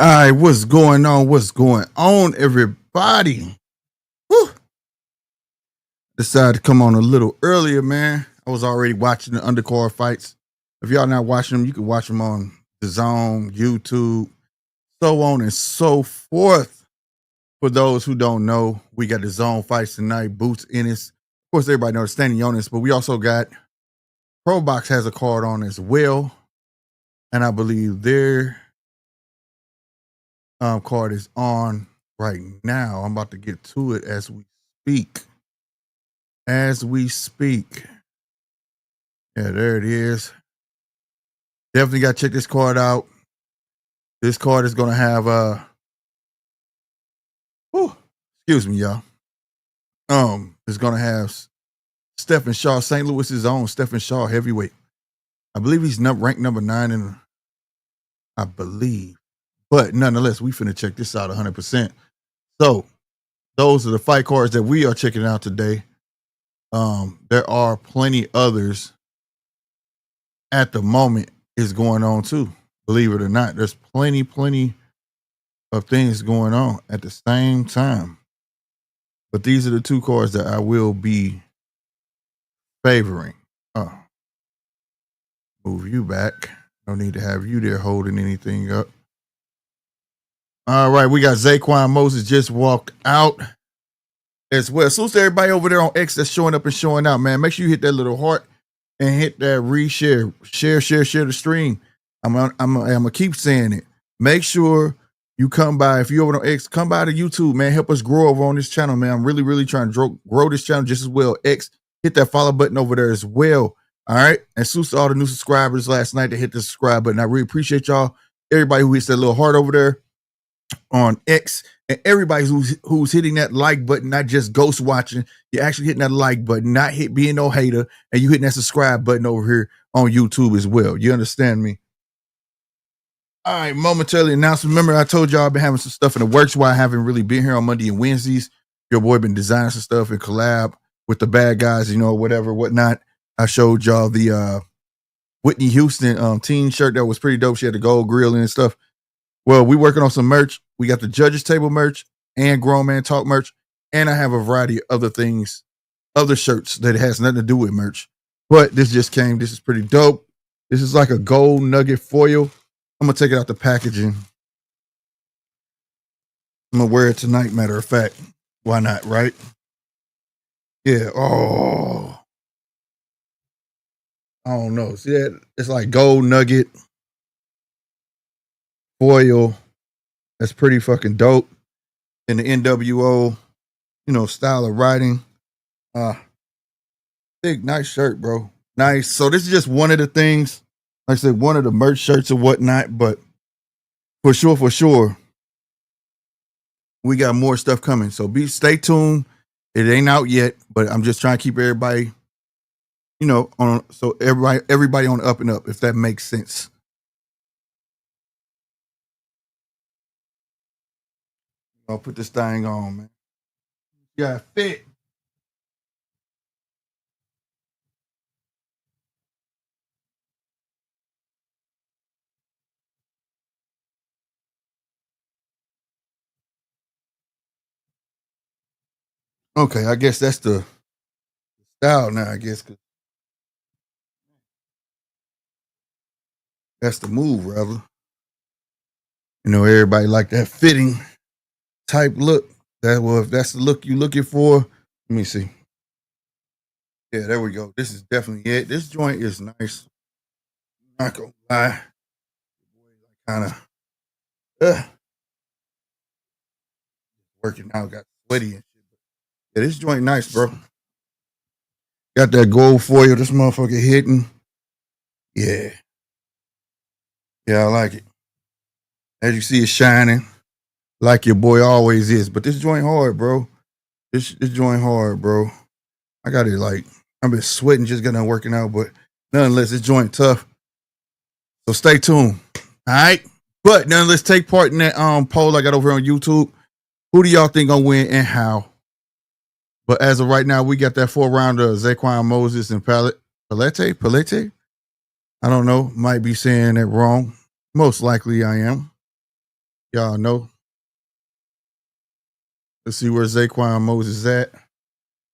All right, what's going on? What's going on, everybody? Whew. Decided to come on a little earlier, man. I was already watching the undercard fights. If y'all not watching them, you can watch them on the Zone, YouTube, so on and so forth. For those who don't know, we got the Zone fights tonight. Boots Ennis. Of course, everybody knows Stanionis, but we also got Pro Box has a card on as well. And I believe their card is on right now. I'm about to get to it as we speak. Yeah, there it is. Definitely got to check this card out. This card is going to have excuse me, y'all. It's going to have Stephen Shaw, St. Louis's own Stephen Shaw, heavyweight. I believe he's ranked number 9 in, I believe. But nonetheless, we finna check this out 100%. So those are the fight cards that we are checking out today. There are plenty others at the moment is going on too. Believe it or not, there's plenty of things going on at the same time. But these are the two cards that I will be favoring. Move you back. No need to have you there holding anything up. All right, we got Zaquan Moses just walked out as well. So to everybody over there on X that's showing up and showing out, man, make sure you hit that little heart and hit that reshare. Share the stream. I'm gonna keep saying it. Make sure you come by. If you're over on X, come by to YouTube, man. Help us grow over on this channel, man. I'm really trying to grow this channel just as well. X, hit that follow button over there as well. All right. And salute to all the new subscribers last night that hit the subscribe button. I really appreciate y'all. Everybody who hits that little heart over there on X, and everybody who's hitting that like button, not just ghost watching. You're actually hitting that like button, not being no hater, and you hitting that subscribe button over here on YouTube as well. You understand me? All right, momentarily announcement. Remember, I told y'all I've been having some stuff in the works while I haven't really been here on Monday and Wednesdays. Your boy been designing some stuff and collab with the bad guys, whatnot. I showed y'all the Whitney Houston team shirt that was pretty dope. She had the gold grill and stuff. Well, we working on some merch. We got the Judges Table merch and Grown Man Talk merch. And I have a variety of other things, other shirts that has nothing to do with merch. But this just came. This is pretty dope. This is like a gold nugget foil. I'm going to take it out the packaging. I'm going to wear it tonight, matter of fact. Why not, right? Yeah. Oh. I don't know. See that? It's like gold nugget foil. That's pretty fucking dope. In the NWO, style of writing. Big, nice shirt, bro. Nice. So this is just one of the things. Like I said, one of the merch shirts or whatnot. But for sure, we got more stuff coming. So stay tuned. It ain't out yet, but I'm just trying to keep everybody, everybody on the up and up, if that makes sense. I'll put this thing on, man. Yeah, fit. Okay, I guess that's the style now, I guess. That's the move, rather. Everybody like that fitting type look. If that's the look you're looking for, let me see. Yeah, there we go. This is definitely it. This joint is nice. I'm not gonna lie. Kind of working out, got sweaty and shit. Yeah, this joint nice, bro. Got that gold foil. This motherfucker hitting. Yeah. Yeah, I like it. As you see, it's shining like your boy always is. But this joint hard, bro. This joint hard, bro. I got it like, I've been sweating just getting working out, but nonetheless, this joint tough. So stay tuned. All right. But nonetheless, take part in that poll I got over on YouTube. Who do y'all think gonna win and how? But as of right now, we got that 4-rounder of Zaquan Moses and Plete. I don't know. Might be saying that wrong. Most likely I am. Y'all know. Let's see where Zaquan Moses at.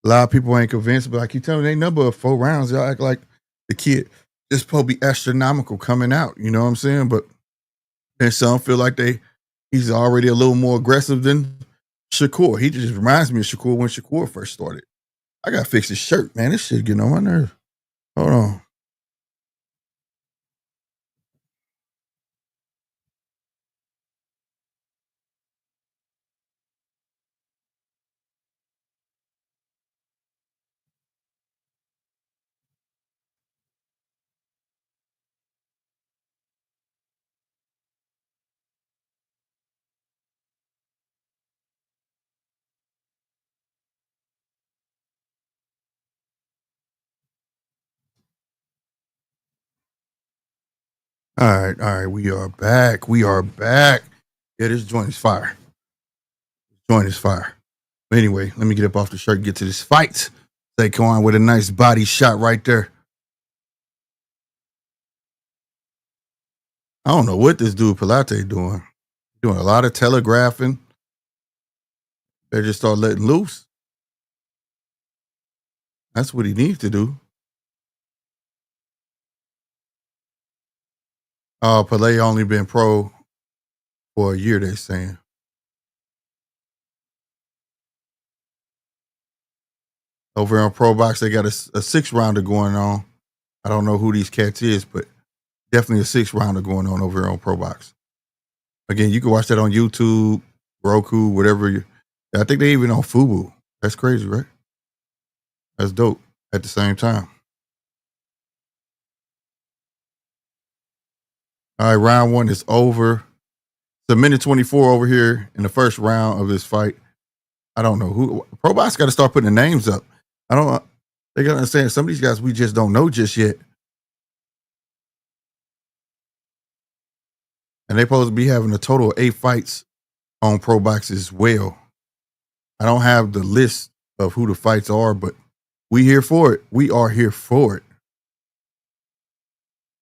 A lot of people ain't convinced, but I keep telling you, they number of 4 rounds. Y'all act like the kid is supposed to be astronomical coming out. You know what I'm saying? But then some feel like he's already a little more aggressive than Shakur. He just reminds me of Shakur when Shakur first started. I gotta fix his shirt, man. This shit getting on my nerves. Hold on. All right. We are back. Yeah, this joint is fire. But anyway, let me get up off the shirt and get to this fight. Saquon with a nice body shot right there. I don't know what this dude Plete doing. Doing a lot of telegraphing. They just start letting loose. That's what he needs to do. Plete only been pro for a year, they're saying. Over on Pro Box, they got a 6-rounder going on. I don't know who these cats is, but definitely a 6-rounder going on over on Pro Box. Again, you can watch that on YouTube, Roku, whatever. I think they even on Fubu. That's crazy, right? That's dope at the same time. All right, round 1 is over. It's a minute 24 over here in the first round of this fight. I don't know who. Pro Box got to start putting the names up. They got to understand some of these guys we just don't know just yet. And they supposed to be having a total of 8 fights on Pro Box as well. I don't have the list of who the fights are, but we here for it. We are here for it.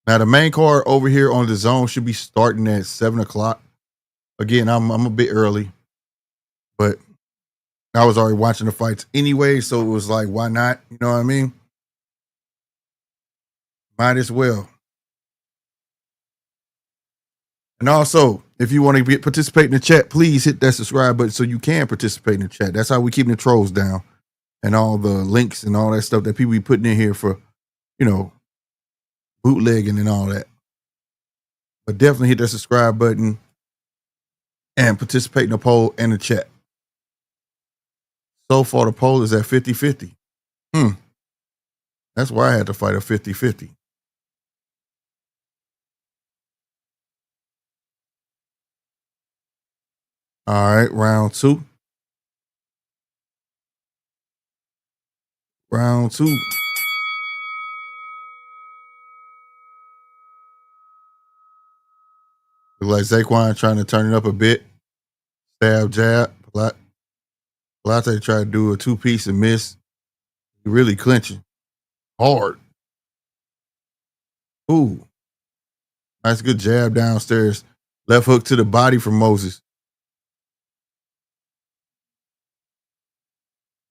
Now, the main card over here on the zone should be starting at 7 o'clock. Again, I'm a bit early, but I was already watching the fights anyway, so it was like, why not? You know what I mean? Might as well. And also, if you want to participate in the chat, please hit that subscribe button so you can participate in the chat. That's how we keep the trolls down and all the links and all that stuff that people be putting in here for, bootlegging and all that. But definitely hit that subscribe button and participate in the poll and the chat. So far, the poll is at 50-50. That's why I had to fight a 50-50. All right, round 2. Round 2. Look like Zaquan trying to turn it up a bit. Stab, jab. Plete tried to do a 2-piece and miss. He really clinching. Hard. Ooh. Nice good jab downstairs. Left hook to the body from Moses.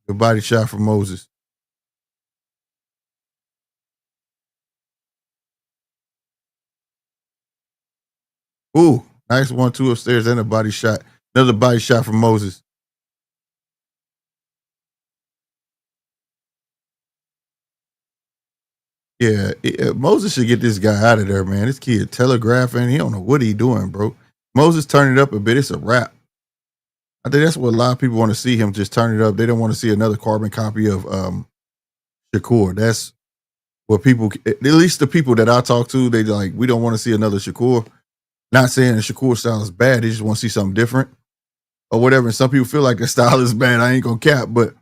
Good body shot from Moses. Ooh. Nice 1-2 upstairs and a body shot. Another body shot from Moses. Yeah, Moses should get this guy out of there, man. This kid telegraphing. He don't know what he doing, bro. Moses turn it up a bit. It's a wrap. I think that's what a lot of people want to see him just turn it up. They don't want to see another carbon copy of Shakur. That's what people, at least the people that I talk to, they like, we don't want to see another Shakur. Not saying the Shakur style is bad. They just want to see something different or whatever. And some people feel like the style is bad. I ain't gonna cap, but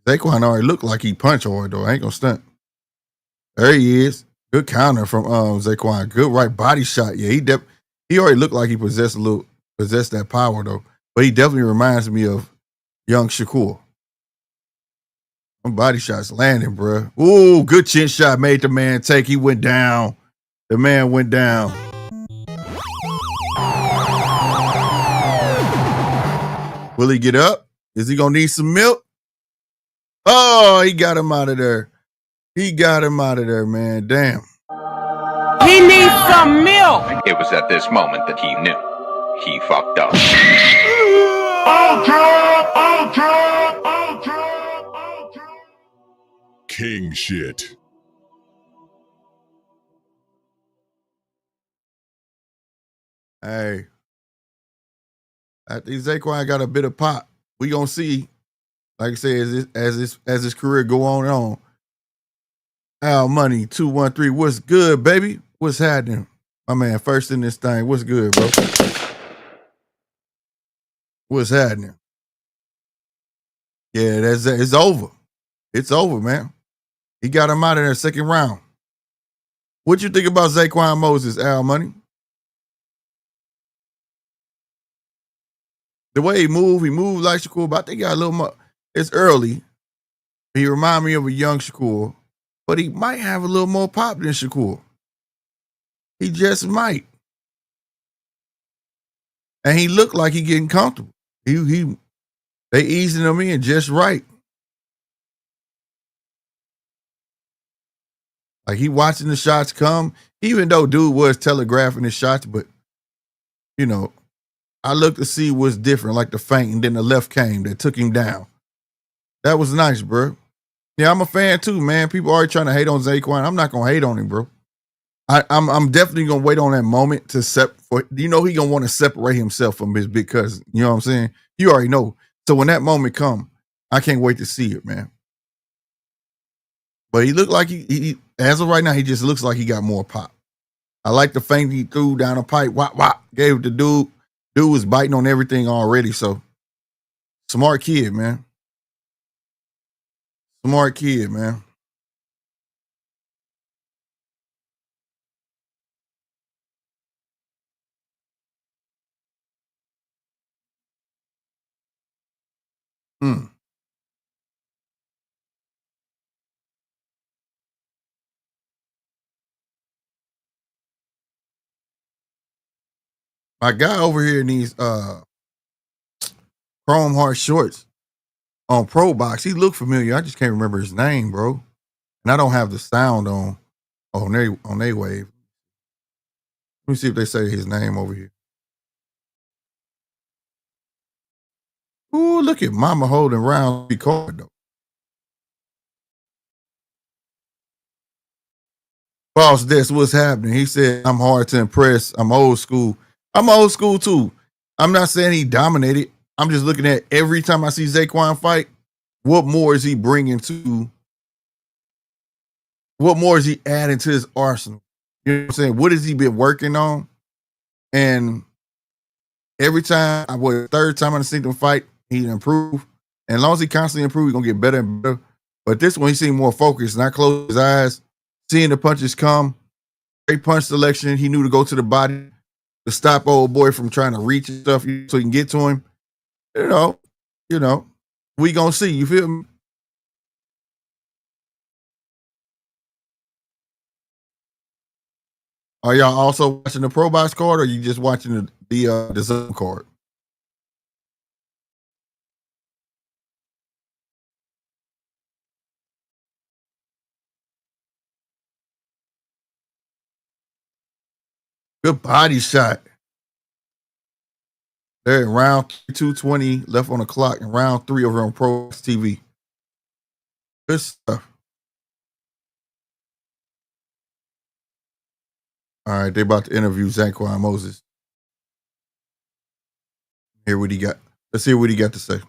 Zaquan already looked like he punch hard though. I ain't gonna stunt. There he is. Good counter from Zaquan. Good right body shot. Yeah, he already looked like he possessed that power though. But he definitely reminds me of young Shakur. Some body shots landing, bro. Ooh, good chin shot made the man take. He went down. The man went down. Will he get up? Is he gonna need some milk? Oh, he got him out of there. He got him out of there, man. Damn. He needs some milk. It was at this moment that he knew he fucked up. King shit. Hey, I think Zaquan got a bit of pop. We gonna see, like I said, as his career go on and on. Al Money 213, what's good, baby? What's happening, my man? First in this thing, what's good, bro? What's happening? Yeah, it's over. It's over, man. He got him out of there second round. What you think about Zaquan Moses, Al Money? The way he moved like Shakur, but I think he got a little more. It's early. He remind me of a young Shakur, but he might have a little more pop than Shakur. He just might. And he looked like he getting comfortable. They easing him in just right. Like he watching the shots come, even though dude was telegraphing his shots, but you know, I looked to see what's different, like the feint, and then the left came that took him down. That was nice, bro. Yeah, I'm a fan too, man. People already trying to hate on Zaquan. I'm not gonna hate on him, bro. I'm definitely gonna wait on that moment to he gonna want to separate himself from his big cousin. You know what I'm saying? You already know. So when that moment come, I can't wait to see it, man. But he looked like he as of right now, he just looks like he got more pop. I like the feint he threw down a pipe, wop, wop, gave it to dude. Dude was biting on everything already, so smart kid, man. Smart kid, man. Mm. My guy over here needs Chrome Heart shorts on Pro Box. He looked familiar. I just can't remember his name, bro. And I don't have the sound on they wave. Let me see if they say his name over here. Ooh, look at Mama holding round the card though. Boss, that's what's happening. He said, I'm hard to impress. I'm old school. I'm old school too. I'm not saying he dominated. I'm just looking at every time I see Zaquan fight, what more is he bringing to, what more is he adding to his arsenal? You know what I'm saying? What has he been working on? And every time, third time I see him fight, he improve. And as long as he constantly improve, he's going to get better and better. But this one, he seemed more focused, not close his eyes, seeing the punches come. Great punch selection. He knew to go to the body to stop old boy from trying to reach and stuff so he can get to him. You know, we gonna see. You feel me? Are y'all also watching the Pro Box card, or are you just watching the Zone card? Good body shot. They're in round 220 left on the clock, and round 3 over on Pro Box TV. Good stuff. All right, they about to interview Zaquan Moses. Hear what he got. Let's hear what he got to say.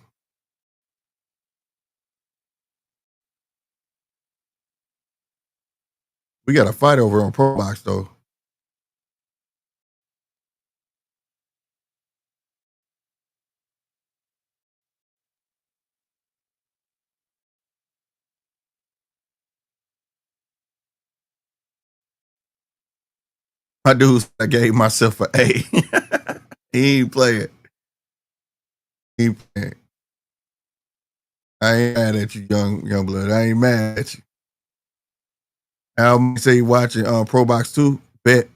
We got a fight over on Pro Box though. My dude, I gave myself an A. He ain't play it. He ain't play it. I ain't mad at you, young blood. I ain't mad at you. Al say he watching Pro Box 2. Bet.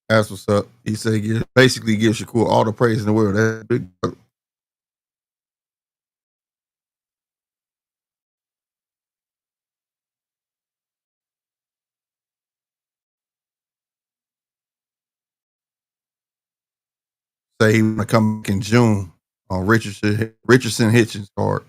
That's what's up. He said he basically gives Shakur all the praise in the world. That's big. Say he want to come back in June on Richardson Hitchens card.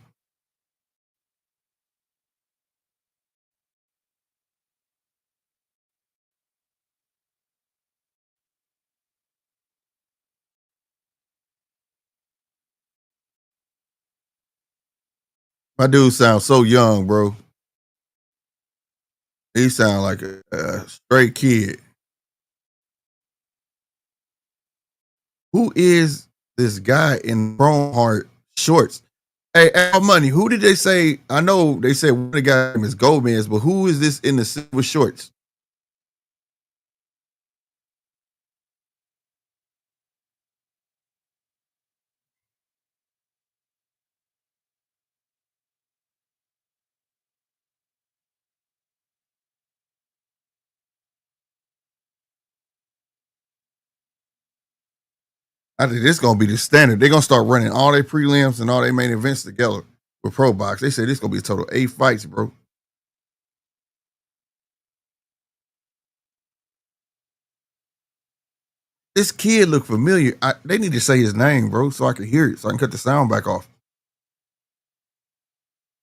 My dude sounds so young, bro. He sound like a straight kid. Who is this guy in Chrome Heart shorts? Hey, Al Money, who did they say? I know they said one of the guys is Gomez, but who is this in the silver shorts? I think this gonna be the standard. They're gonna start running all their prelims and all their main events together with Pro Box. They say this gonna be a total of 8 fights, bro. This kid look familiar. They need to say his name, bro, so I can hear it, so I can cut the sound back off.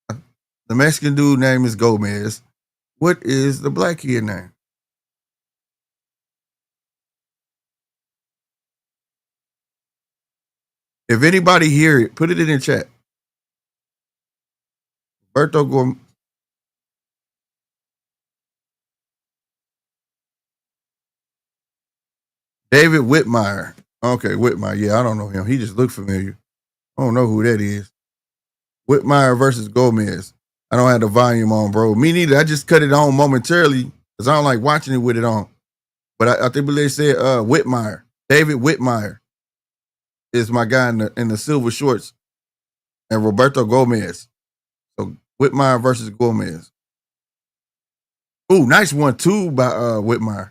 The Mexican dude name is Gomez. What is the black kid name? If anybody hear it, put it in the chat. Berto Gomez. David Whitmire. Okay, Whitmire. Yeah, I don't know him. He just looked familiar. I don't know who that is. Whitmire versus Gomez. I don't have the volume on, bro. Me neither. I just cut it on momentarily because I don't like watching it with it on. But I think they said Whitmire. David Whitmire is my guy in the silver shorts. And Roberto Gomez. So Whitmire versus Gomez. Ooh, nice one too by Whitmire.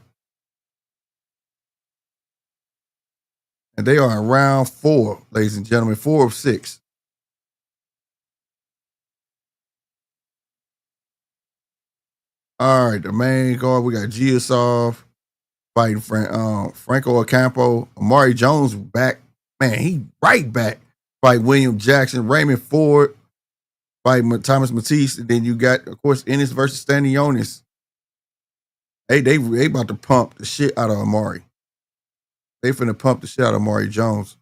And they are in round 4, ladies and gentlemen. 4 of 6. All right, the main card, we got Giyasov fighting Franco Ocampo. Omari Jones back. Man, he right back. Fight William Jackson. Raymond Ford fight Thomas Mattice. And then you got, of course, Ennis versus Stanionis. Hey, they about to pump the shit out of Omari. They finna pump the shit out of Omari Jones.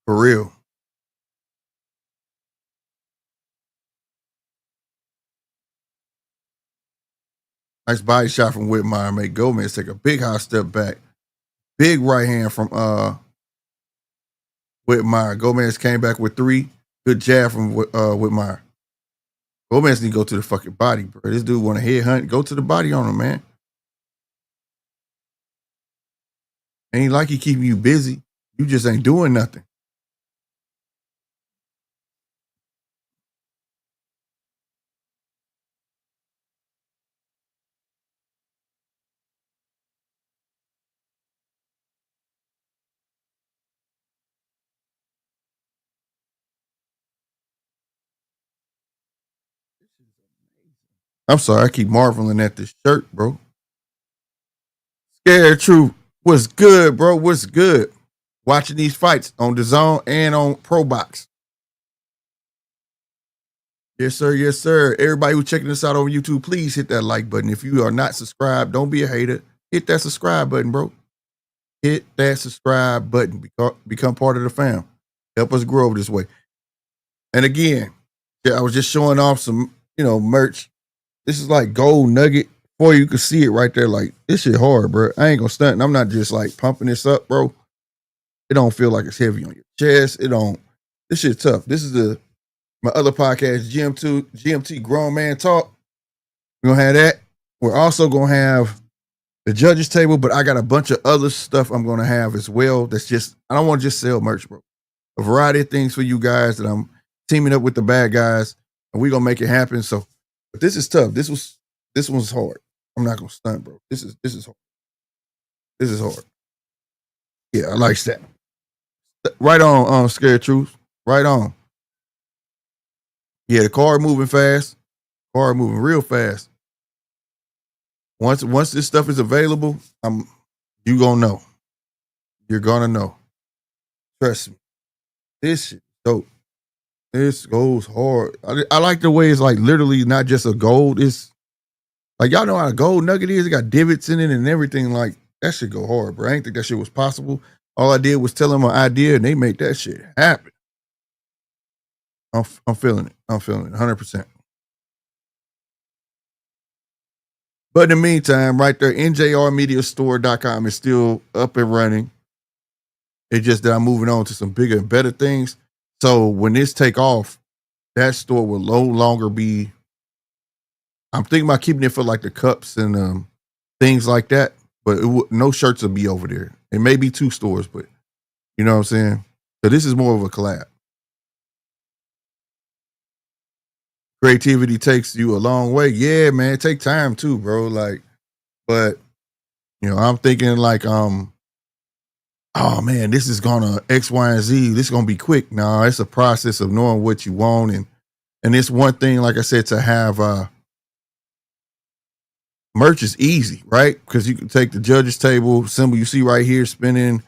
For real. Nice body shot from Whitmire. Make Gomez take a big high step back. Big right hand from Whitmire. Gomez came back with 3. Good jab from Whitmire. Gomez need to go to the fucking body, bro. This dude want to headhunt. Go to the body on him, man. Ain't like he keeping you busy. You just ain't doing nothing. I'm sorry, I keep marveling at this shirt, bro. Scared Truth. What's good, bro? What's good? Watching these fights on DAZN and on Pro Box. Yes, sir. Yes, sir. Everybody who's checking this out on YouTube, please hit that like button. If you are not subscribed, don't be a hater. Hit that subscribe button, bro. Hit that subscribe button. Become part of the fam. Help us grow this way. And again, I was just showing off some, merch. This is like gold nugget. Boy, you can see it right there. Like, this shit hard, bro. I ain't gonna stunt. And I'm not just like pumping this up, bro. It don't feel like it's heavy on your chest. This shit tough. This is my other podcast, GMT Grown Man Talk. We're gonna have that. We're also gonna have the judges table, but I got a bunch of other stuff I'm gonna have as well. I don't want to just sell merch, bro. A variety of things for you guys that I'm teaming up with the bad guys, and we're gonna make it happen. So, but this is tough. This one's hard. I'm not gonna stunt, bro. This is hard. This is hard. Yeah, I like that. Right on, Scared Truth. Right on. Yeah, the card moving fast. Card moving real fast. Once this stuff is available, you gonna know. You're gonna know. Trust me. This shit dope. This goes hard. I like the way it's like literally not just a gold. It's like y'all know how a gold nugget is. It got divots in it and everything. Like that shit go hard, bro. I didn't think that shit was possible. All I did was tell them an idea and they made that shit happen. I'm feeling it. I'm feeling it 100%. But in the meantime, right there, njrmediastore.com is still up and running. It's just that I'm moving on to some bigger and better things. So when this take off, that store will no longer be. I'm thinking about keeping it for like the cups and things like that. But no shirts will be over there. It may be 2 stores, but you know what I'm saying? So this is more of a collab. Creativity takes you a long way. Yeah, man. It take time too, bro. Like, but you know, I'm thinking like, oh man, this is gonna X, Y, and Z. This is gonna be quick. No, it's a process of knowing what you want, and it's one thing, like I said, to have merch is easy, right? Because you can take the judges table symbol you see right here spinning.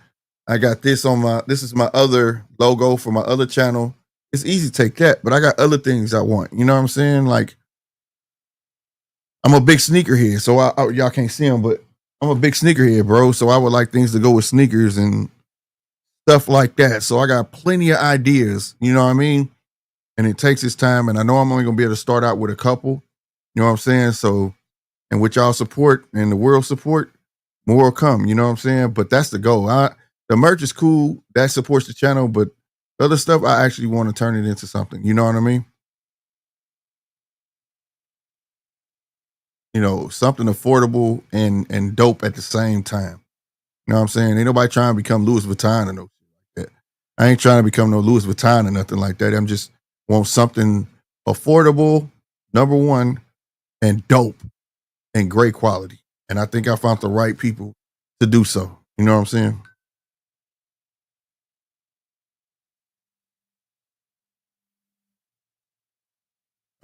I got this on this is my other logo for my other channel. It's easy to take that, but I got other things I want. You know what I'm saying? Like, I'm a big sneakerhead, so y'all can't see them, but I'm a big sneakerhead, bro. So I would like things to go with sneakers and stuff like that. So I got plenty of ideas, you know what I mean? And it takes its time, and I know I'm only gonna be able to start out with a couple. You know what I'm saying? So, and with y'all support and the world support, more will come. You know what I'm saying? But that's the goal. The merch is cool. That supports the channel, but other stuff, I actually want to turn it into something. You know what I mean? You know, something affordable and dope at the same time. You know what I'm saying? Ain't nobody trying to become Louis Vuitton or no shit like that. I ain't trying to become no Louis Vuitton or nothing like that. I'm just want something affordable, number one, and dope and great quality. And I think I found the right people to do so. You know what I'm saying?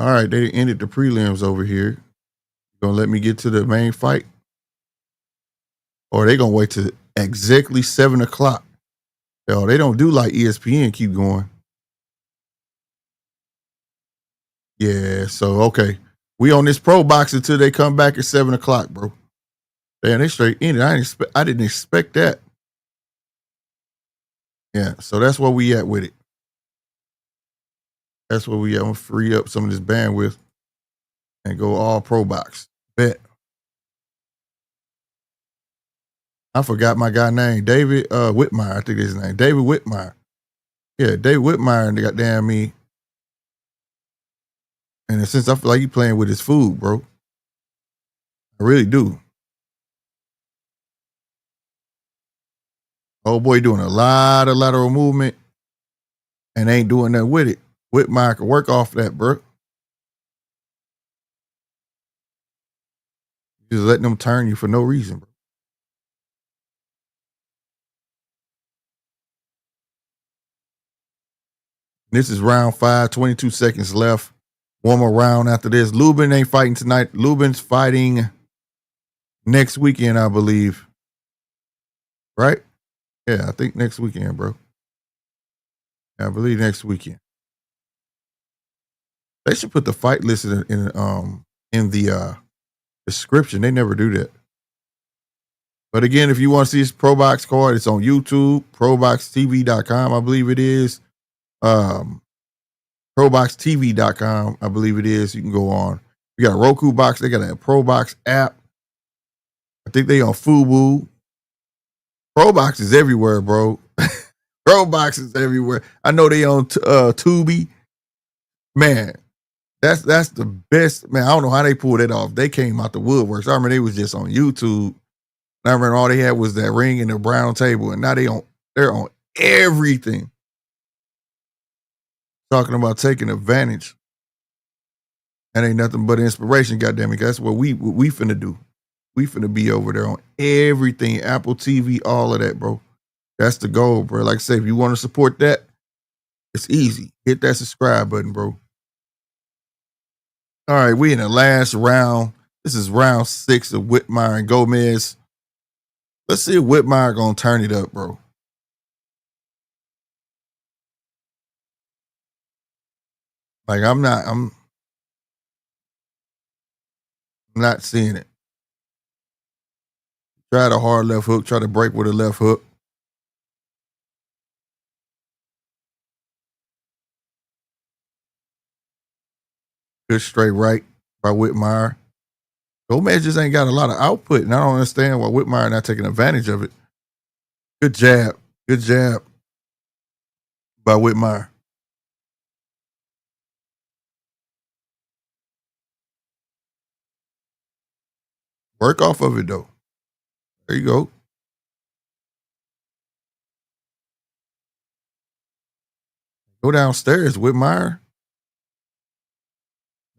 All right, they ended the prelims over here. Gonna let me get to the main fight? Or they gonna wait till exactly 7 o'clock? Yo, they don't do like ESPN, keep going. Yeah, so okay. We on this pro box until they come back at 7 o'clock, bro. Damn, they straight ended. I didn't expect that. Yeah, so that's where we at with it. That's where we at. I'm gonna free up some of this bandwidth and go all pro box. Bet. I forgot my guy name. David Whitmire, I think that's his name. David Whitmire. Yeah, David Whitmire, and they got damn me. And since I feel like he playing with his food, bro. I really do. Old boy doing a lot of lateral movement and ain't doing nothing with it. Whitmire can work off that, bro. Just letting them turn you for no reason, bro. This is round 5, 22 seconds left. One more round after this. Lubin ain't fighting tonight. Lubin's fighting next weekend, I believe. Right? Yeah, I think next weekend, bro. I believe next weekend. They should put the fight list in the description. They never do that. But again, if you want to see this Pro Box card, it's on YouTube, ProBoxTV.com, I believe it is. ProBoxTV.com, I believe it is. You can go on. We got a Roku box. They got a Pro Box app. I think they on Fubu. Pro Box is everywhere, bro. Pro Box is everywhere. I know they on Tubi. Man, that's the best. Man, I don't know how they pulled it off. They came out the woodworks. I remember they was just on YouTube. I remember all they had was that ring and the brown table, and now they're on everything. Talking about taking advantage. That ain't nothing but inspiration, goddamn it. That's what we finna do. We finna be over there on everything, Apple TV, all of that, bro. That's the goal, bro. Like I said, if you want to support that, it's easy. Hit that subscribe button, bro. All right, we in the last round. This is round 6 of Whitmire and Gomez. Let's see if Whitmire gonna turn it up, bro. Like I'm not seeing it. Try the hard left hook, try to break with a left hook. Good straight right by Whitmire. Gomez just ain't got a lot of output, and I don't understand why Whitmire not taking advantage of it. Good jab. Good jab by Whitmire. Work off of it, though. There you go. Go downstairs, Whitmire.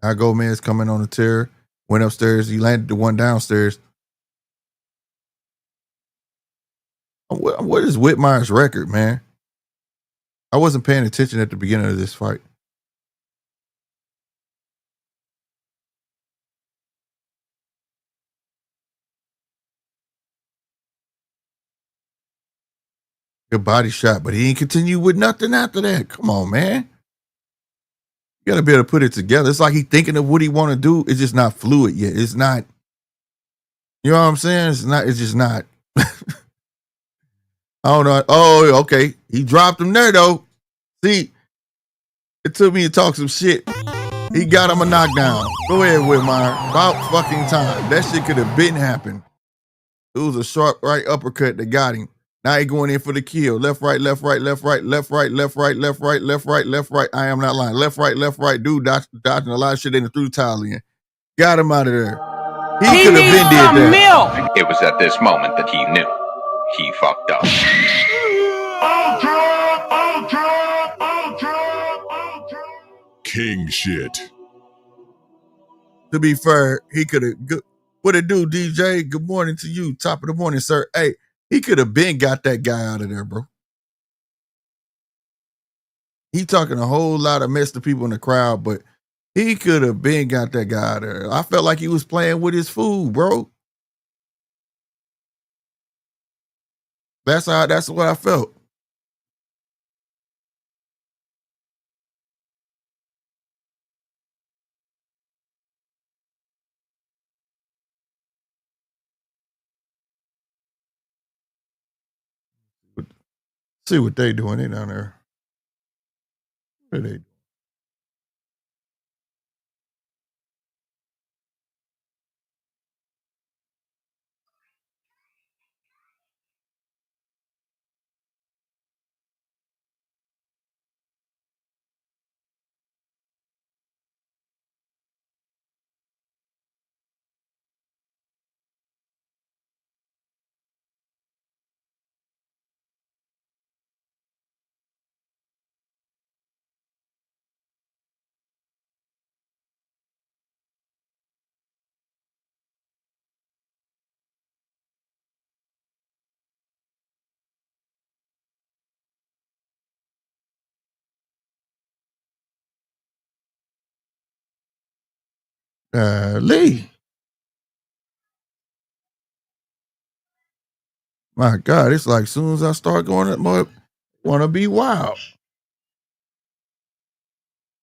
Now Gomez coming on the tear. Went upstairs. He landed the one downstairs. What is Whitmire's record, man? I wasn't paying attention at the beginning of this fight. Good body shot, but he ain't continue with nothing after that. Come on, man. You got to be able to put it together. It's like he thinking of what he want to do. It's just not fluid yet. It's not, you know what I'm saying? It's just not. I don't know. Oh, okay. He dropped him there, though. See, it took me to talk some shit. He got him a knockdown. Go ahead, Whitmire. About fucking time. That shit could have been happened. It was a sharp right uppercut that got him. Now he going in for the kill. Left, right, left, right, left, right, left, right, left, right, left, right, left, right, left, right. I am not lying. Left, right, left, right. Dude dodging a lot of shit in and threw the towel in. Got him out of there. He could have been did that. Milk. It was at this moment that he knew he fucked up. King shit. To be fair, he could have. What it do, DJ? Good morning to you. Top of the morning, sir. Hey, he could have been got that guy out of there, bro. He talking a whole lot of mess to people in the crowd, but he could have been got that guy out of there. I felt like he was playing with his food, bro. That's what I felt. See what they doing. They down there. What are they doing? Lee. My God, it's like as soon as I start going up more, want to be wild.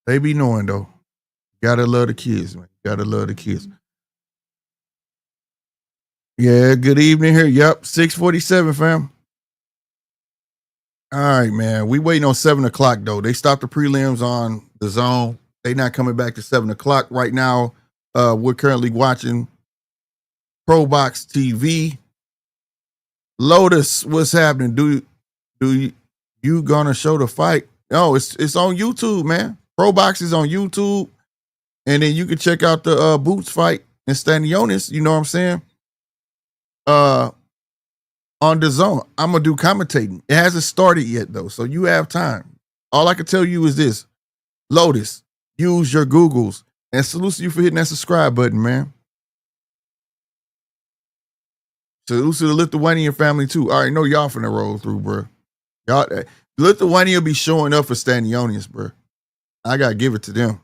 They be knowing though. Gotta love the kids, man. Gotta love the kids. Yeah, good evening here. Yep, 647, fam. All right, man. We waiting on 7 o'clock though. They stopped the prelims on the zone. They not coming back to 7 o'clock right now. We're currently watching Pro Box TV. Lotus, what's happening? Do you gonna show the fight? No, it's on YouTube, man. Pro Box is on YouTube, and then you can check out the Boots fight and Stanionis. You know what I'm saying? On the zone, I'm gonna do commentating. It hasn't started yet though, so you have time. All I can tell you is this: Lotus, use your Googles, and salute to you for hitting that subscribe button, man. Salute to the Lithuanian family too. I already know y'all finna roll through, bro. Y'all, Lithuania be showing up for Stanionis, bro. I gotta give it to them.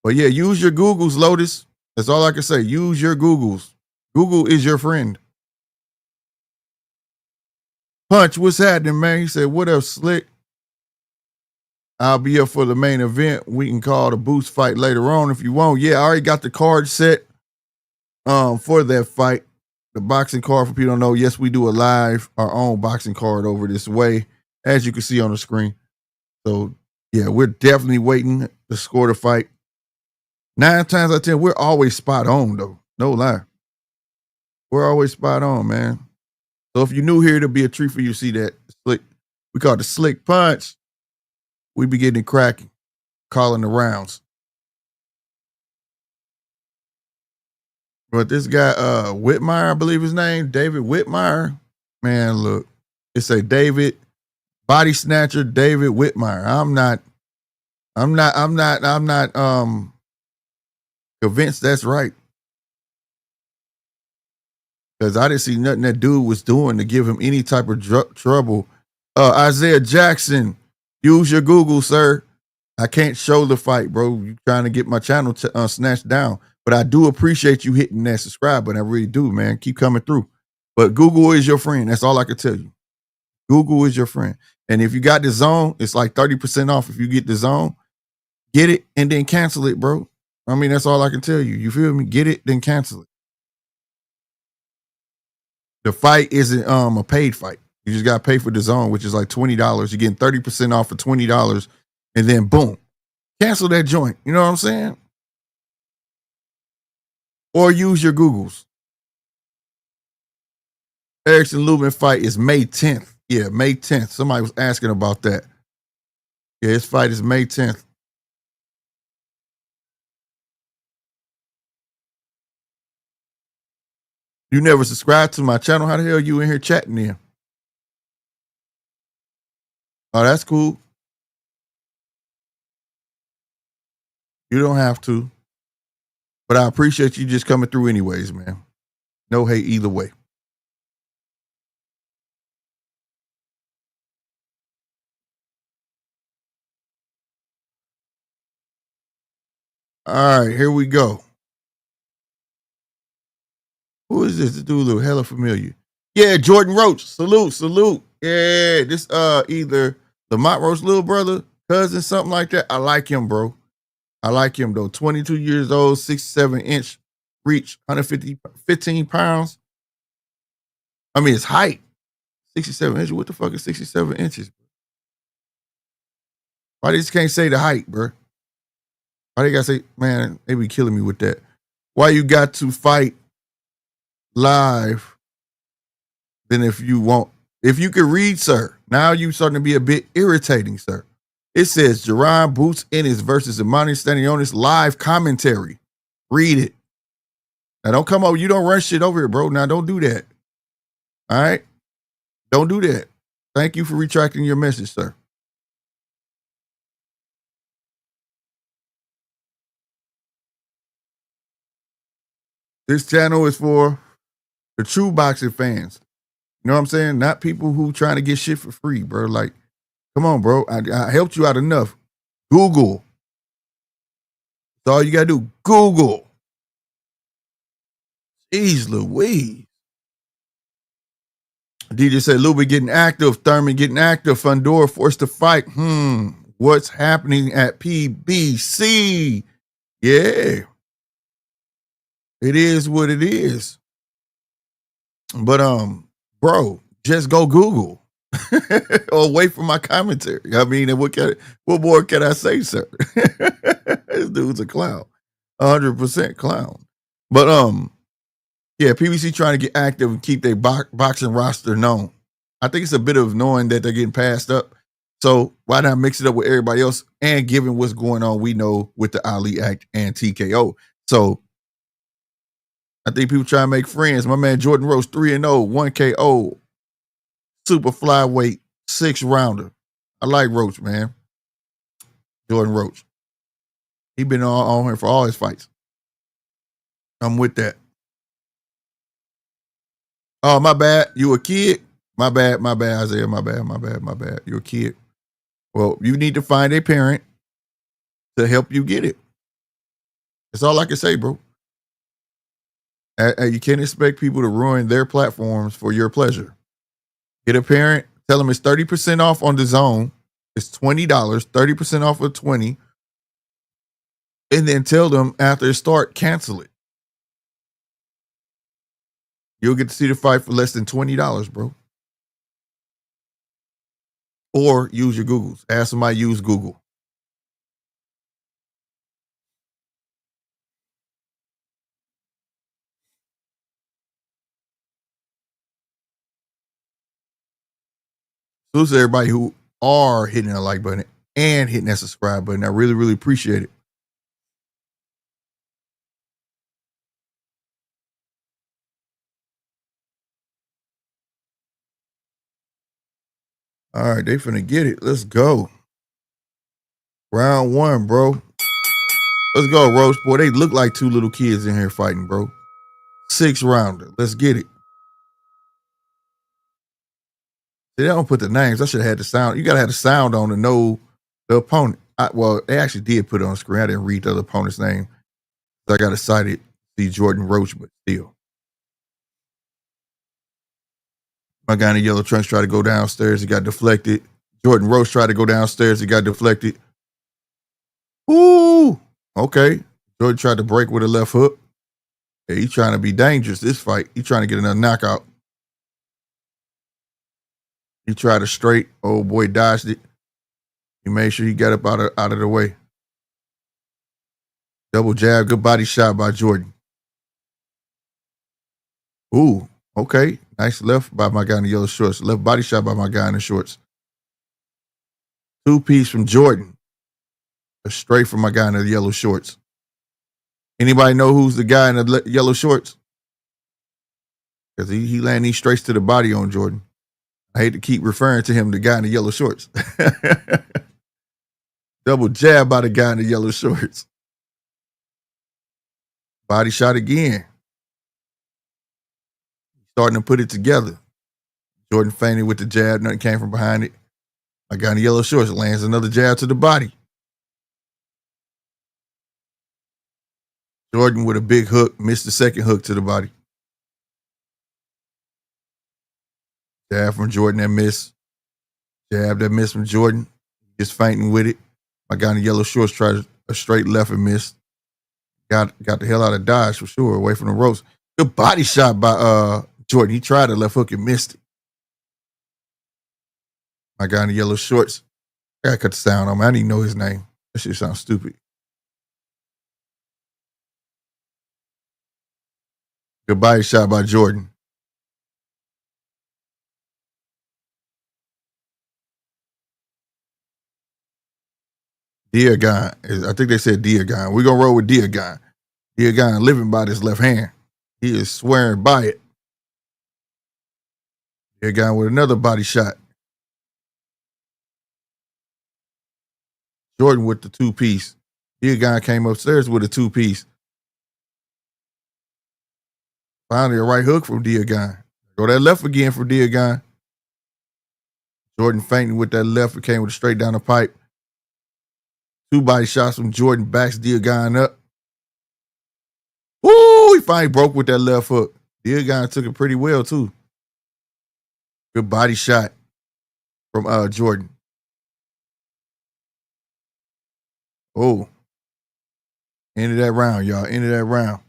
But yeah, use your Googles, Lotus. That's all I can say. Use your Googles. Google is your friend. Punch, what's happening, man? He said, what up, Slick? I'll be up for the main event. We can call the boost fight later on if you want. Yeah, I already got the card set for that fight. The boxing card, for people don't know, yes, we do our own boxing card over this way, as you can see on the screen. So, yeah, we're definitely waiting to score the fight. 9 times out of 10, we're always spot on, though. No lie. We're always spot on, man. So if you're new here, it'll be a treat for you to see that slick. We call it the slick punch. We be getting it cracking, calling the rounds. But this guy, Whitmire, I believe his name, David Whitmire. Man, look, it say David, body snatcher, David Whitmire. I'm not convinced that's right. Because I didn't see nothing that dude was doing to give him any type of trouble. Isaiah Jackson, use your Google, sir. I can't show the fight, bro. You trying to get my channel snatched down. But I do appreciate you hitting that subscribe button. I really do, man. Keep coming through. But Google is your friend. That's all I can tell you. Google is your friend. And if you got the zone, it's like 30% off if you get the zone. Get it and then cancel it, bro. I mean, that's all I can tell you. You feel me? Get it, then cancel it. The fight isn't a paid fight. You just got to pay for the zone, which is like $20. You're getting 30% off for $20. And then boom, cancel that joint. You know what I'm saying? Or use your Googles. Erickson Lubin fight is May 10th. Yeah, May 10th. Somebody was asking about that. Yeah, his fight is May 10th. You never subscribed to my channel. How the hell you in here chatting then? Oh, that's cool. You don't have to. But I appreciate you just coming through anyways, man. No hate either way. All right, here we go. Who is this? This dude look hella familiar. Yeah, Jordan Roach. Salute. Yeah, this either the Mott Roach little brother, cousin, something like that. I like him, bro. I like him though. 22 years old, 6'7" reach, 15 pounds. I mean, his height, 67 inches. What the fuck is 67 inches? Why they just can't say the height, bro? Why they gotta say, man, they be killing me with that. Why you got to fight live? Then if you could read, sir. Now you starting to be a bit irritating, sir. It says Jaron Ennis versus Eimantas Stanionis live commentary. Read it. Now don't come over. You don't run shit over here, bro. Now don't do that. All right? Don't do that. Thank you for retracting your message, sir. This channel is for the true boxing fans. You know what I'm saying? Not people who trying to get shit for free, bro. Like, come on, bro. I helped you out enough. Google. That's all you got to do. Google. Jeez Louise. DJ said, Luby getting active. Thurman getting active. Fundora forced to fight. What's happening at PBC? Yeah. It is what it is. But, bro, just go Google. Or wait for my commentary. I mean, what more can I say, sir? This dude's a clown. 100% clown. But yeah, PBC trying to get active and keep their boxing roster known. I think it's a bit of knowing that they're getting passed up. So why not mix it up with everybody else? And given what's going on, we know with the Ali Act and TKO. So I think people try to make friends. My man Jordan Roach 3-0, 1 KO, super flyweight, 6-rounder. I like Roach, man. Jordan Roach. He been on here for all his fights. I'm with that. Oh, my bad. You a kid? My bad, Isaiah. My bad. You're a kid. Well, you need to find a parent to help you get it. That's all I can say, bro. You can't expect people to ruin their platforms for your pleasure. Get a parent, tell them it's 30% off on the zone. It's $20, 30% off of 20. And then tell them after it start, cancel it. You'll get to see the fight for less than $20, bro. Or use your Googles. Ask somebody use Google. Salute to everybody who are hitting that like button and hitting that subscribe button. I really, really appreciate it. All right, they finna get it. Let's go. Round one, bro. Let's go, Roach. Boy, they look like two little kids in here fighting, bro. 6 rounder. Let's get it. See, they don't put the names. I should have had the sound. You gotta have the sound on to know the opponent. Well, they actually did put it on the screen. I didn't read the other opponent's name. So I got excited to see Jordan Roach, but still. My guy in the yellow trunks tried to go downstairs. He got deflected. Jordan Roach tried to go downstairs. He got deflected. Ooh. Okay. Jordan tried to break with a left hook. Yeah, he's trying to be dangerous this fight. He's trying to get another knockout. He tried to straight. Oh boy, dodged it. He made sure he got up out of the way. Double jab, good body shot by Jordan. Ooh, okay. Nice left by my guy in the yellow shorts. Left body shot by my guy in the shorts. 2-piece from Jordan. A straight from my guy in the yellow shorts. Anybody know who's the guy in the yellow shorts? Because he landed these straights to the body on Jordan. I hate to keep referring to him, the guy in the yellow shorts. Double jab by the guy in the yellow shorts. Body shot again. Starting to put it together. Jordan feinted with the jab. Nothing came from behind it. My guy in the yellow shorts lands another jab to the body. Jordan with a big hook. Missed the second hook to the body. Jab from Jordan that missed. Jab that missed from Jordan. Just feinting with it. My guy in the yellow shorts tried a straight left and missed. Got the hell out of dodge for sure, away from the ropes. Good body shot by Jordan. He tried a left hook and missed it. My guy in the yellow shorts. I gotta cut the sound on him. I didn't even know his name. That shit sounds stupid. Good body shot by Jordan. Diaz, I think they said Diaz. We're gonna roll with Diaz. Diaz living by this left hand. He is swearing by it. Diaz with another body shot. Jordan with the 2-piece. Diaz came upstairs with a 2-piece. Finally, a right hook from Diaz. Go that left again for Diaz. Jordan feinting with that left. It came with a straight down the pipe. 2 body shots from Jordan. Backs Diaz up. Woo! He finally broke with that left hook. Diaz took it pretty well, too. Good body shot from Jordan. Oh. End of that round, y'all. End of that round.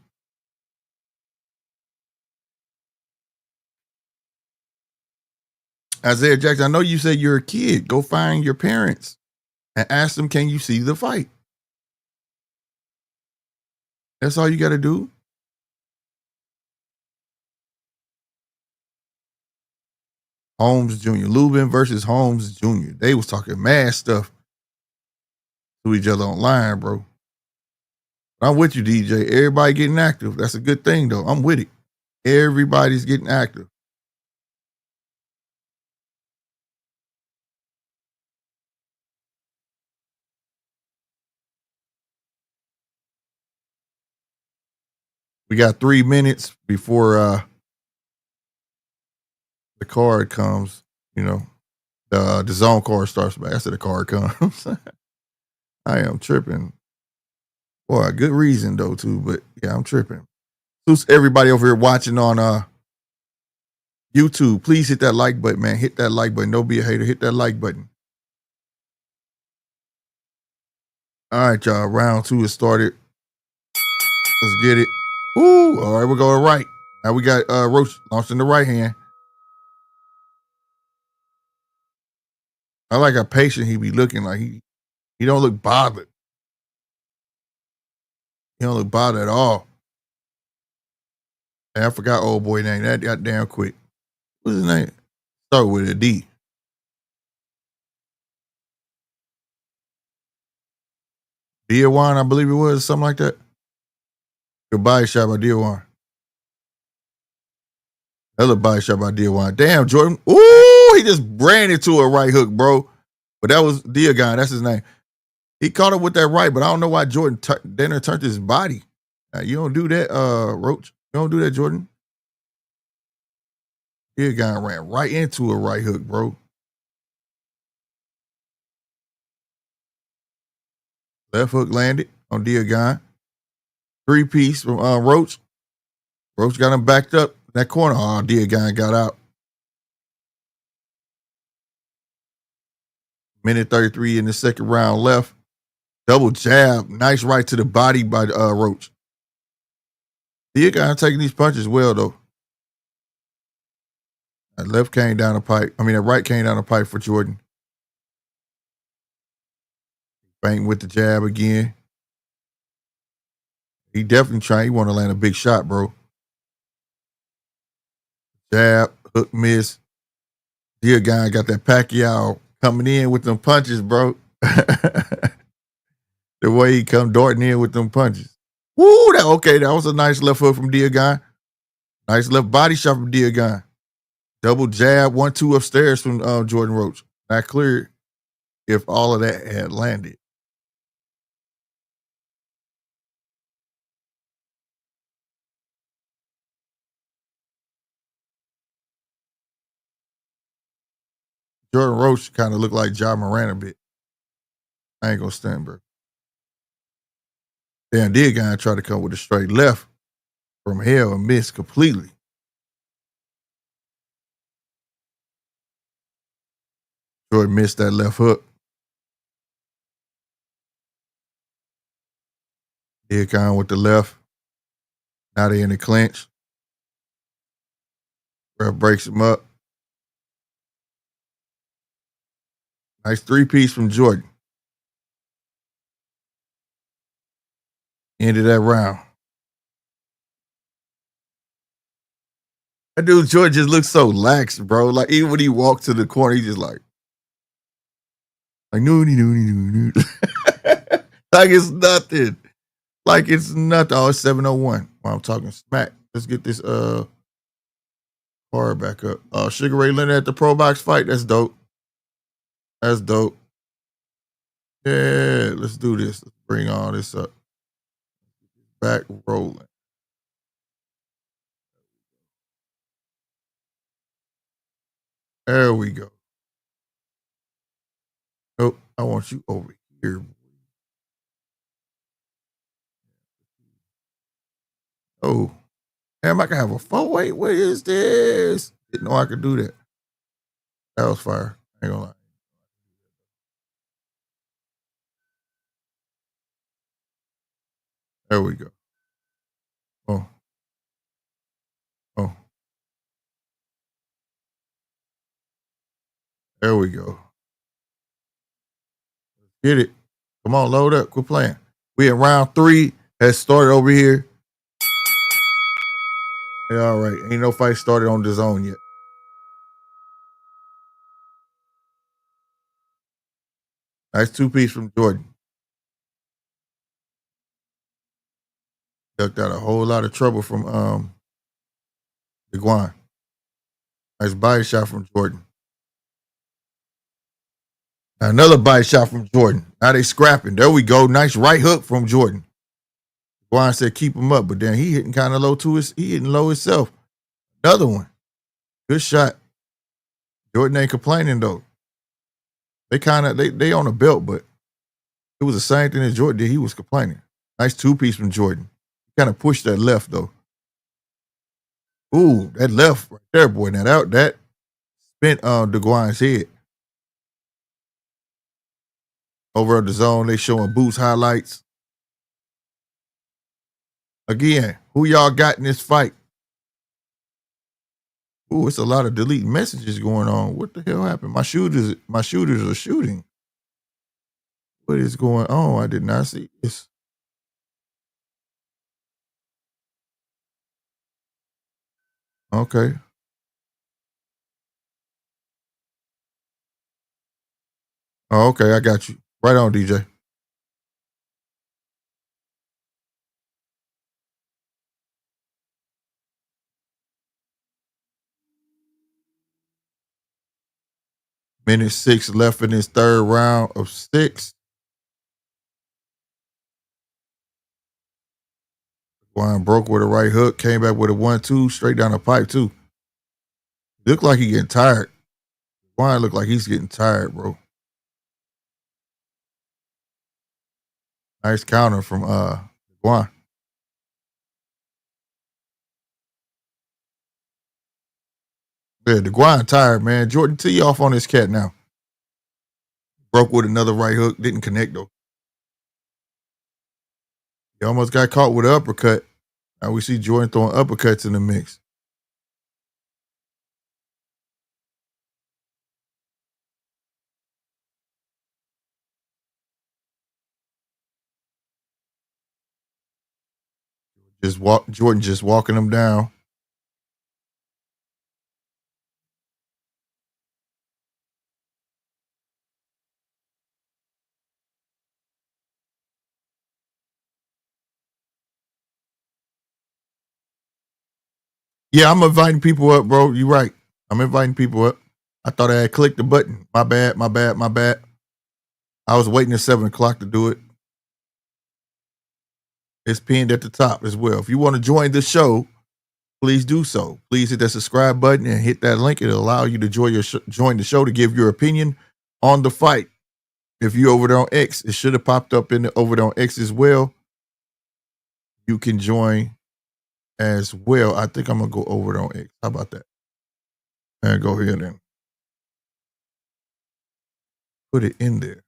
Isaiah Jackson, I know you said you're a kid. Go find your parents and ask them, can you see the fight? That's all you got to do. Holmes Jr. Lubin versus Holmes Jr. They was talking mad stuff to each other online, bro. I'm with you, DJ. Everybody getting active. That's a good thing, though. I'm with it. Everybody's getting active. We got 3 minutes before the card comes, the zone card starts back. I said the card comes. I am tripping. Boy, good reason though too, but yeah, I'm tripping. So everybody over here watching on YouTube, please hit that like button, man. Hit that like button. Don't be a hater. Hit that like button. All right, y'all. Round 2 is started. Let's get it. Ooh, all right, we're going right. Now we got Roach launched in the right hand. I like how patient he be looking. Like he don't look bothered. He don't look bothered at all. And I forgot old boy name. That got damn quick. What's his name? Start with a D. Diaz, I believe it was, something like that. Good body shot by Diaz. Another body shot by Diaz. Damn, Jordan. Ooh, he just ran into a right hook, bro. But that was Diaz. That's his name. He caught it with that right, but I don't know why Jordan then turned his body. You don't do that, Roach. You don't do that, Jordan. Diaz ran right into a right hook, bro. Left hook landed on Diaz. 3-piece from Roach. Roach got him backed up in that corner. Oh, Diaz got out. Minute 33 in the second round left. Double jab. Nice right to the body by Roach. Diaz taking these punches well, though. That left came down the pipe. That right came down the pipe for Jordan. Bang with the jab again. He definitely trying. He want to land a big shot, bro. Jab, hook, miss. Diaz got that Pacquiao coming in with them punches, bro. The way he come darting in with them punches. Woo, that was a nice left hook from Diaz. Nice left body shot from Diaz. Double jab, 1-2 upstairs from Jordan Roach. Not clear if all of that had landed. Jordan Roach kind of looked like Ja Moran a bit. I ain't gonna stand, bro. Damn, Diaz tried to come with a straight left from hell and missed completely. Jordan missed that left hook. Diaz with the left. Now they in the clinch. Ref breaks him up. Nice 3-piece from Jordan. Ended that round. That dude Jordan just looks so lax, bro. Like even when he walked to the corner, he just like noody. Like it's nothing. Like it's nothing. Oh, it's 701. While I'm talking smack. Let's get this card back up. Sugar Ray Leonard at the Pro Box fight. That's dope. That's dope. Yeah, let's do this. Let's bring all this up. Back rolling. There we go. Nope, I want you over here. Oh, damn, I can have a 4-weight. What is this? Didn't know I could do that. That was fire. I ain't gonna lie. There we go. Oh. There we go. Get it. Come on, load up. Quit playing. We in round 3. Has started over here. Yeah, all right. Ain't no fight started on the zone yet. Nice 2-piece from Jordan. Ducked out a whole lot of trouble from Iguan. Nice body shot from Jordan. Another body shot from Jordan. Now they scrapping. There we go. Nice right hook from Jordan. Iguan said keep him up, but then he hitting kind of low too. He hitting low himself. Another one. Good shot. Jordan ain't complaining though. They on a belt, but it was the same thing that Jordan did. He was complaining. Nice 2-piece from Jordan. Kind of pushed that left though. Ooh, that left right there, boy. Now that spent DeGuine's head. Over at the zone, they showing Boots highlights. Again, who y'all got in this fight? Ooh, it's a lot of deleting messages going on. What the hell happened? My shooters are shooting. What is going on? I did not see this. Okay. Oh, okay, I got you. Right on, DJ. Minute 6 left in his third round of 6. Juan broke with a right hook, came back with a 1-2, straight down the pipe, too. Looked like he getting tired. Juan looked like he's getting tired, bro. Nice counter from Juan. Yeah, DeGuine tired, man. Jordan, tee off on this cat now. Broke with another right hook, didn't connect though. He almost got caught with an uppercut. Now we see Jordan throwing uppercuts in the mix. Jordan just walking him down. Yeah, I'm inviting people up, bro. You right. I'm inviting people up. I thought I had clicked the button. My bad. I was waiting at 7 o'clock to do it. It's pinned at the top as well. If you want to join the show, please do so. Please hit that subscribe button and hit that link. It'll allow you to join the show to give your opinion on the fight. If you're over there on X, it should have popped up over there on X as well. You can join as well. I think I'm going to go over there on X. How about that? And go ahead and put it in there.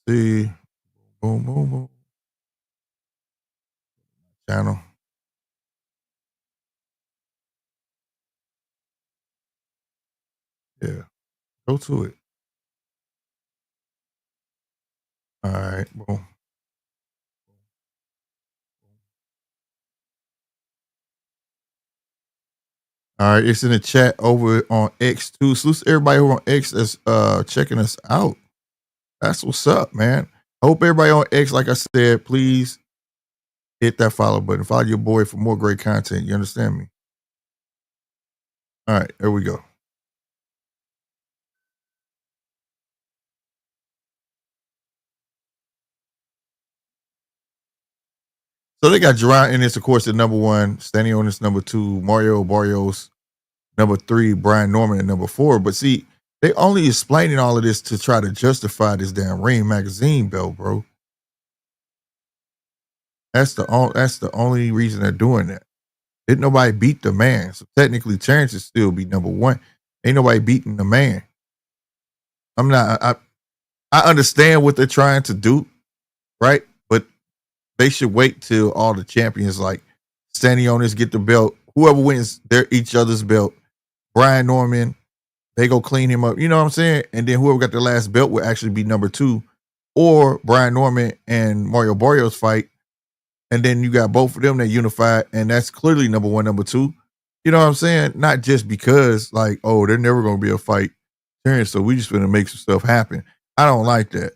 See. Boom, boom, boom. Channel. Yeah. Go to it. All right. Boom. All right. It's in the chat over on X too. Salute to everybody over on X that's checking us out. That's what's up, man. I hope everybody on X, like I said, please hit that follow button. Follow your boy for more great content. You understand me? All right, there we go. So they got Jaron Ennis, of course, at number 1, Stanionis number 2, Mario Barrios number 3, Brian Norman at number 4. But see, they only explaining all of this to try to justify this damn Ring magazine belt, bro. That's the only reason they're doing that. Didn't nobody beat the man. So technically Terrence is still be number 1. Ain't nobody beating the man. I understand what they're trying to do, right? But they should wait till all the champions like Stanionis get the belt. Whoever wins each other's belt. Brian Norman, they go clean him up. You know what I'm saying? And then whoever got the last belt will actually be number 2. Or Brian Norman and Mario Barrios fight. And then you got both of them that unified, and that's clearly number 1, number 2. You know what I'm saying? Not just because, like, oh, they're never going to be a fight. So we just going to make some stuff happen. I don't like that.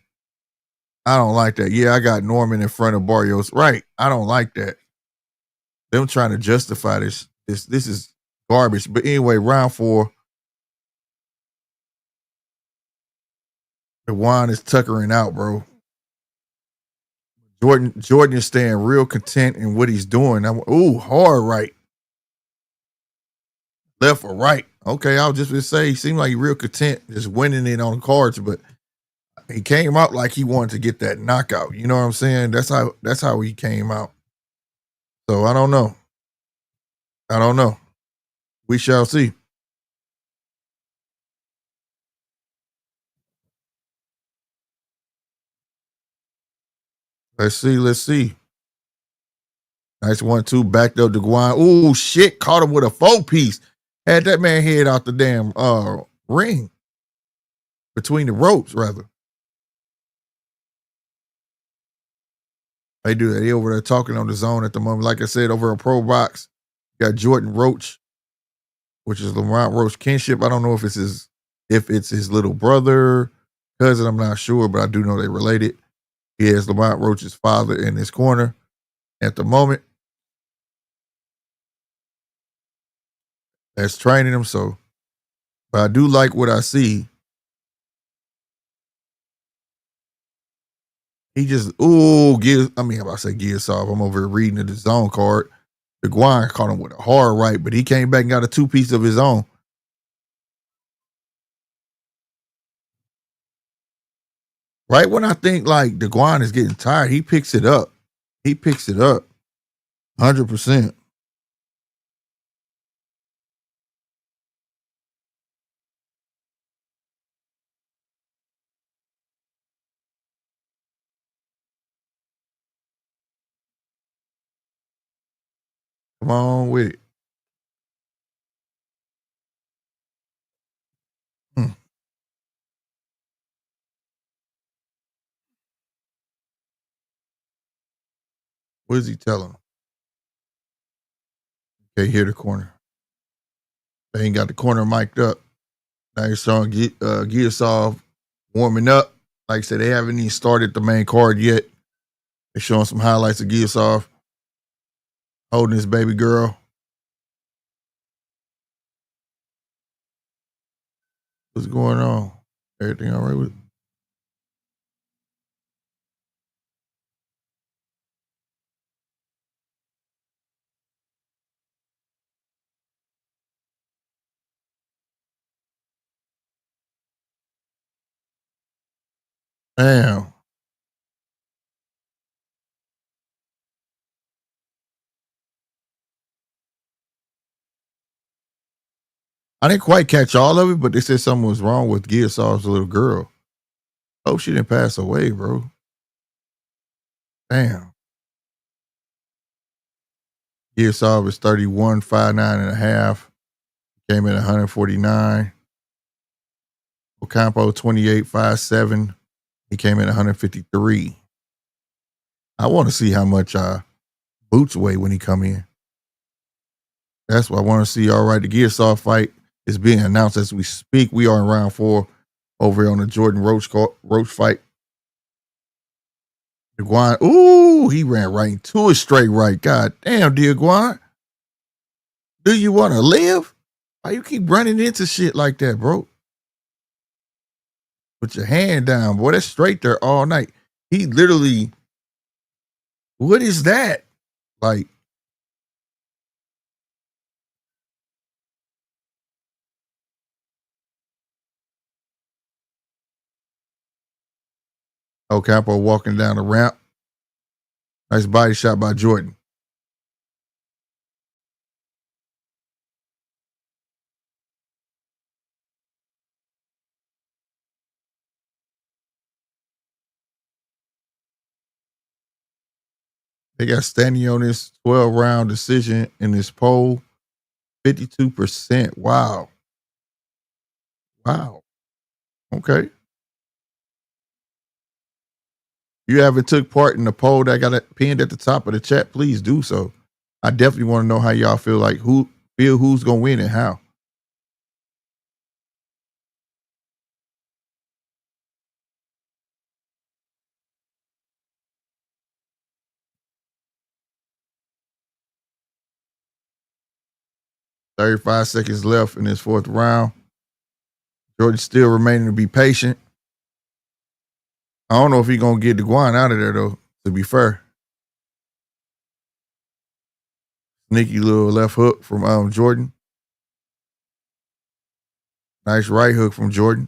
Yeah, I got Norman in front of Barrios. Right. I don't like that. Them trying to justify this. This is garbage. But anyway, round 4. The Juan is tuckering out, bro. Jordan is staying real content in what he's doing. Hard right. Left or right. Okay, I was just going to say, he seemed like he real content just winning it on the cards, but he came out like he wanted to get that knockout. You know what I'm saying? That's how he came out. So I don't know. We shall see. Let's see. Nice 1-2, backed up to Guan. Ooh, shit, caught him with a 4-piece. Had that man head out the damn ring. Between the ropes, rather. They do that. They over there talking on the zone at the moment. Like I said, over in Pro Box, got Jordan Roach, which is Lamont Roach kinship. I don't know if it's his little brother, cousin. I'm not sure, but I do know they related. He has Lamont Roach's father in his corner at the moment. That's training him. So, but I do like what I see. He just, Giyasov. I'm over here reading the zone card. The Guan caught him with a hard right, but he came back and got a 2-piece of his own. Right when I think like the Guan is getting tired, he picks it up. 100%. Come on with it. What is he telling him? Okay, hear the corner. They ain't got the corner mic'd up. Now you're showing Giyasov warming up. Like I said, they haven't even started the main card yet. They're showing some highlights of Giyasov holding his baby girl. What's going on? Everything all right with it? Damn. I didn't quite catch all of it, but they said something was wrong with Giyasov's little girl. Hope she didn't pass away, bro. Damn. Giyasov is 31, 5'9.5". Came in 149. Ocampo 28, 5'7". He came in 153. I want to see how much Boots weigh when he come in. That's what I want to see. All right, the Giyasov fight is being announced as we speak. We are in round 4 over here on the Jordan Roach fight. Guan, ooh, he ran right into a straight right. God damn, dear Guan. Do you want to live? Why you keep running into shit like that, bro? Put your hand down, boy. That's straight there all night. He literally, what is that? Like, Ocampo walking down the ramp. Nice body shot by Jordan. They got Stanionis 12-round decision in this poll. 52%. Wow. Okay. You haven't took part in the poll that got it pinned at the top of the chat, please do so. I definitely want to know how y'all feel like who's gonna win and how. $35 seconds left in this 4th round. Jordan still remaining to be patient. I don't know if he's gonna get the Guan out of there though. to be fair. Sneaky little left hook from Jordan. Nice right hook from Jordan.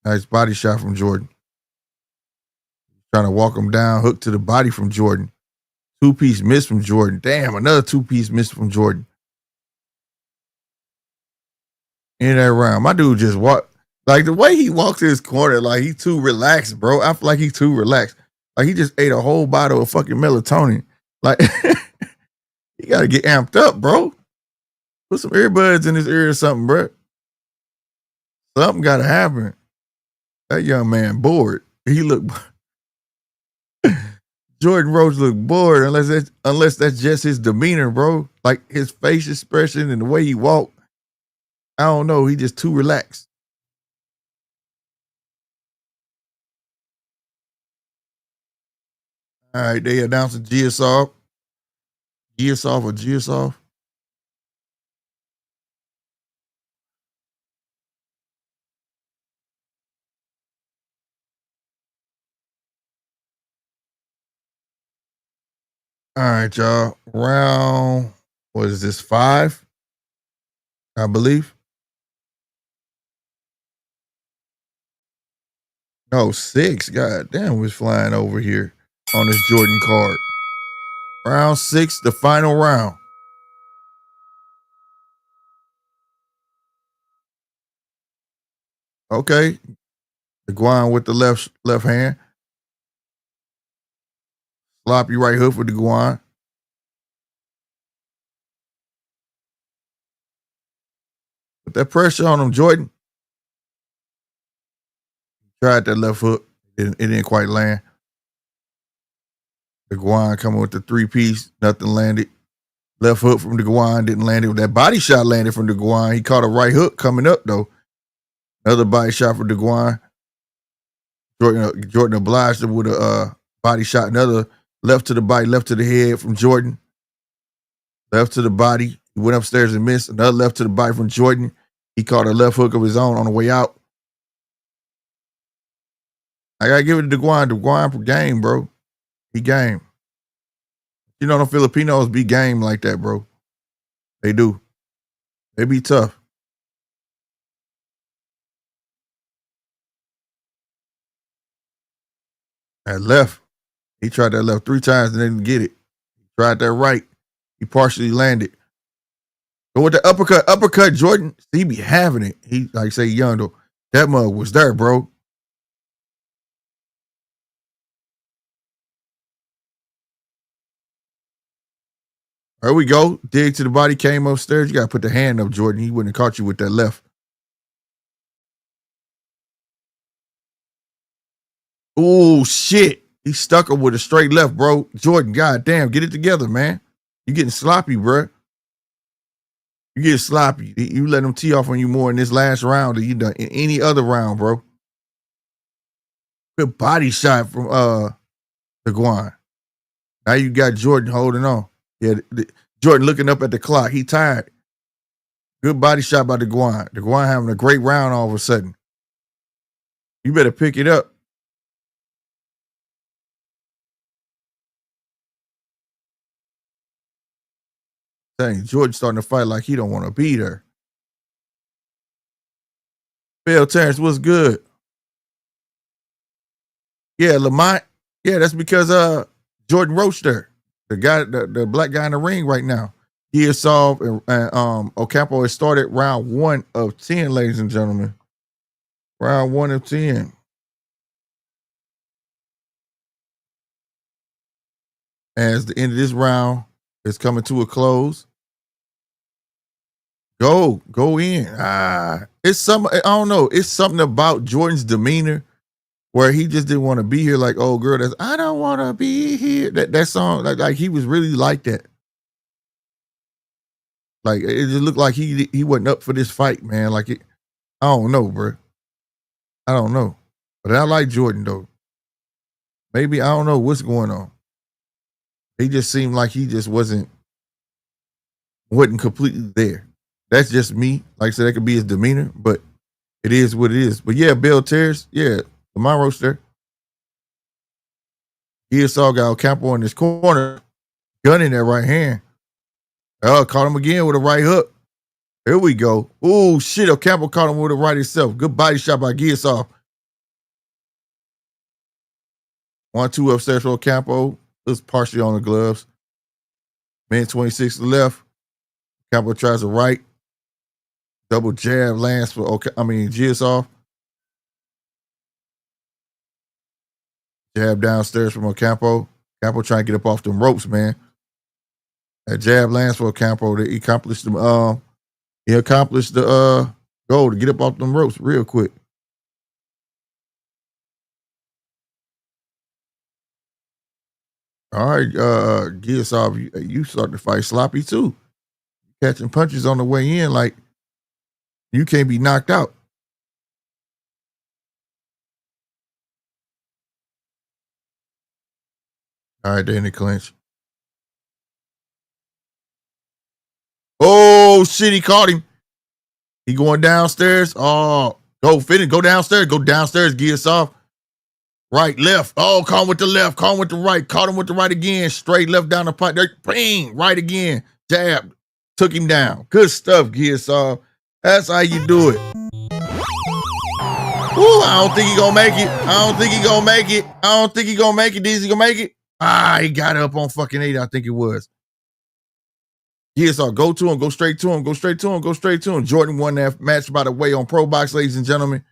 Nice body shot from Jordan. Trying to walk him down, hook to the body from Jordan. Two-piece miss from Jordan. Damn, another two-piece miss from Jordan. In that round. My dude just walked. Like, the way he walks in his corner, like, he too relaxed, bro. I feel like he too relaxed. Like, he just ate a whole bottle of fucking melatonin. Like, he got to get amped up, bro. Put some earbuds in his ear or something, bro. Something got to happen. That young man bored. He looked... Jordan Roach looked bored unless that's just his demeanor, bro. Like, his face expression and the way he walked. I don't know. He just too relaxed. All right, they announced Giyasov. Giyasov. All right, y'all. Round, what is this, 5? I believe. No, 6. God damn, was flying over here on this Jordan card. Round 6, the final round. Okay. The Guan with the left hand. Sloppy right hook for the Guan. Put that pressure on him, Jordan. Tried that left hook. It didn't quite land. The Guan coming with the 3-piece. Nothing landed. Left hook from the Guan didn't land it. That body shot landed from the Guan. He caught a right hook coming up, though. Another body shot for the Guan. Jordan obliged him with a body shot. Another left to the body, left to the head from Jordan. Left to the body. He went upstairs and missed. Another left to the body from Jordan. He caught a left hook of his own on the way out. I gotta give it to DeGuan. DeGuan for game, bro. He game. You know, the Filipinos be game like that, bro. They do. They be tough. That left. He tried that left 3 times and didn't get it. He tried that right. He partially landed. But with the uppercut, Jordan, he be having it. He, like say, young though. That mug was there, bro. There we go. Dig to the body, came upstairs. You got to put the hand up, Jordan. He wouldn't have caught you with that left. Oh, shit. He stuck him with a straight left, bro. Jordan, goddamn, get it together, man. You getting sloppy, bro. You get sloppy. You let him tee off on you more in this last round than you done in any other round, bro. Good body shot from the Guan. Now you got Jordan holding on. Yeah, Jordan looking up at the clock. He tired. Good body shot by the Guan. The Guan having a great round all of a sudden. You better pick it up. Dang, Jordan starting to fight like he don't want to be there. Phil Terrence, what's good? Yeah, Lamont. Yeah, that's because Jordan Roach there. The guy, the black guy in the ring right now. Giyasov and Ocampo has started round 1 of 10, ladies and gentlemen. Round 1 of 10. As the end of this round is coming to a close. Go in. It's something, I don't know. It's something about Jordan's demeanor where he just didn't want to be here. Like, oh girl, that's I don't want to be here. That song, like he was really like that. Like it just looked like he wasn't up for this fight, man. Like it, I don't know, bro. I don't know, but I like Jordan though. Maybe I don't know what's going on. He just seemed like he just wasn't completely there. That's just me. Like I said, that could be his demeanor, but It is what it is. But yeah, Bill Terrace, yeah, Lamar Roach there. Giyasov got Ocampo in his corner, gunning that right hand. Oh, caught him again with a right hook. Here we go. Oh, shit. Ocampo caught him with a right himself. Good body shot by Giyasov. 1-2 upstairs for Ocampo. It was partially on the gloves. Man 26 to the left. Ocampo tries a right. Double jab lands for Giyasov. Jab downstairs from Ocampo. Ocampo trying to get up off them ropes, man. That jab lands for Ocampo. He accomplished the goal to get up off them ropes real quick. All right, Giyasov, you starting to fight sloppy too. Catching punches on the way in, like you can't be knocked out. All right, they in the clinch. Oh shit, he caught him. He going downstairs. Oh, go finish. Go downstairs. Go downstairs, Giyasov. Right, left. Oh, caught him with the left. Caught him with the right. Caught him with the right again. Straight left down the pipe. Bang, right again. Jab. Took him down. Good stuff, Giyasov. That's how you do it. Ooh, I don't think he gonna make it. I don't think he gonna make it. I don't think he gonna make it. Is he gonna make it? He got it up on fucking 8, I think it was. Giyasov, go to him. Go straight to him. Go straight to him. Go straight to him. Jordan won that match, by the way, on Pro Box, ladies and gentlemen.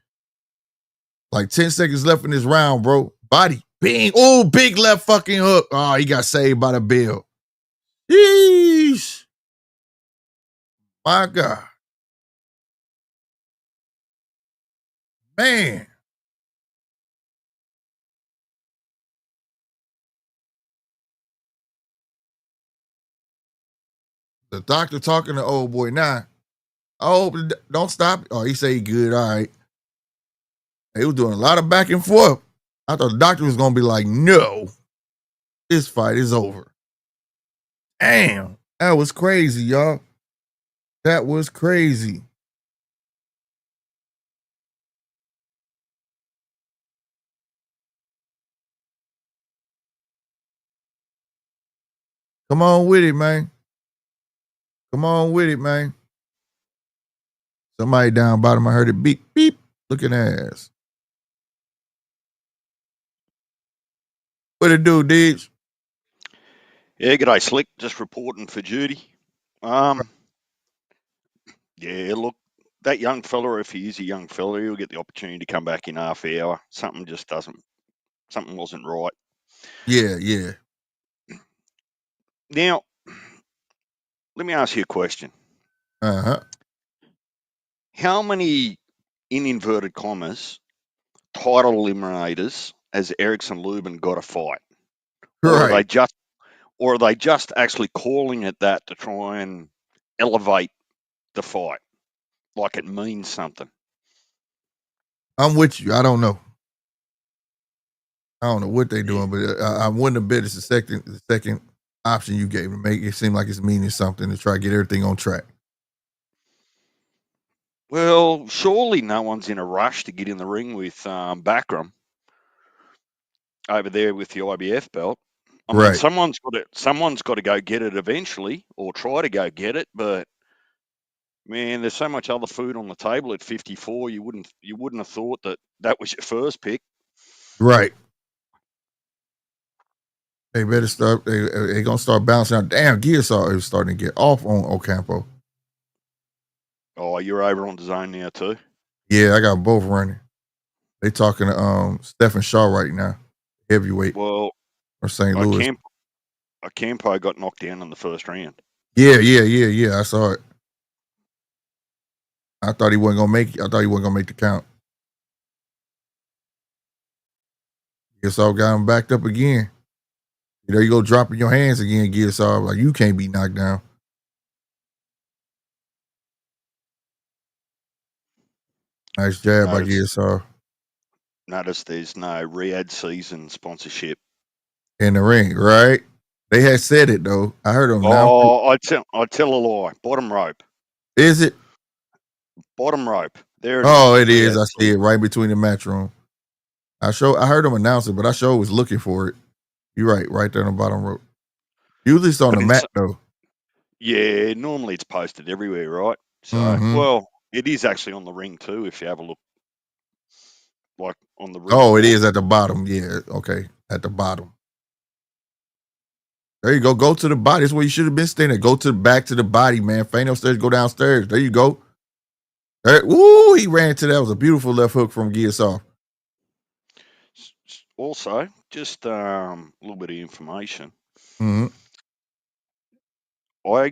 Like 10 seconds left in this round, bro. Body. Bing. Oh, big left fucking hook. Oh, he got saved by the bell. Yeesh. My God. Man. The doctor talking to old boy now. Oh, don't stop. Oh, he say he good. All right. He was doing a lot of back and forth. I thought the doctor was going to be like, no, this fight is over. Damn. That was crazy, y'all. That was crazy. Come on with it, man. Come on with it, man. Somebody down bottom, I heard it beep, beep, looking ass. What it do, Deej? Yeah, g'day, Slick. Just reporting for duty. Yeah, look, that young fella, if he is a young fella, he'll get the opportunity to come back in half hour. Something wasn't right. Yeah. Now, let me ask you a question. Uh-huh. How many, in inverted commas, title eliminators has Erickson Lubin got to fight? Right. Or are they just actually calling it that to try and elevate the fight, like it means something? I'm with you. I don't know. I don't know what they're doing, but I wouldn't have bet it's the second option you gave to make it seem like it's meaning something to try to get everything on track. Well, surely no one's in a rush to get in the ring with Backram over there with the IBF belt. I mean, someone's got to go get it eventually, or try to go get it. But man, there's so much other food on the table at 54. You wouldn't have thought that was your first pick. Right. They better start. They gonna start bouncing out. Damn, Giyasov is starting to get off on Ocampo. Oh, you're over on the zone now too. Yeah, I got both running. They talking to Stephen Shaw right now, heavyweight. Well, or St. Louis. Ocampo got knocked down in the first round. Yeah. I saw it. I thought he wasn't gonna make it. I thought he wasn't gonna make the count. Giyasov got him backed up again. There you go, dropping your hands again, Giyasov. Like, you can't be knocked down. Nice jab by Giyasov. Notice there's no Riyadh season sponsorship in the ring, right? They had said it though. I heard them. Oh, I tell a lie. Bottom rope. Is it? Bottom rope. They're Oh, number it 3 is. out I of see 3. it right between the Matchroom. I heard him announce it, but I sure was looking for it. You're right there on the bottom row. Usually it's on But the mat though. yeah, normally it's posted everywhere, right? So, Mm-hmm. well, it is actually on the ring too. If you have a look, like on the ring Oh, it wall. is at the bottom. Yeah, okay, at the bottom. There you go. Go to the body. That's where you should have been standing. Go to the back to the body, man. Feint upstairs. Go downstairs. There you go. There, woo! He ran to that. It was a beautiful left hook from Giyasov. Also, just a little bit of information. Mm-hmm. Well,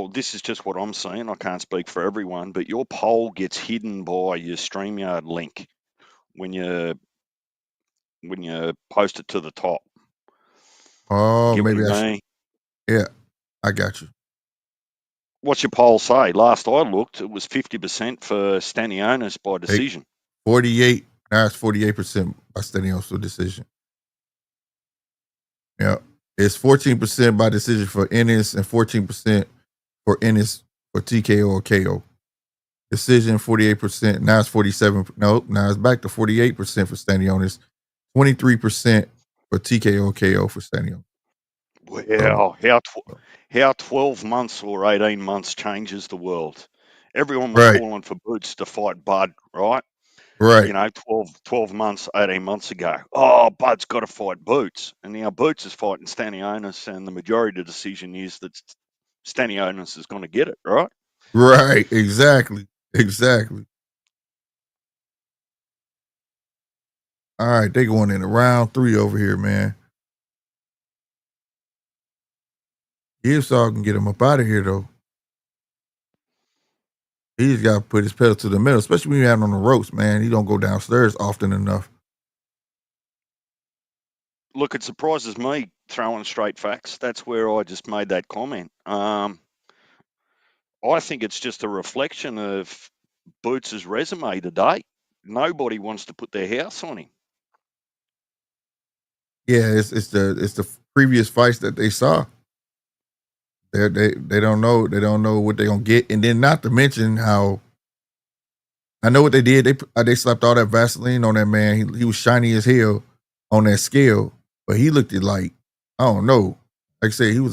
this is just what I'm saying. I can't speak for everyone, but your poll gets hidden by your StreamYard link when you post it to the top. Oh, Get maybe what I I should. mean? Yeah, I got you. What's your poll say? Last I looked, it was 50% for Stanionis by Hey, decision. 48. Now it's 48% by Stanionis for decision. Yeah, it's 14% by decision for Ennis and 14% for Ennis for TKO or KO. Decision 48%. Now it's 47. Nope. Now it's back to 48% for Stanionis. 23% for TKO KO for Stanionis. Wow, how 12 months or 18 months changes the world. Everyone was Right. calling for Boots to fight Bud, right? Right. You know, 12 months, 18 months ago. Oh, Bud's got to fight Boots. And now Boots is fighting Stanionis, and the majority of the decision is that Stanionis is going to get it, right? Right. Exactly. All right, they going into round 3 over here, man. Giyasov can get him up out of here, though. He's got to put his pedal to the metal, especially when you're out on the ropes, man. He don't go downstairs often enough. Look, it surprises me throwing straight facts. That's where I just made that comment. I think it's just a reflection of Boots' resume today. Nobody wants to put their house on him. Yeah, it's the previous fights that they saw. They don't know what they're gonna get, and then not to mention how I know what they did. They slapped all that Vaseline on that man. He was shiny as hell on that scale, but he looked like I don't know. Like I said, he was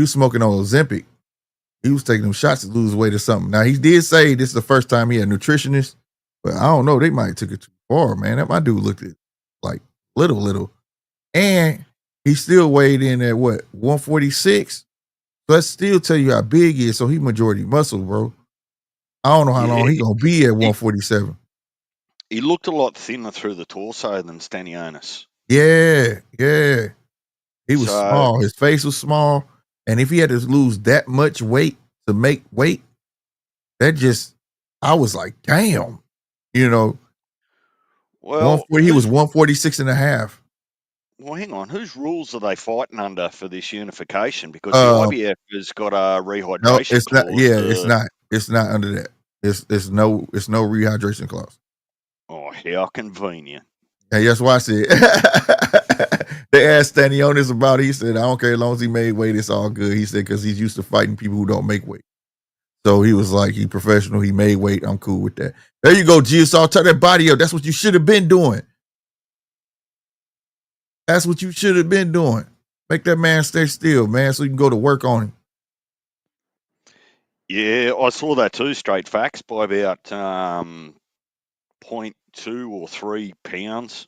smoking on Ozempic. He was taking them shots to lose weight or something. Now he did say this is the first time he had a nutritionist, but I don't know. They might have took it too far, man. That my dude looked at like little, and he still weighed in at what 146. So that still tell you how big he is. So he majority muscle, bro. I don't know how long he gonna be at 147. He looked a lot thinner through the torso than Stanionis. Yeah. He was So, small. His face was small. And if he had to lose that much weight to make weight, I was like, damn. You know, well, he was 146 and a half. Well, hang on. Whose rules are they fighting under for this unification? Because the IBF has got a rehydration No, it's not. clause. Yeah, it's not. It's not under that. It's no rehydration clause. Oh, how convenient. And that's why I said they asked Stanionis about it. He said, I don't care as long as he made weight, it's all good. He said, because he's used to fighting people who don't make weight. So he was like, he professional, he made weight. I'm cool with that. There you go, Giyasov. Turn that body up. That's what you should have been doing. That's what you should have been doing. Make that man stay still, man, so you can go to work on him. Yeah, I saw that too, straight facts, by about 0.2 or 3 pounds.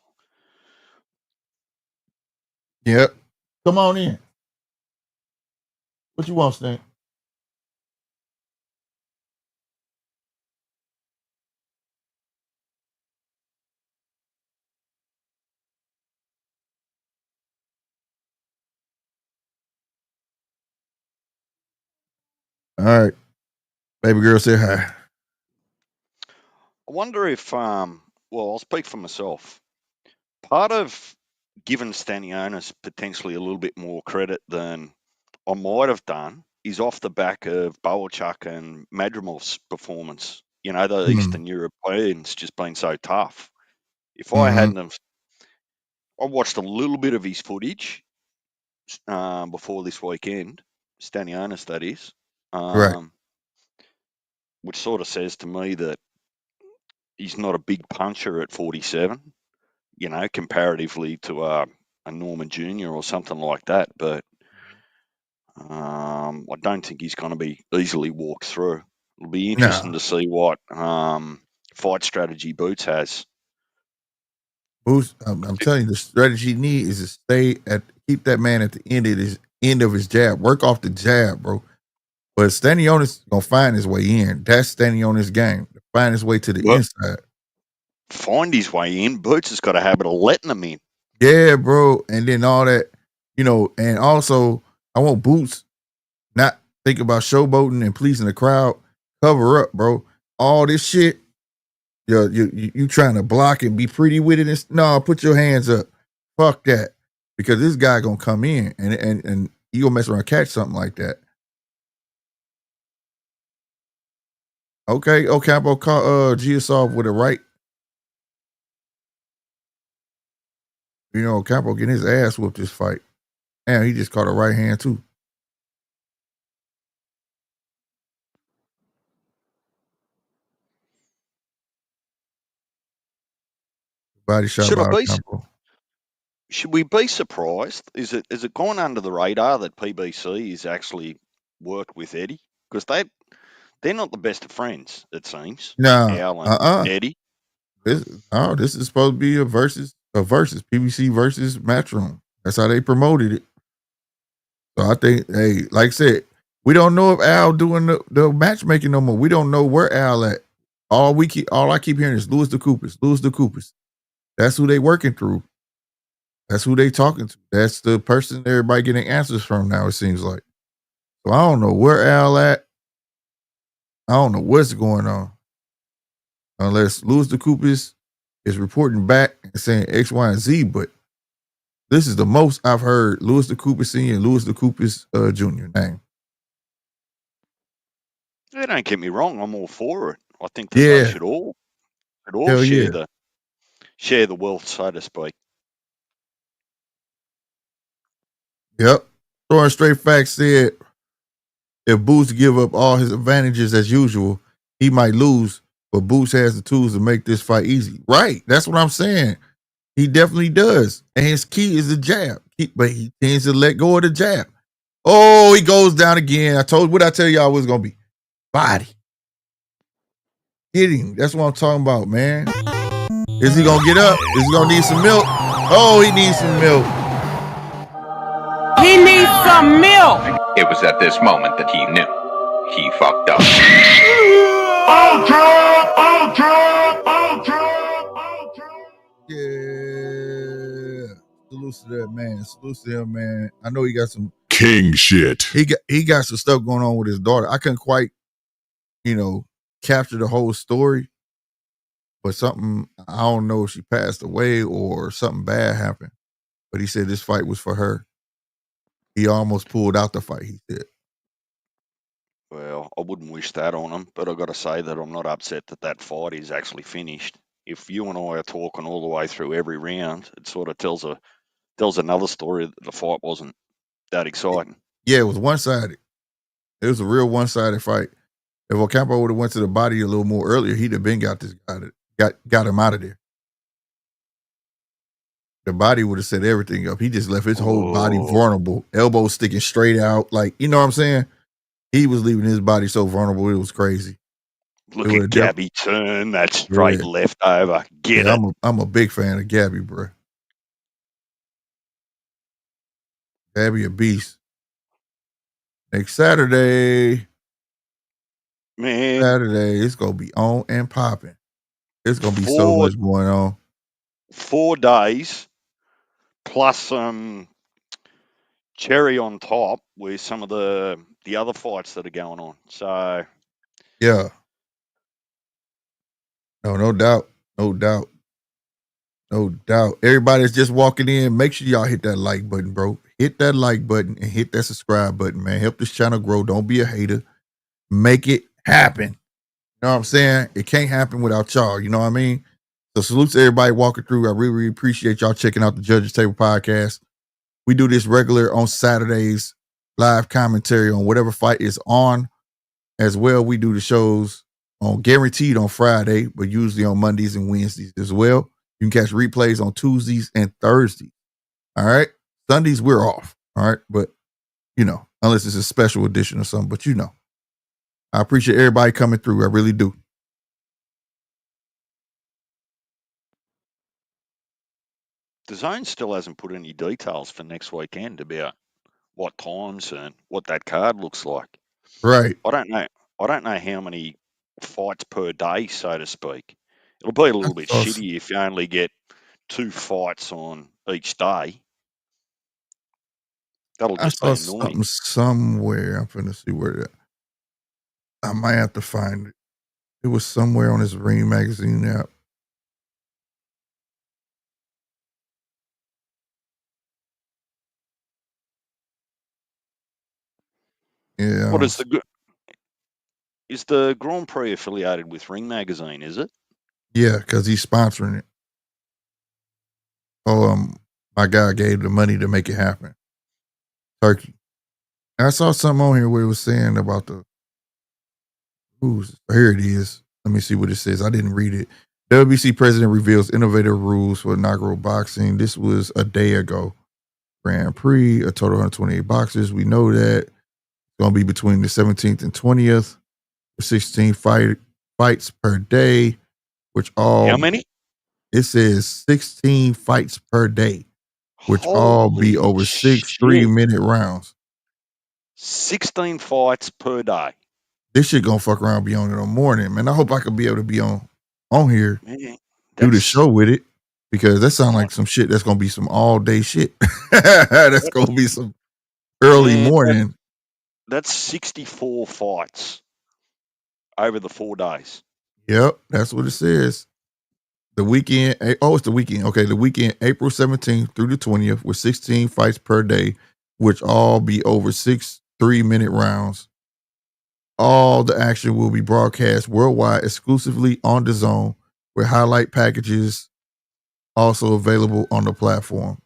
Yep. Come on in. What you want, Stan? All right. Baby girl, say hi. I wonder if, well, I'll speak for myself. Part of giving Stanionis potentially a little bit more credit than I might have done is off the back of Boachuk and Madrimov's performance. You know, the Eastern Europeans just been so tough. If I hadn't have, I watched a little bit of his footage before this weekend, Stanionis that is, Right. which sort of says to me that he's not a big puncher at 47, comparatively to a Norman Jr. or something like that. But I don't think he's going to be easily walked through. It'll be interesting to see what fight strategy Boots has. Boots, I'm telling you, the strategy he needs is to keep that man at the end of his jab. Work off the jab, bro. But Stanionis gonna find his way in. That's Stanionis' game. Find his way to the inside. Find his way in. Boots has got a habit of letting him in. Yeah, bro. And then all that, and also I want Boots not think about showboating and pleasing the crowd. Cover up, bro. All this shit. You trying to block and be pretty with it. No, put your hands up. Fuck that. Because this guy gonna come in and he gonna mess around and catch something like that. Okay, Ocampo caught Giyasov with a right. Ocampo getting his ass whooped this fight. And he just caught a right hand too. Body shot by Ocampo. Should we be surprised? Is it gone under the radar that PBC has actually worked with Eddie? Because they're not the best of friends, it seems. No, Eddie. This is supposed to be a versus PBC versus Matchroom. That's how they promoted it. So I think, hey, like I said, we don't know if Al doing the matchmaking no more. We don't know where Al at. All I keep hearing is Louis the Coopers. That's who they working through. That's who they talking to. That's the person everybody getting answers from now, it seems like. So I don't know where Al at. I don't know what's going on. Unless Louis the Coopers is reporting back and saying X, Y, and Z, but this is the most I've heard Louis the Cooper Sr. and Louis the Coopers Jr. name. Yeah, don't get me wrong, I'm all for it. I think that they should all share the wealth, so to speak. Yep. Throwing Straight Facts said if Boots give up all his advantages as usual, he might lose, but Boots has the tools to make this fight easy. Right. That's what I'm saying. He definitely does. And his key is the jab. But he tends to let go of the jab. Oh, he goes down again. I tell y'all was going to be? Body. Hit him. That's what I'm talking about, man. Is he going to get up? Is he going to need some milk? Oh, he needs some milk. He needs some milk. It was at this moment that he knew. He fucked up. Yeah. Salute to that man. Salute to him, man. I know he got some king shit. He got some stuff going on with his daughter. I couldn't quite, capture the whole story. But something, I don't know if she passed away or something bad happened. But he said this fight was for her. He almost pulled out the fight, he said. Well, I wouldn't wish that on him, but I've got to say that I'm not upset that fight is actually finished. If you and I are talking all the way through every round, it sort of tells another story that the fight wasn't that exciting. Yeah, it was one-sided. It was a real one-sided fight. If Ocampo would have went to the body a little more earlier, he'd have been got him out of there. The body would have set everything up. He just left his whole body vulnerable, elbows sticking straight out. Like, you know what I'm saying? He was leaving his body so vulnerable, it was crazy. Look at Gabby turn that straight left over. Get it. I'm a big fan of Gabby, bro. Gabby a beast. Next Saturday, it's gonna be on and popping. It's gonna be so much going on. 4 days plus cherry on top with some of the other fights that are going on. So yeah. No doubt. Everybody that's just walking in, make sure y'all hit that like button, bro. Hit that like button and hit that subscribe button, man. Help this channel grow. Don't be a hater. Make it happen. You know what I'm saying? It can't happen without y'all. You know what I mean? So salute to everybody walking through. I really, really appreciate y'all checking out the Judges Table podcast. We do this regular on Saturdays, live commentary on whatever fight is on. As well, we do the shows guaranteed on Friday, but usually on Mondays and Wednesdays as well. You can catch replays on Tuesdays and Thursdays. All right. Sundays we're off. All right. But unless it's a special edition or something, but I appreciate everybody coming through. I really do. The Zone still hasn't put any details for next weekend about what times and what that card looks like. Right. I don't know how many fights per day, so to speak. It'll be a little bit shitty if you only get 2 fights on each day. That'll just be annoying. Something somewhere. I'm finna see where I might have to find it. It was somewhere on this Ring magazine app. Yeah. What is the Grand Prix affiliated with Ring magazine? Is it? Yeah, because he's sponsoring it. Oh, my guy gave the money to make it happen. Turkey. I saw something on here where it was saying about the rules. Here it is. Let me see what it says. I didn't read it. WBC president reveals innovative rules for inaugural boxing. This was a day ago. Grand Prix, a total of 128 boxers. We know that it's going to be between the 17th and 20th. 16 fights per day, which all... How many? It says 16 fights per day, which all be over 6 shit. 3-minute rounds. 16 fights per day. This shit gonna fuck around be on in the morning, man. I hope I could be able to be on here, do the show with it, because that sounds like some shit that's gonna be some all day shit. That's gonna be some early morning. That's 64 fights over the 4 days. Yep, that's what it says. The weekend, it's the weekend. Okay, the weekend, April 17th through the 20th, with 16 fights per day, which all be over 6 3-minute rounds. All the action will be broadcast worldwide exclusively on the Zone, with highlight packages also available on the platform.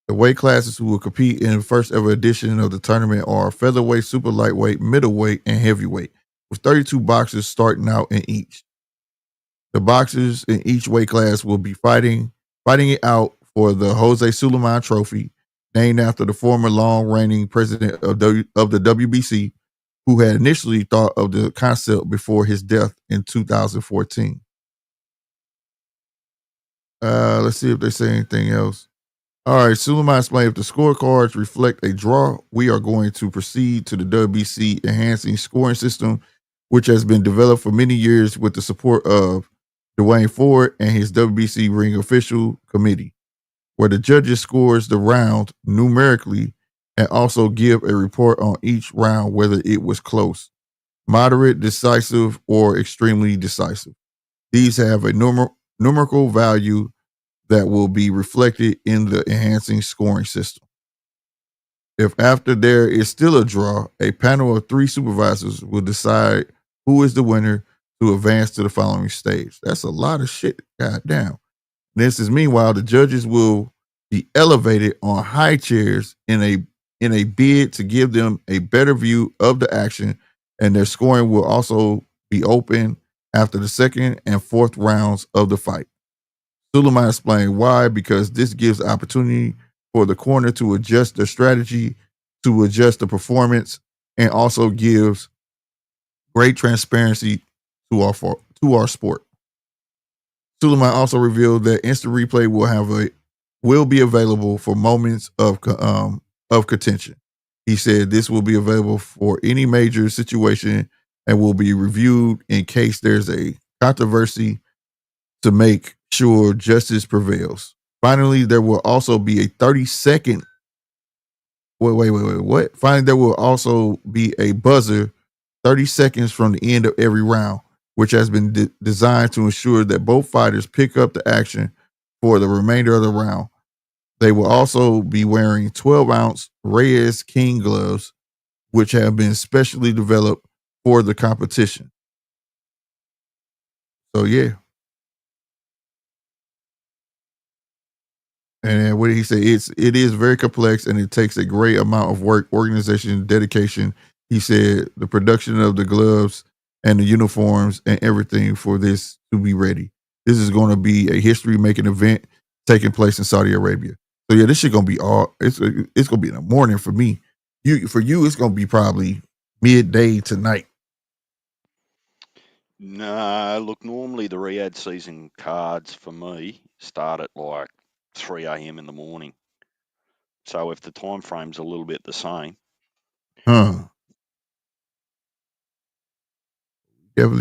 The weight classes who will compete in the first ever edition of the tournament are featherweight, super lightweight, middleweight, and heavyweight, with 32 boxers starting out in each. The boxers in each weight class will be fighting it out for the Jose Sulaiman Trophy, named after the former long-reigning president of the WBC, who had initially thought of the concept before his death in 2014. Let's see if they say anything else. All right, Sulaiman explained, if the scorecards reflect a draw, we are going to proceed to the WBC enhancing scoring system, which has been developed for many years with the support of Dwayne Ford and his WBC ring official committee, where the judges scores the round numerically and also give a report on each round, whether it was close, moderate, decisive, or extremely decisive. These have a numerical value that will be reflected in the enhancing scoring system. If after there is still a draw, a panel of 3 supervisors will decide who is the winner to advance to the following stage. That's a lot of shit. Goddamn. This is meanwhile, the judges will be elevated on high chairs in a bid to give them a better view of the action, and their scoring will also be open after the second and fourth rounds of the fight. Sulaiman explained why, because this gives the opportunity for the corner to adjust their strategy, to adjust the performance, and also gives great transparency to our sport. Sulaiman also revealed that instant replay will be available for moments of contention. He said this will be available for any major situation and will be reviewed in case there's a controversy to make sure justice prevails. Finally, there will also be a 30-second. What? Finally, there will also be a buzzer 30 seconds from the end of every round, which has been designed to ensure that both fighters pick up the action for the remainder of the round. They will also be wearing 12-ounce Reyes King gloves, which have been specially developed for the competition. So, yeah. And what did he say? It is very complex, and it takes a great amount of work, organization, dedication. He said the production of the gloves and the uniforms and everything for this to be ready. This is going to be a history-making event taking place in Saudi Arabia. So yeah, this shit gonna be it's gonna be in the morning for me. For you, it's gonna be probably midday tonight. No, look, normally the Riyadh season cards for me start at like 3 a.m. in the morning. So if the time frame's a little bit the same. Definitely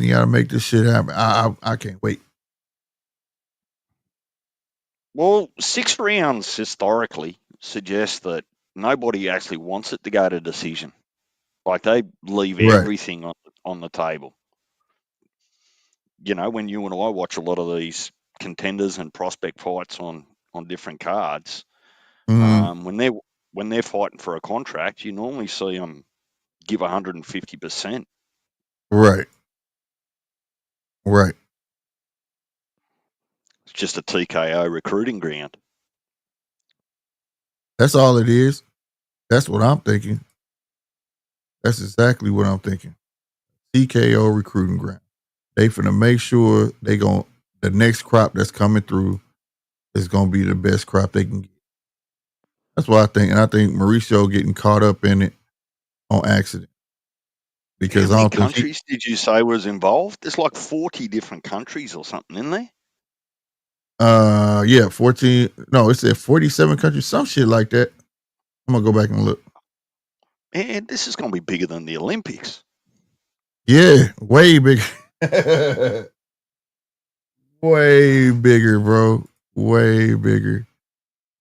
gotta make this shit happen. I can't wait. Well, 6 rounds historically suggests that nobody actually wants it to go to decision. Like they leave Right. everything on the table. You know, when you and I watch a lot of these contenders and prospect fights on different cards, when they're fighting for a contract, you normally see them give 150%. Right. Right. It's just a TKO recruiting ground. That's all it is. That's what I'm thinking. That's exactly what I'm thinking. TKO recruiting ground. They finna make sure the next crop that's coming through is gonna be the best crop they can get. That's what I think. And I think Mauricio getting caught up in it on accident. Because How many I don't think countries did you say was involved? There's like 40 different countries or something in there. Yeah, 14. No, it said 47 countries, some shit like that. I'm gonna go back and look. And this is going to be bigger than the Olympics. Yeah, way bigger. Way bigger, bro. Way bigger.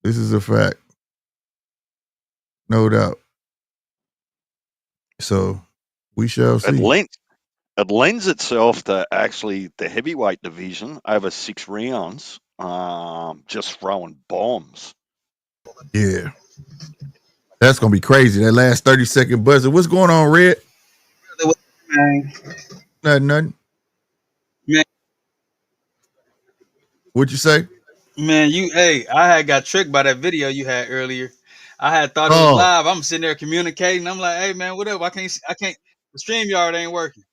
This is a fact. No doubt. So we shall see. It lends itself to actually the heavyweight division over 6 rounds, just throwing bombs. Yeah. That's gonna be crazy. That last 30-second buzzer. What's going on, Red? Man. Nothing. Man. What'd you say? Man, I had got tricked by that video you had earlier. I had thought it was live. I'm sitting there communicating. I'm like, hey man, whatever. I can't. The StreamYard ain't working.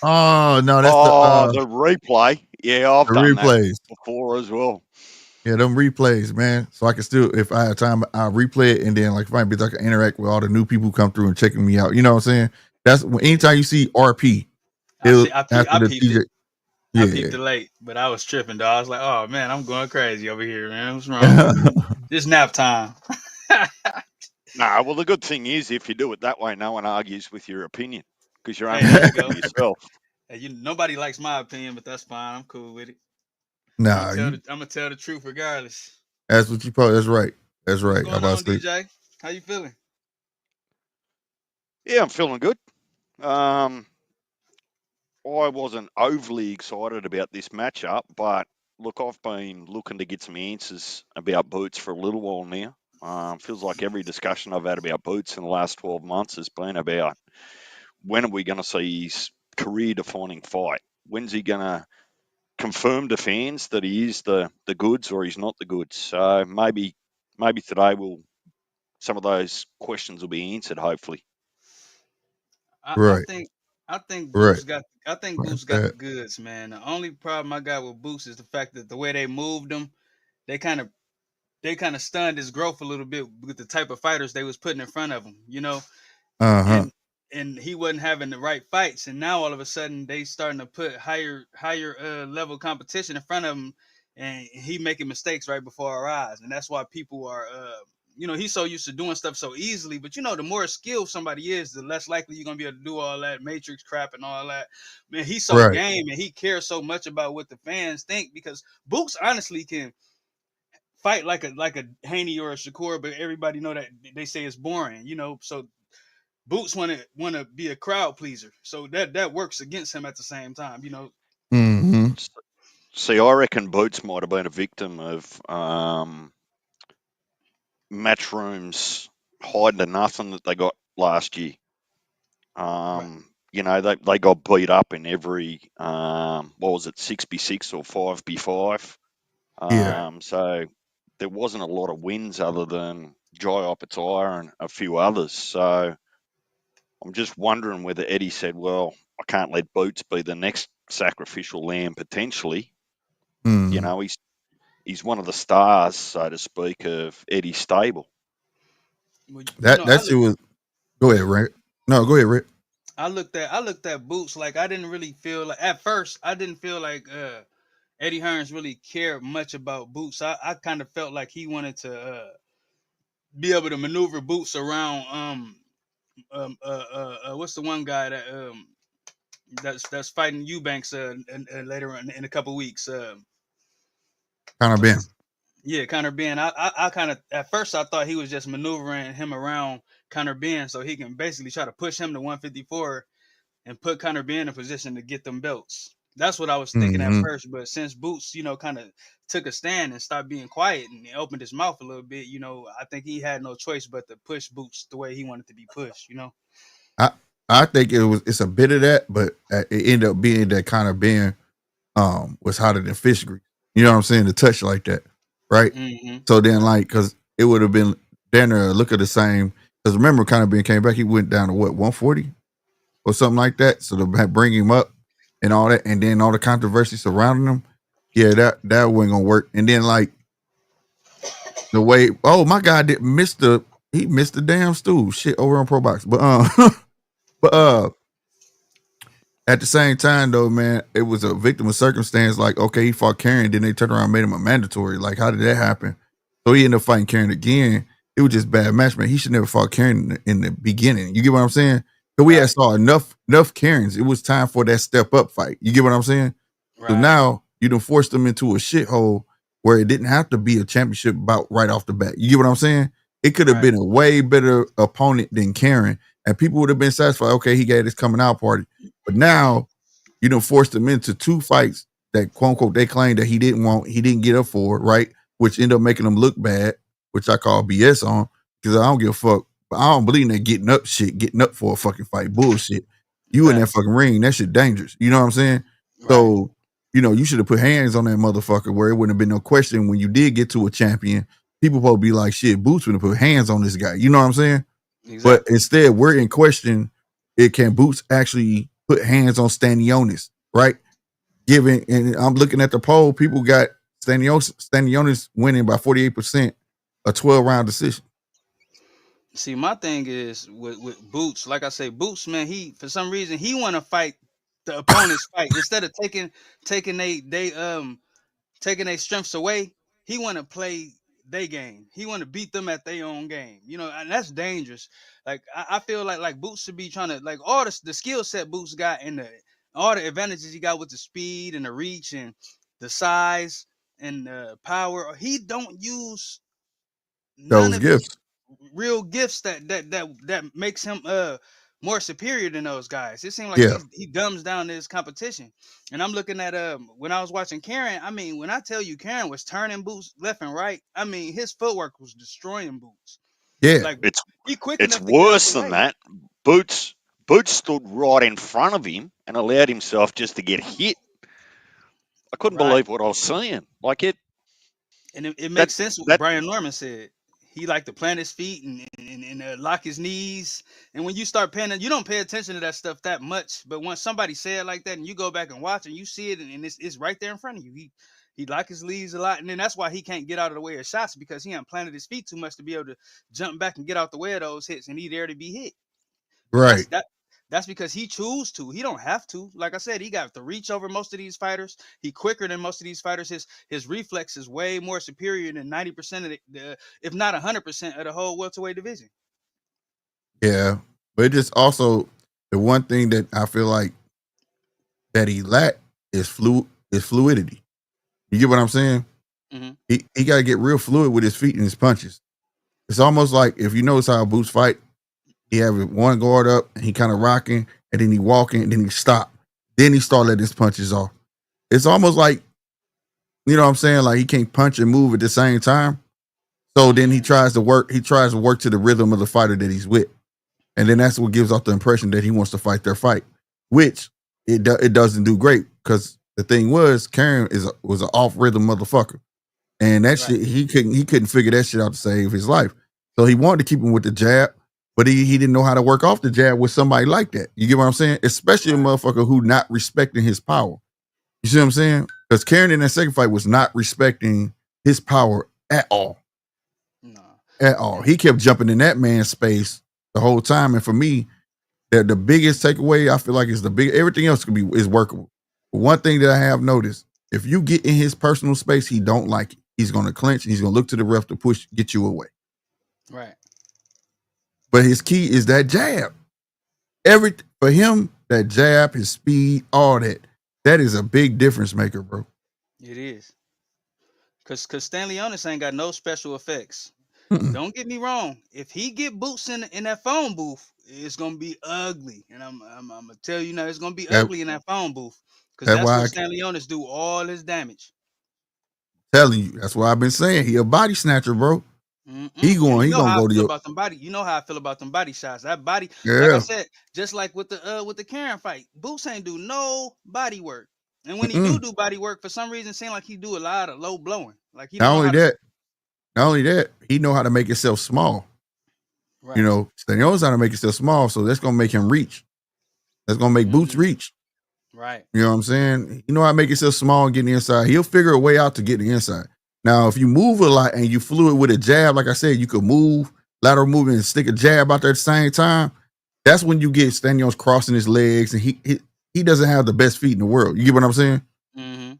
Oh no, that's the replay. Yeah, I've the done replays that before as well. Yeah, them replays, man. So I can still, if I have time, I'll replay it, and then like if I can interact with all the new people who come through and checking me out. You know what I'm saying? That's anytime you see RP, after the peeped TJ. it. Yeah. I peeped it late, but I was tripping, dog. I was like, oh man, I'm going crazy over here, man. What's wrong with me? This nap time. Nah, well, the good thing is if you do it that way, no one argues with your opinion because you're only There you talking go. to yourself. Hey, nobody likes my opinion, but that's fine. I'm cool with it. Nah, I'm gonna tell the truth regardless. that's what you probably. That's right. That's right. What's going on, DJ? How you feeling? Yeah, I'm feeling good. I wasn't overly excited about this matchup, but look, I've been looking to get some answers about Boots for a little while now. Feels like every discussion I've had about Boots in the last 12 months has been about when are we going to see his career-defining fight? When's he going to confirm to fans that he is the goods or he's not the goods? So maybe today some of those questions will be answered, hopefully. I think Boots got Boots got the that. goods, man. The only problem I got with Boots is the fact that the way they moved him, they kind of stunned his growth a little bit with the type of fighters they was putting in front of him, and he wasn't having the right fights, and now all of a sudden they starting to put higher level competition in front of him, and he making mistakes right before our eyes, and that's why people are he's so used to doing stuff so easily, but the more skilled somebody is, the less likely you're gonna be able to do all that matrix crap and all that. Man, he's so game and he cares so much about what the fans think, because Boots honestly can fight like a Haney or a Shakur, but everybody know that they say it's boring, so Boots want to be a crowd pleaser, so that works against him at the same time, Mm-hmm. See, I reckon Boots might have been a victim of Matchroom's hiding to nothing that they got last year. Right. They got beat up in every what was it, 6v6 or 5v5. So there wasn't a lot of wins other than Jai Opetire and a few others. So I'm just wondering whether Eddie said, well, I can't let Boots be the next sacrificial lamb potentially. Mm. You know, he's one of the stars, so to speak, of Eddie's stable. Well, That's it was. Go ahead, Rick. No, go ahead, Rick. I looked at Boots like I didn't really feel like at first I didn't feel like Eddie Hearns really cared much about Boots. I kind of felt like he wanted to be able to maneuver Boots around what's the one guy that that's fighting Eubanks later in a couple weeks. Kind of been. Yeah, Connor Ben. I kind of at first I thought he was just maneuvering him around Connor Ben so he can basically try to push him to 154 and put Connor Ben in position to get them belts. That's what I was thinking at first. But since Boots, kind of took a stand and stopped being quiet and opened his mouth a little bit, I think he had no choice but to push Boots the way he wanted to be pushed. I think it's a bit of that, but it ended up being that Connor Ben was hotter than fish grease. You know what I'm saying? To touch like that, right? Mm-hmm. So then, because it would have been Danner look at the same. Because remember, Connor Ben came back, he went down to what 140 or something like that. So to bring him up and all that, and then all the controversy surrounding him, yeah, that wasn't gonna work. And then the way, oh my God, he missed the damn stool shit over on Pro Box, but at the same time though, man, it was a victim of circumstance. Like, okay, he fought Karen, then they turned around and made him a mandatory. Like, how did that happen? So he ended up fighting Karen again. It was just bad match, man. He should never fought Karen in the beginning. You get what I'm saying? Because we had saw enough Karens. It was time for that step up fight. You get what I'm saying? Right. So now you done forced them into a shithole where it didn't have to be a championship bout right off the bat. You get what I'm saying? It could have been a way better opponent than Karen, and people would have been satisfied. Okay, he got his coming out party, but now you done forced him into two fights that quote unquote they claim that he didn't want, he didn't get up for, right? Which ended up making him look bad, which I call BS on, because I don't give a fuck. But I don't believe in that getting up for a fucking fight bullshit. You in that fucking ring, that shit dangerous. You know what I'm saying? Right. So, you should have put hands on that motherfucker where it wouldn't have been no question when you did get to a champion. People probably be like, shit, Boots would have put hands on this guy. You know what I'm saying? Exactly. But instead, we're in question. Can Boots actually put hands on Stanionis, right? And I'm looking at the poll, people got Stanionis winning by 48%, a 12-round decision. See, my thing is with Boots, like I say, Boots, man, he for some reason he want to fight the opponent's fight instead of taking their strengths away. He want to play their game. He want to beat them at their own game. And that's dangerous. Like I feel like Boots should be trying to like all the skill set Boots got and all the advantages he got with the speed and the reach and the size and the power. He don't use those gifts. Real gifts that makes him more superior than those guys. It seems like he dumbs down his competition. And I'm looking at when I was watching Karen, I mean, when I tell you Karen was turning Boots left and right, I mean his footwork was destroying Boots. Yeah, like it's worse than that. Boots stood right in front of him and allowed himself just to get hit. I couldn't believe what I was seeing. Like it, and it makes sense what Brian Norman said. He liked to plant his feet and lock his knees. And when you start paying, you don't pay attention to that stuff that much. But once somebody say it like that, and you go back and watch, and you see it, and it's right there in front of you. He lock his knees a lot, and then that's why he can't get out of the way of shots because he ain't planted his feet too much to be able to jump back and get out the way of those hits, and he there to be hit. Right. That's because he choose to. He don't have to. Like I said, he got the reach over most of these fighters. He quicker than most of these fighters. His reflex is way more superior than 90% of the if not 100% of the whole welterweight division. Yeah, but it just also the one thing that I feel like that he lacked is fluidity. You get what I'm saying? Mm-hmm. He got to get real fluid with his feet and his punches. It's almost like if you notice how Boots fight. He have one guard up, and he kind of rocking, and then he walking, and then he stop. Then he start letting his punches off. It's almost like, you know what I'm saying? Like he can't punch and move at the same time. So then he tries to work to the rhythm of the fighter that he's with. And then that's what gives off the impression that he wants to fight their fight, which it doesn't do great because the thing was Karen was an off rhythm motherfucker. And that shit, he couldn't figure that shit out to save his life. So he wanted to keep him with the jab. But he didn't know how to work off the jab with somebody like that. You get what I'm saying? Especially a motherfucker who not respecting his power. You see what I'm saying? Because Karen in that second fight was not respecting his power at all. No. At all. He kept jumping in that man's space the whole time. And for me, the biggest takeaway I feel like is everything else is workable. But one thing that I have noticed, if you get in his personal space, he don't like it. He's gonna clinch and he's gonna look to the ref to get you away. Right. But his key is that jab. For him, that jab, his speed, all that is a big difference maker, bro. It is. Cause Stanionis ain't got no special effects. Mm-mm. Don't get me wrong. If he get boots in that phone booth, it's gonna be ugly. And I'm gonna tell you now, it's gonna be ugly in that phone booth. Cause that's where Stanionis do all his damage. Telling you, that's why I've been saying he a body snatcher, bro. He gonna go to your. About them body. You know how I feel about them body shots. That body, Yeah. like I said, just like with the Karen fight, Boots ain't do no body work. And when he do body work, for some reason, seem like he do a lot of low blowing. Like he not only that, he know how to make himself small. Right. You know, Stanionis how to make himself small, so that's gonna make him reach. That's gonna make Boots reach. Right. You know what I'm saying? You know how to make yourself small and get the inside. He'll figure a way out to get the inside. Now, if you move a lot and you fluid with a jab, like I said, you could move, lateral movement, and stick a jab out there at the same time. That's when you get Stanionis crossing his legs, and he doesn't have the best feet in the world. You get what I'm saying? Mm-hmm.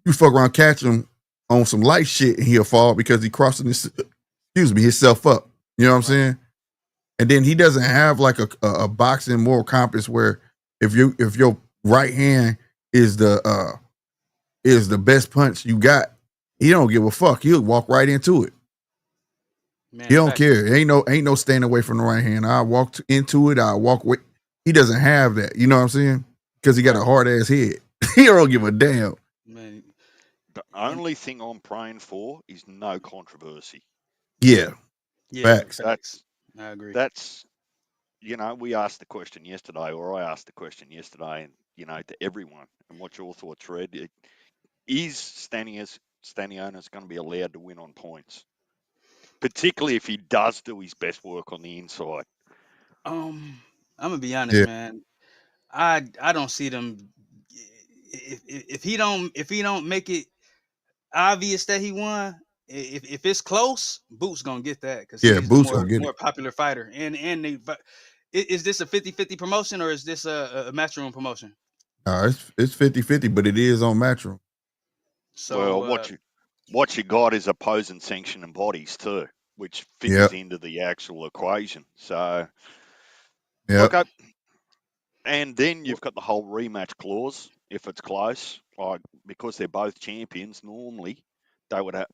You fuck around, catch him on some light shit, and he'll fall because he crossing himself up. You know what I'm saying? And then he doesn't have like a boxing moral compass where if your right hand is the best punch you got, he don't give a fuck. He'll walk right into it. Man, he don't care. Ain't no staying away from the right hand. I walk into it. I walk away. He doesn't have that. You know what I'm saying? Because he got a hard ass head. He don't give a damn. Man, the only thing I'm praying for is no controversy. Yeah. Facts. I agree. That's, we asked the question yesterday, or I asked the question yesterday, and to everyone. And what's your thoughts, Red? Is Stanionis going to be allowed to win on points, particularly if he does do his best work on the inside? I'm gonna be honest, man. I don't see them. If he don't make it obvious that he won, if it's close, Boots gonna get that because he's Boots the more popular fighter. And is this a 50-50 promotion or is this a Matchroom promotion? It's 50-50, but it is on Matchroom. So what you got is opposing sanctioning bodies too, which figures into the actual equation. So and then you've got the whole rematch clause if it's close, because they're both champions. Normally, they would have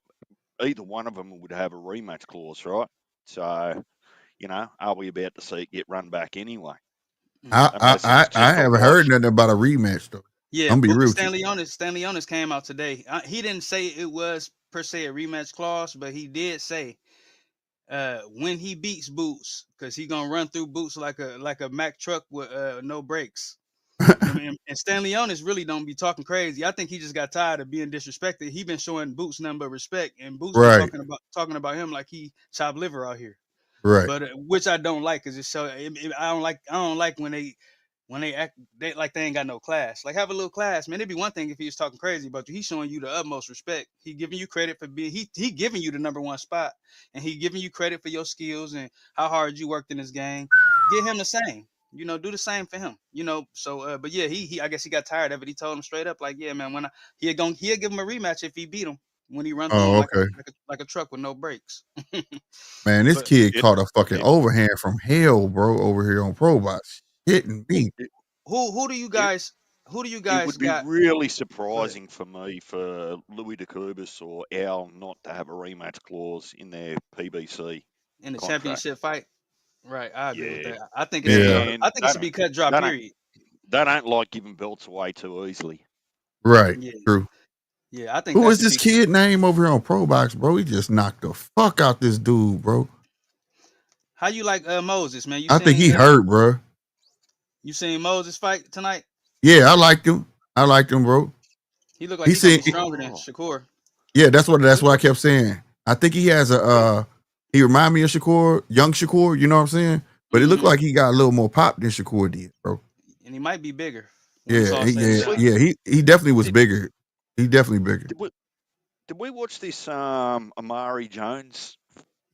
either one of them would have a rematch clause, right? So, are we about to see it get run back anyway? I haven't heard nothing about a rematch though. Yeah, I'm be real. Stanionis came out today. He didn't say it was per se a rematch clause, but he did say when he beats Boots, because he gonna run through Boots like a Mack truck with no brakes. And Stanionis really don't be talking crazy. I think he just got tired of being disrespected. He been showing Boots nothing but respect, and Boots talking about him like he chopped liver out here. Right. But which I don't like, because I don't like when they act like they ain't got no class. Like, have a little class, man. It'd be one thing if he was talking crazy about you. He's showing you the utmost respect. He giving you credit for being he giving you the #1 spot, and he giving you credit for your skills and how hard you worked in this game. Give him the same. Do the same for him. So but yeah, he I guess he got tired of it. He told him straight up, like, yeah, man, he'll give him a rematch if he beat him when he runs through like a truck with no brakes. Man, this kid caught a fucking overhand from hell, bro, over here on ProBox. Hitting me. Who do you guys It would be really surprising for me for Louis DeCubis or Al not to have a rematch clause in their PBC in the contract. Championship fight. Right, I agree with that. I think it should be cut drop. Period. They don't like giving belts away too easily. Right. True. Yeah, I think. Who is this kid name over here on ProBox, bro? He just knocked the fuck out this dude, bro. How you like Moses, man? I think he hurt, bro. You seen Moses fight tonight? Yeah, I liked him, bro. He looked like he's stronger than Shakur. Yeah, that's what I kept saying. I think he has a He remind me of Shakur, young Shakur. You know what I'm saying? But it looked like he got a little more pop than Shakur did, bro. And he might be bigger. Yeah, he definitely was bigger. He definitely bigger. Did we watch this Omari Jones?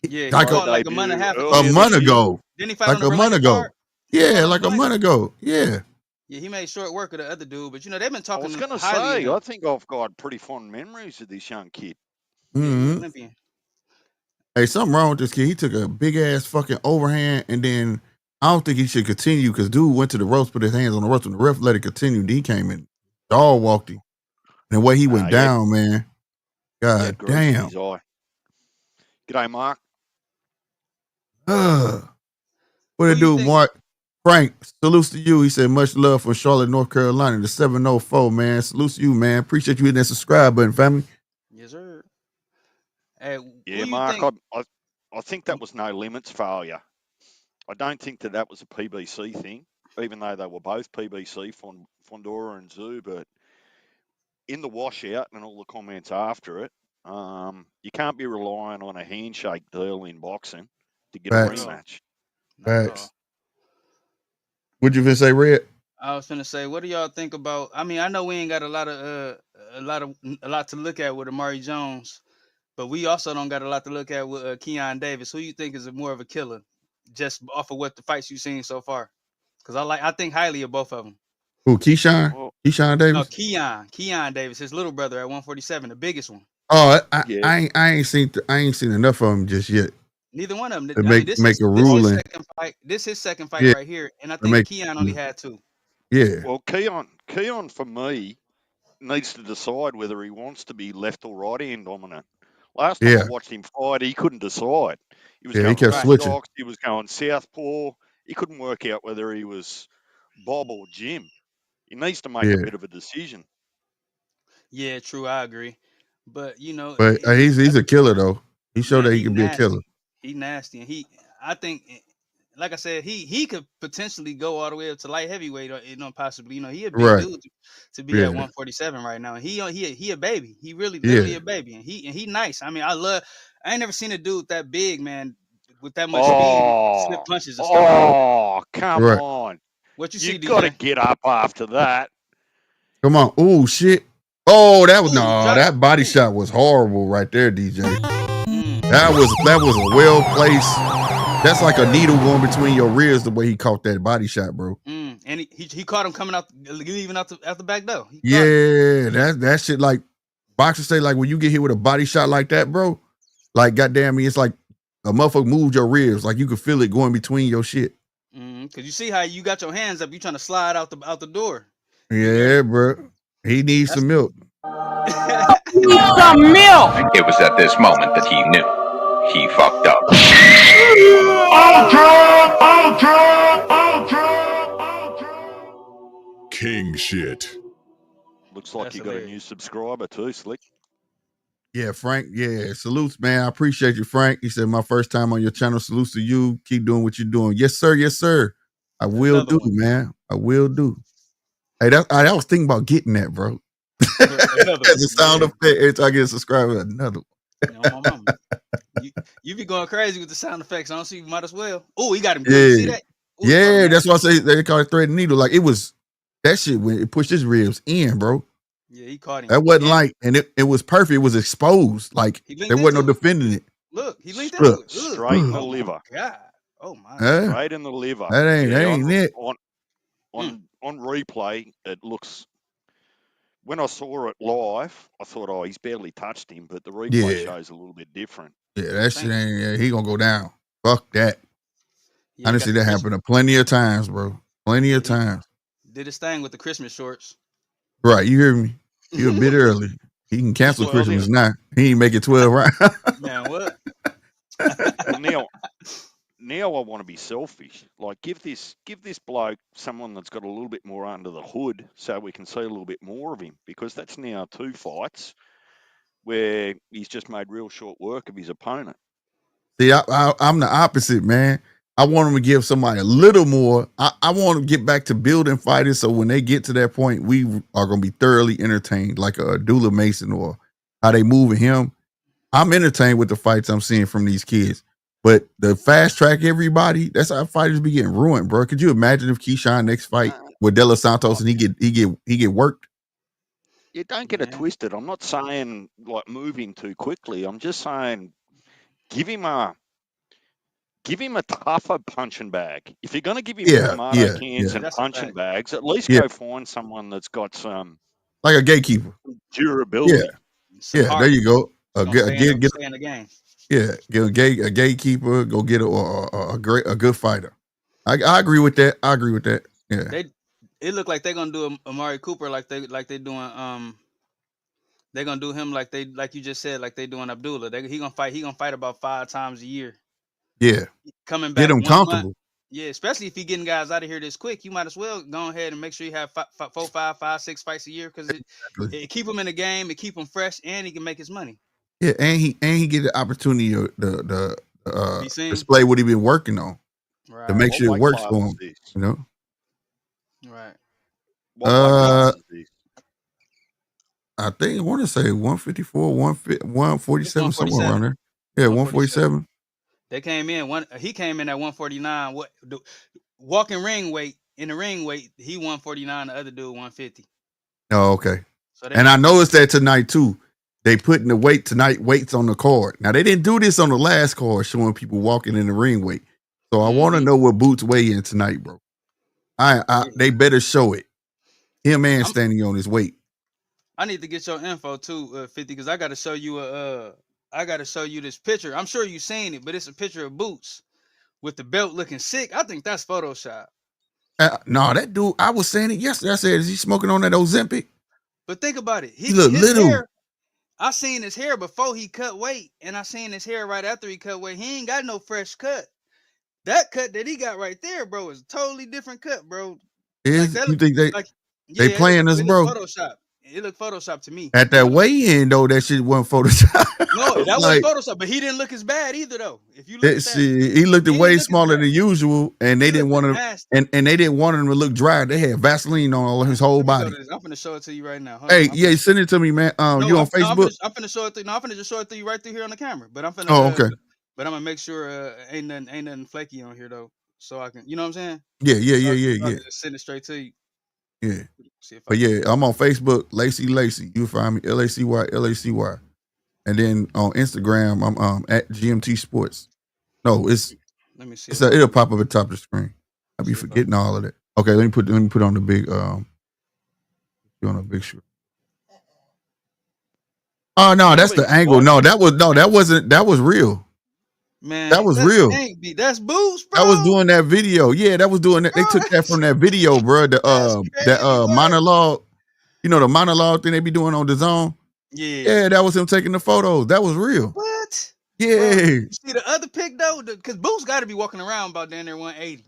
Yeah, like like a month and a half ago. A month ago. Didn't he fight like on the a month ago. card? Yeah, like a month ago. Yeah. Yeah, he made short work of the other dude, but they've been talking. I was going to say, I think I've got pretty fond memories of this young kid. Mm-hmm. Olympian. Hey, something wrong with this kid. He took a big ass fucking overhand, and then I don't think he should continue because dude went to the ropes, put his hands on the ropes, and the ref let it continue. Then he came in, dog walked him, and the way he went down, man. God damn. G'day, Mark. What it do, Mark? Frank, salutes to you. He said, much love from Charlotte, North Carolina, the 704, man. Salutes to you, man. Appreciate you hitting that subscribe button, family. Yes, sir. Hey, yeah, Mark, I think that was no limits failure. I don't think that was a PBC thing, even though they were both PBC, Fondora and Zoo, but in the washout and all the comments after it, you can't be relying on a handshake deal in boxing to get a rematch. Facts. What'd you say, Red? I was finna say, what do y'all think about? I mean, I know we ain't got a lot to look at with Omari Jones, but we also don't got a lot to look at with Keon Davis. Who you think is more of a killer, just off of what the fights you've seen so far? Because I think highly of both of them. Who, Keyshawn? Keyshawn Davis? No, Keon Davis, his little brother at 147, the biggest one. Oh, I ain't seen enough of him just yet. Neither one of them. To make a ruling. This is his second fight right here, and I think Keon only had 2. Yeah. Well, Keon for me needs to decide whether he wants to be left or right hand dominant. Last time I watched him fight, he couldn't decide. He was going he kept switching. stocks, he was going southpaw. He couldn't work out whether he was Bob or Jim. He needs to make a bit of a decision. Yeah, true. I agree. But but he's a killer though. He showed that he can be a killer. He nasty, and I think, like I said, he could potentially go all the way up to light heavyweight, possibly. He a big dude to be at 147 right now. And he a baby. He literally a baby, and he nice. I mean, I ain't never seen a dude that big, man, with that much speed, slip punches and stuff. Oh, come on! What you see? You got to get up after that. Come on! Oh shit! Oh, that body shot was horrible right there, DJ. That was a well placed. That's like a needle going between your ribs. The way he caught that body shot, bro. And he caught him coming out, leaving out the back door. Yeah, that shit. Like boxers say, like when you get hit with a body shot like that, bro. Like goddamn me, it's like a motherfucker moved your ribs. Like you could feel it going between your shit. Cause you see how you got your hands up, you trying to slide out the door. Yeah, bro. He needs some milk. Need some milk. It was at this moment that he knew he fucked up. King shit. Looks like you got a new subscriber too, Slick. Yeah, Frank. Yeah, salutes, man. I appreciate you, Frank. He said, my first time on your channel. Salutes to you. Keep doing what you're doing. Yes, sir. Yes, sir. I will do, man. I will do. Hey, I was thinking about getting that, bro. As a sound effect, every time I get a subscriber, another one. You be going crazy with the sound effects. I don't see you might as well. Oh, he got him good. You see that? Ooh, yeah, that's why I say they call it thread and needle. Like it was that shit when it pushed his ribs in, bro. Yeah, he caught him. That wasn't like, and it was perfect. It was exposed. Like there wasn't no defending it. Look, he linked into it. Straight in the liver. God. Oh my. Straight in the liver. That ain't it. On replay, it looks. When I saw it live, I thought, he's barely touched him, but the replay shows a little bit different. Yeah, that shit ain't. Yeah, he gonna go down. Fuck that. I done see that happen plenty of times, bro. Plenty of times. Did his thing with the Christmas shorts. Right, you hear me? You're a bit early. He can cancel Christmas now. He ain't make it 12, right? Man, what? Well, now I want to be selfish. Like, give this bloke someone that's got a little bit more under the hood so we can see a little bit more of him, because that's now 2 fights where he's just made real short work of his opponent. See, I'm the opposite, man. I want him to give somebody a little more. I want to get back to building fighters so when they get to that point, we are going to be thoroughly entertained, like a Dula Mason or how they moving him. I'm entertained with the fights I'm seeing from these kids. But the fast track everybody, that's how fighters be getting ruined, bro. Could you imagine if Keyshawn next fight with De Los Santos and he get worked? You don't get it twisted. I'm not saying like moving too quickly. I'm just saying give him a tougher punching bag. If you're going to give him tomato cans and punching bags, at least go find someone that's got some like a gatekeeper durability. Yeah, there you go. Stay in the game. Yeah, get a gatekeeper. Go get a good fighter. I agree with that. Yeah, it looked like they're gonna do Amari Cooper like they doing they're gonna do him like you just said, like they doing Abdullah. He gonna fight about 5 times a year. Yeah, coming back. Get him comfortable. Month. Yeah, especially if you're getting guys out of here this quick, you might as well go ahead and make sure you have 4, 5, 6 fights a year because it keep him in the game, it keep him fresh, and he can make his money. Yeah, and he get the opportunity to display what he been working on to make sure it works for him. You know, right? I think I want to say 154, 147, somewhere around there. Yeah, 147. They came in he came in at 149. What walking ring weight in the ring weight, he 149, the other dude 150. Oh, okay. So and I noticed that tonight too. They putting the weights on the card. Now they didn't do this on the last card, showing people walking in the ring weight. So I want to know what Boots weigh in tonight, bro. They better show it. Him and standing on his weight. I need to get your info too, 50, because I got to show you this picture. I'm sure you've seen it, but it's a picture of Boots with the belt looking sick. I think that's Photoshop. No, that dude, I was saying it yesterday. I said, is he smoking on that Ozempic? But think about it. He look little. Hair, I seen his hair before he cut weight, and I seen his hair right after he cut weight. He ain't got no fresh cut. That cut that he got right there, bro, is a totally different cut, bro. You think they playing us, bro? Photoshop. It looked Photoshop to me. At that weigh-in, though, that shit wasn't Photoshop. No, that wasn't Photoshop, but he didn't look as bad either, though. If you look at he looked way smaller than usual, and they didn't want him, and they didn't want him to look dry. They had Vaseline on all his whole body. I'm finna show it to you right now. Send it to me, man. You on Facebook? I'm finna show it to you. No, I'm finna just show it to you right through here on the camera. But I'm finna. Okay. But I'm gonna make sure ain't nothing flaky on here though, so I can. You know what I'm saying? Yeah. Just send it straight to you. Yeah. But I'm on Facebook, Lacy. You'll find me LACY. And then on Instagram, I'm at GMT Sports. No, let me see. It'll pop up at the top of the screen. I'll be forgetting all of that. Okay, let me put on the big on a big shoot. Oh no, that's the angle. No, that was real. Man, that was real. That's Boots, bro. That was doing that video. Yeah, that was doing that. They took that from that video, bro. That monologue. You know the monologue thing they be doing on the zone. Yeah, that was him taking the photos. That was real. What? Yeah. Bro, you see the other pic though, because Boots got to be walking around about down there 180.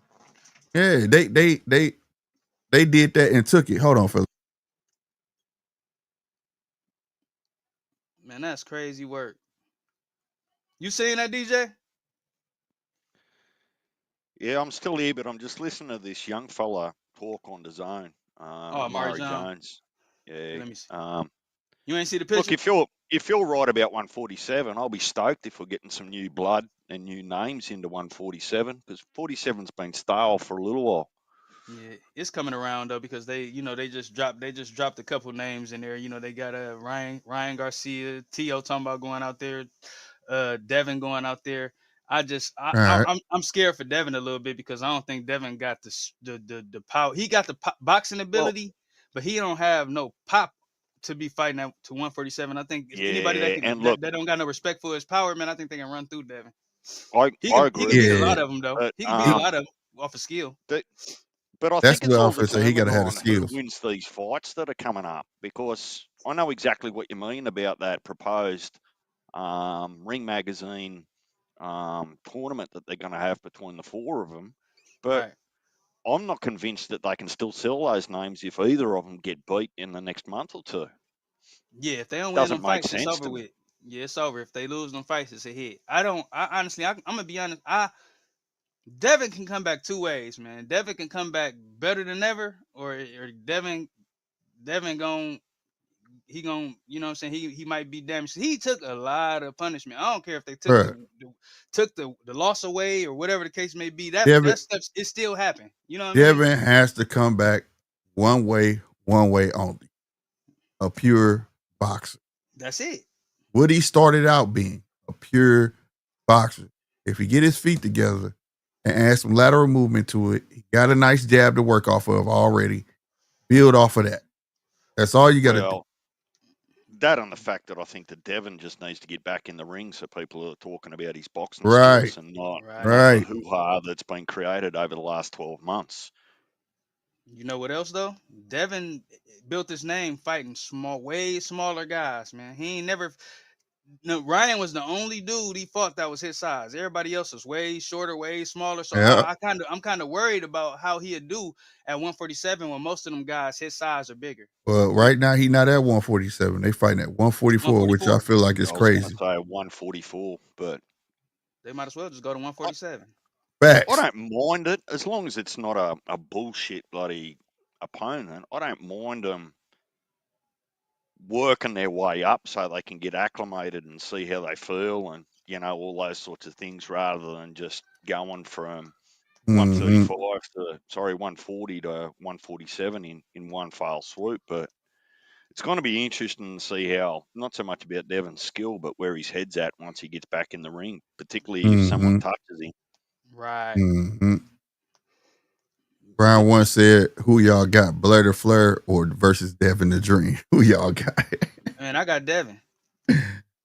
Yeah, they did that and took it. Hold on, fella. Man, that's crazy work. You saying that, DJ? Yeah, I'm still here, but I'm just listening to this young fella talk on the zone. Omari Jones. Yeah. Let me see. You ain't see the picture? Look, if you're right about 147, I'll be stoked if we're getting some new blood and new names into 147 because 47's been stale for a little while. Yeah, it's coming around though because they just dropped a couple names in there. You know, they got Ryan Garcia, T.O. talking about going out there, Devin going out there. I'm scared for Devin a little bit because I don't think Devin got the power. He got the boxing ability, but he don't have no pop to be fighting out to 147. I think anybody that don't got no respect for his power, man, I think they can run through Devin. I agree. He can beat a lot of them though. He can beat a lot of them off of skill. But I think it's all he got to have the skills. Who wins these fights that are coming up? Because I know exactly what you mean about that proposed Ring Magazine tournament that they're going to have between the four of them. But I'm not convinced that they can still sell those names if either of them get beat in the next month or two. Yeah, if they don't win them fights, it's over with. Yeah, it's over. If they lose them fights, it's a hit. I'm gonna be honest. Devin can come back two ways, man. Devin can come back better than ever, or Devin you know what I'm saying, he might be damaged. He took a lot of punishment. I don't care if they took Right. the loss away or whatever the case may be. That Devin, stuff, it still happened. You know what I mean? Devin has to come back one way only. A pure boxer. That's it. What he started out being, a pure boxer. If he get his feet together and add some lateral movement to it, he got a nice jab to work off of already. Build off of that. That's all you got to do. That and the fact that I think that Devin just needs to get back in the ring so people are talking about his boxing Right. skills and not Right. the hoo-ha that's been created over the last 12 months. You know what else though? Devin built his name fighting way smaller guys, man. He ain't never. No, Ryan was the only dude he fought that was his size. Everybody else was way shorter, way smaller. So Yeah. I'm kind of worried about how he'd do at 147 when most of them guys his size are bigger. Well, right now he not at 147. They fighting at 144, which I feel like is crazy. I was gonna say 144, but they might as well just go to 147. Facts. I don't mind it as long as it's not a bullshit bloody opponent. I don't mind them working their way up so they can get acclimated and see how they feel and, you know, all those sorts of things rather than just going from 135 to 140 to 147 in one fell swoop. But it's going to be interesting to see how, not so much about Devin's skill, but where his head's at once he gets back in the ring, particularly if someone touches him. Right. Brown one said, who y'all got, Blade or Flair or versus Devin the Dream? Who y'all got? Man, I got Devin.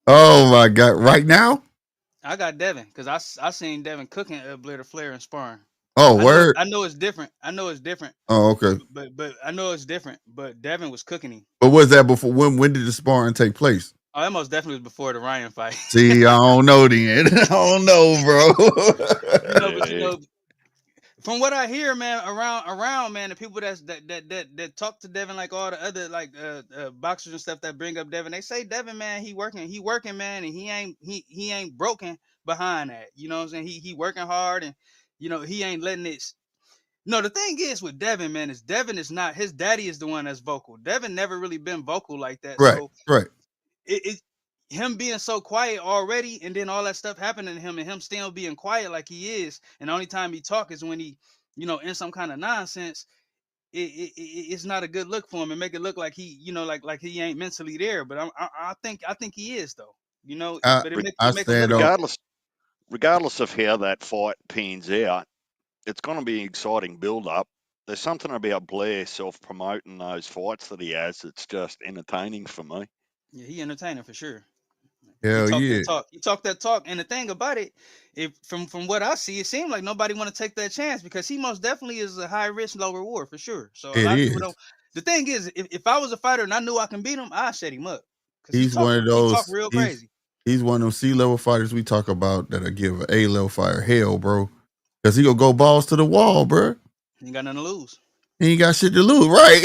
Oh my God. Right now? I got Devin because I seen Devin cooking Blade or Flair and sparring. Oh, word. I know it's different. Oh, okay. But I know it's different. But Devin was cooking him. But was that before? When did the sparring take place? Oh, that most definitely was before the Ryan fight. See, I don't know then. I don't know, bro. From what I hear, man, around, man, the people that talk to Devin, like all the other like boxers and stuff that bring up Devin, they say Devin, man, he working, man, and he ain't broken behind that. You know what I'm saying? He working hard, and you know he ain't letting it. No, the thing is with Devin, man, is Devin is not, his daddy is the one that's vocal. Devin never really been vocal like that. Right, so right. Him being so quiet already, and then all that stuff happening to him, and him still being quiet like he is, and the only time he talk is when he, you know, in some kind of nonsense. It's not a good look for him, and make it look like he, you know, like he ain't mentally there. But I think he is though. You know, but regardless of how that fight pans out, it's going to be an exciting build-up. There's something about Blair self-promoting those fights that he has that's just entertaining for me. Yeah, he entertaining for sure. Hell yeah. He talked that talk. And the thing about it, if from what I see, it seemed like nobody want to take that chance because he most definitely is a high risk, low reward for sure. So a lot of people don't. The thing is, if I was a fighter and I knew I can beat him, I'd shut him up. He's one of those. He talk real crazy. He's one of those C-level fighters we talk about that'll give an A-level fighter hell, bro. Because he gonna go balls to the wall, bro. He ain't got nothing to lose. He ain't got shit to lose, right?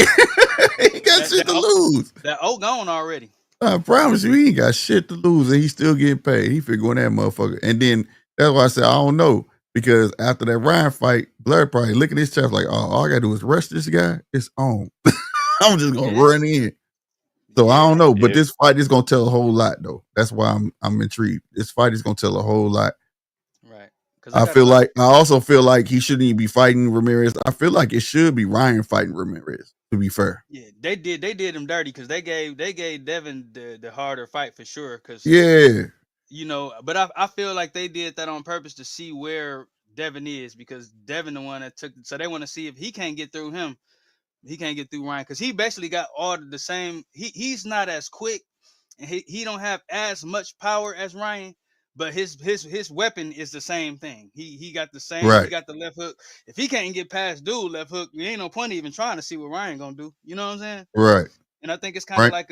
He ain't got shit to lose. That gone already. I promise you, he ain't got shit to lose, and he's still getting paid. He figuring that motherfucker. And then that's why I said I don't know, because after that Ryan fight, Blair probably looking at his chest like, oh, all I gotta do is rush this guy. It's on. I'm just gonna run in. So I don't know, but this fight is gonna tell a whole lot, though. That's why I'm intrigued. This fight is gonna tell a whole lot. Right. I also feel like he shouldn't even be fighting Ramirez. I feel like it should be Ryan fighting Ramirez, to be fair. Yeah, they did him dirty because they gave Devin the harder fight for sure. Because you know, but I feel like they did that on purpose to see where Devin is, because Devin the one that took. So they want to see if he can't get through him. He can't get through Ryan because he basically got all the same. He's not as quick, and he don't have as much power as Ryan. But his weapon is the same thing. He got the same. Right. He got the left hook. If he can't get past dude left hook, there ain't no point even trying to see what Ryan gonna do. You know what I'm saying? Right. And I think it's kind of like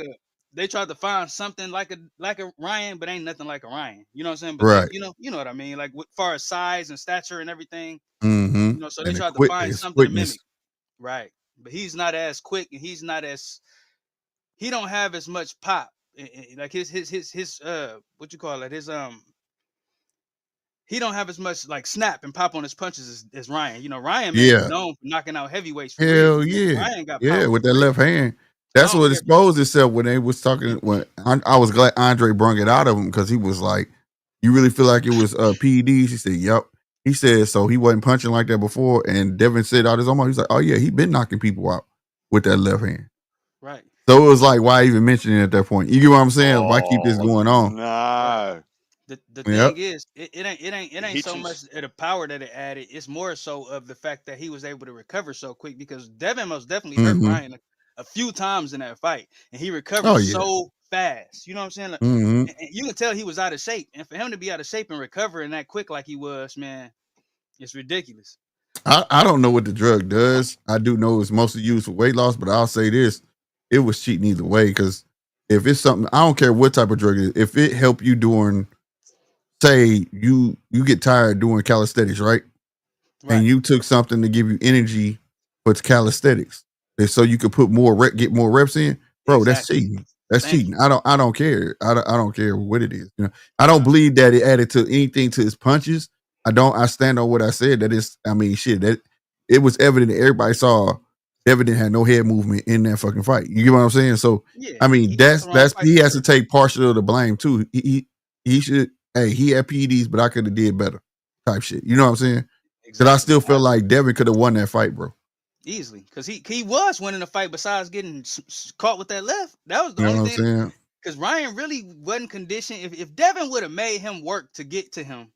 they tried to find something like a Ryan, but ain't nothing like a Ryan. You know what I'm saying? But right. You know what I mean? Like with far as size and stature and everything. Mm-hmm. You know, so they tried to find something to mimic. Right. But he's not as quick, and he don't have as much pop. Like his what you call it? He don't have as much like snap and pop on his punches as Ryan. You know, Ryan is known for knocking out heavyweights. Hell yeah. Ryan got power with that left hand. That's don't what care. exposed itself when they was talking. When I was glad Andre brung it out of him because he was like, "You really feel like it was PEDs?" He said, "Yep." He said so he wasn't punching like that before. And Devin said out his own mouth, he's like, "Oh yeah, he been knocking people out with that left hand." Right. So it was like, why even mention it at that point? You get what I'm saying? Why keep this Oh, going on? no. The Yep. thing is, it ain't so much Hitches. of the power that it added. It's more so of the fact that he was able to recover so quick because Devin most definitely hurt Mm-hmm. Ryan a few times in that fight, and he recovered Oh yeah. so fast. You know what I'm saying? Like, Mm-hmm. and you can tell he was out of shape, and for him to be out of shape and recovering that quick like he was, man, it's ridiculous. I don't know what the drug does. I do know it's mostly used for weight loss, but I'll say this: it was cheating either way. Because if it's something, I don't care what type of drug it is. If it help you during, say you get tired doing calisthenics, right? And Right. you took something to give you energy for calisthenics, and so you could put more get more reps in, bro. That's Exactly. cheating. That's Thank cheating. you. I don't care. I don't care what it is. You know, I don't Right. believe that it added to anything to his punches. I stand on what I said. That is, I mean, shit. That it was evident that everybody saw Devin didn't have no head movement in that fucking fight. You get what I'm saying? So Yeah, I mean, he picked the wrong that's fight he for has to sure. take partial of the blame too. He should. Hey, he had PEDs, but I could have did better. Type shit. You know what I'm saying? Because I Exactly. still feel like Devin could have won that fight, bro. Easily, because he was winning the fight. Besides getting caught with that left, that was the You know only what I'm thing. saying? Because Ryan really wasn't conditioned. If Devin would have made him work to get to him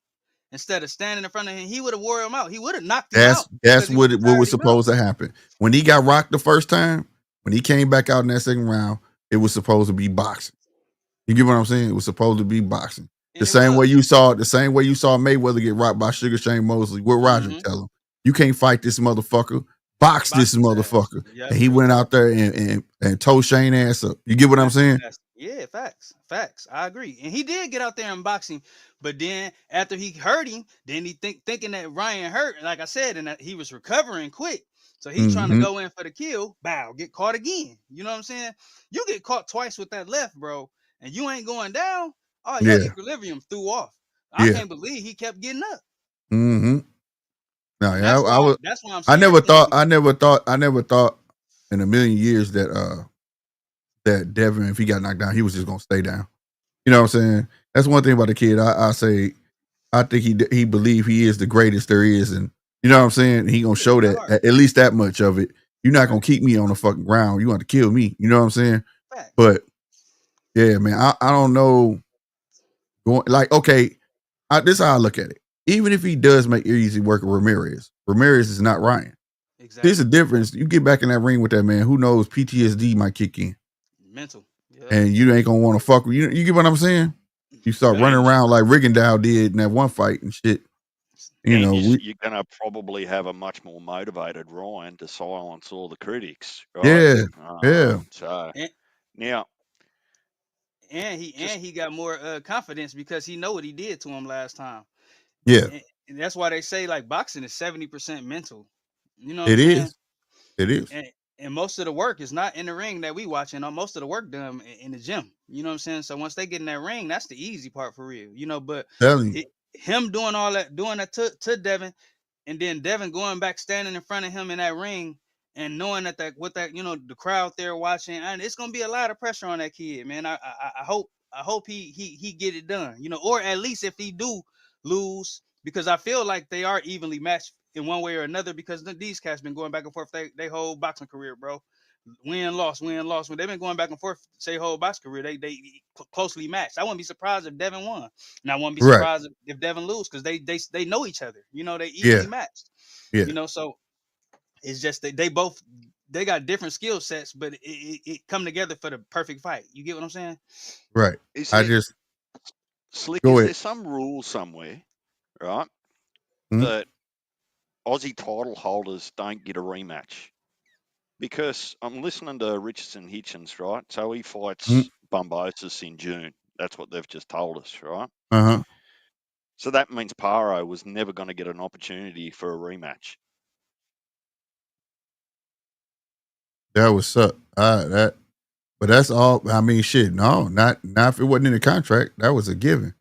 instead of standing in front of him, he would have wore him out. He would have knocked him out That's because he was what tired was of him out. supposed to happen. When he got rocked the first time, when he came back out in that second round, it was supposed to be boxing. You get what I'm saying? It was supposed to be boxing. And it was. The same way you saw Mayweather get rocked by Sugar Shane Mosley. What Roger Mm-hmm. tell him? You can't fight this motherfucker. Box this Box his ass. motherfucker. Yep. And he went out there and tore Shane ass up. You get what I'm Box his saying? ass. Yeah, facts. I agree. And he did get out there and box him, but then after he hurt him, then he thinking that Ryan hurt, like I said, and that he was recovering quick. So he trying to Mm-hmm. go in for the kill. Bow, get caught again. You know what I'm saying? You get caught twice with that left, bro, and you ain't going down. Oh, your Yeah. equilibrium threw off. I Yeah. can't believe he kept getting up. Mm-hmm. No, And yeah, I was that's why I'm I saying never everything. thought in a million years that Devin, if he got knocked down, he was just gonna stay down. You know what I'm saying? That's one thing about the kid. I say I think he believe he is the greatest there is, and you know what I'm saying. He gonna show that at least that much of it. You're not gonna keep me on the fucking ground. You want to kill me. You know what I'm saying? Fact. But yeah, man, I don't know. Going like okay, this is how I look at it. Even if he does make easy work of Ramirez is not Ryan. Exactly. There's a difference. You get back in that ring with that man. Who knows? PTSD might kick in, Mental. Yeah. and you ain't gonna want to fuck with you. You get what I'm saying? You start running around like Rigondeaux did in that one fight and shit. You And know, you're going to probably have a much more motivated Ryan to silence all the critics, right? yeah. So And, now, and he got more confidence because he know what he did to him last time. Yeah. And that's why they say like boxing is 70% mental. You know what I'm It saying? is. It is. And most of the work is not in the ring that we watching. Most of the work done in the gym. You know what I'm saying? So once they get in that ring, that's the easy part for real. You know, but Telling you. him doing that to Devin, and then Devin going back standing in front of him in that ring and knowing that the crowd there watching, and it's gonna be a lot of pressure on that kid, man. I hope he get it done, or at least if he do lose, because I feel like they are evenly matched in one way or another, because these cats been going back and forth they whole boxing career, bro. Win loss. When they've been going back and forth say whole boxing career, they closely matched. I wouldn't be surprised if Devin won, and I wouldn't be Right. surprised if Devin lose, because they know each other. They evenly Yeah. matched. Yeah. So it's just they got different skill sets, but it come together for the perfect fight. You get what I'm saying? Right. is I there, just Slick, go is ahead. there some rule somewhere, right, Mhm. that Aussie title holders don't get a rematch? Because I'm listening to Richardson Hitchens, right? So he fights Bumbosis in June. That's what they've just told us, right? Uh-huh. So that means Paro was never going to get an opportunity for a rematch. That was suck. But that's all. I mean, shit. No, not if it wasn't in the contract. That was a given.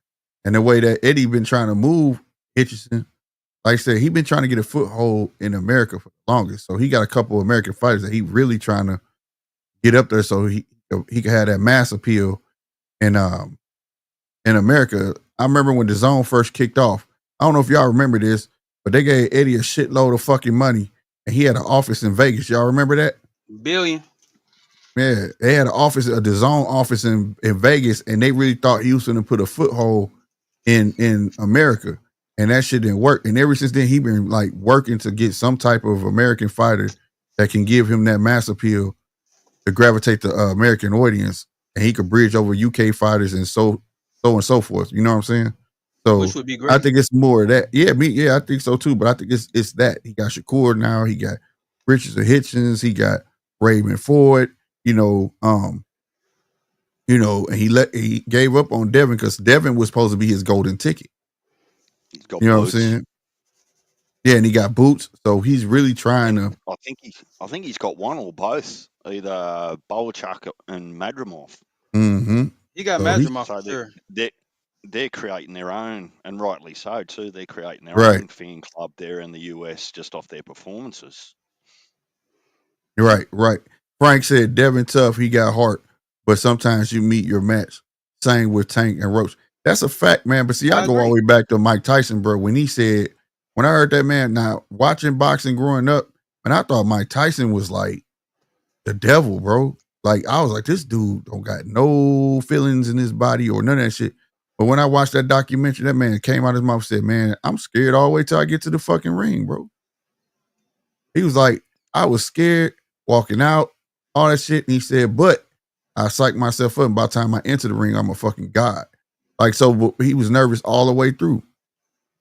And the way that Eddie been trying to move Hitchison, like I said, he been trying to get a foothold in America for the longest. So he got a couple of American fighters that he really trying to get up there so he could have that mass appeal. And in America, I remember when the zone first kicked off. I don't know if y'all remember this, but they gave Eddie a shitload of fucking money, and he had an office in Vegas. Y'all remember that? Billion. Yeah, they had an office, a DAZN office in Vegas, and they really thought he was going to put a foothold in America, and that shit didn't work. And ever since then, he been like working to get some type of American fighter that can give him that mass appeal to gravitate the American audience, and he could bridge over UK fighters and so on and so forth. You know what I'm saying? So Which would be great. I think it's more of that. Yeah, I think so too. But I think it's that he got Shakur now. He got Richards and Hitchens. He got Raymond Ford. And he gave up on Devin because Devin was supposed to be his golden ticket. He's got You know boots. what I'm saying? Yeah, and he got boots, so he's really trying to. I think he's got one or both, either Bolachuk and Madrimov. Mm-hmm. He got So Madrimov So for sure. they're creating their own, and rightly so too. They're creating their Right. own fan club there in the US just off their performances. Right. Frank said Devin tough, he got heart, but sometimes you meet your match. Same with Tank and Roach. That's a fact, man. But see, I go all the way back to Mike Tyson, bro. When I heard that, man, now watching boxing growing up, and I thought Mike Tyson was like the devil, bro. Like I was like, this dude don't got no feelings in his body or none of that shit. But when I watched that documentary, that man came out of his mouth and said, man, I'm scared all the way till I get to the fucking ring, bro. He was like, I was scared walking out, all that shit. And he said, but I psyched myself up. And by the time I enter the ring, I'm a fucking god. Like, so he was nervous all the way through.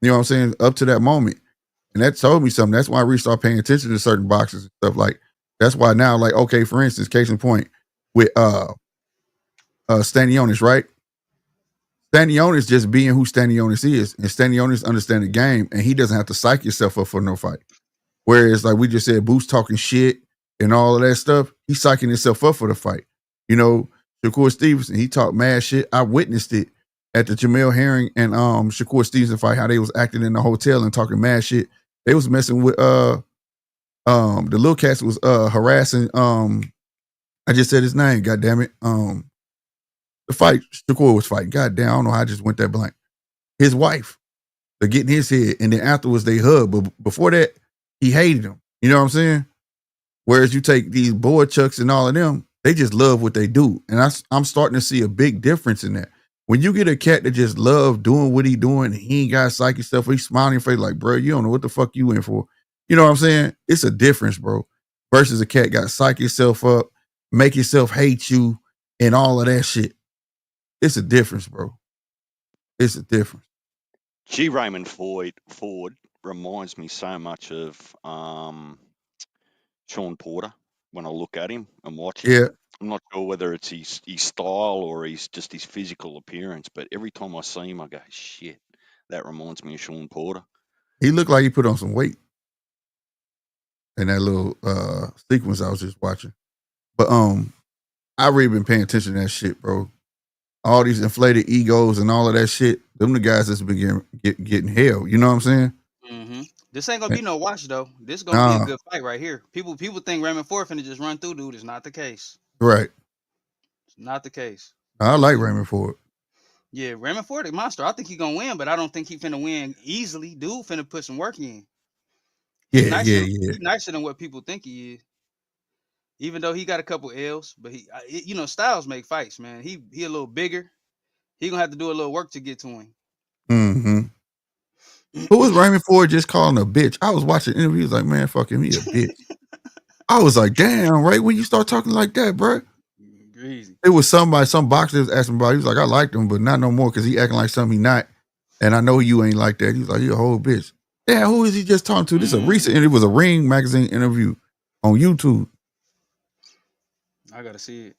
You know what I'm saying? Up to that moment. And that told me something. That's why I really started paying attention to certain boxes and stuff. Like, that's why now, like, okay, for instance, case in point, with Stanionis, right? Stanionis just being who Stanionis is. And Stanionis understand the game, and he doesn't have to psych yourself up for no fight. Whereas, like we just said, Boots talking shit and all of that stuff, he's psyching himself up for the fight. Shakur Stevenson, he talked mad shit. I witnessed it at the Jamel Herring and Shakur Stevenson fight, how they was acting in the hotel and talking mad shit. They was messing with the little cats was harassing I just said his name, goddamn it. The fight Shakur was fighting. Goddamn, I don't know how I just went that blank. His wife. They're getting his head, and then afterwards they hug. But before that, he hated him. You know what I'm saying? Whereas you take these board chucks and all of them, they just love what they do. And I'm starting to see a big difference in that. When you get a cat that just love doing what he doing, and he ain't got psychic stuff, he's smiling in your face like, bro, you don't know what the fuck you in for. You know what I'm saying? It's a difference, bro. Versus a cat got psych yourself up, make yourself hate you, and all of that shit. It's a difference, bro. It's a difference. Raymond Ford reminds me so much of Sean Porter when I look at him and watch him. Yeah. I'm not sure whether it's his style or just his physical appearance, but every time I see him, I go, shit, that reminds me of Sean Porter. He looked like he put on some weight in that little sequence I was just watching. But I really been paying attention to that shit, bro. All these inflated egos and all of that shit, them the guys that's been getting hell. You know what I'm saying? Mm-hmm. This ain't gonna be no watch though. This gonna be a good fight right here. People think Raymond Ford finna just run through dude. It's not the case. Right. It's not the case. I like Raymond Ford. Yeah, Raymond Ford a monster. I think he gonna win, but I don't think he finna win easily. Dude finna put some work in. He's nicer than what people think he is. Even though he got a couple L's, but styles make fights, man. He a little bigger. He gonna have to do a little work to get to him. Mm-hmm. Who was Raymond Ford just calling a bitch? I was watching interviews like, man, fuck him, he a bitch. I was like, damn, right when you start talking like that, bro. Crazy. It was some boxer was asking about. He was like, I liked him, but not no more because he acting like something he not. And I know you ain't like that. He was like, you a whole bitch. Yeah, who is he just talking to? This is a recent, and it was a Ring magazine interview on YouTube. I gotta see it.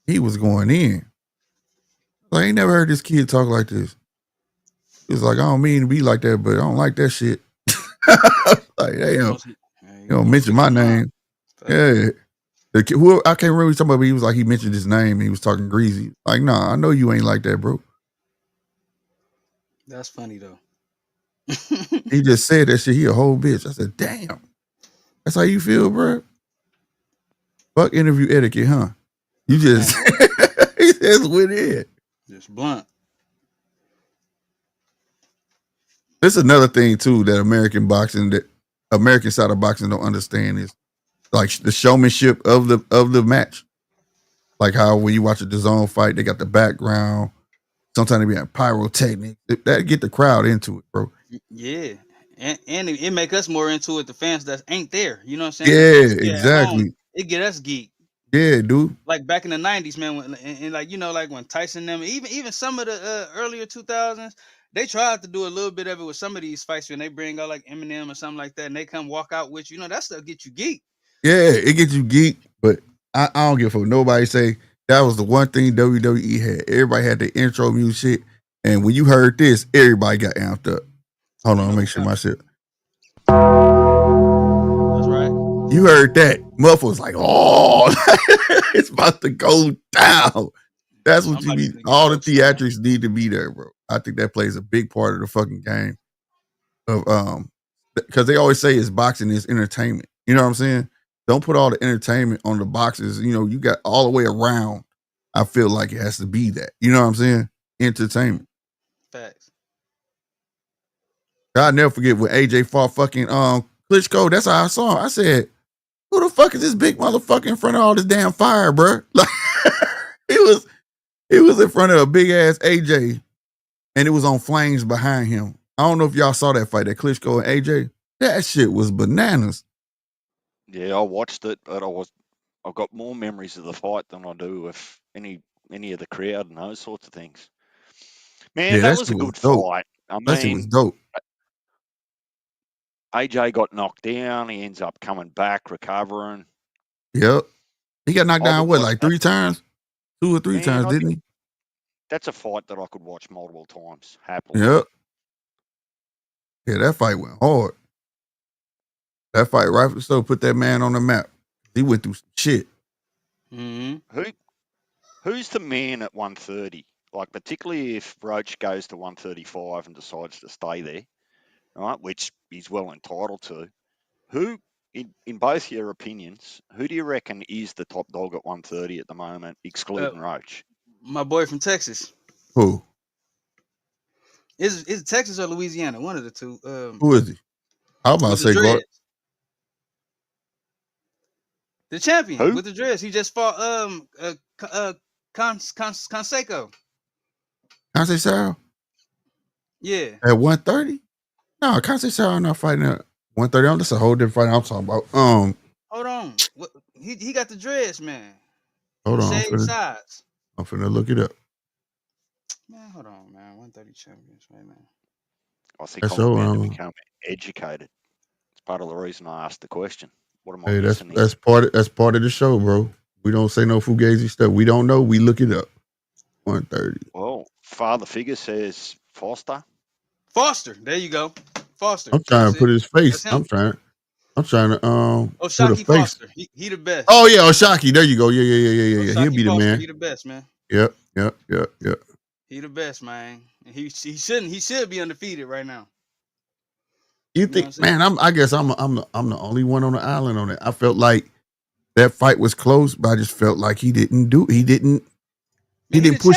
He was going in. I ain't never heard this kid talk like this. He was like, I don't mean to be like that, but I don't like that shit. Like, damn, you don't mention my name. Yeah. I can't remember what he's talking about, but he was like, he mentioned his name and he was talking greasy. Like, nah, I know you ain't like that, bro. That's funny though. He just said that shit. He a whole bitch. I said, damn. That's how you feel, bro? Fuck interview etiquette, huh? You just he just went in. Just blunt. This is another thing too that American side of boxing don't understand is like the showmanship of the match. Like how when you watch a DAZN fight, they got the background. Sometimes they be having pyrotechnics. That get the crowd into it, bro. Yeah. And it make us more into it, the fans that ain't there. You know what I'm saying? Yeah, exactly. It get us geek. Yeah, dude. Like back in the 90s, man, when, and like, you know, like when Tyson them, even some of the earlier 2000s, they tried to do a little bit of it with some of these fights when they bring out like Eminem or something like that, and they come walk out with you. You know, that stuff get you geek. Yeah, it gets you geek, but I don't give a fuck. Nobody say that was the one thing WWE had. Everybody had the intro music, and when you heard this, everybody got amped up. Hold on, make sure my shit. That's right. You heard that. Muff was like, oh, it's about to go down. That's what you need. All the theatrics need to be there, bro. I think that plays a big part of the fucking game. Of because they always say it's boxing is entertainment. You know what I'm saying? Don't put all the entertainment on the boxes. You know, you got all the way around. I feel like it has to be that. You know what I'm saying? Entertainment. Facts. I'll never forget when AJ fought fucking Klitschko. That's how I saw him. I said, who the fuck is this big motherfucker in front of all this damn fire, bro? Like it was in front of a big ass AJ, and it was on flames behind him. I don't know if y'all saw that fight, that Klitschko and AJ. That shit was bananas. Yeah, I watched it, but I've got more memories of the fight than I do with any of the crowd and those sorts of things. Man, that was a good fight. I mean, that shit was dope. AJ got knocked down. He ends up coming back, recovering. Yep. He got knocked down, what, like 3 times? 2 or 3 times, didn't he? That's a fight that I could watch multiple times, happily. Yep. Yeah, that fight went hard. That fight rightfully so put that man on the map. He went through some shit. Mm-hmm. Who's the man at 130? Like, particularly if Roach goes to 135 and decides to stay there, right, which he's well entitled to. Who, in both your opinions, who do you reckon is the top dog at 130 at the moment, excluding Roach? My boy from Texas. Who? Is it Texas or Louisiana? One of the two. Who is he? I was about to say God. The champion Who? with the dress. He just fought Conseco. Conseco? Yeah. At 130? No, Conseco not fighting at 130. That's a whole different fight I'm talking about. Hold on. He got the dress, man. Hold on. I'm finna look it up. Man, hold on, man. 130 champions right now. I think I'm about to become educated. It's part of the reason I asked the question. What am I missing? That's part of the show, bro. We don't say no fugazi stuff. We don't know. We look it up. 130. Well, father figure says Foster. There you go. Foster. I'm trying to put his face. I'm trying to Oshaki Foster. He the best. Oh yeah, Oshaki. There you go. Yeah. He'll be the man. He the best, man. Yep. He the best, man. He should be undefeated right now. You think, man? I guess I'm the only one on the island on it. I felt like that fight was close, but I just felt like he didn't push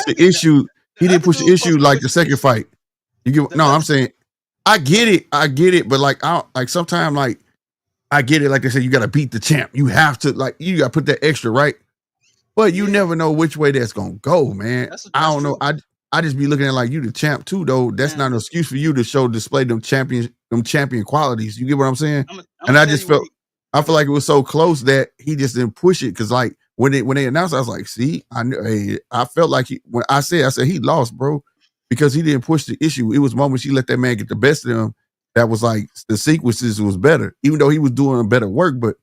the issue. He didn't push the issue like the second fight. I'm saying I get it, but like sometimes like I get it. Like they said, you got to beat the champ. You have to you got to put that extra, right? But you never know which way that's gonna go, man. I don't know. I just be looking at like you the champ too, though. That's not an excuse for you to display them champion qualities. You get what I'm saying? I feel like it was so close that he just didn't push it because like when they announced, I was like, see, I felt like when I said he lost, bro, because he didn't push the issue. It was moments he let that man get the best of him. That was like the sequences was better, even though he was doing better work, but.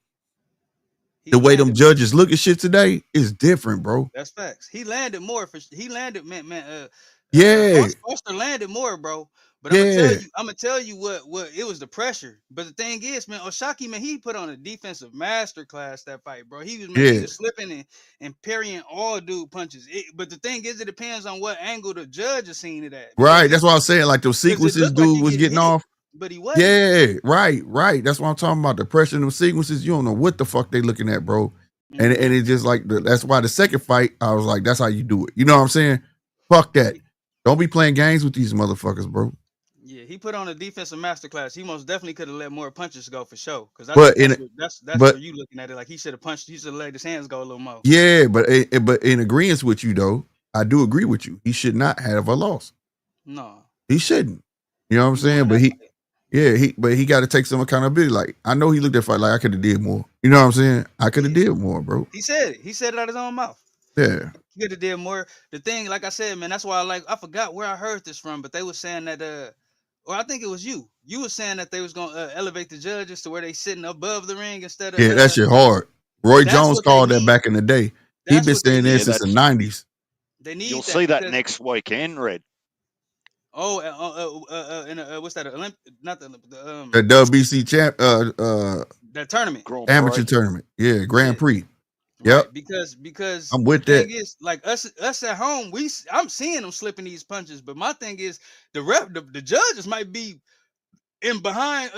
The way them judges look at shit today is different, bro. That's facts. He landed more man. Yeah. Foster landed more, bro. But I'm gonna tell you what it was the pressure. But the thing is, man, Oshaki, man, he put on a defensive masterclass that fight, bro. He was slipping and parrying all dude punches. But the thing is, it depends on what angle the judge is seeing it at. Right. That's what I was saying. Like those sequences dude was getting off. But he wasn't. Yeah, right. That's what I'm talking about. The pressure in them sequences, you don't know what the fuck they looking at, bro. And it's just like that's why the second fight I was like, that's how you do it. You know what I'm saying? Fuck that. Don't be playing games with these motherfuckers, bro. Yeah, he put on a defensive masterclass. He most definitely could have let more punches go for sure. Because I But think that's where you looking at it. Like he should have punched. He should have let his hands go a little more. Yeah, but in agreement with you though, I do agree with you. He should not have a loss. No, he shouldn't. You know what I'm saying? But he got to take some accountability. Like I know he looked at fight like I could have did more. You know what I'm saying? I could have did more, bro. He said it. He said it out of his own mouth. Yeah. He could have did more. The thing, like I said, man, that's why I forgot where I heard this from, but they were saying that or I think it was you. You were saying that they was gonna elevate the judges to where they sitting above the ring instead of that shit hard. Roy Jones called that back in the day. He been saying this since the 90s. They need. You'll see that next weekend, Red. Oh, what's that? Not the WBC champ. That tournament, amateur tournament. Yeah, Grand Prix. Yep. Right, because I'm with the that. thing is, like us at home, I'm seeing them slipping these punches, but my thing is the judges might be in behind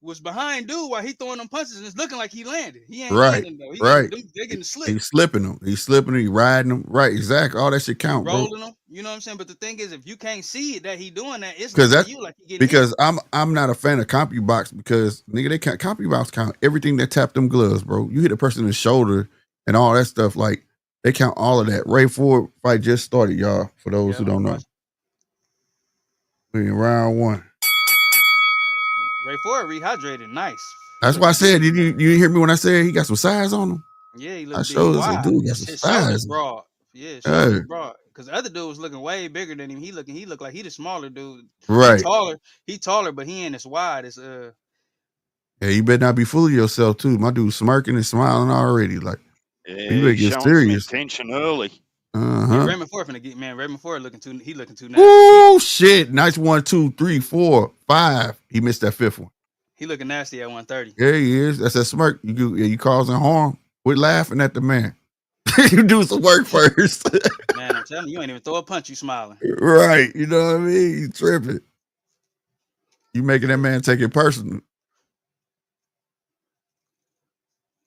was behind dude while he throwing them punches and it's looking like he landed. He ain't landing though. They're getting slipped. He's slipping them. He's slipping them. He riding them. Right, exactly. All that shit count, rolling bro. them. You know what I'm saying? But the thing is, if you can't see it that he doing that, it's because you like he getting because hit. I'm not a fan of CompuBox because nigga they can't CompuBox count everything that tap them gloves, bro. You hit a person in the shoulder and all that stuff, like they count all of that. Ray Ford fight just started, y'all. For those who don't know, we in round 1. Ray Ford rehydrated, nice. That's why I said you hear me when I said he got some size on him. Yeah, he I showed us a dude got some size. Broad. Yeah, shoulders broad. Because the other dude was looking way bigger than him. He looked like he the smaller dude. Right. He taller, but he ain't as wide as Yeah, you better not be fooling yourself too. My dude smirking and smiling already. Like you better get serious. Tension early. Yeah, Raymond Ford finna get Raymond Ford looking too nasty. Oh shit! Nice 1, 2, 3, 4, 5. He missed that 5th one. He looking nasty at 130. Yeah, he is. That's a smirk. You causing harm. Quit laughing at the man. You do some work first. Man, I'm telling you ain't even throw a punch. You smiling. Right. You know what I mean? You tripping. You making that man take it personal.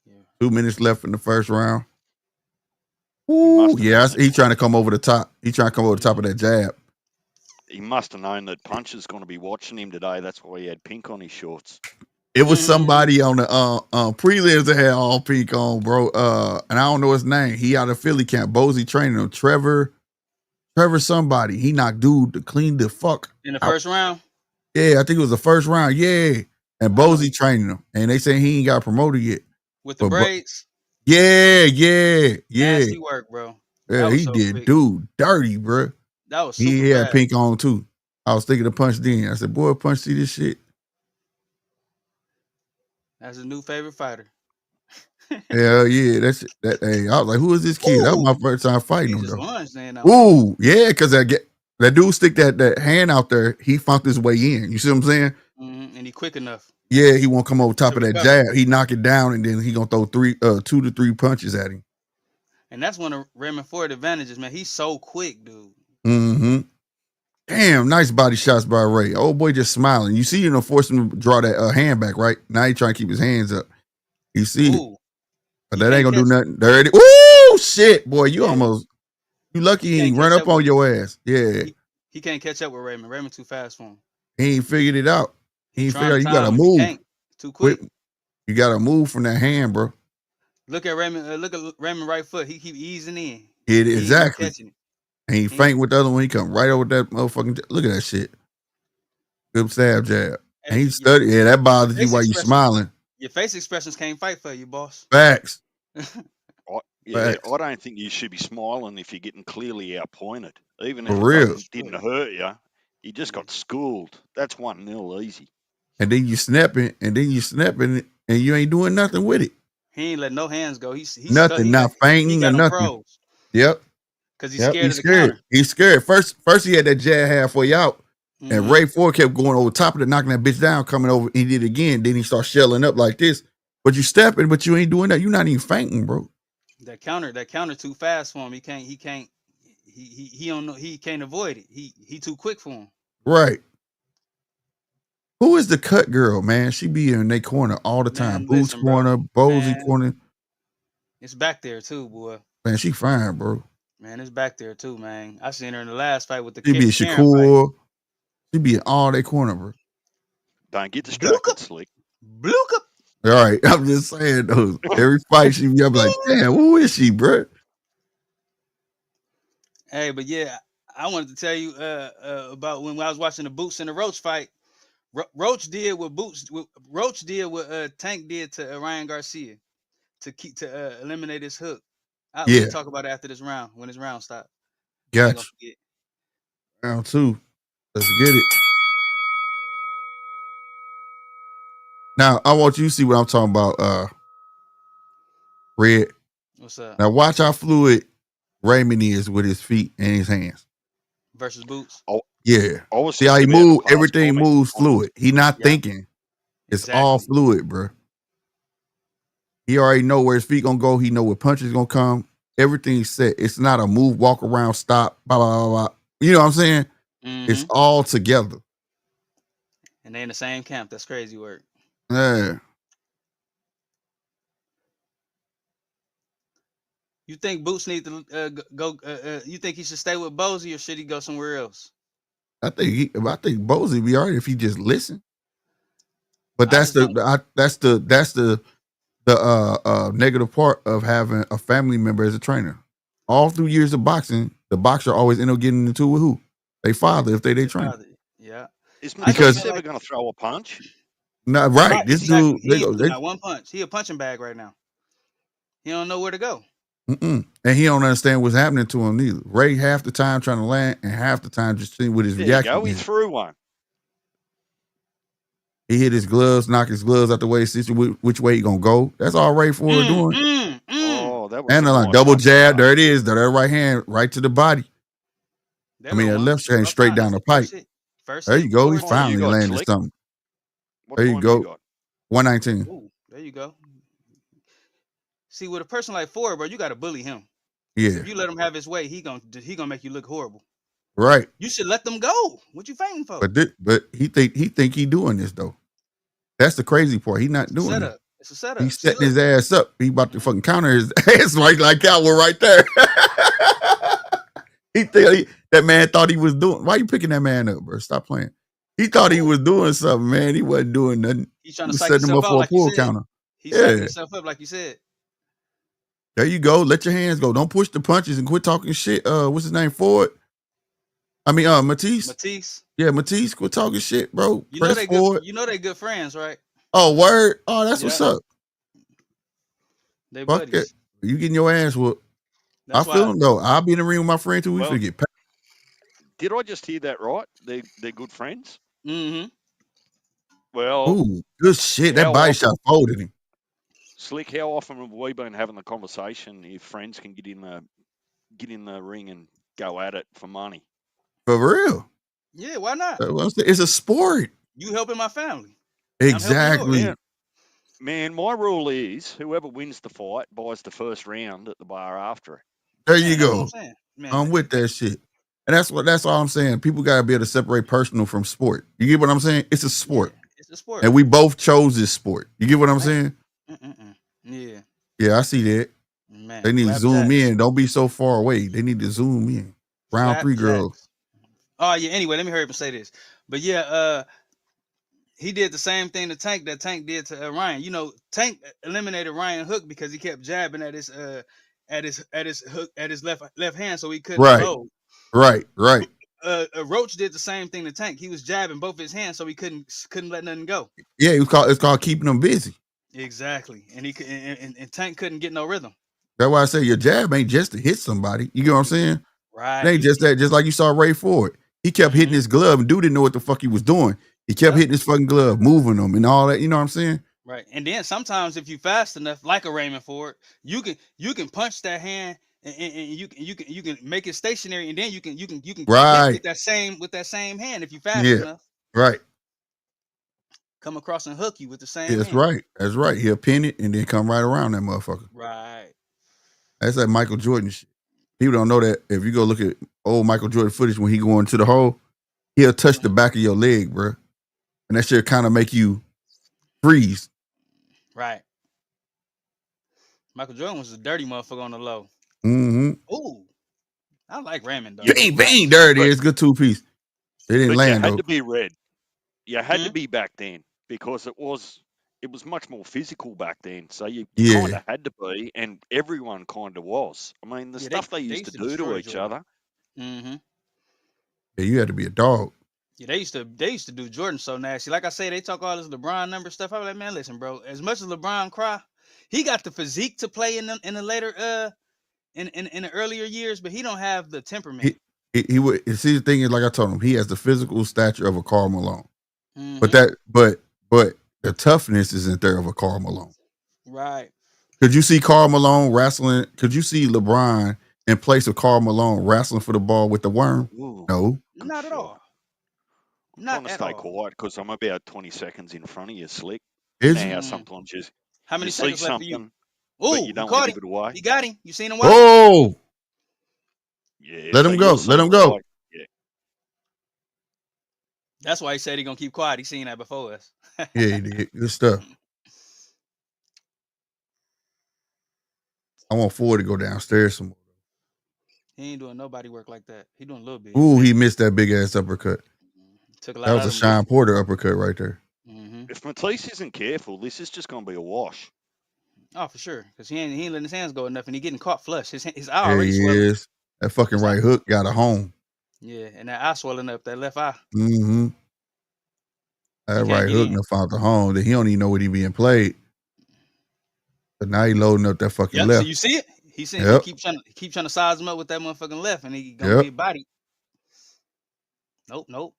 Yeah. 2 minutes left in the first round. Ooh, yeah, he's trying to come over the top. He's trying to come over the top of that jab. He must have known that Puncher's going to be watching him today. That's why he had pink on his shorts. It was somebody on the prelims that had all pink on, bro. And I don't know his name. He out of Philly camp. Bozy training him. Trevor somebody. He knocked dude to clean the fuck in the first round. Yeah, I think it was the first round. Yeah, and Bozy training him, and they say he ain't got promoted yet with the braids. Yeah. Nasty work, bro. Yeah, he did quick. Dude dirty, bro. That was super he had bad. pink on too. I was thinking to punch then. I said, boy, punch, see this shit. That's a new favorite fighter. Hell yeah, that's that. Hey, I was like, who is this kid? Ooh. That was my first time fighting him though. Ooh, yeah, because that dude stick that hand out there. He funked his way in. You see what I'm saying? Mm-hmm. And he quick enough. Yeah, he won't come over top of that jab. He knock it down, and then he gonna throw 2 to 3 punches at him. And that's one of Raymond Ford advantages, man. He's so quick, dude. Mm-hmm. Damn, nice body shots by Ray. Old boy just smiling. You see, force him to draw that hand back, right? Now he trying to keep his hands up. You see it. But that ain't gonna do nothing dirty. Ooh, shit, boy, you lucky he ain't run up on your ass. Yeah. He can't catch up with Raymond. Raymond too fast for him. He ain't figured it out. He ain't figured out you gotta move. Too quick. You gotta move from that hand, bro. Look at Raymond. Look at Raymond right foot. He keep easing in. Exactly. And he faint with the other one. He come right over that motherfucking. Look at that shit. Good stab jab. And he studied. Yeah, that bothers you while you smiling. Your face expressions can't fight for you, boss. Facts. I don't think you should be smiling if you're getting clearly outpointed. Even if it didn't hurt you, you just got schooled. That's 1-0 easy. And then you snapping, and you ain't doing nothing with it. He ain't letting no hands go. He's nothing, not fainting or nothing. Pros. Yep. Because he's scared of the counter. He's scared. First he had that jab halfway out, and Ray Ford kept going over top of it, knocking that bitch down, coming over. He did it again. Then he started shelling up like this. But you stepping, but you ain't doing that. You're not even fainting, bro. That counter too fast for him. He don't know. He can't avoid it. He too quick for him. Right. Who is the cut girl, man? She be in their corner all the time. Man, Boots listen, bro. corner, Bozy Man. corner. It's back there too, boy. Man, she fine, bro. Man, it's back there too, man. I seen her in the last fight with the She be Karen fight. Shakur. She be in all their corner, bro. Don't get distracted, Slick. Bluka. All right, I'm just saying though. Every fight she be up like, damn, who is she, bro? Hey, but yeah, I wanted to tell you about when I was watching the Boots and the Roach fight. Roach did what Tank did to Ryan Garcia to eliminate his hook. We can talk about it after this round when this round stops. Gotcha. Round 2. Let's get it. Now I want you to see what I'm talking about. Red. What's up? Now watch how fluid Raymond is with his feet and his hands. Versus Boots. Oh yeah. See how he move? Everything moves fluid. He not thinking. It's all fluid, bro. He already know where his feet gonna go. He know where punches gonna come. Everything's set. It's not a move, walk around, stop, blah, blah, blah, blah. You know what I'm saying? Mm-hmm. It's all together. And they in the same camp. That's crazy work. Yeah. You think Boots need to go? You think he should stay with Bozy or should he go somewhere else? I think Bozy be alright if he just listen. But that's the negative part of having a family member as a trainer. All through years of boxing, the boxer always end up getting into with who? They father if they trainer. Yeah. Is Mattice ever going to throw a punch? No, right. This dude, he got one punch. He a punching bag right now. He don't know where to go. And he don't understand what's happening to him neither. Ray half the time trying to land and half the time just seeing with his reaction. He threw one. He hit his gloves, knock his gloves out the way, see which way he gonna go. That's all Ray Ford doing. Oh, that was and a nice double jab. There it is. That right hand right to the body. That left hand straight down the pipe. There you go. He finally landed something. There you go. 119. Ooh, there you go. See, with a person like Ford, bro, you got to bully him. Yeah. If you let him have his way, he gonna make you look horrible. Right. You should let them go. What you fighting for? But he think he doing this though. That's the crazy part. He not doing it. It's a setup. He's setting his ass up. He about to fucking counter his ass like Cowboy right there. That man thought he was doing. Why you picking that man up, bro? Stop playing. He thought he was doing something, man. He wasn't doing nothing. He's trying to set him up for a pull counter. He's setting himself up like you said. There you go. Let your hands go. Don't push the punches and quit talking shit. What's his name? Ford. I mean, Mattice. Mattice. Yeah, Mattice. Quit talking shit, bro. You know they good friends, right? Oh, word. Oh, that's what's up. They buddies. It. You getting your ass whooped. I feel him though. I'll be in the ring with my friend too. We should get paid. Did I just hear that right? They're good friends. Mm-hmm. Well, ooh, good shit. That body shot folded him. Slick, how often have we been having the conversation if friends can get in the ring and go at it for money? For real? Yeah, why not? It's a sport. You helping my family. Exactly. Man, my rule is whoever wins the fight buys the first round at the bar after it. There you go. I'm with that shit. And that's all I'm saying. People gotta be able to separate personal from sport. You get what I'm saying? It's a sport. Yeah, it's a sport. And we both chose this sport. You get what I'm saying? Yeah. Yeah, I see that. Man, they need to zoom in. Don't be so far away. They need to zoom in. Round 3 girls. Oh yeah. Anyway, let me hurry up and say this. But yeah, he did the same thing to Tank that Tank did to Ryan. You know, Tank eliminated Ryan Hook because he kept jabbing at his left hand, so he couldn't load. Right. Roach did the same thing to Tank. He was jabbing both his hands, so he couldn't let nothing go. Yeah, it's called keeping him busy. Exactly, and and Tank couldn't get no rhythm. That's why I say your jab ain't just to hit somebody. You get what I'm saying? Right. It ain't just that. Just like you saw Ray Ford, he kept hitting his glove, and dude didn't know what the fuck he was doing. He kept hitting his fucking glove, moving them, and all that. You know what I'm saying? Right. And then sometimes if you fast enough, like a Raymond Ford, you can punch that hand. And you can make it stationary, and then you can right with that same hand if you fast enough. Right. Come across and hook you with the same. Yeah, that's right. That's right. He'll pin it and then come right around that motherfucker. Right. That's like Michael Jordan shit. People don't know that. If you go look at old Michael Jordan footage when he go into the hole, he'll touch the back of your leg, bro. and that shit kind of make you freeze. Right. Michael Jordan was a dirty motherfucker on the low. Mm-hmm. Ooh. I like Raymond though. You ain't dirty. It's a good 2-piece. It didn't land you had though. to be red. You had to be back then because it was much more physical back then. So you kind of had to be, and everyone kind of was. I mean, the stuff they used to do to each other. Mm-hmm. Yeah, you had to be a dog. Yeah, they used to do Jordan so nasty. Like I say, they talk all this LeBron number stuff. I'm like, man, listen, bro. As much as LeBron cry, he got the physique to play in the later in the earlier years, but he don't have the temperament. He would see the thing is, like I told him, he has the physical stature of a Karl Malone. Mm-hmm. But the toughness isn't there of a Karl Malone. Right. Could you see Karl Malone wrestling? Could you see LeBron in place of Karl Malone wrestling for the ball with the worm? Ooh, no. Not at all. I'm trying to stay quiet because I'm about 20 seconds in front of you, Slick. Is how sometimes you how many see seconds left for something, you? but you don't want to give it away. You got him. You seen him well? Oh, yeah. Let him go. Let him go. Yeah. That's why he said he gonna keep quiet. He seen that before us. Yeah, he did. Good stuff. I want Ford to go downstairs some more. He ain't doing nobody work like that. He doing a little bit. Ooh, he missed that big ass uppercut. Took a lot. That was a Sean Porter uppercut right there. Mm-hmm. If Mattice isn't careful, this is just going to be a wash. Oh, for sure, because he ain't letting his hands go enough, and he getting caught flush. His eye There already he swelling. is. That fucking right hook got a home. Yeah, and that eye swelling up, that left eye. Mm-hmm. That right hook done found the home. That he don't even know what he being played. But now he loading up that fucking left. So you see it? He said he keep trying to size him up with that motherfucking left, and he gonna get bodied. Nope.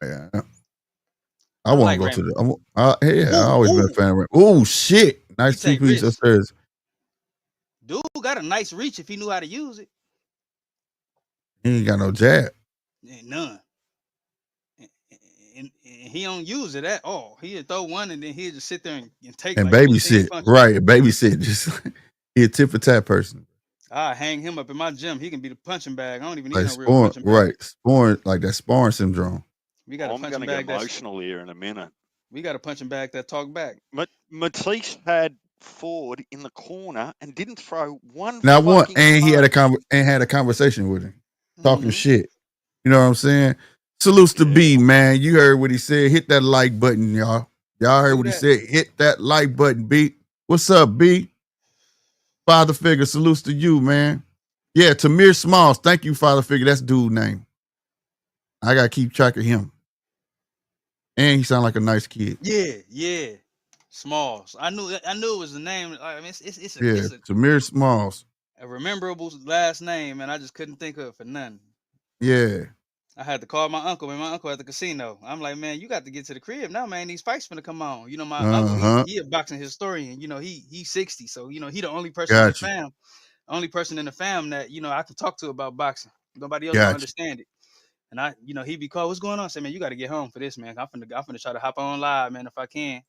Yeah. I want to go to the. I always been a fan of Raymond. Oh shit! Nice 2-piece upstairs. Dude got a nice reach if he knew how to use it. He ain't got no jab. None. And he don't use it at all. He'd throw one and then he'd just sit there and take and like babysit. Right, babysit. Just he a tip for tat person. I hang him up in my gym. He can be the punching bag. I don't even need like no real punching bag. Right, sparring like that sparring syndrome. We got I'm going to get emotional here in a minute. We got a punching bag that talk back. Mattice had Ford in the corner and didn't throw one. Not one, and he had a conversation with him, talking shit. You know what I'm saying? Salutes to B, man. You heard what he said. Hit that like button, y'all. Y'all heard what he said. Hit that like button, B. What's up, B? Father Figure, salutes to you, man. Yeah, Tamir Smalls. Thank you, Father Figure. That's dude's name. I gotta keep track of him. And he sound like a nice kid. Yeah. Smalls. I knew it was the name. I mean, it's Tamir Smalls. A rememberable last name, and I just couldn't think of it for nothing. Yeah. I had to call my uncle, man. My uncle at the casino. I'm like, man, you got to get to the crib now, man. These fights finna come on. You know, my uncle, he a boxing historian. You know, he's 60, so you know he the only person in the fam, that I can talk to about boxing. Nobody else can understand it. And he be called, what's going on? I say, man, you got to get home for this, man. I'm finna try to hop on live, man, if I can.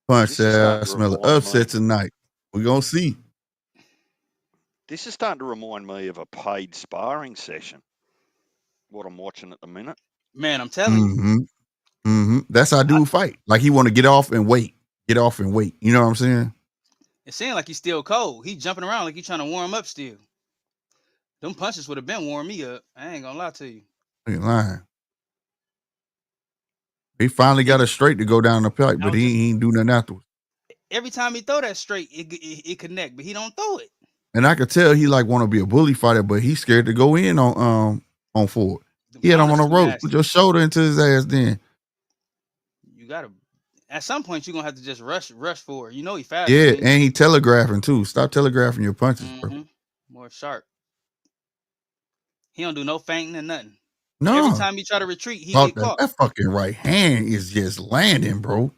Punch said, I smell an upset tonight. We're gonna see. This is starting to remind me of a paid sparring session. What I'm watching at the minute. Man, I'm telling you. Mm-hmm. That's how dude fight. Like he want to get off and wait. You know what I'm saying? It seemed like he's still cold. He jumping around like he's trying to warm up still. Them punches would have been warm me up. I ain't gonna lie to you. I ain't lying. He finally got a straight to go down the pipe, but he ain't do nothing afterwards. Every time he throw that straight, it connect, but he don't throw it. And I could tell he like want to be a bully fighter, but he's scared to go in on Ford. He had him on a rope. Put your shoulder into his ass. Then you gotta. At some point, you're gonna have to just rush for it. You know he fast. Yeah, and he telegraphing too. Stop telegraphing your punches, bro. More sharp. He don't do no feinting and nothing. No. Every time he try to retreat, he get caught. That fucking right hand is just landing, bro.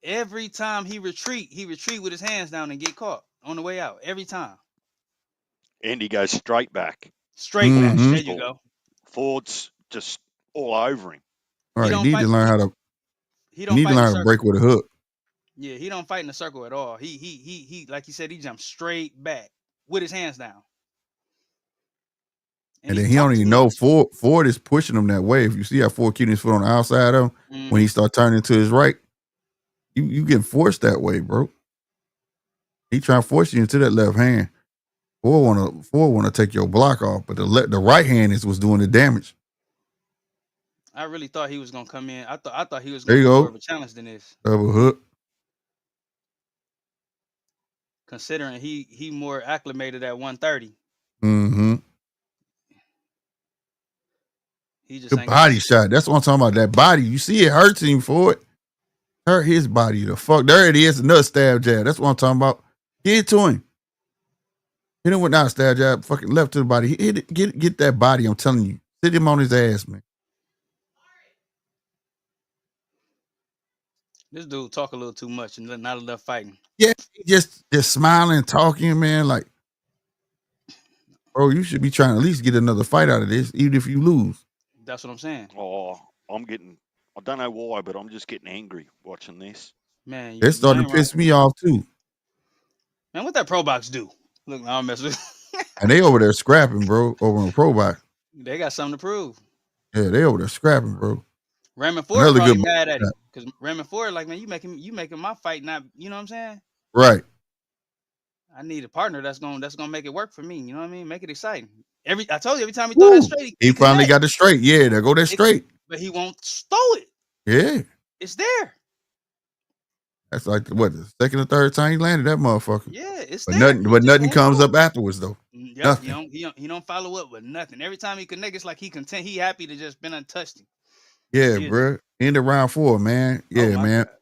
Every time he retreat with his hands down and get caught on the way out. Every time. And he goes straight back. Back. There you go. Ford's just all over him. All right, he need to learn how to. He need to learn how to break with a hook. Yeah, he don't fight in a circle at all. He like you said, he jumps straight back with his hands down. And then he don't even know Ford is pushing him that way. If you see how Ford keeping his foot on the outside of him, when he start turning to his right, you get forced that way, bro. He trying to force you into that left hand. Ford wanna take your block off, but the right hand was doing the damage. I really thought he was gonna come in. I thought he was There gonna you be go. more of a challenge than this. Double hook. Considering he more acclimated at 130. Mm-hmm. He just Good ain't body shot. That's what I'm talking about. That body. You see it hurts him for it. Hurt his body. The fuck. There it is. Another stab jab. That's what I'm talking about. Get it to him. Hit him with not a stab jab. Fucking left to the body. Hit it. Get that body. I'm telling you. Sit him on his ass, man. This dude talk a little too much and not enough fighting. Yeah, just smiling, talking, man. Like, bro, you should be trying to at least get another fight out of this, even if you lose. That's what I'm saying. Oh, I don't know why, but I'm just getting angry watching this. Man, It's starting to piss me off too. Man, what that Pro Box do? Look, I'll mess with. And they over there scrapping, bro, over on Pro Box. They got something to prove. Yeah, they over there scrapping, bro. Raymond Ford Another probably good mad at him because Raymond Ford like, man, you making my fight not, you know what I'm saying? Right. I need a partner that's gonna make it work for me. You know what I mean? Make it exciting. I told you every time he throw that straight, he finally got it straight. Yeah, there go that straight. But he won't throw it. Yeah. It's there. That's like what, the second or third time he landed that motherfucker. Yeah, it's but there. Nothing comes up afterwards though. Yep, nothing. He don't follow up with nothing. Every time he connect, it's like he content. He happy to just been untouched him. Yeah, bro. End of round 4, man. Yeah, man. God.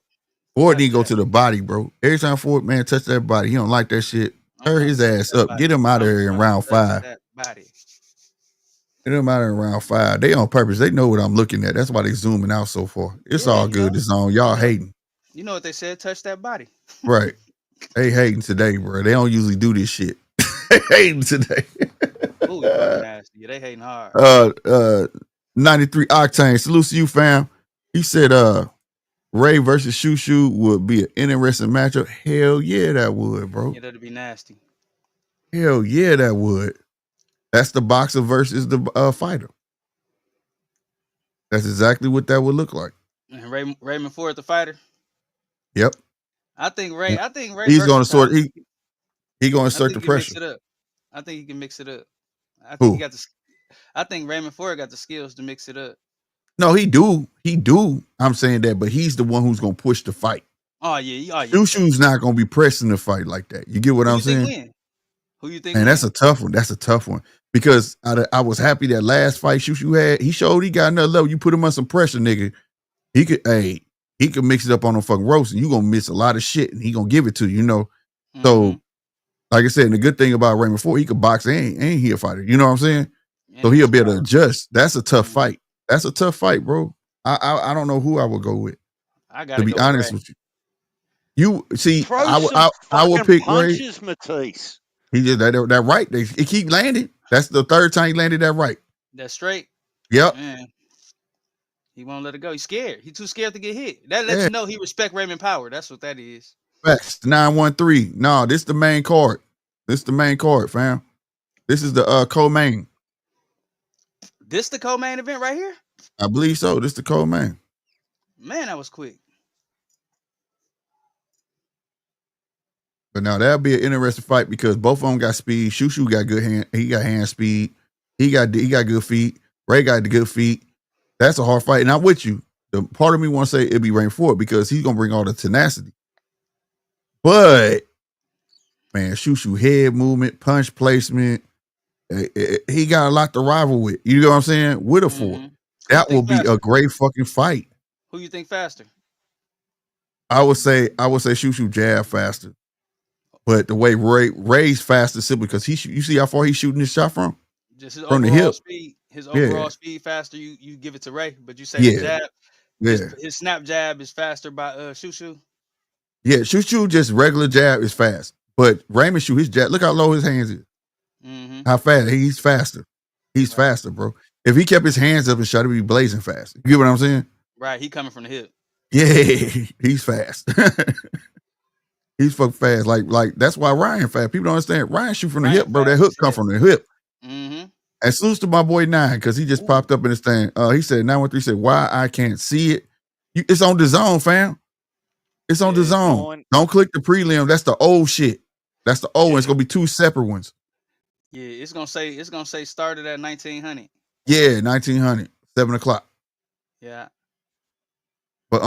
Ford need to go to the body, bro. Every time Ford, man, touch that body, he don't like that shit. Tear his ass up. Get him out of here in round 5. Get him out of here in round 5. They on purpose. They know what I'm looking at. That's why they zooming out so far. It's all good. It's on. Y'all hating. You know what they said? Touch that body. Right. They hating today, bro. They don't usually do this shit. They hating today. Ooh, nasty. They hating hard. 93 Octane. Salute to you, fam. He said, Ray versus Shushu would be an interesting matchup. Hell yeah, that would, bro. Yeah, that'd be nasty. Hell yeah, that would. That's the boxer versus the fighter. That's exactly what that would look like. And Raymond Ford, the fighter. Yep. I think Ray. He's going to sort. He going to assert the pressure. Mix it up. I think he can mix it up. I think Who? he got the. I think Raymond Ford got the skills to mix it up. No, he do. I'm saying that, but he's the one who's going to push the fight. Oh yeah. Shushu's not going to be pressing the fight like that. You get what I'm saying? Who you think? And that's a tough one. That's a tough one because I was happy that last fight Shushu had. He showed he got another level. You put him on some pressure, nigga. He could mix it up on a fucking roast, and you gonna miss a lot of shit, and he gonna give it to you, you know. Mm-hmm. So, like I said, and the good thing about Raymond Ford, he could box and he a fighter. You know what I'm saying? Yeah, so he'll be able to adjust. That's a tough fight. That's a tough fight, bro. I don't know who I would go with. I gotta be honest with you. You see, Throw I will pick punches, Ray. Mattice. He just that right. It keep landing. That's the third time he landed that right. That's straight. Yep. Man. He won't let it go. He's scared. He's too scared to get hit. That lets you know he respect Raymond Power. That's what that is. Facts. 913. No, this the main card. This the main card, fam. This is the co-main. This the co-main event right here? I believe so. This the co-main. Man, that was quick. But now that'll be an interesting fight because both of them got speed. Shushu got good hand. He got hand speed. He got good feet. Ray got the good feet. That's a hard fight. And I'm with you. The part of me want to say it'd be Raymond Ford because he's gonna bring all the tenacity. But man, Shushu head movement, punch placement. He got a lot to rival with. You know what I'm saying? With a Ford. That will be a great fucking fight. Who you think faster? I would say Shushu jab faster. But the way Ray's faster simply because you see how far he's shooting his shot from? Just his from overall the hip. Speed. His overall speed faster. You give it to Ray, but you say the jab. Yeah. His snap jab is faster by Shushu. Yeah, Shushu just regular jab is fast. But Raymond shoot his jab. Look how low his hands is. Mm-hmm. How fast? He's faster. He's faster, bro. If he kept his hands up and shot, he'd be blazing fast. You get what I'm saying? Right. He coming from the hip. Yeah, he's fast. He's fucking fast. Like that's why Ryan fast. People don't understand. Ryan shoot from the hip, bro. That hook come from the hip. Mm-hmm. And salutes to my boy 9 because he just popped up in this thing. He said 913 said, "Why I can't see it? It's on the zone, fam. It's on the zone. Don't click the prelim. That's the old shit. That's the old one. It's gonna be 2 separate ones. Yeah, it's gonna say started at 1900. Yeah, 1900, 7 o'clock. Yeah. But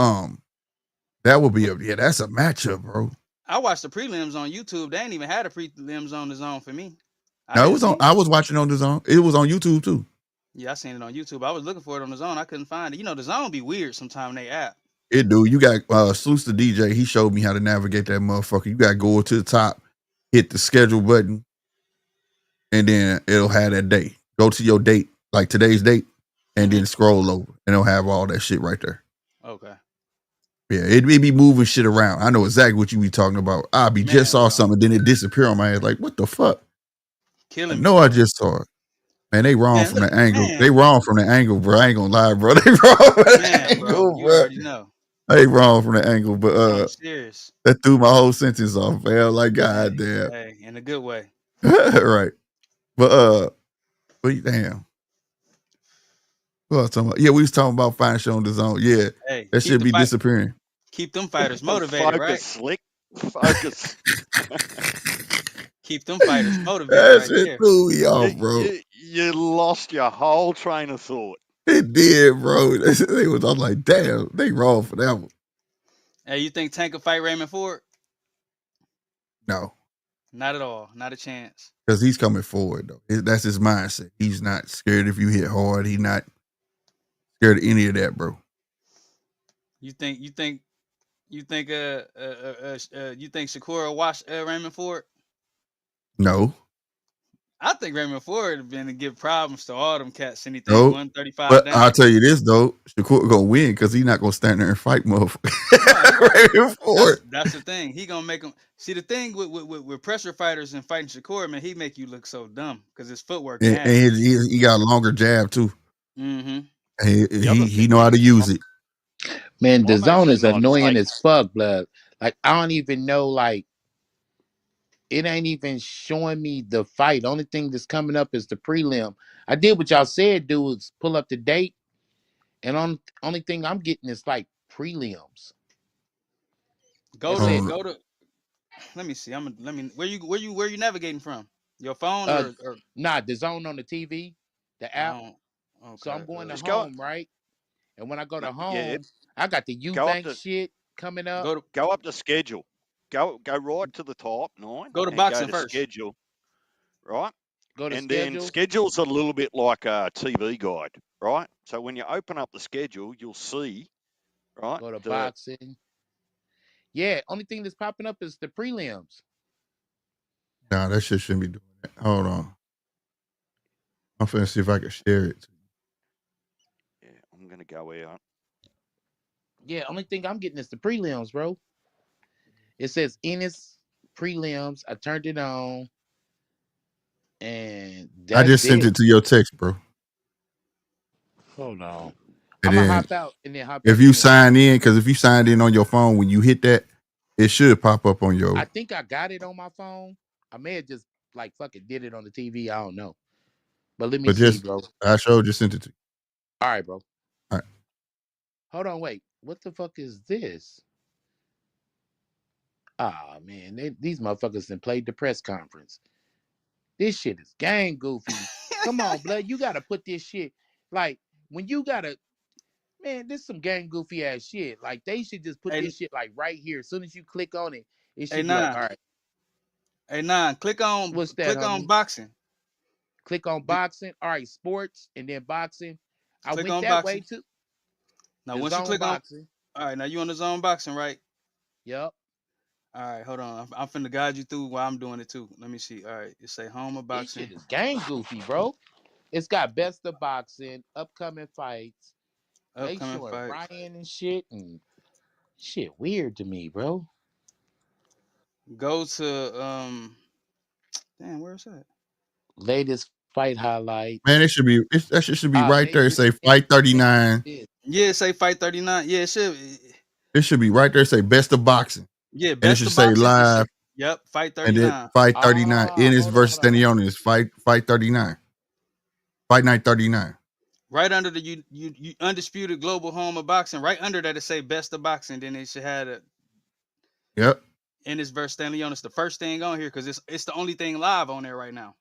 that would be that's a matchup, bro. I watched the prelims on YouTube. They ain't even had the prelims on the zone for me. No, it was on. I was watching on the zone. It was on YouTube too. Yeah, I seen it on YouTube. I was looking for it on the zone. I couldn't find it. You know, the zone be weird sometimes in they app. It do. You got Sluice the DJ. He showed me how to navigate that motherfucker. You got to go to the top, hit the schedule button, and then it'll have that date. Go to your date, like today's date, and then scroll over, and it'll have all that shit right there. Okay. Yeah, it may be moving shit around. I know exactly what you be talking about. I just saw something, then it disappeared on my head. Like, what the fuck? Killing me. No, I just saw it. Man, they wrong from the angle. They wrong from the angle, bro. I ain't gonna lie, bro. They wrong from the angle, you already know. They wrong from the angle, but I'm serious. that threw my whole sentence off, man. Like, goddamn. Hey, in a good way. Right. But damn. What I was talking about? Yeah, we was talking about fine shit on the zone. Yeah. Hey, that should be disappearing. Keep them fighters motivated, right? Slick. Focus. Keep them fighters motivated. That right shit there. threw me off, bro. You lost your whole train of thought. It did, bro. I'm like, damn, they wrong for that one. Hey, you think Tank will fight Raymond Ford? No. Not at all. Not a chance. Because he's coming forward, though. That's his mindset. He's not scared if you hit hard. He's not scared of any of that, bro. You think Shakur will watch Raymond Ford? No. I think Raymond Ford have been to give problems to all them cats. Anything No. 135 But down. I'll tell you this, though. Shakur gonna win because he's not gonna stand there and fight motherfucker. Raymond Ford. That's the thing. He gonna make him see the thing with pressure fighters and fighting Shakur, man. He make you look so dumb because his footwork. And he got a longer jab too. Mm-hmm. And he know how to use it. Man, the zone is annoying as fuck, blood. Like, I don't even know, like, it ain't even showing me the fight. The only thing that's coming up is the prelim. I did what y'all said, dude, is pull up the date, and only thing I'm getting is like prelims. Go to. Let me see. Where you navigating from? Your phone or nah, the zone on the TV, the app. Okay. So I'm going to home, right? And when I go to home, I got the Eubank shit coming up. Go up the schedule. Go right to the top, 9. Go to boxing go to first. Schedule, right? Go to and schedule. Then schedule's a little bit like a TV guide, right? So when you open up the schedule, you'll see, right? Go to boxing. Yeah, only thing that's popping up is the prelims. Nah, that shit shouldn't be doing that. Hold on. I'm finna see if I can share it. Yeah, I'm gonna go out. Yeah, only thing I'm getting is the prelims, bro. It says Ennis prelims. I turned it on, and I just sent it to your text, bro. Hold on. And I'm then, gonna hop out and then hop if back you in. sign in, because if you signed in on your phone, when you hit that, it should pop up on your. I think I got it on my phone. I may have just like fucking did it on the TV. I don't know. But let me see, bro. I showed just sent it to you. All right, bro. All right. Hold on, wait. What the fuck is this? Ah, man, these motherfuckers done played the press conference. This shit is gang goofy. Come on, blood. You gotta put this shit like when you gotta. Man, this some gang goofy ass shit. Like they should just put this shit like right here. As soon as you click on it, it should be like, all right. Hey, 9, click on what's that? Click on boxing. Click on boxing. All right, sports and then boxing. I click went on that boxing. way too. Now once you click boxing. All right, now you on the zone boxing, right? Yep. All right, hold on. I'm finna guide you through while I'm doing it too. Let me see. All right, it say home of boxing. This shit is gang goofy, bro. It's got best of boxing, upcoming fights. They showing Ryan and shit, and shit weird to me, bro. Go to damn, where's that? Latest fight highlight. Man, it should be that shit should be right there. It say fight 39. Yeah, it say fight 39. Yeah, it should. It should be right there. It say best of boxing. Yeah, best of boxing. It should say live. Yep, fight 39. And then fight 39. Ennis versus Stanionis. Fight 39. Fight Night 39. Right under the you undisputed global home of boxing. Right under that it say best of boxing. Then it should have a Yep. Ennis versus Stanionis. The first thing on here because it's the only thing live on there right now.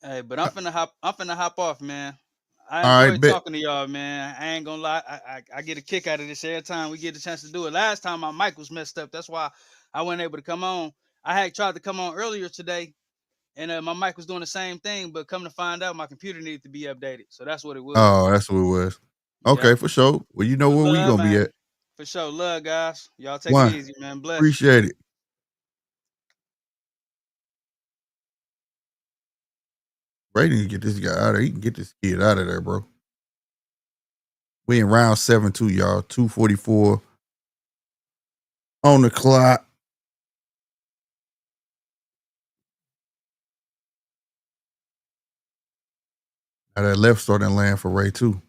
Hey, but I'm finna hop off, man. I All right, enjoyed bet. talking to y'all, man. I ain't gonna lie. I get a kick out of this every time we get a chance to do it. Last time my mic was messed up. That's why I wasn't able to come on. I had tried to come on earlier today, and my mic was doing the same thing, but come to find out, my computer needed to be updated. So that's what it was. Oh, that's what it was. Okay, Yep. for sure. Well, you know But where we love, gonna be man. at. For sure. Love, guys. Y'all take it One. easy, man. Bless. Appreciate it. Brady can get this guy out of there. He can get this kid out of there, bro. We in round 7-2, y'all. 2:44 on the clock. Now that left starting to land for Ray too.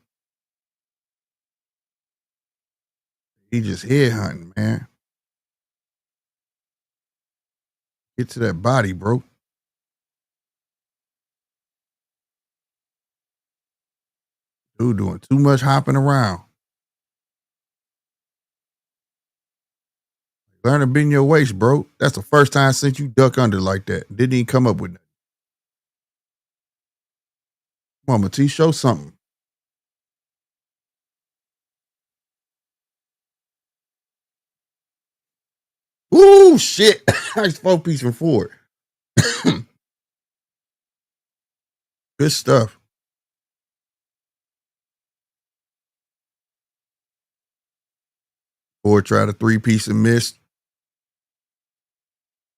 He just head hunting, man. Get to that body, bro. Dude doing too much hopping around. Learn to bend your waist, bro. That's the first time since you duck under like that. Didn't even come up with that. Come on, Mattice, show something. Ooh, shit. Nice 4-piece from Ford. Good stuff. Ford tried a 3-piece and missed.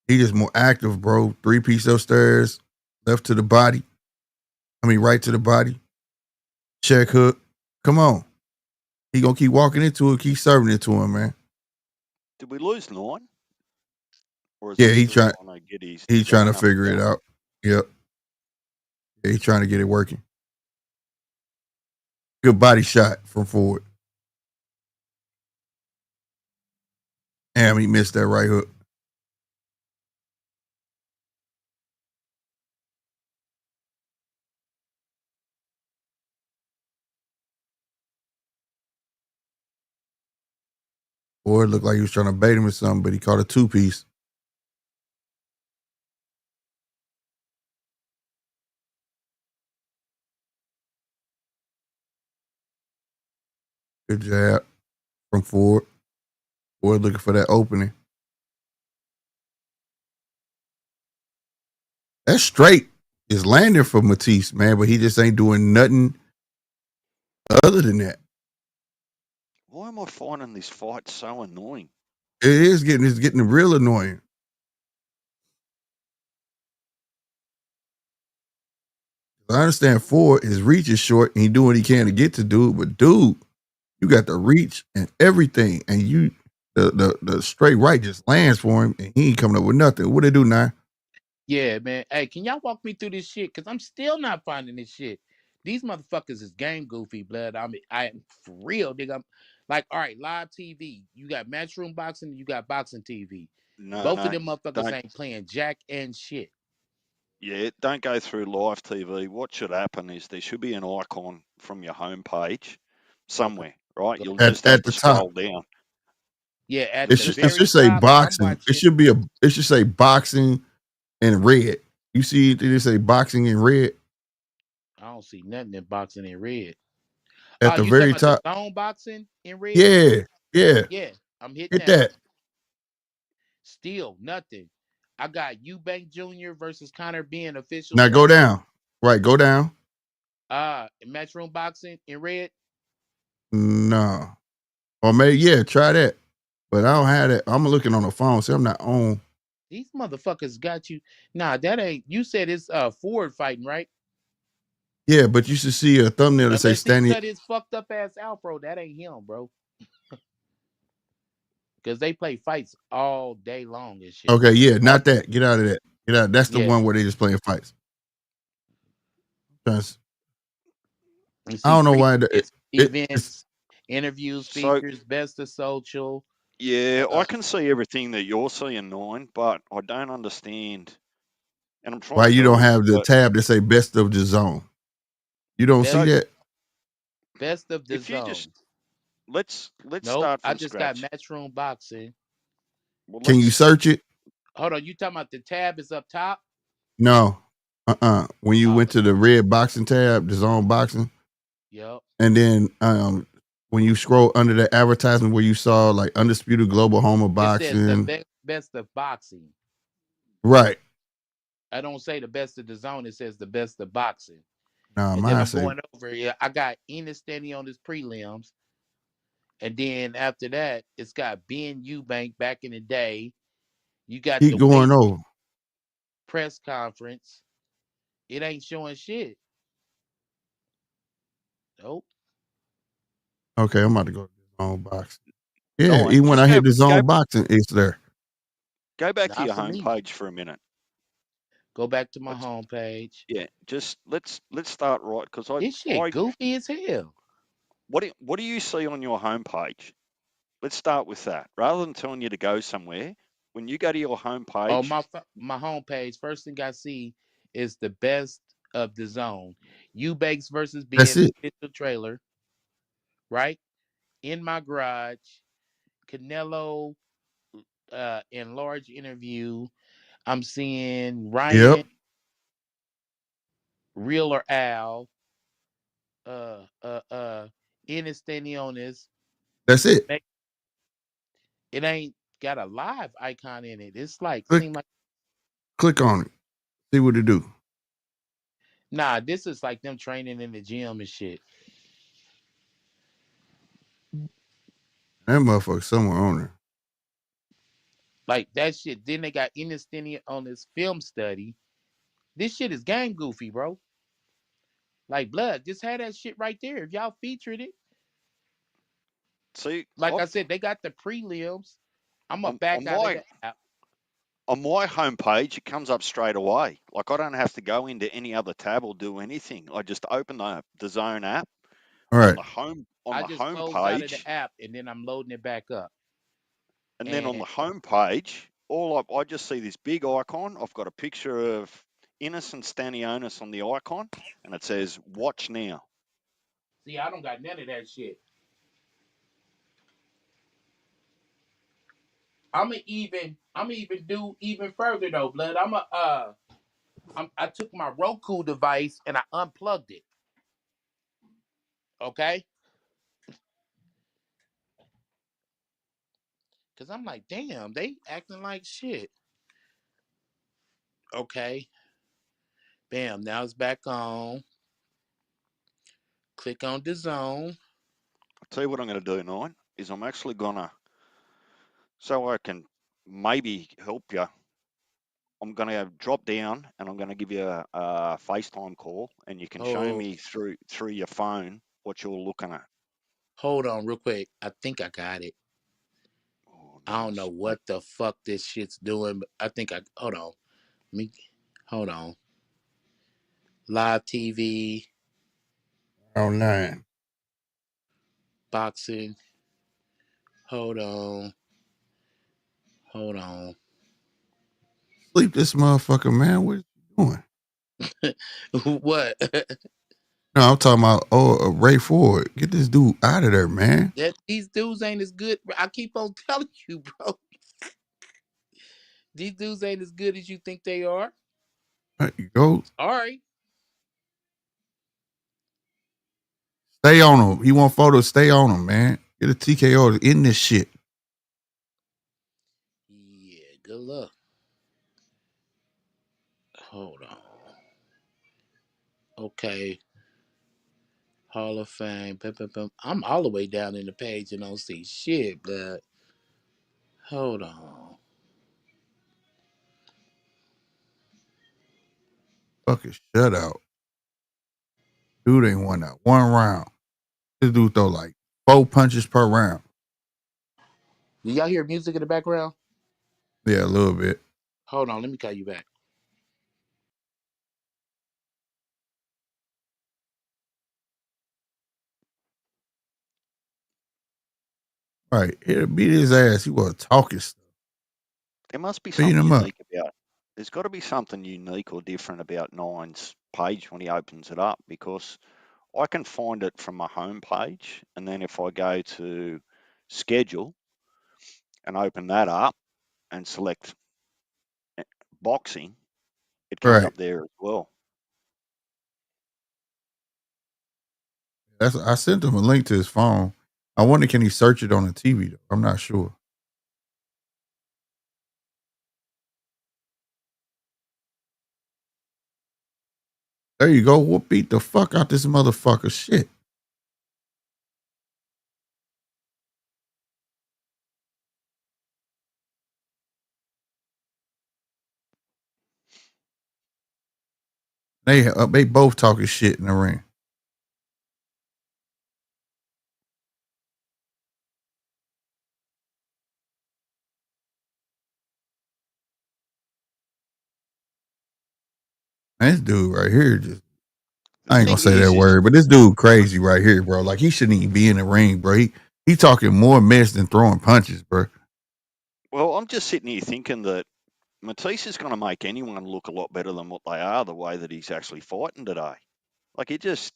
He just more active, bro. 3-piece upstairs, left to the body. Right to the body. Check hook. Come on. He gonna keep walking into it, keep serving it to him, man. Did we lose 9? Or is Yeah, he he still trying to get his to design up figure and it going? out. Yep. Yeah, he's trying to get it working. Good body shot from Ford. Damn, he missed that right hook. Ford looked like he was trying to bait him or something, but he caught a 2-piece. Good jab from Ford. Ford looking for that opening. That straight is landing for Mattice, man, but he just ain't doing nothing other than that. Why am I finding this fight so annoying? It's getting real annoying. I understand Ford, his reach is short and he doing what he can to get to dude, but dude, you got the reach and everything, and you the straight right just lands for him, and he ain't coming up with nothing. What they do now? Yeah, man. Hey, can y'all walk me through this shit? Because I'm still not finding this shit. These motherfuckers is game goofy, blood. I for real, nigga. I'm like, all right, live TV. You got Matchroom boxing, you got boxing TV. Both of them motherfuckers ain't playing jack and shit. Yeah, don't go through live TV. What should happen is there should be an icon from your homepage somewhere, right? You'll just have to scroll down. Yeah, at it the should, very it should say top, boxing. It should say boxing in red. You see it say boxing in red? I don't see nothing in boxing in red. At the You very talking about top. the zone boxing in red? Yeah. Yeah, I'm hitting Hit that. Still nothing. I got Eubank Jr. versus Connor being official. Now go down. Right, go down. Matchroom boxing in red. No. Or maybe, try that. But I don't have that. I'm looking on the phone, so I'm not on. These motherfuckers got you. Nah, that ain't. You said it's Ford fighting, right? Yeah, but you should see a thumbnail that say Unless he standing. cut his fucked up ass out, bro. That ain't him, bro. Because they play fights all day long and shit. Okay, yeah, not that. Get out of that. Get out. That's the one where they just playing fights. I don't know why. Events. Interviews, So features, best of social. yeah, I can see everything that you're seeing, Nine, but I don't understand. And I'm trying Why to you tell don't you, have the tab that say best of the zone? You don't Best, see that? best of the if you just zone. let's Nope. start I from just got scratch. Matchroom boxing. Well, Can you let's search it? Hold on, you talking about the tab is up top? No. When you Oh, went to the red boxing tab, the zone boxing, yep. and then when you scroll under the advertisement where you saw like Undisputed Global Home of It says the Boxing. best of boxing. Right. I don't say the best of the zone. It says the best of boxing. Nah, And then mine I'm say going over here. I got Enos Stanionis prelims. And then after that, it's got Ben Eubank back in the day. You got keep the going weight over. press conference. It ain't showing shit. Nope. Okay, I'm about to go to the zone boxing. Yeah, Nine. even when Just I go hit the zone boxing, it's there. go back to Not your for me. homepage for a minute. Go back to my Let's homepage. yeah, just let's start right because This shit I goofy as hell. what do you see on your homepage? Let's start with that. Rather than telling you to go somewhere, when you go to your On homepage, my homepage, first thing I see is the best of the zone. Eubanks versus That's Ben it. official trailer, right? In my garage, Canelo in large interview. I'm seeing Yep. Ryan, Real or Al, Ennis Stanionis. That's it. It ain't got a live icon in it. It's like Click seem like click on it. See what it do. nah, this is like them training in the gym and shit. That motherfucker somewhere on there. Like that shit. Then they got Ennis Stanionis film study. This shit is game goofy, bro. Like blood, just had that shit right there. If y'all featured it, see, like I said, they got the prelims. I'm gonna on, back on out of my the app. on my homepage, it comes up straight away. Like I don't have to go into any other tab or do anything. I just open the Zone app All on right. I the just home closed out of page, the app and then I'm loading it back up. and then on And the home page, I just see this big icon. I've got a picture of Innocent Stanionis on the icon, and it says "Watch now." see, I don't got none of that shit. I'm even do even further though, blood. I took my Roku device and I unplugged it. Okay? Cause I'm like, damn, they acting like shit. Okay. Bam, now it's back on. Click on the zone. I'll tell you what I'm going to do, Nine, is I'm actually gonna so I can maybe help you. I'm going to drop down and I'm going to give you a FaceTime call, and you can show Oh, me through your phone what you're looking at. hold on real quick. I think I got it. Oh, I don't know nice. what the fuck this shit's doing, but I think I hold on. Me hold on. Live TV, Oh nine. boxing. Hold on. Hold on. Sleep this motherfucker, man. What you doing? What? No, I'm talking about Ray Ford. Get this dude out of there, man. That these dudes ain't as good. I keep on telling you, bro. These dudes ain't as good as you think they are. There you go. All right. Stay on him. He want photos. Stay on him, man. Get a TKO in this shit. Yeah, good luck. Hold on. Okay. Hall of Fame. I'm all the way down in the page and don't see shit, but hold on. Fucking shutout. Dude ain't won that one round. This dude throw like 4 punches per round. Do y'all hear music in the background? Yeah, a little bit. Hold on, let me call you back. Right. He'll beat his ass. He was talking stuff. There must be Beating something him up. unique about. There's got to be something unique or different about Nine's page when he opens it up, because I can find it from my home page, and then if I go to schedule and open that up and select boxing, it comes Right. up there as well. I sent him a link to his phone. I wonder, can he search it on the TV though? I'm not sure. There you go. We'll beat the fuck out this motherfucker. Shit. They both talking shit in the ring. Man, this dude right here just, I ain't gonna say that word, but this dude crazy right here, bro. Like, he shouldn't even be in the ring, bro. He talking more mess than throwing punches, bro. Well, I'm just sitting here thinking that Mattice is going to make anyone look a lot better than what they are, the way that he's actually fighting today. Like, he's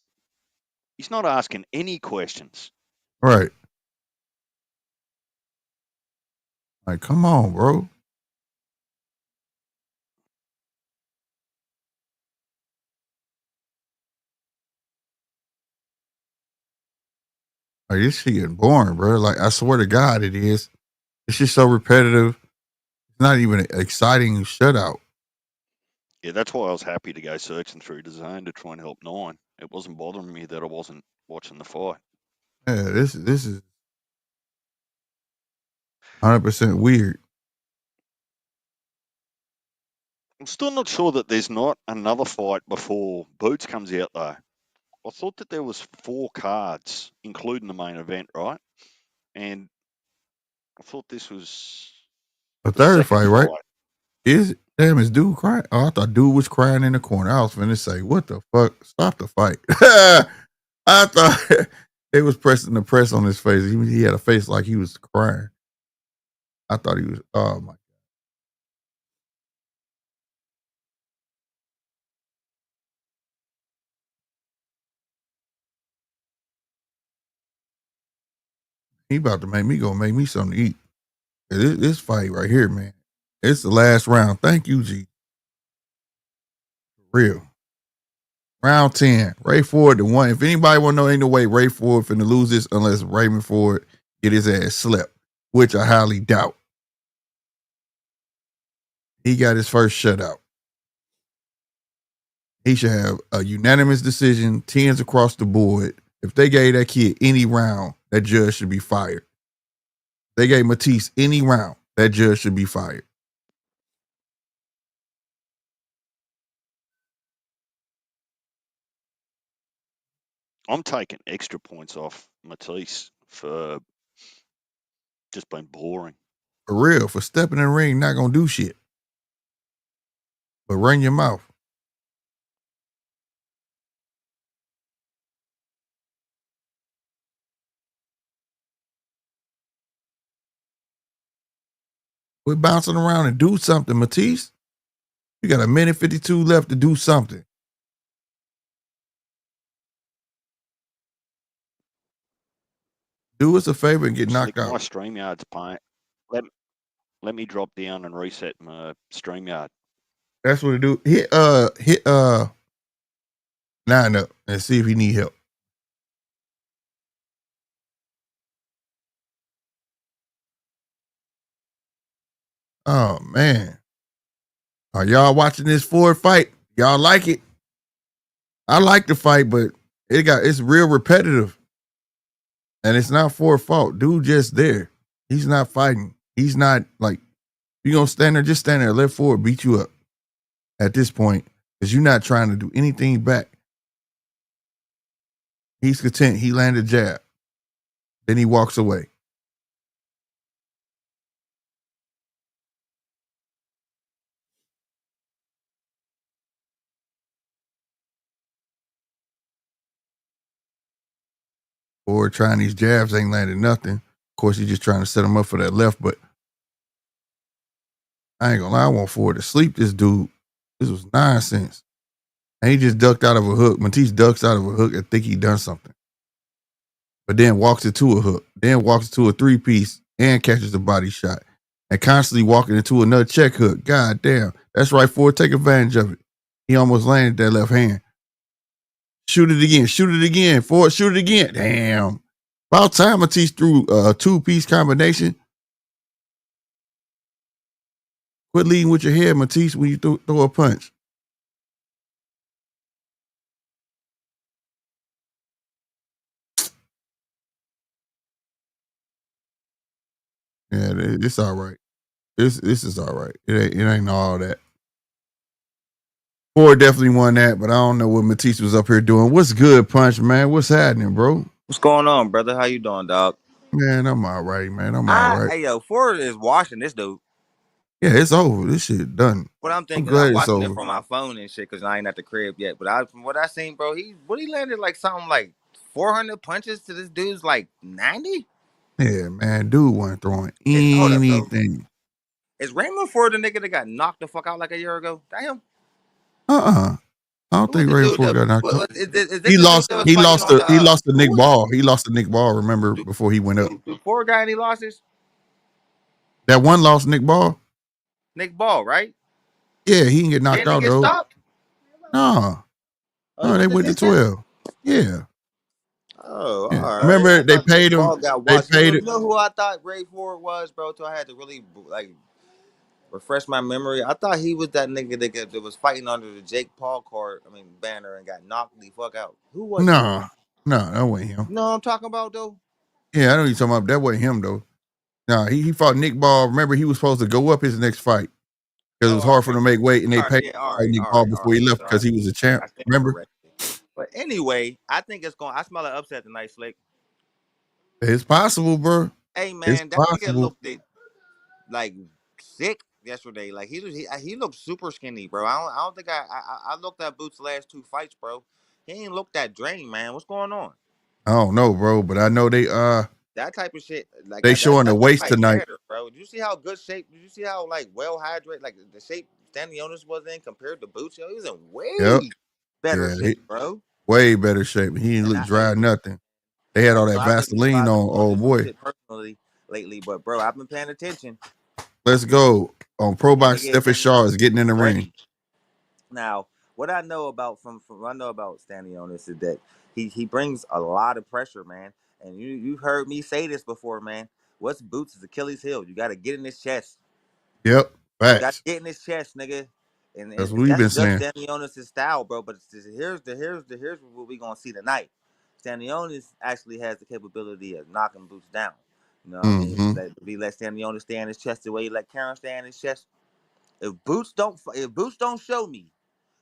not asking any questions. Right. Like, come on, bro. Like, this shit getting boring, bro. Like, I swear to God, it is. It's just so repetitive. It's not even an exciting shutout. Yeah, that's why I was happy to go searching through the zone to try and help Nine. It wasn't bothering me that I wasn't watching the fight. Yeah, this is 100% weird. I'm still not sure that there's not another fight before Boots comes out, though. I thought that there was 4 cards, including the main event, right? And I thought this was A the third second fight, right? Is it? Damn, is dude crying? Oh, I thought dude was crying in the corner. I was finna say, what the fuck? Stop the fight. I thought they was pressing the press on his face. He had a face like he was crying. I thought he was, oh my. He about to make me something to eat. This fight right here, man. It's the last round. Thank you, G. For real. Round 10. Ray Ford the one. If anybody want to know, ain't no way Ray Ford finna lose this unless Raymond Ford get his ass slept, which I highly doubt. He got his first shutout. He should have a unanimous decision, 10s across the board. If they gave that kid any round, that judge should be fired. If they gave Mattice any round, that judge should be fired. I'm taking extra points off Mattice for just being boring. For real, for stepping in the ring, not gonna do shit. But run your mouth. Quit bouncing around and do something, Mattice. You got a minute 52 left to do something. Do us a favor and get knocked My out. StreamYard's paying. Let me drop down and reset my StreamYard. That's what it do. Hit 9 up and see if he need help. Oh man. Are y'all watching this Ford fight? Y'all like it? I like the fight, but it's real repetitive. And it's not Ford's fault. Dude just there. He's not fighting. He's not like, you gonna stand there, just stand there, let Ford beat you up at this point. Because you're not trying to do anything back. He's content. He landed a jab. Then he walks away. Ford trying these jabs ain't landed nothing. course, he's just trying to set him up for that left, but I ain't gonna lie, I want Ford to sleep this dude. This was nonsense. And he just ducked out of a hook. Mattice ducks out of a hook and think he done something. But then walks into a hook, then walks into a 3-piece and catches the body shot. And constantly walking into another check hook. God damn. That's right, Ford. Take advantage of it. He almost landed that left hand. Shoot it again. Shoot it again. Ford, shoot it again. Damn. About time Mattice threw a 2-piece combination. Quit leading with your head, Mattice, when you throw a punch. Yeah, it's all right. This is all right. It ain't all that. Ford definitely won that, but I don't know what Mattice was up here doing. What's good, Punch, man? What's happening, bro? What's going on, brother? How you doing, dog? Man, I'm all right, man. I'm all right. Hey, yo, Ford is washing this dude. Yeah, it's over. This shit done. What I'm thinking, glad I'm it's watching over. it from my phone and shit because I ain't at the crib yet. But from what I seen, bro, he landed like something like 400 punches to this dude's like 90. Yeah, man, dude wasn't throwing Hold up, anything. Is Raymond Ford the nigga that got knocked the fuck out like a year ago? That him? I don't think Raymond Ford got knocked out. He lost to Nick Ball. He lost to Nick Ball, remember, before he went up. Ford got any losses? That one lost Nick Ball? Nick Ball, right? Yeah, he didn't get knocked out, though. Stopped? No. No, they went to 12. Yeah. Oh, Yeah. all right. Remember, they paid him. They paid You know who I thought Ray Ford was, bro? So I had to really like refresh my memory. I thought he was that nigga that was fighting under the Jake Paul banner and got knocked the fuck out. Who was he? No, that wasn't him. You know what I'm talking about, though? Yeah, I know you're talking about. That wasn't him, though. No, he fought Nick Ball. Remember, he was supposed to go up his next fight because it was hard for him to make weight, and they paid Nick Ball before he left because he was a champ. Remember? Correctly. But anyway, I think I smell an upset tonight, Slick. It's possible, bro. Hey, man, that nigga looked like sick yesterday. Like he looked super skinny, bro. I don't think I looked at Boots' last 2 fights, bro. He ain't looked that drained, man. What's going on? I don't know, bro, but I know they that type of shit. Like they showing the waist tonight, matter, bro. Did you see how good shape? Did you see how like well hydrated, like the shape Stanionis was in compared to Boots? Yo, he was in way better shape, bro. Way better shape. He didn't look dry, nothing. They had all that Vaseline on old boy. Personally, lately, but bro, I've been paying attention. Let's go on Pro Box. Stephen Shaw is getting in the ring. Now, what I know about Stanionis is that he brings a lot of pressure, man. And you've heard me say this before, man. What's Boots' Achilles heel? You got to get in his chest. Yep, facts. You got to get in his chest, nigga. And that's what we've been saying. Stanionis' style, bro. But here's what we gonna see tonight. Stanionis actually has the capability of knocking Boots down. You know what I mean? Let Stanionis stay in his chest the way he let Karen stay in his chest. If Boots don't show me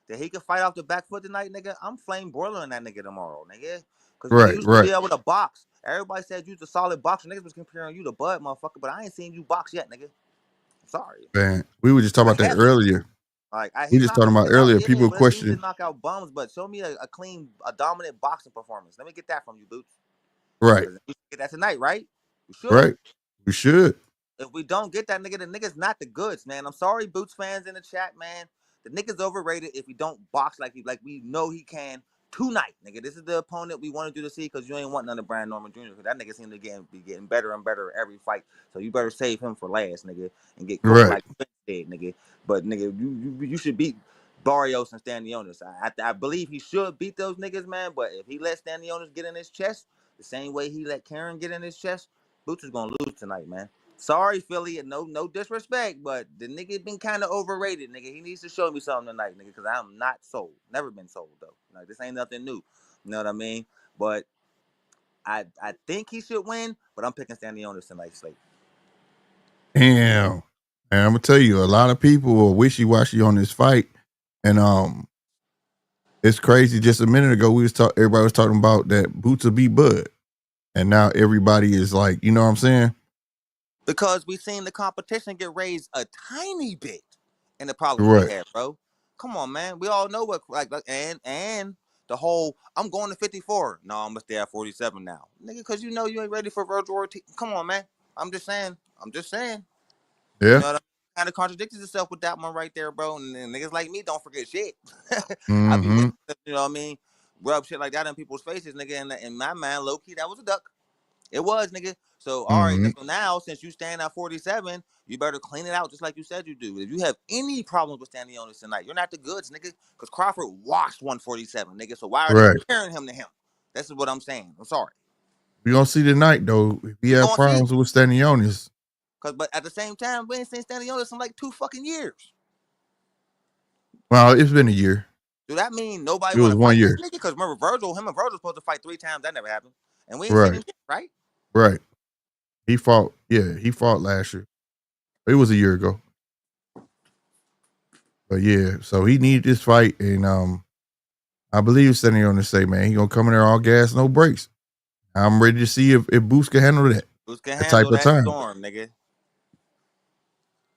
that he can fight off the back foot tonight, nigga, I'm flame broiling that nigga tomorrow, nigga. Because you used to be able to box. Everybody said you was a solid boxer. Niggas was comparing you to Bud, motherfucker, but I ain't seen you box yet, nigga. I'm sorry. Man, we were just talking about that earlier. Like we just talking about earlier. People questioning. Knock out bums, but show me a clean, dominant boxing performance. Let me get that from you, Boots. Right. We should get that tonight, right? We should. Right. We should. If we don't get that, nigga, the nigga's not the goods, man. I'm sorry, Boots fans in the chat, man. The nigga's overrated if he don't box like we know he can tonight, nigga. This is the opponent we wanted you to see because you ain't want none of Brandon Norman Jr. because that nigga seemed to be getting better and better every fight. So you better save him for last, nigga, and get cooked like dead, nigga. But nigga, you should beat Barrios and Stanionis. I believe he should beat those niggas, man. But if he let Stanionis get in his chest the same way he let Karen get in his chest, Boots is gonna lose tonight, man. Sorry, Philly, and no disrespect, but the nigga been kind of overrated, nigga. He needs to show me something tonight, nigga, because I'm not sold. Never been sold, though. Like, this ain't nothing new. You know what I mean? But I think he should win, but I'm picking Stanionis tonight, Slate. Damn. And I'm going to tell you, a lot of people are wishy-washy on this fight. And it's crazy. Just a minute ago, everybody was talking about that Boots will beat Bud. And now everybody is like, you know what I'm saying? Because we've seen the competition get raised a tiny bit in the problems we had, bro. Come on, man. We all know what and the whole I'm going to 54. No, I'm gonna stay at 47 now, nigga, because you know you ain't ready for Virgil Ortiz. Come on, man. I'm just saying. Yeah. You know what I mean? Kind of contradicted yourself with that one right there, bro. And niggas like me don't forget shit. I be willing to, you know what I mean, rub shit like that in people's faces, nigga. And in my mind, low key, that was a duck. It was, nigga. So, all right, so now, since you stand at 47, you better clean it out just like you said you do. If you have any problems with Stanionis tonight, you're not the goods, nigga, because Crawford washed 147, nigga. So why are they comparing him to him? This is what I'm saying. I'm sorry. We gonna see tonight, though. If we have problems with Stanionis. But at the same time, we ain't seen Stanionis in like 2 fucking years. Well, it's been a year. Do that mean nobody want to fight this nigga? Because remember, him and Virgil supposed to fight 3 times. That never happened. And we ain't seen him shit, right? Right. He fought last year. It was a year ago. But yeah, so he needed this fight, and I believe Stanionis say, man, he gonna come in there all gas, no brakes. I'm ready to see if Boots can handle that. Boots can handle that storm, nigga.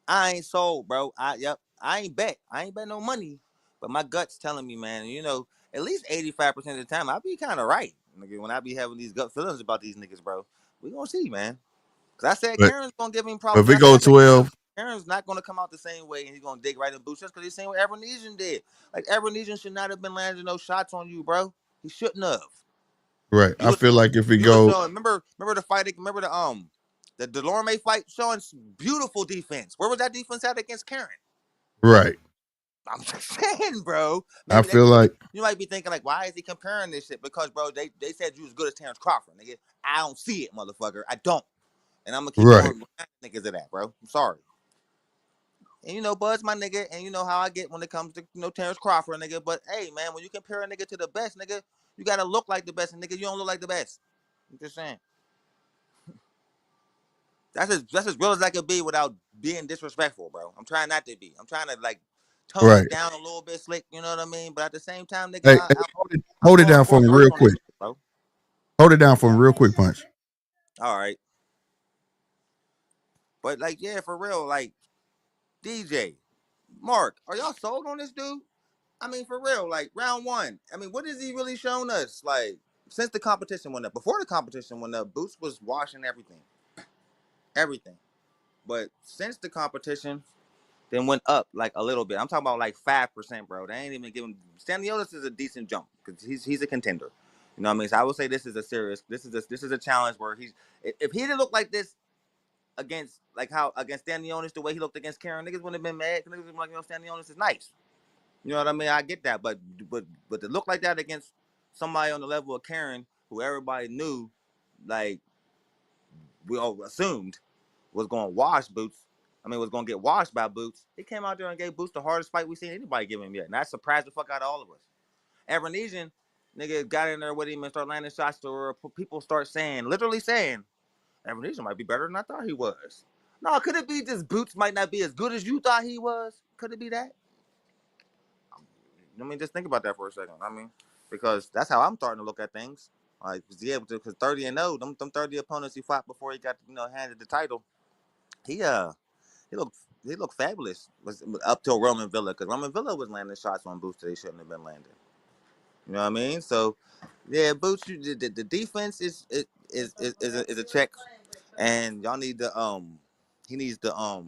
I ain't sold, bro. I ain't bet. I ain't bet no money. But my gut's telling me, man, you know, at least 85% of the time, I be kind of right. Nigga, when I be having these gut feelings about these niggas, bro. We gonna see, man. Cause I said Karen's gonna give him problems. If we go 12, Karen's not gonna come out the same way, and he's gonna dig right in Boots just because he's saying what Evernesian did. Like Evernesian should not have been landing no shots on you, bro. He shouldn't have. Right. I feel like if we go, remember the fight. Remember the Delorme fight, showing beautiful defense. Where was that defense at against Karen? Right. I'm just saying, bro. I feel like you might be thinking like, why is he comparing this shit? Because, bro, they said you was good as Terrence Crawford, nigga. I don't see it, motherfucker. I don't, and I'm gonna keep going niggas of that, bro. I'm sorry. And you know, Bud's my nigga, and you know how I get when it comes to Terrence Crawford, nigga. But hey, man, when you compare a nigga to the best, nigga, you gotta look like the best, and nigga, you don't look like the best. I'm just saying. That's as real as I could be without being disrespectful, bro. I'm trying not to be. I'm trying to like tone it down a little bit, slick. You know what I mean? But at the same time, nigga, hold it down for me real quick. Shit, hold it down for me real quick, Punch. All right. But like, yeah, for real, like DJ, Mark, are y'all sold on this dude? I mean, for real, like round 1. I mean, what has he really shown us? Like, since the competition went up, before the competition went up, Boots was washing everything. Everything. But since the competition then went up like a little bit. I'm talking about like 5%, bro. They ain't even giving. Stanionis is a decent jump because he's a contender. You know what I mean? So I would say this is a challenge where if he didn't look like this against against Stanionis the way he looked against Karen, niggas wouldn't have been mad. Niggas would be like, Stanionis is nice. You know what I mean? I get that, but to look like that against somebody on the level of Karen, who everybody knew, like we all assumed was going to wash Boots. I mean, was going to get washed by Boots. He came out there and gave Boots the hardest fight we've seen anybody give him yet. And that surprised the fuck out of all of us. Evernesian, nigga, got in there with him and started landing shots to people start saying, literally saying, Evernesian might be better than I thought he was. No, could it be just Boots might not be as good as you thought he was? Could it be that? I mean, just think about that for a second. I mean, because that's how I'm starting to look at things. Like, yeah, because 30-0, them 30 opponents he fought before he got, handed the title, he looked fabulous up till Roman Villa, because Roman Villa was landing shots on Boots that he shouldn't have been landing. You know what I mean? So, yeah, Boots, the defense is a check, and y'all need to he needs to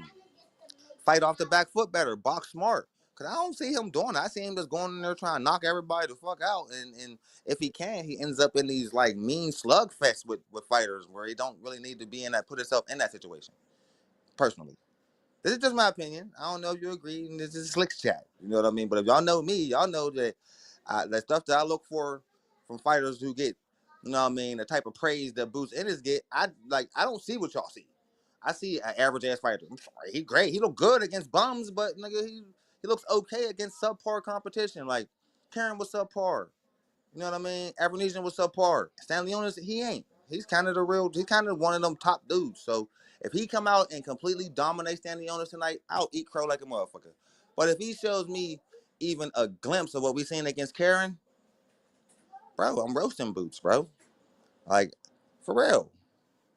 fight off the back foot better, box smart. Cause I don't see him doing it. I see him just going in there trying to knock everybody the fuck out, and if he can, he ends up in these like mean slugfests with fighters where he don't really need to be in that, put himself in that situation. Personally. This is just my opinion. I don't know if you agree. And this is Slick's chat. You know what I mean? But if y'all know me, y'all know that the stuff that I look for from fighters who get, you know what I mean, the type of praise that Boots Ennis get, I don't see what y'all see. I see an average ass fighter. I'm sorry, he great. He look good against bums, but nigga, he looks okay against subpar competition. Like Karen was subpar. You know what I mean? Evernesian was subpar. Stanionis, he ain't. He's kind of one of them top dudes. So if he come out and completely dominate Stanionis tonight, I'll eat crow like a motherfucker. But if he shows me even a glimpse of what we seen against Karen, bro, I'm roasting Boots, bro. Like, for real.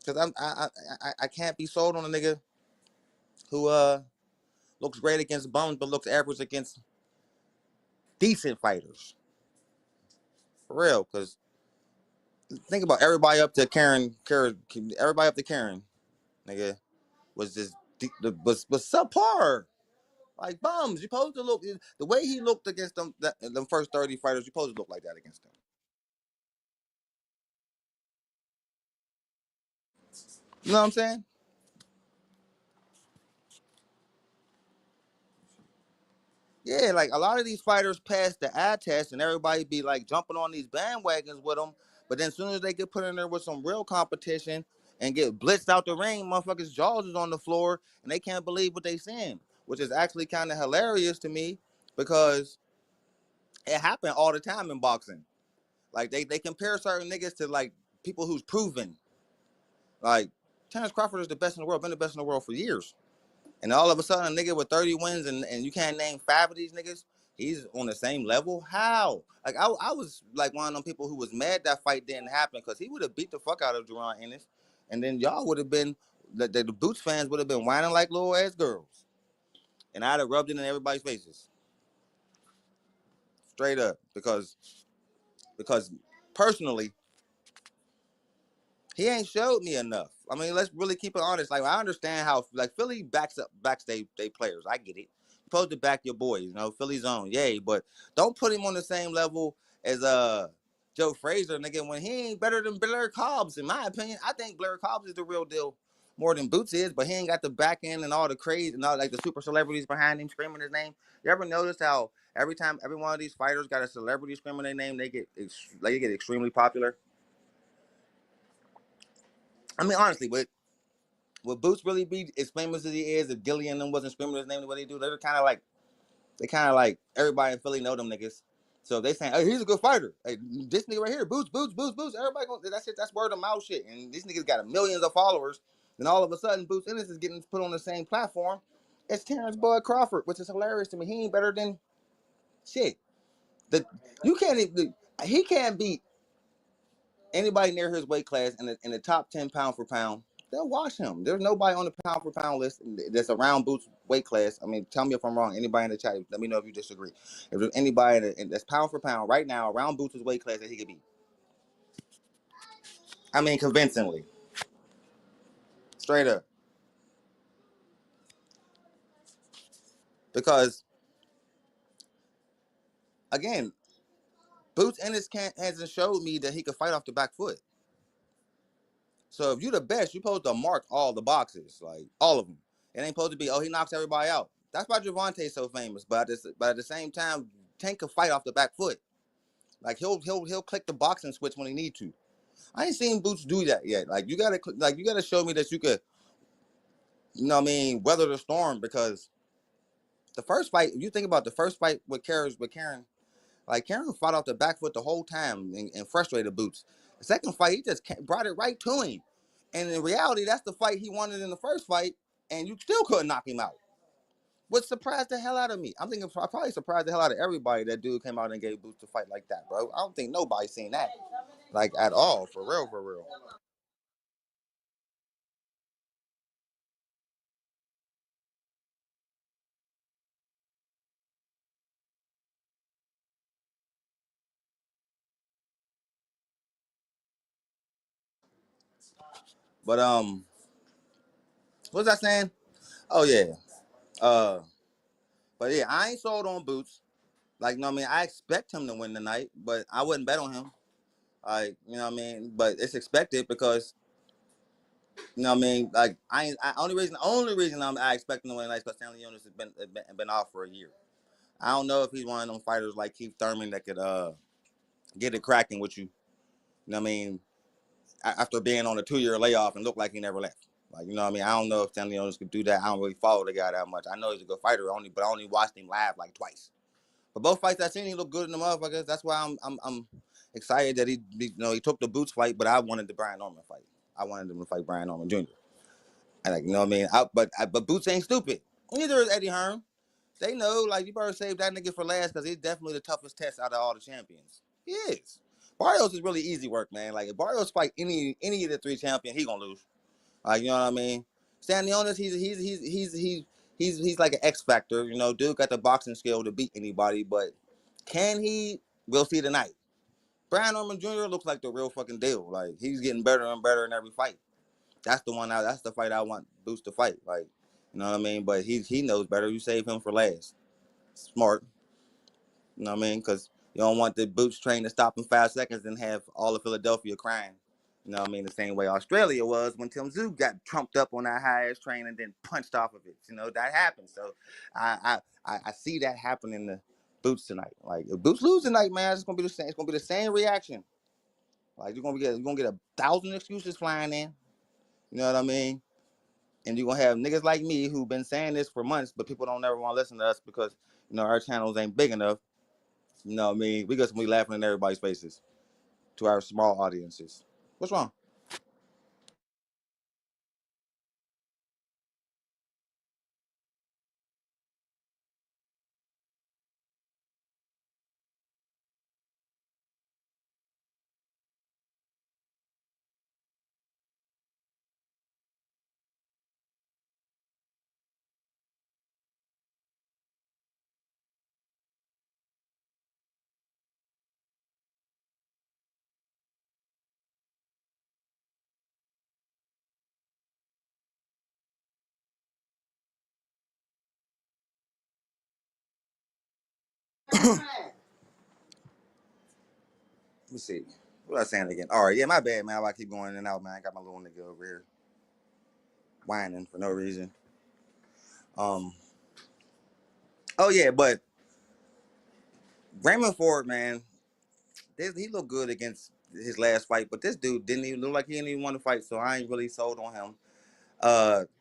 Because I can't be sold on a nigga who looks great against bums but looks average against decent fighters. for real. Because think about everybody up to Karen, everybody up to Karen, nigga, was just was subpar. Like bums. You supposed to look the way he looked against them first 30 fighters. You supposed to look like that against them. You know what I'm saying? Yeah, like a lot of these fighters pass the eye test, and everybody be like jumping on these bandwagons with them. But then as soon as they get put in there with some real competition and get blitzed out the ring, motherfuckers' jaws is on the floor, and they can't believe what they seeing, which is actually kind of hilarious to me because it happened all the time in boxing. Like they compare certain niggas to like people who's proven. Like Terrence Crawford is the best in the world, been the best in the world for years. And all of a sudden, a nigga with 30 wins and you can't name 5 of these niggas, he's on the same level? How? Like, I was like one of them people who was mad that fight didn't happen because he would have beat the fuck out of Jaron Ennis. And then y'all would have been, the Boots fans would have been whining like little ass girls. And I'd have rubbed it in everybody's faces. Straight up. Because personally, he ain't showed me enough. I mean, let's really keep it honest. Like, I understand how, like, Philly backs they players. I get it. You're supposed to back your boys, you know, Philly's own, yay. But don't put him on the same level as Joe Frazier, nigga, when he ain't better than Blair Cobbs, in my opinion. I think Blair Cobbs is the real deal more than Boots is, but he ain't got the back end and all the craze and all, like, the super celebrities behind him screaming his name. You ever notice how every time every one of these fighters got a celebrity screaming their name, they get extremely popular? I mean, honestly, would Boots really be as famous as he is if Gillian and them wasn't screaming his name the way they do? They kind of like everybody in Philly know them niggas. So they saying, hey, he's a good fighter. Hey, this nigga right here, Boots, Boots, Boots, Boots. Everybody that's it. That's word of mouth shit. And these niggas got millions of followers. Then all of a sudden, Boots Ennis is getting put on the same platform as Terrence Bud Crawford, which is hilarious to me. He ain't better than shit. You can't even. He can't beat anybody near his weight class in the top 10 pound for pound. They'll watch him. There's nobody on the pound for pound list that's around Boots' weight class. I mean, tell me if I'm wrong. Anybody in the chat, let me know if you disagree. If there's anybody that's pound for pound right now around Boots' weight class that he could beat, I mean, convincingly, straight up. Because again, Boots Ennis hasn't showed me that he could fight off the back foot. So if you're the best, you're supposed to mark all the boxes, like all of them. It ain't supposed to be, oh, he knocks everybody out. That's why Gervonta's so famous. But at the same time, Tank can fight off the back foot. Like he'll click the boxing switch when he need to. I ain't seen Boots do that yet. Like you gotta show me that you could, you know what I mean, weather the storm. Because the first fight, if you think about the first fight with Karen, like Karen fought off the back foot the whole time and frustrated Boots. The second fight, he just brought it right to him. And in reality, that's the fight he wanted in the first fight, and you still couldn't knock him out. What surprised the hell out of me? I'm thinking I probably surprised the hell out of everybody that dude came out and gave Boots a fight like that, bro. I don't think nobody's seen that, like, at all, for real, for real. But what's I saying? Oh yeah, uh, but yeah, I ain't sold on Boots. Like, you know what I mean? I expect him to win tonight, but I wouldn't bet on him. Like, you know what I mean? But it's expected because, you know what I mean? Like, only reason I expect him to win tonight is because Stanionis has been off for a year. I don't know if he's one of them fighters like Keith Thurman that could get it cracking with you. You know what I mean? After being on a 2-year layoff and look like he never left. Like, you know what I mean? I don't know if Stanionis could do that. I don't really follow the guy that much. I know he's a good fighter, but I only watched him live like twice. But both fights I seen, he looked good in the motherfuckers. That's why I'm excited that he took the Boots fight, but I wanted the Brian Norman fight. I wanted him to fight Brian Norman Jr. And, like, you know what I mean? But Boots ain't stupid. Neither is Eddie Hearn. They know, like, you better save that nigga for last because he's definitely the toughest test out of all the champions. He is. Barrios is really easy work, man. Like, if Barrios fight any of the 3 champions, he gonna lose. Like, you know what I mean? Stanionis, he's like an X factor. You know, dude got the boxing skill to beat anybody, but can he? We'll see tonight. Brian Norman Jr. looks like the real fucking deal. Like he's getting better and better in every fight. That's the one. That's the fight I want Boots to fight. Like, you know what I mean? But he knows better. You save him for last. Smart. You know what I mean? Because you don't want the Boots train to stop in 5 seconds and have all of Philadelphia crying. You know what I mean? The same way Australia was when Tim Tszyu got trumped up on that high-ass train and then punched off of it. You know, that happened. So I see that happening to Boots tonight. Like, if Boots lose tonight, man, it's gonna be the same. It's gonna be the same reaction. Like you're gonna get 1,000 excuses flying in. You know what I mean? And you're gonna have niggas like me who've been saying this for months, but people don't never want to listen to us because our channels ain't big enough. You know what I mean? We just gonna be laughing in everybody's faces to our small audiences. What's wrong? Let me see. What was I saying again? All right, yeah, my bad, man. I keep going in and out, man. I got my little nigga over here whining for no reason. Oh yeah, but Raymond Ford, man, he looked good against his last fight, but this dude didn't even look like he didn't even want to fight, so I ain't really sold on him.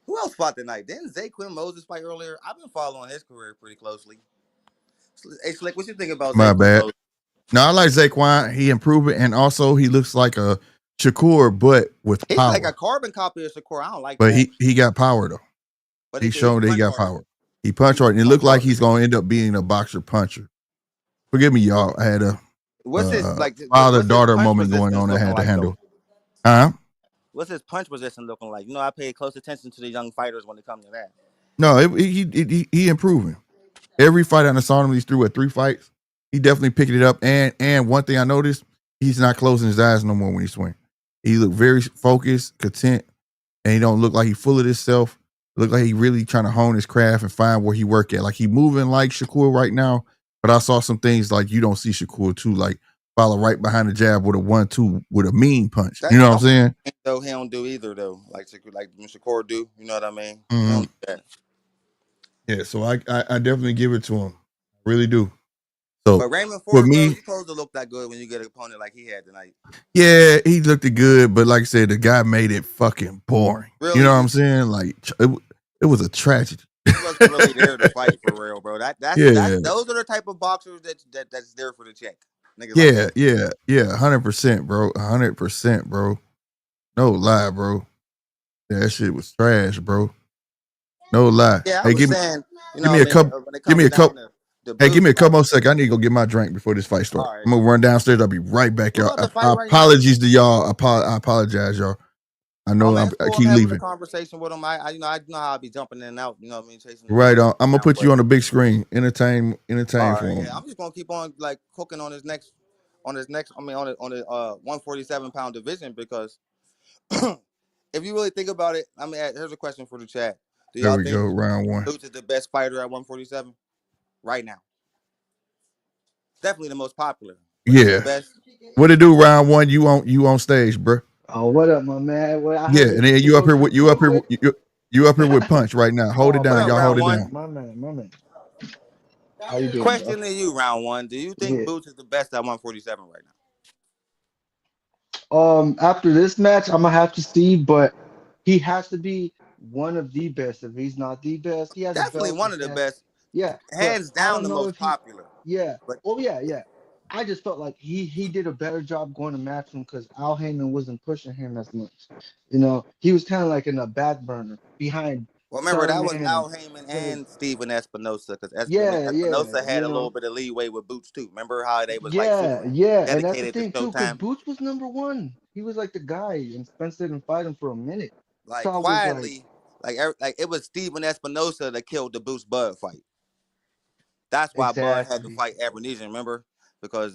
Who else fought tonight? Didn't Zaquin Moses fight earlier? I've been following his career pretty closely. Hey, Slick, what you think about My Zaquin bad. Moses? No, I like Zaquan. He improved it, and also he looks like a Shakur, but with He's power. like a carbon copy of Shakur. I don't like but that. he got power though. But He showed that he got harder. power. He punched hard, and it looked like he's gonna end up being a boxer puncher. Forgive me, y'all. I had a What's his father-daughter punch moment going resistance on. I looking had to like, handle. though? Huh? What's his punch position looking like? You know, I pay close attention to the young fighters when it comes to that. No, he improving. Every fight I saw him, he's through at 3 fights. He definitely picked it up. And one thing I noticed, he's not closing his eyes no more when he swing. He look very focused, content, and he don't look like he full of himself. Look like he really trying to hone his craft and find where he work at. Like he moving like Shakur right now, but I saw some things like you don't see Shakur too, like follow right behind the jab with a 1-2 with a mean punch. You know what I'm saying? Though he don't do either though, like Shakur do. You know what I mean? Mm-hmm. He don't do that. Yeah, so I definitely give it to him. I really do. So but Raymond for Ford, me, bro, you supposed to look that good when you get an opponent like he had tonight. Yeah, he looked good, but like I said, the guy made it fucking boring. Really? You know what I'm saying? Like it was a tragedy. He wasn't really there to fight for real, bro. That's those are the type of boxers that's there for the check. Niggas yeah, 100%, bro, 100%, bro. No lie, bro. That shit was trash, bro. No lie. Yeah, hey, give me a couple. Give me a couple. Hey, give me a couple more seconds. I need to go get my drink before this fight starts. Right. I'm gonna run downstairs. I'll be right back, y'all. Apologies to y'all. I apologize, y'all. I know I keep leaving. A conversation with him. I know how I'll be jumping in and out. You know what I mean? Chasing. Right on. I'm gonna put you on the big screen. Entertain right, for him. Yeah, I'm just gonna keep on like cooking on his next. I mean, on the 147-pound division because if you really think about it, I mean, here's a question for the chat. Do y'all think round 1? Boots is the best fighter at 147 right now? Definitely the most popular. Yeah. Best. What it do round 1? You on stage, bro? Oh, what up, my man? And then you up here with punch right now. Hold it down, y'all. Hold it down. My man. How you doing? Question to you, round 1. Do you think Boots is the best at 147 right now? After this match, I'm gonna have to see, but he has to be one of the best. If he's not the best, he has definitely one of the best. Yeah, hands down the most popular. Yeah. But yeah. I just felt like he did a better job going to Matchroom because Al Heyman wasn't pushing him as much. You know, he was kind of like in a back burner behind. Well, remember that was Al Heyman and Steven Espinosa because Espinosa had a little bit of leeway with Boots too. Remember how they was dedicated and that's the thing too because Boots was #1. He was like the guy, and Spence didn't fight him for a minute. Like so quietly, like it was Steven Espinosa that killed the Boots Bud fight. That's why Bud had to fight Abernesian, remember? Because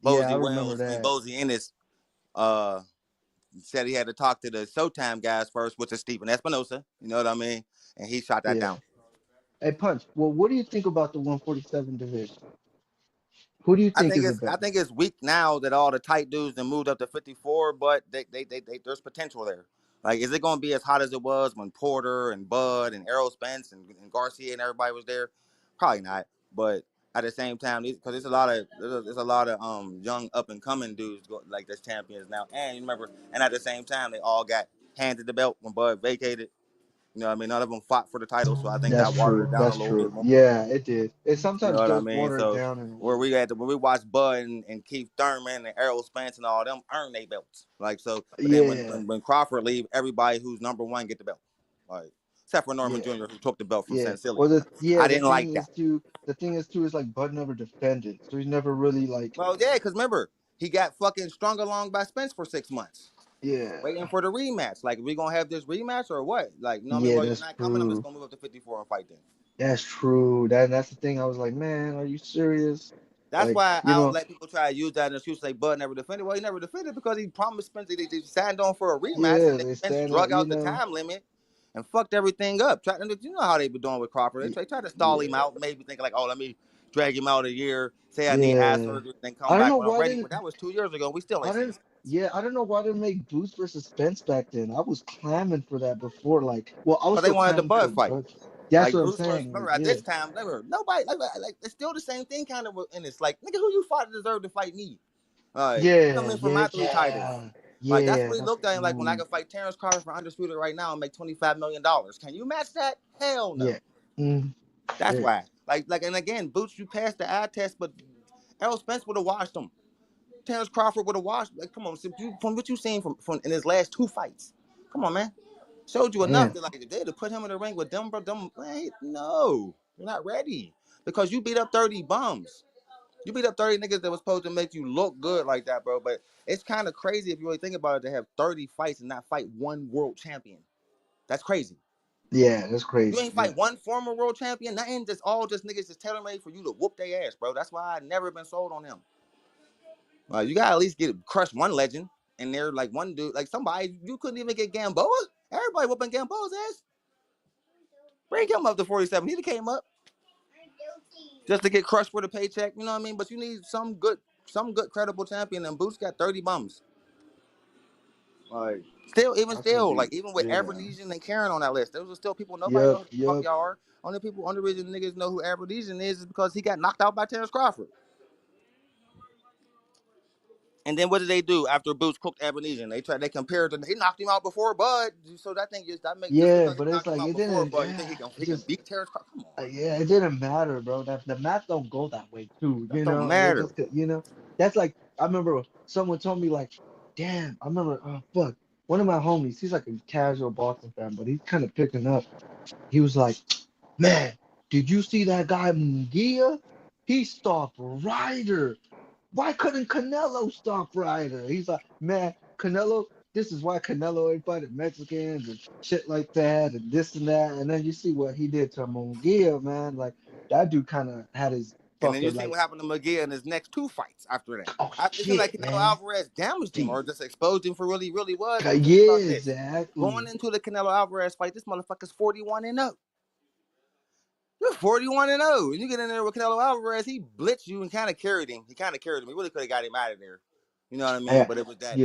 Bozy I remember Wells, that. Bozy Ennis, said he had to talk to the Showtime guys first, which is Stephen Espinosa. You know what I mean? And he shot that Yeah. down. Hey, Punch. Well, what do you think about the 147 division? Who do you think is the I best? think it's weak now that all the tight dudes have moved up to 54, but they there's potential there. Like, is it going to be as hot as it was when Porter and Bud and Errol Spence and Garcia and everybody was there? Probably not. But at the same time, because there's a lot of young up and coming dudes like this champions now. And you remember, and at the same time, they all got handed the belt when Bud vacated. You know what I mean? None of them fought for the title, so I think That's that watered true. it down a That's little bit true. more. Yeah, it did. It You know sometimes what I does mean? water it So down. And when we watched Bud and Keith Thurman and Errol Spence and all them earn their belts. Like, so, but then yeah, when Crawford leave, everybody who's number one get the belt. Like, except for Norman yeah, Jr., who took the belt from yeah. Sancilio. Well, I the didn't like thing that. is too is like Bud never defended, so he's never really like. Well, yeah, because remember, he got fucking strung along by Spence for 6 months. Yeah, Waiting for the rematch. Like, we gonna have this rematch or what? Like, you know what I mean? yeah, Well, you're that's not coming. I'm just true. gonna move up to 54 and fight then. That's true. That's the thing. I was like, man, are you serious? That's Like, why I don't let people try to use that as an excuse. Like, Bud never defended. Well, he never defended because he promised Spence they signed on for a rematch, yeah, and then they Spence stand up. drug out the time limit and fucked everything up. You know how they be doing with Crawford. They try to stall him Yeah, out, maybe thinking like, oh, let me drag him out a year, say I need eye yeah. surgery, then come I don't back know when I'm why ready. didn't But that was 2 years ago. We still I ain't seen didn't. Spence. Yeah, I don't know why they didn't make Boots versus Spence back then. I was clamoring for that before. Like, well, I was Because they still wanted the clamoring for Bud the fight. Bud. That's Like what I'm Bruce first, saying. Like, remember at yeah, this time, nobody like it's still the same thing kind of in this. Like, nigga, who you fought deserved to fight me? yeah, Coming for yeah, my 3 titles. yeah, Like, that's yeah. what he That's looked at him like when I true. could fight Terrence Crawford for Undisputed right now and make $25 million. Can you match that? Hell no. Yeah. Mm, That's yeah. why. And again, Boots, you passed the eye test, but Errol Spence would have washed him. Terrence Crawford would have washed. Like, come on, from what you've seen from in his last 2 fights. Come on, man. Showed you enough Damn. that, like, if they had to put him in the ring with them, bro, man, no. You're not ready. Because you beat up 30 bums. You beat up 30 niggas that was supposed to make you look good like that, bro. But it's kind of crazy if you really think about it to have 30 fights and not fight one world champion. That's crazy. Yeah, that's You crazy. ain't Yeah. fight one former world champion. Nothing. Just niggas just tailor made for you to whoop their ass, bro. That's why I never been sold on them. You gotta at least crush one legend. And they're like one dude, like somebody you couldn't even get Gamboa. Everybody whooping Gamboa's ass. Bring him up to 47. He came up just to get crushed for the paycheck. You know what I mean? But you need some good credible champion. And Boots got 30 bums. Like, That's gonna be. even with Yeah. Aberdeen and Karen on that list, those are still people nobody Yep. knows who the fuck Yep. y'all are. Only people, only reason niggas know who Aberdeen is because he got knocked out by Terrence Crawford. And then what did they do after Boots cooked Aberdeen? They compared to they knocked him out before Bud. So that thing is just Yeah, because he but it's knocked him like out it before didn't. Bud, you think Yeah, it he can just. beat Terrence Crawford? Come on, Yeah, it didn't matter, bro. The math don't go that way too. that don't matter. That's like I remember someone told me like, damn, I remember. Oh fuck, one of my homies. He's like a casual Boston fan, but he's kind of picking up. He was like, man, did you see that guy Munguia? He stopped Ryder. Why couldn't Canelo stop Ryder? He's like, man, Canelo, this is why Canelo ain't fighting Mexicans and shit like that and this and that. And then you see what he did to Munguia, man. Like that dude kind of had his And then you fucking see like, what happened to McGee in his next 2 fights after that. oh It seemed like shit, Canelo man. Alvarez damaged him See, or just exposed him for really was. Because think yeah, about this. exactly. Going into the Canelo Alvarez fight, this motherfucker's 41-0. You're 41-0. And you get in there with Canelo Alvarez, he blitzed you and kind of carried him. He really could have got him out of there. You know what I mean? Yeah, But it was yeah.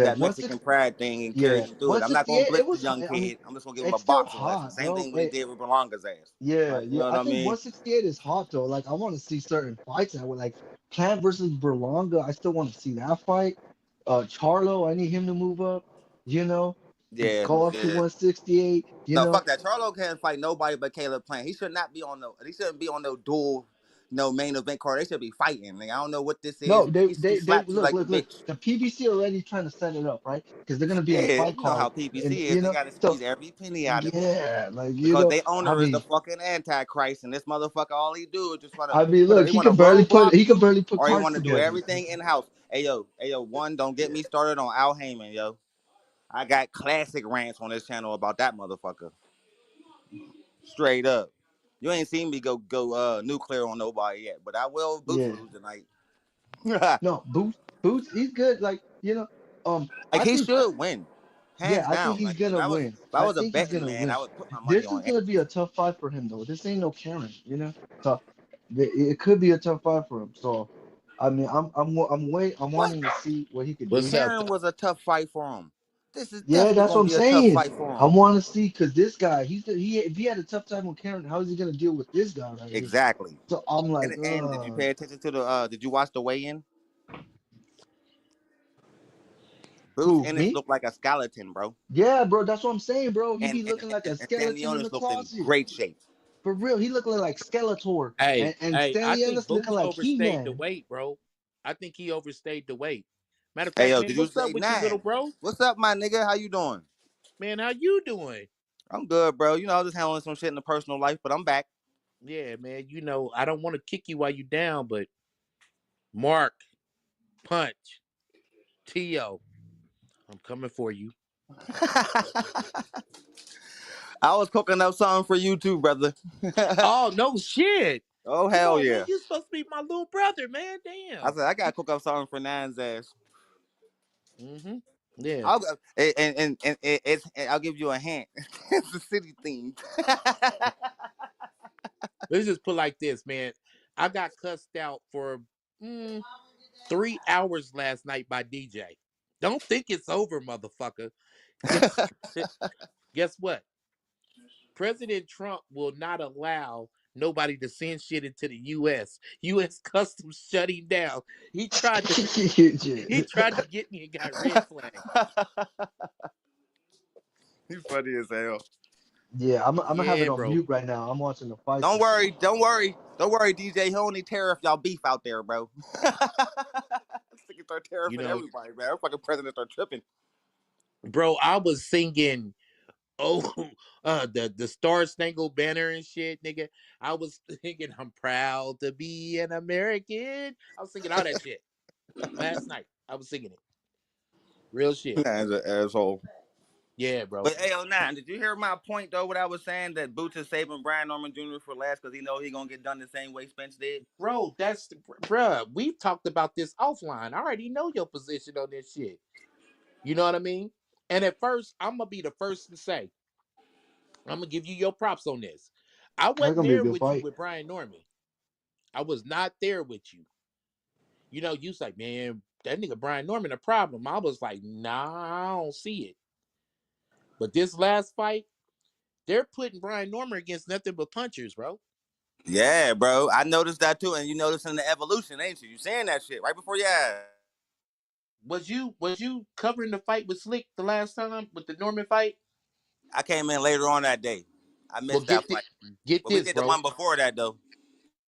that Mexican pride thing and carried Yeah, him through it. I'm not gonna 168. It blitz the was. young I mean, kid. I'm just gonna give him a it's still boxing lesson. hot, Same bro. thing what he did with Berlanga's ass. Yeah, You yeah. know what I I think mean? 168 is hot though. Like I want to see certain fights that were like Plant versus Berlanga. I still want to see that fight. Charlo, I need him to move up. You know, Yeah, go up to yeah. 168. You No, know, fuck that. Charlo can't fight nobody but Caleb Plant. He should not be on he shouldn't be on no dual, no main event card. They should be fighting. Like, I don't know what this is. no, He they slapped you look, like a look, look. bitch. The PBC already trying to set it up, right? Because they're gonna be in a Yeah, fight you know how card, PBC and is. you They know, gotta so squeeze every penny out of it. yeah, like Because they I owner is the mean, fucking antichrist, and this motherfucker, all he do is just want to look, he want to roadblock he could you, barely put or he cards want to do together. everything in house. Hey yo, one, don't get me started on Al Heyman, yo. I got classic rants on this channel about that motherfucker. Straight up. You ain't seen me go nuclear on nobody yet, but I will Boots Yeah. lose tonight. No, Boots, he's good. Like, Like I he think, should win, yeah, hands I think down. he's Like if gonna I was win. if I I was a think he's betting gonna man, I win. would put my money This on is Ennis. gonna be a tough fight for him though. This ain't no Karen. So it could be a tough fight for him. So, I mean, I'm What? wanting to see what he could What's do. up? Karen was a tough fight for him. This is Yeah, definitely that's what gonna I'm be a tough saying. fight for I him. want to see because this guy, if he had a tough time with Karen, how is he gonna deal with this guy right here? Exactly. So I'm like, And did you pay attention to the? Did you watch the weigh-in? Boots who Ennis me? looked like a skeleton, bro. Yeah, bro, that's what I'm saying, bro. He And be looking like a and skeleton in the Stanionis looked in closet. great shape. For real, he looking like Skeletor, Hey, and hey, I think Stanionis looking Boots like overstayed the He-Man. weight, bro. I think he overstayed the weight. Matter of Hey fact, yo, man, did you what's say up with you, little nine? bro? What's up, my nigga? How you doing? Man, how you doing? I'm good, bro. You know, I was just handling some shit in the personal life, but I'm back. Yeah, man. I don't want to kick you while you down, but Mark, Punch, Tio, I'm coming for you. I was cooking up something for you too, brother. Oh no, shit! Oh Come hell on, man. yeah! You supposed to be my little brother, man. I Damn. said I gotta cook up something for Nine's ass. Mm-hmm. Yeah. I'll go, and I'll give you a hint. It's the city themed. Let's just put like this, man. I got cussed out for 3 hours last night by DJ. Don't think it's over, motherfucker. Guess what? President Trump will not allow nobody to send shit into the U.S. U.S. Customs shut him down. He tried to get me and got red flagged. He's funny as hell. Yeah, I'm gonna have it Yeah, on bro. mute right now. I'm watching the fights. Don't worry, DJ. He only tariff y'all beef out there, bro. Start You tariffing know, everybody, man. Our fucking president start tripping. bro, I was singing the Star Spangled Banner and shit, nigga. I was thinking I'm proud to be an American. I was singing all that shit last night. I was singing it. Real shit. Nine's an asshole. Yeah, bro. But AO9, did you hear my point though? What I was saying that Boots is saving Brian Norman Jr. for last because he know he gonna get done the same way Spence did. Bro, bruh. We've talked about this offline. I already know your position on this shit. You know what I mean? And at first, I'm gonna be the first to say, I'm gonna give you your props on this. I That's wasn't gonna be a there good with you fight. with Brian Norman. I was not there with you. You know, you was like, man, that nigga Brian Norman a problem. I was like, nah, I don't see it. But this last fight, they're putting Brian Norman against nothing but punchers, bro. Yeah, bro. I noticed that too, and you noticing the evolution, ain't you? You saying that shit right before your eyes. Was you covering the fight with Slick the last time with the Norman fight? I came in later on that day. I Well, missed that fight, get but we this, did the bro. one before that though.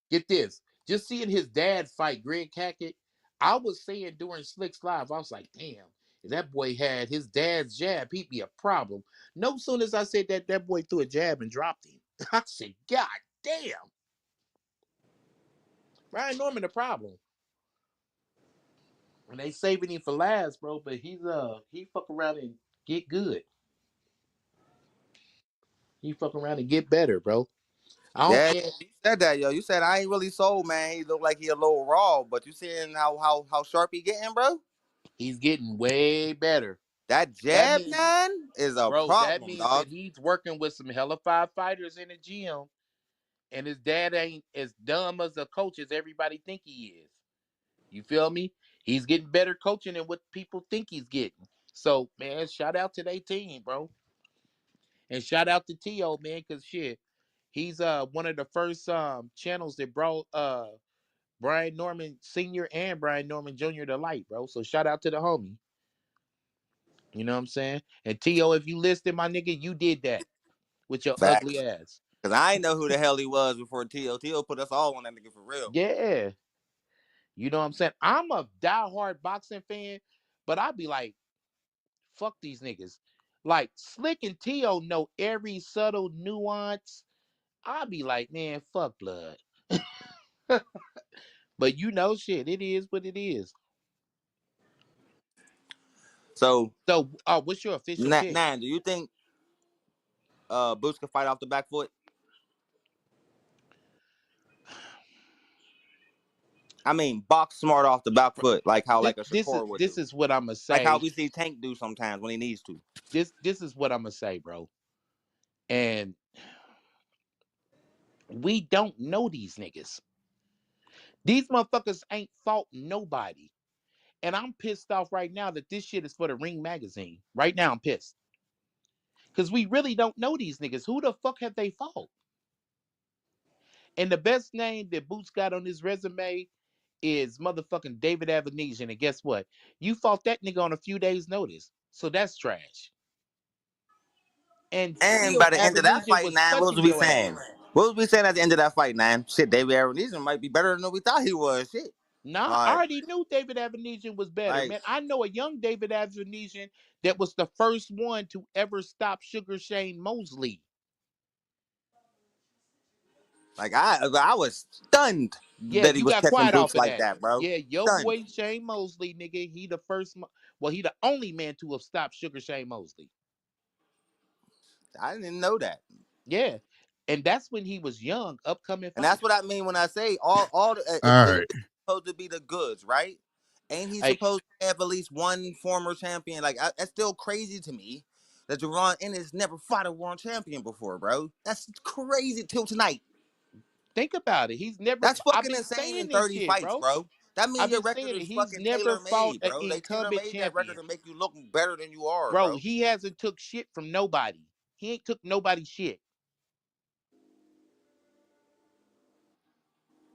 Get this. Just seeing his dad fight Greg Cackett, I was saying during Slick's live, I was like, damn, if that boy had his dad's jab, he'd be a problem. No soon as I said that, that boy threw a jab and dropped him. I said, God damn. Brian Norman a problem. And they saving him for last, bro, but he fuck around and get good. He fuck around and get better, bro. I don't Yeah, care. you said that, yo. You said I ain't really sold, man. He looked like he a little raw, but you seeing how sharp he getting, bro? He's getting way better. That That jab, means, man, is a bro, that problem, means that dog. he's working with some hella five fighters in the gym, and his dad ain't as dumb as a coach as everybody think he is. You feel me? He's getting better coaching than what people think he's getting. So, man, shout out to their team, bro. And shout out to T.O., man, because shit, he's one of the first channels that brought Brian Norman Sr. and Brian Norman Jr. to light, bro. So shout out to the homie. You know what I'm saying? And T.O., if you listed my nigga, you did that with your ugly Facts. ass. Cause I ain't know who the hell he was before T.O. T.O. put us all on that nigga for real. Yeah. You know what I'm saying? I'm a diehard boxing fan, but I'd be like, fuck these niggas. Like Slick and T.O. know every subtle nuance. I'd be like, man, fuck blood. But you know shit, it is what it is. So, So what's your official pick? Nine, do you think Boots can fight off the back foot? I mean, box smart off the back foot, like how like a Shakur would do. This is what I'm gonna say. Like how we see Tank do sometimes when he needs to. This is what I'm gonna say, bro. And we don't know these niggas. These motherfuckers ain't fought nobody. And I'm pissed off right now that this shit is for the Ring magazine. Right now I'm pissed. Because we really don't know these niggas. Who the fuck have they fought? And the best name that Boots got on his resume is motherfucking David Avenesian. And guess what? You fought that nigga on a few days' notice. So that's trash. And by the end of that fight, was what was we saying? What was we saying at the end of that fight, Shit, David Avenesian might be better than we thought he was. Shit. Nah, I already knew David Avenesian was better, man. I know a young David Avenesian that was the first one to ever stop Sugar Shane Mosley. Like I was stunned that he was catching boots like that, bro. Yeah, your boy Shane Mosley, nigga, he the first. Well, he the only man to have stopped Sugar Shane Mosley. I didn't know that. Yeah, and that's when he was young, upcoming. And that's what I mean when I say all the right. supposed to be the goods, right? Ain't he supposed to have at least one former champion? Like that's still crazy to me that Jaron Ennis never fought a world champion before, bro. That's crazy till tonight. Think about it. He's never. That's fucking insane in 30 fights, bro. That means your record is fucking tailor-made, bro. They tailor-made that record to make you look better than you are, bro. He hasn't took shit from nobody. He ain't took nobody's shit.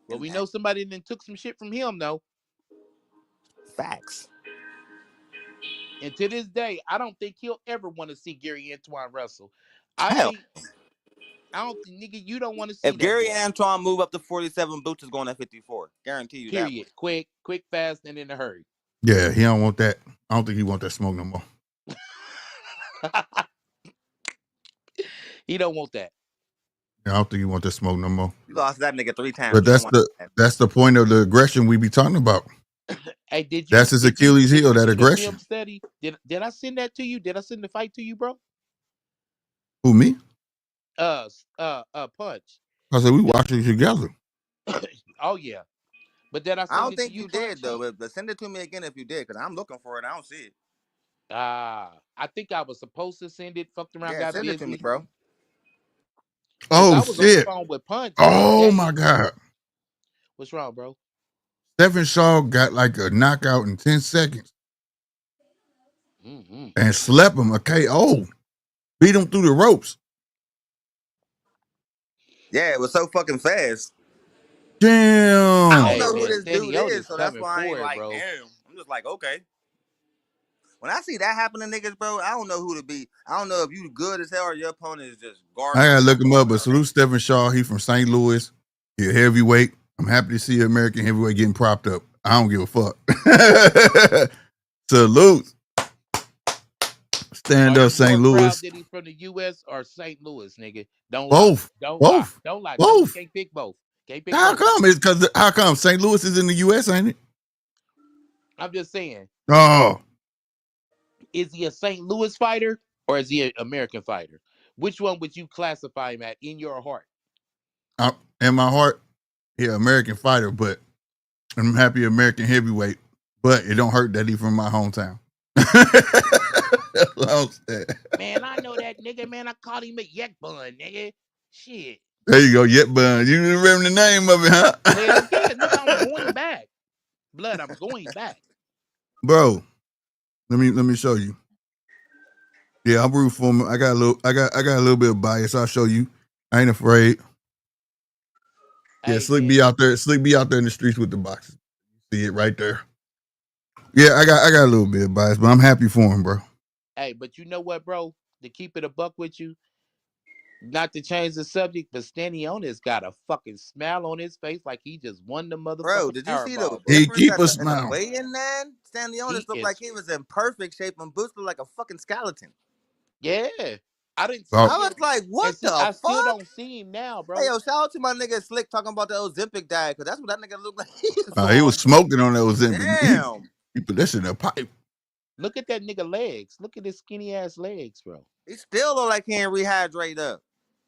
Well, we know somebody that took some shit from him, though. Facts. And to this day, I don't think he'll ever want to see Gary Antoine wrestle. Hell. I don't think, nigga, you don't want to see if Gary Antoine move up to 47, Boots is going at 54. Guarantee you that. Period. Quick, fast, and in a hurry. Yeah, he don't want that. I don't think he want that smoke no more. He don't want that. I don't think he want that smoke no more. You lost that nigga 3 times. But that's the point of the aggression we be talking about. Hey, that's his Achilles heel, that aggression. Study? Did I send that to you? Did I send the fight to you, bro? Who, me? Punch. I said we watched it together. Oh yeah. But then I don't think you did though. But send it to me again if you did, because I'm looking for it. I don't see it. I think I was supposed to send it. Fucked around. Yeah, send it to me, bro. Oh shit! On the phone with Punch. Oh my god! What's wrong, bro? Stephen Shaw got like a knockout in 10 seconds and slept him a KO. Beat him through the ropes. Yeah, it was so fucking fast. Damn. I don't know who this dude is, so that's why I ain't like, bro. Damn. I'm just like, okay. When I see that happen to niggas, bro, I don't know who to be. I don't know if you good as hell or your opponent is just garbage. I gotta look him up, but salute Stephen Shaw. He from St. Louis. He a heavyweight. I'm happy to see American heavyweight getting propped up. I don't give a fuck. Salute. Stand up, St. Louis. Did he from the U.S. or St. Louis, nigga? Both. Don't lie. Both. Can't pick both. How come? It's because how come St. Louis is in the U.S., ain't it? I'm just saying. Oh. Is he a St. Louis fighter or is he an American fighter? Which one would you classify him at in your heart? In my heart, yeah, American fighter, but I'm happy American heavyweight. But it don't hurt that he from my hometown. Man, I know that nigga, man. I called him a Yek Bun, nigga. Shit. There you go, Yek Bun. You remember the name of it, huh? Hell yeah, nigga, I'm going back. Blood, I'm going back. Bro, let me show you. Yeah, I'm rooting for him. I got a little bit of bias. I'll show you. I ain't afraid. Yeah, Slick be out there. Slick be out there in the streets with the boxes. See it right there. Yeah, I got a little bit of bias, but I'm happy for him, bro. Hey, but you know what, bro? To keep it a buck with you, not to change the subject, but Stanionis got a fucking smile on his face like he just won the motherfucker. Bro, did you see the he keep a smile? Weigh-in, man. Stanionis looked like he was in perfect shape, and Boots looked like a fucking skeleton. Yeah. I didn't see I was like, what the fuck? I still don't see him now, bro. Hey, yo, shout out to my nigga Slick talking about the Ozempic diet, because that's what that nigga looked like. He was smoking on that Ozempic. Damn. He put that shit in a pipe. Look at that nigga legs. Look at his skinny ass legs, bro. He still look like he ain't rehydrate up.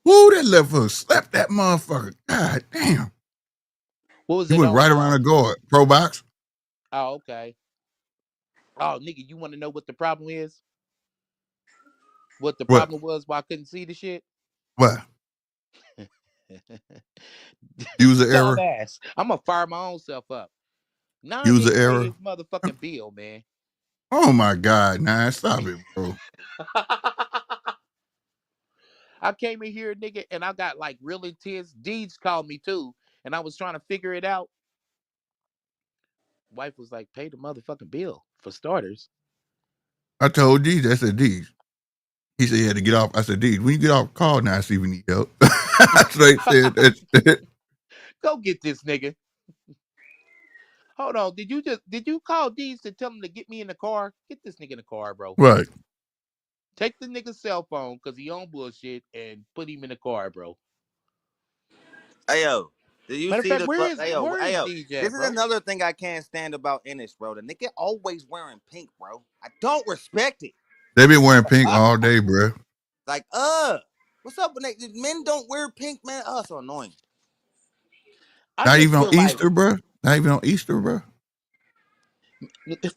Woo, that left hook slapped that motherfucker. God damn. What was He it went on? right around the guard. Pro box. Oh, okay. Oh, nigga, you want to know what the problem is? What the What? problem was? Why I couldn't see the shit? What? User error. Dumbass. I'm gonna fire my own self up. Nine User didn't pay error. his motherfucking bill, man. Oh my God, nah, stop it, bro. I came in here, nigga, and I got like real intense. Deeds called me too, and I was trying to figure it out. Wife was like, "Pay the motherfucking bill for starters." I told D, I said D. He said he had to get off. I said, D, when you get off, call now, see if we need help. Straight said that. Go get this nigga. Hold on. Did you call Deeds to tell him to get me in the car? Get this nigga in the car, bro. Right. Take the nigga's cell phone because he on bullshit and put him in the car, bro. Hey yo, did you Matter of see fact, the where fuck? is Hey yo, DJ, this is bro? another thing I can't stand about Ennis, bro. The nigga always wearing pink, bro. I don't respect it. They been wearing pink all day, bro. Like, what's up with that? Men don't wear pink, man. Oh, so annoying. I Not just even on feel like Easter, bro. Not even on Easter, bro.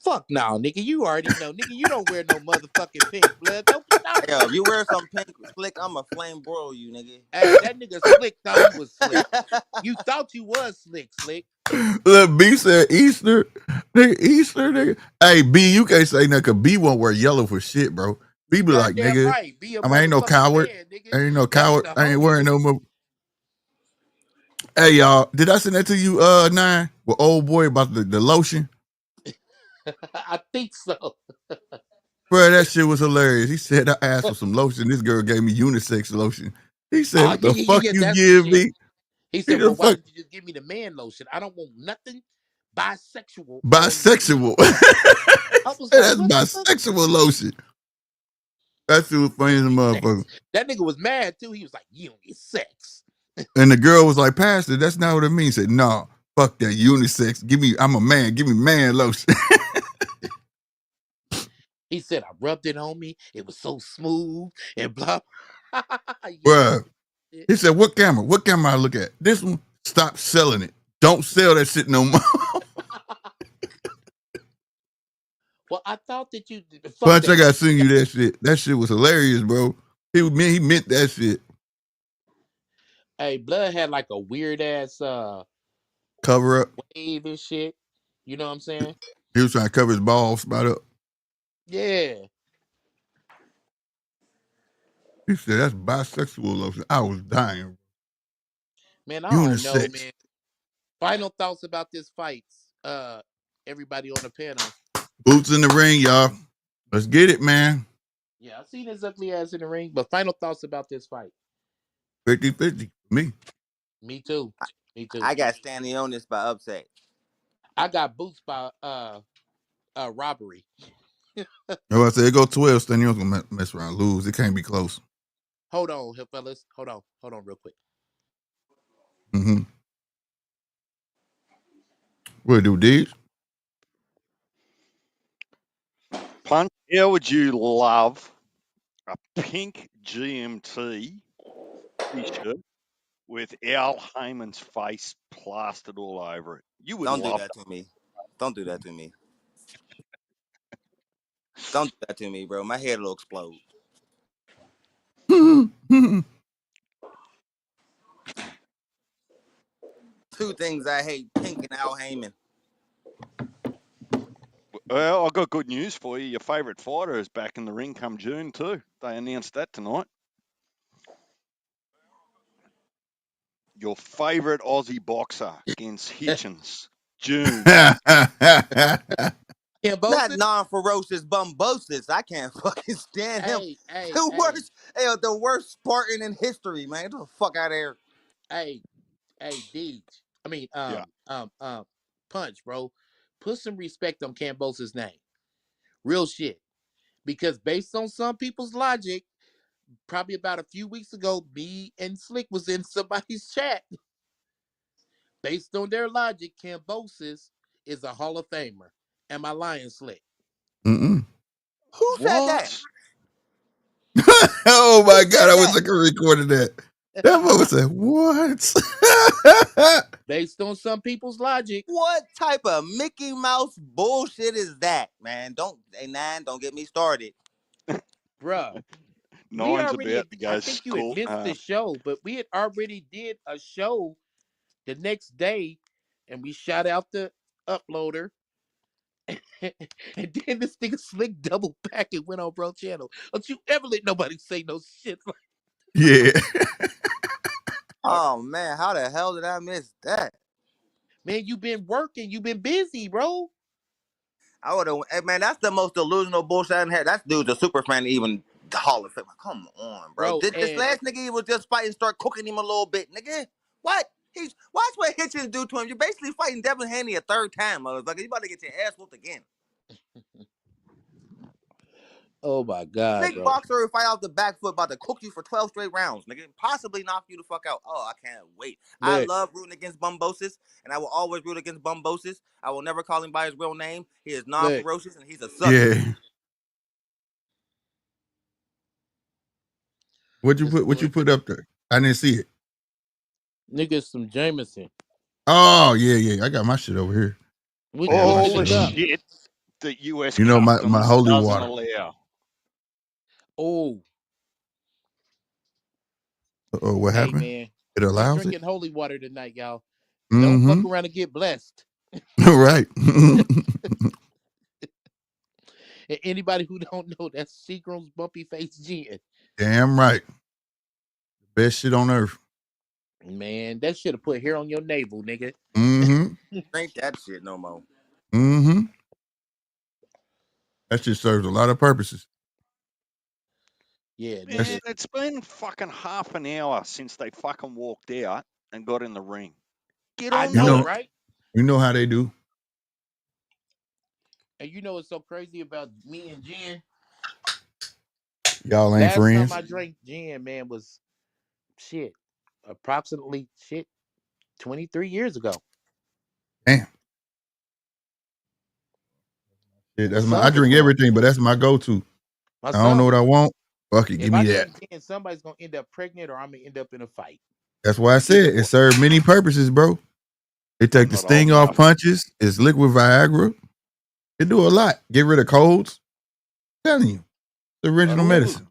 fuck no, nigga. You already know, nigga. You don't wear no motherfucking pink, blood. Don't stop. Hey, yo, if you wear some pink slick, I'ma flame broil you, nigga. Hey, that nigga Slick thought he was slick. You thought you was slick. Look, B said Easter. Nigga, Easter, nigga. Hey, B, you can't say nothing, because B won't wear yellow for shit, bro. B be like, Goddamn nigga, right. Be a I ain't no motherfucking coward. man, nigga. I ain't no That was coward. the I ain't homie. wearing no more. Hey, y'all, did I send that to you, 9? With old boy about the lotion? I think so. Bro, that shit was hilarious. He said I asked for some lotion. This girl gave me unisex lotion. He said, what the fuck you That's the give shit. me? He He said, the well, why fuck don't you just give me the man lotion? I don't want nothing bisexual on me. bisexual. I was like, That's what the fuck? bisexual lotion. That shit was funny as a motherfucker. That nigga was mad too. He was like, unisex. And the girl was like, Pastor, that's not what it means. He said, no, fuck that unisex. I'm a man. Give me man lotion. He said, I rubbed it on me. It was so smooth and blah. Bruh. He said, what camera? What camera I look at? This one? Stop selling it. Don't sell that shit no more. Well, I thought that you Punch, I gotta send you that shit. That shit was hilarious, bro. He meant that shit. Hey, Blood had like a weird ass Cover up. wave and shit. You know what I'm saying? He was trying to cover his bald spot up. Yeah. He said, that's bisexual lotion. I was dying. Man, I don't know, Unisex. man. Final thoughts about this fight. Everybody on the panel. Boots in the ring, y'all. Let's get it, man. Yeah, I've seen his ugly ass in the ring, but final thoughts about this fight. 50-50 for me. Me too. I got Stanionis by upset. I got Boots by robbery. I said, go 12. Stanionis gonna mess around, lose. It can't be close. Hold on, fellas. Hold on real quick. Mm-hmm. What do, Deej? Punch, how would you love a pink GMT t-shirt with Al Heyman's face plastered all over it? You would Don't do love that to me. Don't do that to me. Don't do that to me, bro. My head will explode. Two things I hate: pink and Al Heyman. Well, I've got good news for you. Your favourite fighter is back in the ring come June too. They announced that tonight. Your favourite Aussie boxer against Hitchens, June. Not non-ferocious bumbosis. I can't fucking stand him. The worst Spartan in history, man. Get the fuck out of here. Hey, Deej. I mean, Punch, bro. Put some respect on Cambosa's name. Real shit. Because based on some people's logic, probably about a few weeks ago, me and Slick was in somebody's chat. Based on their logic, Cambosis is a Hall of Famer. Am I lying, Slick? Mm-mm. Who said that? Oh my God, I wish I could record that. That mother said, what? Based on some people's logic. What type of Mickey Mouse bullshit is that, man? Don't get me started. Bruh. We Nine's already, about to go I think you had school. missed the show, but we had already did a show the next day, and we shot out the uploader. And then this nigga Slick double back and went on bro channel. Don't you ever let nobody say no shit like Yeah. Oh man, how the hell did I miss that? Man, you been working, you been busy, bro. I would have. Hey, man, that's the most delusional bullshit I had. That dude's a super fan, even the Hall of Fame. Come on, bro. Bro, This last nigga he was just fighting, start cooking him a little bit, nigga. What? Watch what Hitchens do to him. You're basically fighting Devin Haney a third time, motherfucker. You about to get your ass whooped again. oh my God, Big bro. boxer who fight off the back foot about to cook you for 12 straight rounds, nigga. Possibly knock you the fuck out. Oh, I can't wait. Look. I love rooting against Bumbosis, and I will always root against Bumbosis. I will never call him by his real name. He is non-ferocious, and he's a sucker. Yeah. What you put up there? I didn't see it. Nigga, some Jameson. Oh, yeah. I got my shit over here. All the shit that US you know, my customs holy doesn't water. allow. Oh. Oh, what happened? Man. It allows drinking it? holy water tonight, y'all. Don't fuck around and get blessed. Right. And anybody who don't know, that's Seagram's Bumpy Face Gin. Damn right. Best shit on earth. Man, that should have put hair on your navel, nigga. Ain't that shit no more. That shit serves a lot of purposes. Yeah, man, it's been fucking half an hour since they fucking walked out and got in the ring. Get on right? You know how they do. And you know what's so crazy about me and Jen? Y'all ain't Last friends. time I drank gin, man, was approximately 23 years ago. Damn. Yeah, that's I drink everything, but that's my go-to. I don't know what I want. Fuck it, give me that. Gin, somebody's gonna end up pregnant, or I'm gonna end up in a fight. That's why I said it served many purposes, bro. It take the sting off punches. It's liquid Viagra. It do a lot. Get rid of colds. I'm telling you, the original medicine.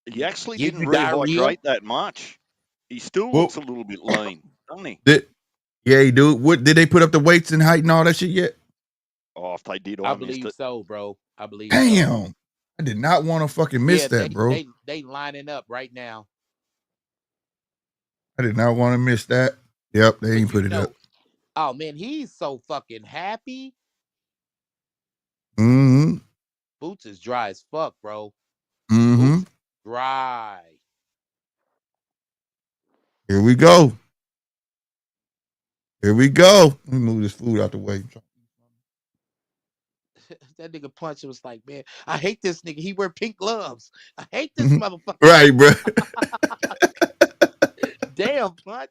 He actually didn't rehydrate that much. He still looks a little bit lean, doesn't he? Yeah, he do. What did they put up the weights and height and all that shit yet? Oh, if they did, I believe so, bro. I believe. Damn, so. I did not want to fucking miss that, bro. They lining up right now. I did not want to miss that. Yep, they ain't put it up. Oh man, he's so fucking happy. Boots is dry as fuck, bro. Boots dry. Here we go. Let me move this food out the way. That nigga Punch was like, man, I hate this nigga. He wear pink gloves. I hate this motherfucker. Right, bro. Damn, Punch.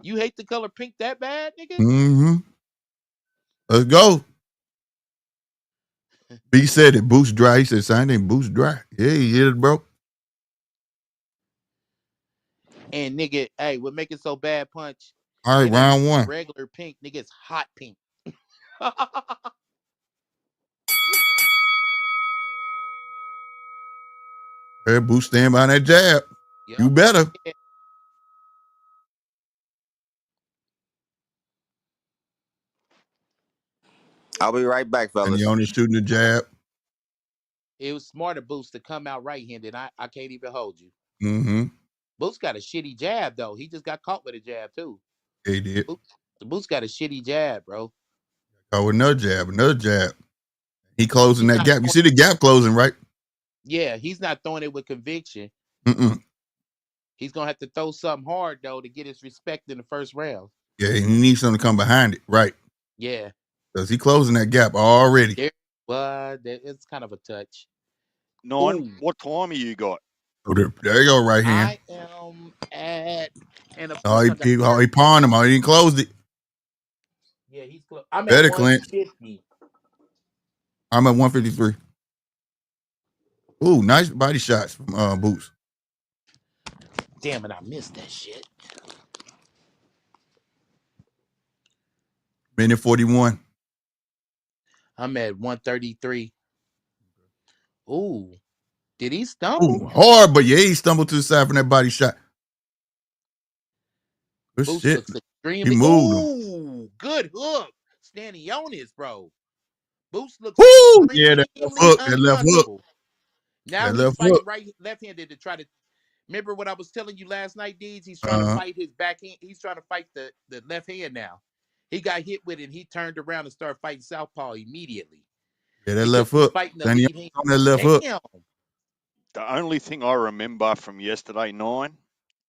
You hate the color pink that bad, nigga? Let's go. B said it. Boots dry. He said, "Sign ain't Boots dry." Yeah, he hit it, bro. And nigga, hey, what make it so bad, Punch? All right, round one. Regular pink, nigga, it's hot pink. Hey, Boots stand by that jab. Yep. You better. I'll be right back, fellas. And you only shooting the jab. It was smart of Boots to come out right-handed. I can't even hold you. Boots got a shitty jab, though. He just got caught with a jab, too. Yeah, he did. Boots got a shitty jab, bro. Oh, another jab. He closing that gap. You see the gap closing, right? Yeah, he's not throwing it with conviction. He's going to have to throw something hard, though, to get his respect in the first round. Yeah, he needs something to come behind it, right? Yeah. Because he closing that gap already. But it's kind of a touch. Nine, what time have you got? Oh, there you go, right hand. I am at... And he pawned him. He didn't close it. Yeah, he's close. I'm Better at 150. I'm at 153. Ooh, nice body shots from Boots. Damn it, I missed that shit. Minute 41. I'm at 133. Ooh. Did he stumble? Ooh, hard, but yeah, he stumbled to the side from that body shot. Good Boots shit. looks extremely. He moved him. Ooh, good hook. Stanionis, bro. Boots looks Woo! Yeah, that left extremely hook. That left hook. uncomfortable. Now That he's left fighting hook. left-handed to try to. Remember what I was telling you last night, Deeds? He's trying to fight his backhand. He's trying to fight the left hand now. He got hit with it and he turned around and started fighting southpaw immediately. Yeah, that Because left he's hook. fighting the Then lead hand. on that left hook. The only thing I remember from yesterday, 9,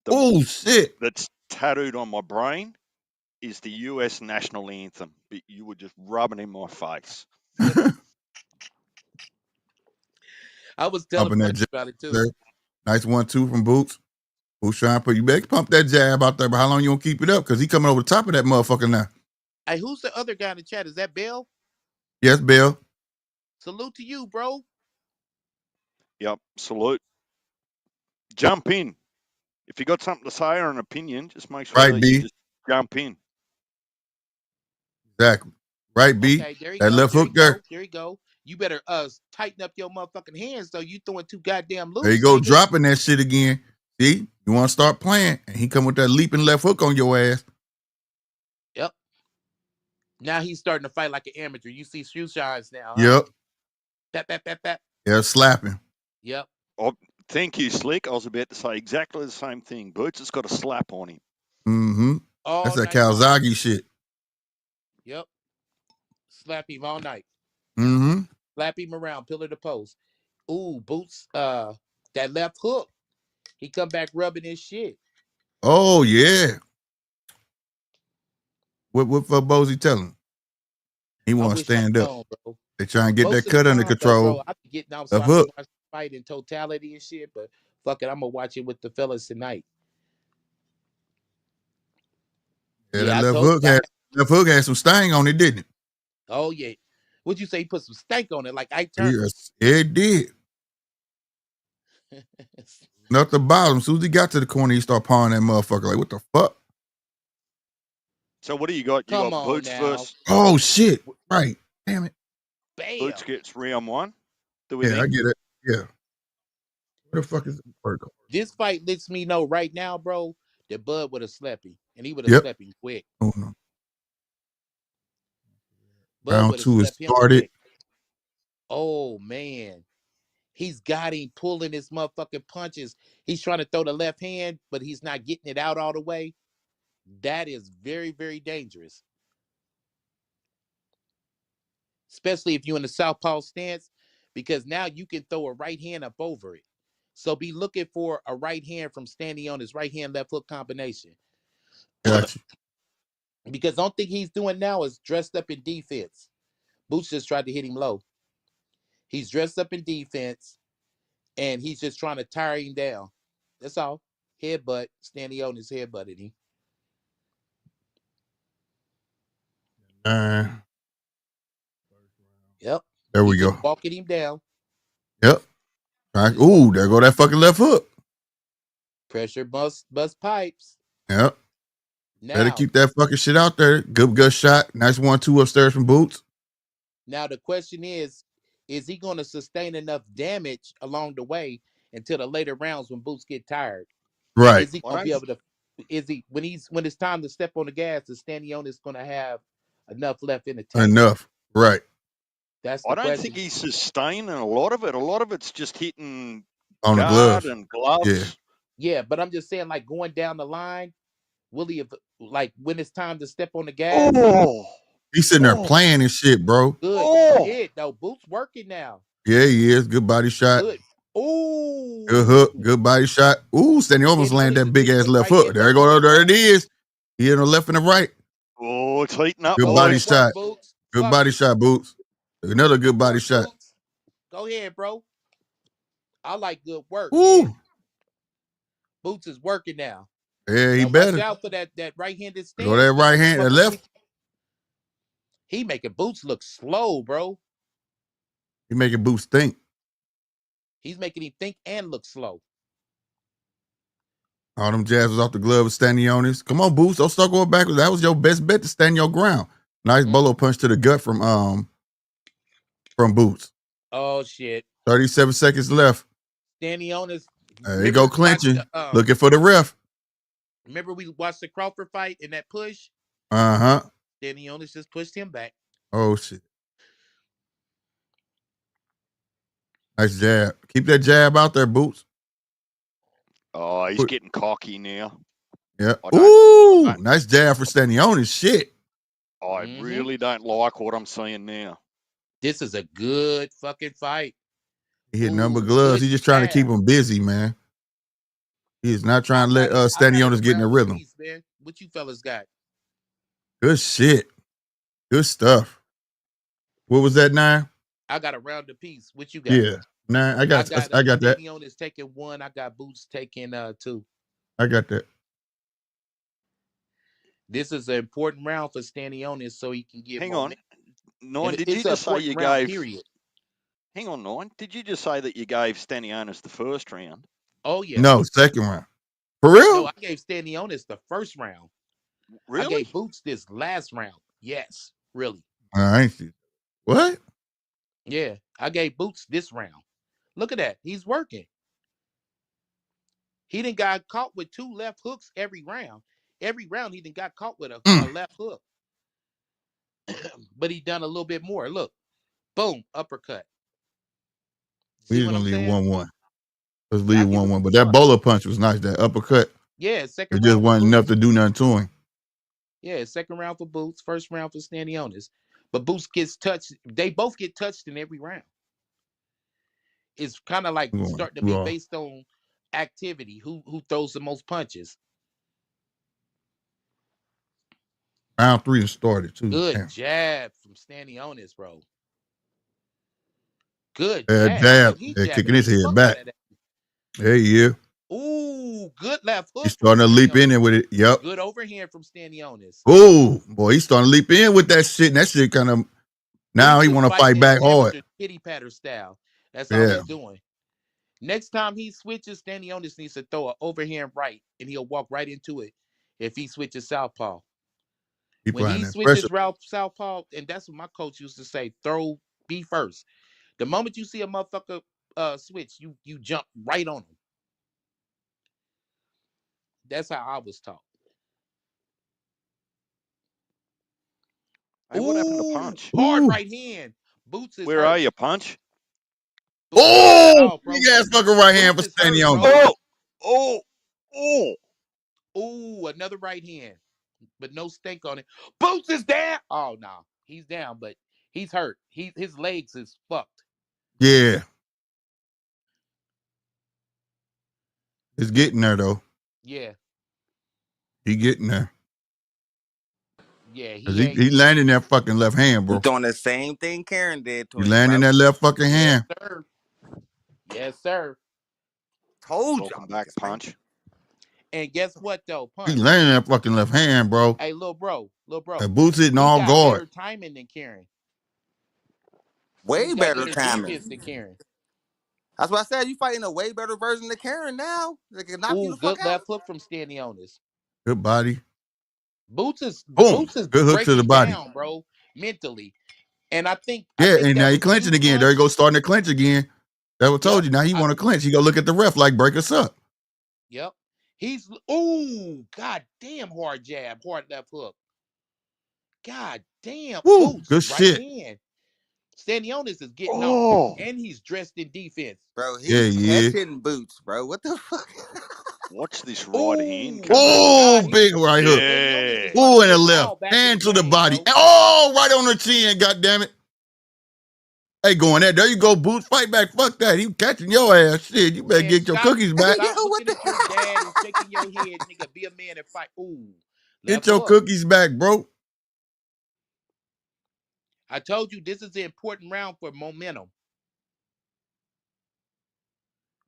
Oh shit, that's tattooed on my brain is the US national anthem. But you were just rubbing in my face. I was telling Punch about it too. There. Nice 1-2 from Boots. Boots trying to put you back. Pump that jab out there, but how long you gonna keep it up? Because he coming over the top of that motherfucker now. Hey, who's the other guy in the chat? Is that Bill? Yes, Bill. Salute to you, bro. Yep, salute. Jump in. If you got something to say or an opinion, just make sure that you just jump in. Exactly. Right, B. Okay, there you that go. left hook there. There you go. You better tighten up your motherfucking hands though. You throwing too goddamn loose. There you go, nigga. dropping that shit again. See, you want to start playing, and he come with that leaping left hook on your ass. Yep. Now he's starting to fight like an amateur. You see shoe shines now. Huh? Yep. That. Yeah, slapping. Yep. Oh, thank you, Slick. I was about to say exactly the same thing. Boots has got a slap on him. Mm-hmm. That's that Calzaghe shit. Yep. Slap him all night. Mm-hmm. Slap him around, pillar to post. Ooh, Boots, that left hook. He come back rubbing his shit. Oh, yeah. What Bozy tell him? He want to stand up. Bro. They try and get that cut under control. Bro, I be getting out so I can watch the fight in totality and shit, but fuck it, I'm gonna watch it with the fellas tonight. Yeah, that left hook had some sting on it, didn't it? Oh yeah. What'd you say? He put some stank on it, like Ike Turner. Yes, it did. Not the bottom. As soon as he got to the corner, he start pawing that motherfucker. Like, what the fuck? So what do you got? You got Boots first. Oh shit! Right. Damn it. Bam. Boots gets round 1. Yeah, I get it. Yeah. Where the fuck is the This fight lets me know right now, bro, that Bud would have slept him, and he would have slept him quick. Oh no. Round 2 is started. Oh man. He's got him pulling his motherfucking punches. He's trying to throw the left hand, but he's not getting it out all the way. That is very, very dangerous. Especially if you're in the southpaw stance, because now you can throw a right hand up over it. So be looking for a right hand from Stanionis right hand, left hook combination. Gotcha. Because the only thing he's doing now is dressed up in defense. Boots just tried to hit him low. He's dressed up in defense, and he's just trying to tire him down. That's all. Headbutt. Stanionis headbutted him. Yep. There we go. Walking him down. Yep. Right. Ooh, there go that fucking left hook. Pressure bust pipes. Yep. Now, better keep that fucking shit out there. Good shot. Nice 1-2 upstairs from Boots. Now the question is he going to sustain enough damage along the way until the later rounds when Boots get tired? Right. Is he going to be able to? Is he when it's time to step on the gas? Is Stanionis going to have enough left in the tank? Enough. Right. That's the I don't question. think he's sustaining a lot of it. A lot of it's just hitting on guard the gloves and gloves. Yeah, but I'm just saying, like going down the line, will he have, like when it's time to step on the gas? He's sitting there playing and shit, bro. Good shit. No, Boots working now. Yeah, he is. Good body shot. Good. Ooh. Good hook. Good body shot. Ooh, Stanley almost landed that big ass left hook. There you go. There it is. He hit the left and the right. Oh, it's heating up. Good body shot. Good body shot, Boots. Another good body shot. Go ahead, bro. I like good work. Ooh. Man. Boots is working now. Yeah, he now better. Watch out for that right-handed stance. Go that right hand, that left. He making Boots look slow, bro. He making Boots think. He's making him think and look slow. All them jabs was off the glove of Stanionis. Come on, Boots. Don't start going backwards. That was your best bet to stand your ground. Nice bolo punch to the gut from Boots. Oh shit. 37 seconds left. Stanionis. There you go clinching. Looking for the ref. Remember we watched the Crawford fight in that push? Uh-huh. Stanionis just pushed him back. Oh shit. Nice jab. Keep that jab out there, Boots. Oh, he's getting cocky now. Yeah. Ooh, nice jab for Stanionis. Shit. I really don't like what I'm seeing now. This is a good fucking fight. He hit number gloves. He's just trying to keep him busy, man. He is not trying to let Stanionis get in the rhythm. Piece, man. What you fellas got? Good shit. Good stuff. What was that, 9? I got a round apiece. What you got? Yeah. 9. I got that. Stanionis taking 1. I got Boots taking 2. I got that. This is an important round for Stanionis so he can get Hang more. On. 9, did you just say you gave... Period. Hang on, 9. Did you just say that you gave Stanionis the first round? Oh, yeah. No, second round. For real? No, I gave Stanionis the first round. Really? I gave Boots this last round. Yes, really. I ain't see. What? Yeah, I gave Boots this round. Look at that. He's working. He done got caught with 2 left hooks every round. Every round he done got caught with a left hook. But he done a little bit more. Look. Boom. Uppercut. We just gonna leave 1-1. Let's leave 1-1. But that bowler punch was nice. That uppercut. Yeah, second round. It just wasn't enough to do nothing to him. Yeah, second round for Boots, first round for Stanionis. But Boots gets touched. They both get touched in every round. It's kind of like starting to be based on activity. Who throws the most punches? Round 3 has started too. Good jab from Stanionis, bro. Good jab. They're kicking his head back. There he is. Ooh, good left hook. He's starting to leap in there with it. Yep. Good overhand from Stanionis. Ooh, boy, he's starting to leap in with that shit. And that shit kind of, now he want to fight back hard. Kitty patter style. That's all he's doing. Next time he switches, Stanionis needs to throw an overhand right, and he'll walk right into it if he switches southpaw. When he switches southpaw, and that's what my coach used to say, be first. The moment you see a motherfucker switch, you jump right on him. That's how I was taught. Hey, what happened to Punch? Hard right hand. Boots is Where hurt. are you, Punch? Oh, big ass fucking right hand for Stanionis. Oh, another right hand, but no stink on it. Boots is down. Oh no, he's down, but he's hurt. His legs is fucked. Yeah, it's getting there though. Yeah, he getting there. Yeah, he landing that fucking left hand, bro. He's doing the same thing Karen did to him. He landing that left fucking hand. Yes, sir. Yes, sir. Told you. Welcome back, Punch. And guess what though, Punch? He landing that fucking left hand, bro. Hey, little bro. That Boots hitting all guard. Better timing than Karen. Way better timing than Karen. That's what I said. You fighting a way better version of Karen now. They can knock you the fuck good out. left hook from Stanionis. Good body. Boots is good hook to the body, down, bro. Mentally, and I think and now he clenching again. There he goes, starting to clench again. That what told you. Now he want to clench. He go look at the ref like break us up. Yep. He's god damn hard jab, hard left hook. God damn. Woo, Boots, good shit. Hand. Stanionis is getting off, and he's dressed in defense. Bro, he's catching Boots, bro. What the fuck? Watch this right hand. Big right hook. Yeah. Ooh, and a left. And to the body. Bro. Oh, right on the chin, goddammit. Hey, going there. There you go, Boots. Fight back. Fuck that. He catching your ass. Shit, you better get your cookies back. Stop looking at your dad and shaking your head, nigga. Be a man and fight. Ooh. Get your cookies back, bro. I told you this is the important round for momentum.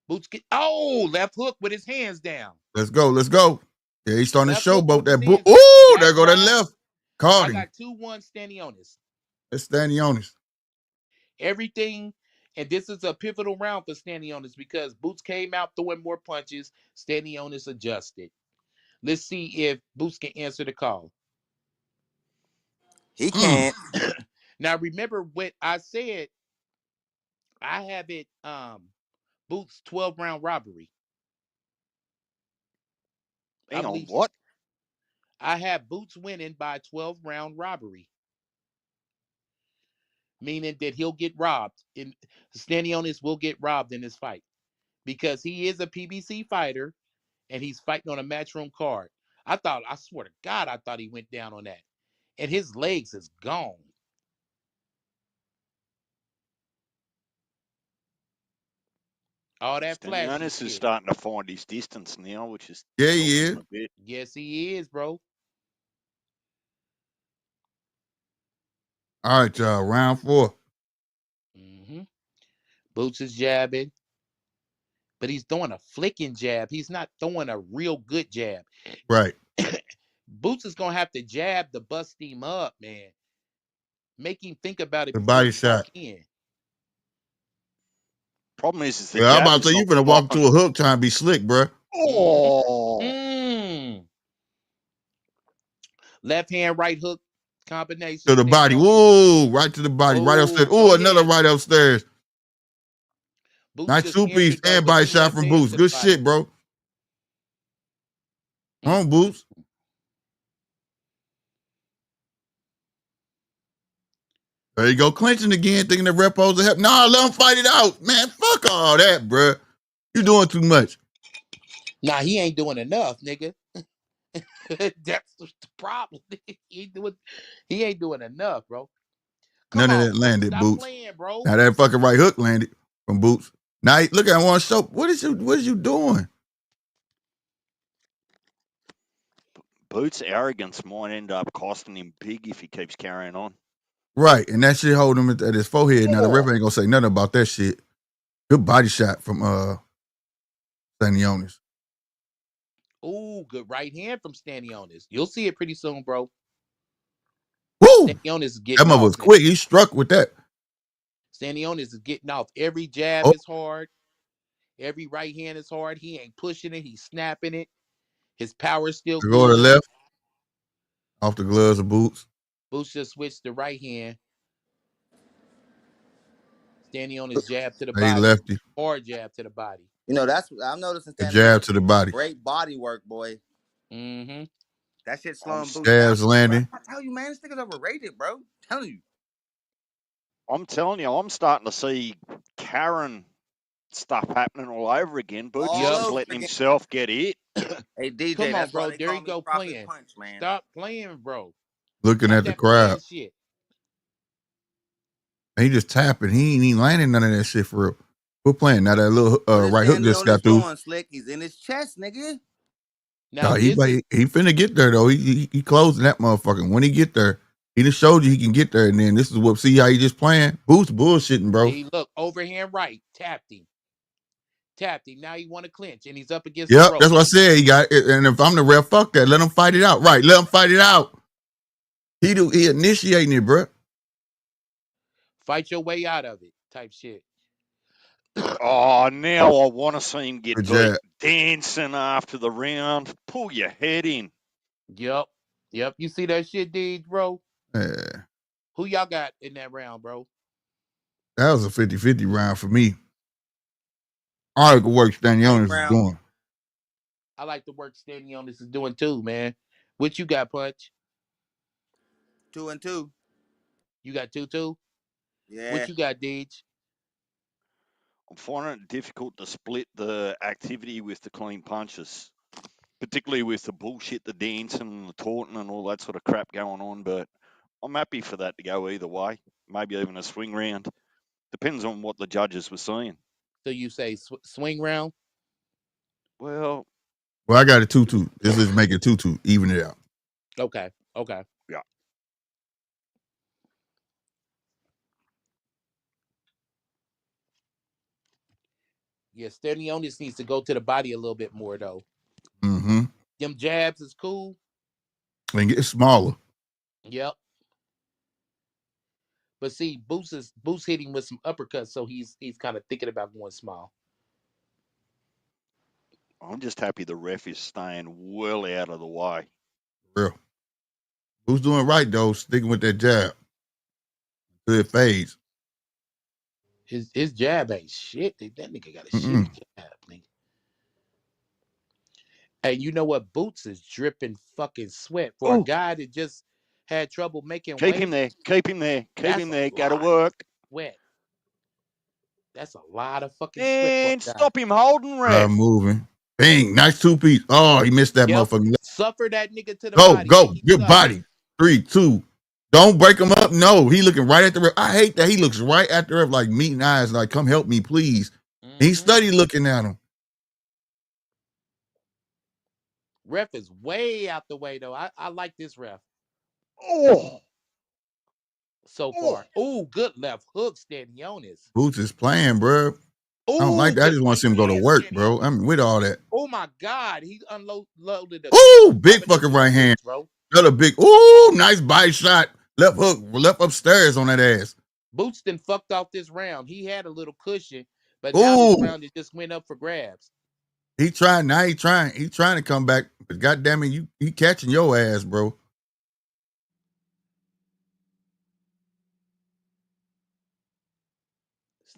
Boots get left hook with his hands down. Let's go. Yeah, he's starting to showboat that boot. Ooh, there go that left. Caught him. I got 2-1 Stanionis. It's Stanionis. Everything, and this is a pivotal round for Stanionis because Boots came out throwing more punches. Stanionis adjusted. Let's see if Boots can answer the call. He can't. Now remember what I said. I have it Boots 12-round robbery. Hang on, what? I have Boots winning by 12-round robbery. Meaning that he'll get robbed. Stanionis will get robbed in this fight. Because he is a PBC fighter and he's fighting on a Matchroom card. I swear to God, I thought he went down on that. And his legs is gone. All that flashy Stanionis shit. is starting to find his distance now, which is he is. a bit. Yes, he is, bro. All right, y'all. Round 4. Mm-hmm. Boots is jabbing, but he's throwing a flicking jab. He's not throwing a real good jab. Right. Boots is gonna have to jab to bust him up, man. Make him think about it The before body he shot. walk in. Problem is the Yeah, I'm jab about to is say you not finna walk flying. to a hook trying to be slick, bro. Oh, Left hand, right hook combination. To the body. Whoa, right to the body. Right upstairs. Go Oh, another ahead. right upstairs. Boots Nice just 2-piece answered though and with body the shot left from hand Boots. to the Good body. shit, bro. Come on, Boots. There you go, clinching again, thinking the rep supposed to help. Nah, let him fight it out. Man, fuck all that, bro. You doing too much. Nah, he ain't doing enough, nigga. That's the problem. He ain't doing enough, bro. Come None of on, that landed, stop Boots. playing, bro. Now that fucking right hook landed from Boots. Now look at one show. What is you doing? Boots' arrogance might end up costing him big if he keeps carrying on. Right, and that shit hold him at his forehead. Now the ref ain't gonna say nothing about that shit. Good body shot from Stanionis. Ooh, good right hand from Stanionis. You'll see it pretty soon, bro. Woo! Stanionis is That getting mother off was now. quick. He struck with that. Stanionis is getting off. Every jab is hard. Every right hand is hard. He ain't pushing it. He's snapping it. His power's still To go to the good. left, off the gloves of Boots. Boots just switched to right hand. Stanionis jab to the Hey, body. lefty. Hard jab to the body. You know, that's I'm noticing. A jab to the body. Great body work, boy. Mm-hmm. That shit slowing Boots Jabs down. landing. I tell you, man, this nigga's overrated, bro. I'm telling you. I'm telling you, I'm starting to see Karen stuff happening all over again. Boots is All just over letting again. himself get it. Hey, DJ, Come on, that's why bro. they There call you me go Profit playing. Punch, man. Stop playing, bro. Looking Stop at the that crowd. playing shit. And he just tapping. He ain't even landing none of that shit for real. Quit playing. Now that little right hook just got through. Doing, Slick? He's in his chest, nigga. Now, he finna get there though. He closing that motherfucker. When he get there, he just showed you he can get there. And then this is what see how he just playing. Boots bullshitting, bro. See, look, overhand right, tapped him. Now he want to clinch, and he's up against the Yep, rope. that's what I said. He got it. And if I'm the ref, fuck that. Let him fight it out. Right, let him fight it out. He initiating it, bro. Fight your way out of it, type shit. Oh, now I want to see him get Good beat. jab. Dancing after the round. Pull your head in. Yep. You see that shit, Deej, bro? Yeah. Who y'all got in that round, bro? That was a 50-50 round for me. I like the work Stanionis is doing. I like the work Stanionis is doing too, man. What you got, Punch? 2-2. You got 2-2? Yeah. What you got, Deej? I'm finding it difficult to split the activity with the clean punches, particularly with the bullshit, the dancing and the taunting and all that sort of crap going on. But I'm happy for that to go either way. Maybe even a swing round. Depends on what the judges were seeing. So you say swing round? Well, I got a 2-2. This is make it 2-2. Even it out. Okay. Yeah. Yeah, Stanionis needs to go to the body a little bit more, though. Mm-hmm. Them jabs is cool. And get smaller. Yep. But see, Boots hitting with some uppercuts, so he's kind of thinking about going small. I'm just happy the ref is staying well out of the way. Real. Who's doing right though? Sticking with that jab. Till it fades. His jab ain't shit. That nigga got a shitty jab, nigga. And you know what? Boots is dripping fucking sweat for a guy that just had trouble making Keep weight. him there. Keep him there. Keep That's him a there. Go to lot work. of sweat. That's a lot of fucking sweat for a And guy. stop him holding, ref. Moving. Bang. Nice 2-piece. Oh, he missed that motherfucker. Suffer that nigga to the body. Go. Good body. 3, 2. Don't break him up. No, he looking right at the ref. I hate that he looks right at the ref like meeting eyes, like, come help me, please. He study looking at him. Ref is way out the way, though. I like this ref. So far. Oh, good left hook, Stanionis. Boots is playing, bro. I don't like that. I just want to see him go to work, bro. I'm with all that. Oh, my God. He unloaded the... Ooh, big fucking right hand. Bro. Another big... Ooh, nice body shot. Left hook. Left upstairs on that ass. Boots done fucked off this round. He had a little cushion, but now this round it just went up for grabs. He trying. Now he trying. He trying to come back. But goddamn it, he catching your ass, bro.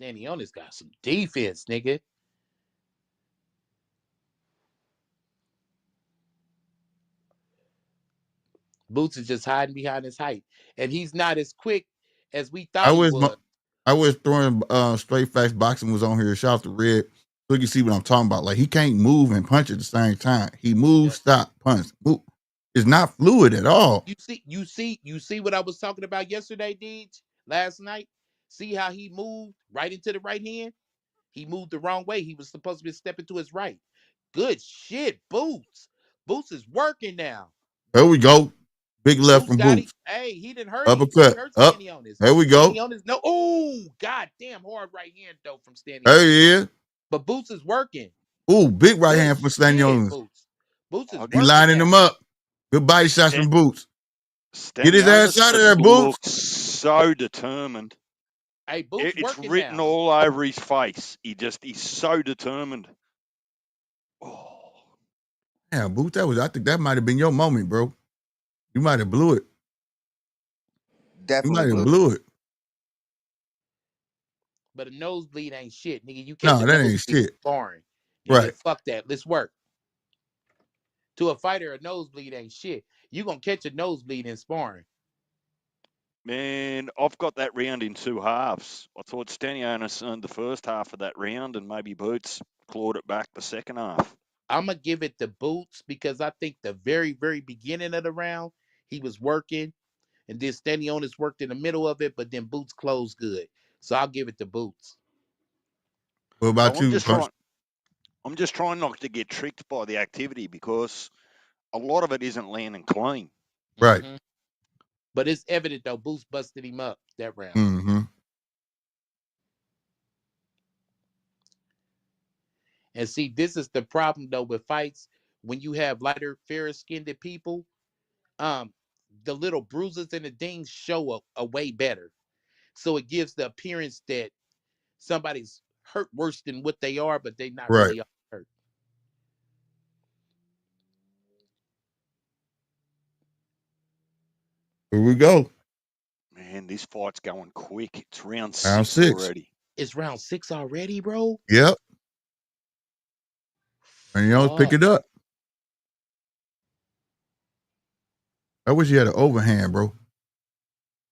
Stanionis got some defense, nigga. Boots is just hiding behind his height. And he's not as quick as we thought he was. I was throwing straight facts. Boxing was on here. Shout out to Red. So you can see what I'm talking about. Like, he can't move and punch at the same time. He moves, stop, punch. Move. It's not fluid at all. You see what I was talking about yesterday, Deej? Last night? See how he moved right into the right hand? He moved the wrong way. He was supposed to be stepping to his right. Good shit, Boots. Boots is working now. There we go. Big left from Boots. Hey, he didn't hurt Uppercut. Up. There we go. No. Oh, goddamn hard right hand though from Stanionis. There he is. But Boots is working. Ooh, big right hand from Stanionis. Boots is working. He lining him up. Good body shots from Boots. Get his ass out of there, Boots. So determined. Hey, Boots it's written now. All over his face. He's so determined. Oh. Yeah, Boots, I think that might have been your moment, bro. You might have blew it. Definitely you might have blew it. But a nosebleed ain't shit, nigga. You can't. No, that ain't shit. Sparring. Right. Fuck that. Let's work. To a fighter, a nosebleed ain't shit. You gonna catch a nosebleed in sparring. Man, I've got that round in 2 halves. I thought Stanionis earned the first half of that round, and maybe Boots clawed it back the second half. I'm gonna give it to Boots because I think the very, very beginning of the round he was working, and then Stanionis worked in the middle of it, but then Boots closed good. So I'll give it to Boots. What about you? I'm just trying not to get tricked by the activity because a lot of it isn't landing clean. Right. Mm-hmm. But it's evident, though, Boots busted him up that round. Mm-hmm. And see, this is the problem, though, with fights. When you have lighter, fairer-skinned people, the little bruises and the dings show up a way better. So it gives the appearance that somebody's hurt worse than what they are, but they're not really hurt. Here we go. Man, this fight's going quick. It's round 6 already. It's round 6 already, bro? Yep. And you always pick it up. I wish you had an overhand, bro.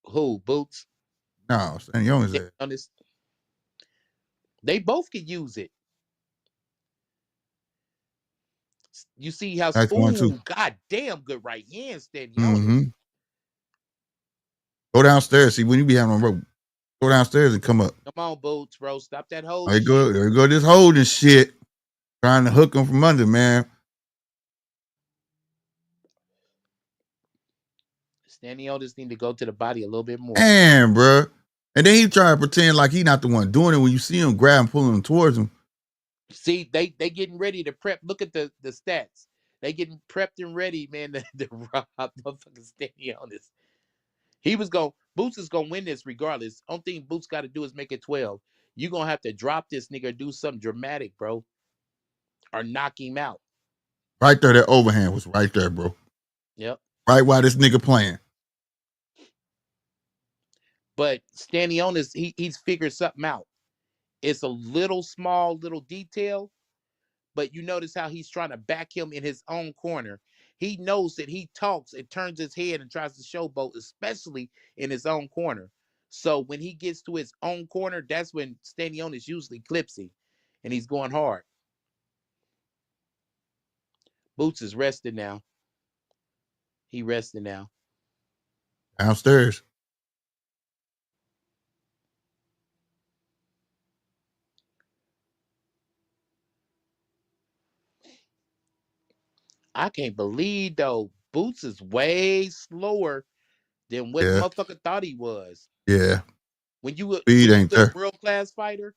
Who, Boots? No, Stanionis. They both could use it. You see how goddamn good right hand Stanionis. Mm-hmm. Go downstairs. See, when you be having a rope, go downstairs and come up. Come on, Boots, bro. Stop that holding. There you go. This holding shit. Trying to hook him from under, man. Stanionis need to go to the body a little bit more. Damn, bro. And then he try to pretend like he not the one doing it when you see him grab and pulling him towards him. See, they getting ready to prep. Look at the stats. They getting prepped and ready, man, to rob motherfucking Stanionis. Boots is gonna win this regardless. Only thing Boots got to do is make it 12. You're gonna have to drop this nigga, do something dramatic, bro. Or knock him out. Right there, that overhand was right there, bro. Yep. Right while this nigga playing. But Stanionis, he's figured something out. It's a little small little detail, but you notice how he's trying to back him in his own corner. He knows that he talks and turns his head and tries to showboat, especially in his own corner. So when he gets to his own corner, that's when Stanionis usually clips him, and he's going hard. Boots is rested now. He rested now. Downstairs. I can't believe, though, Boots is way slower than what Yeah. motherfucker thought he was. Yeah. When you were Speed ain't a there. world-class fighter,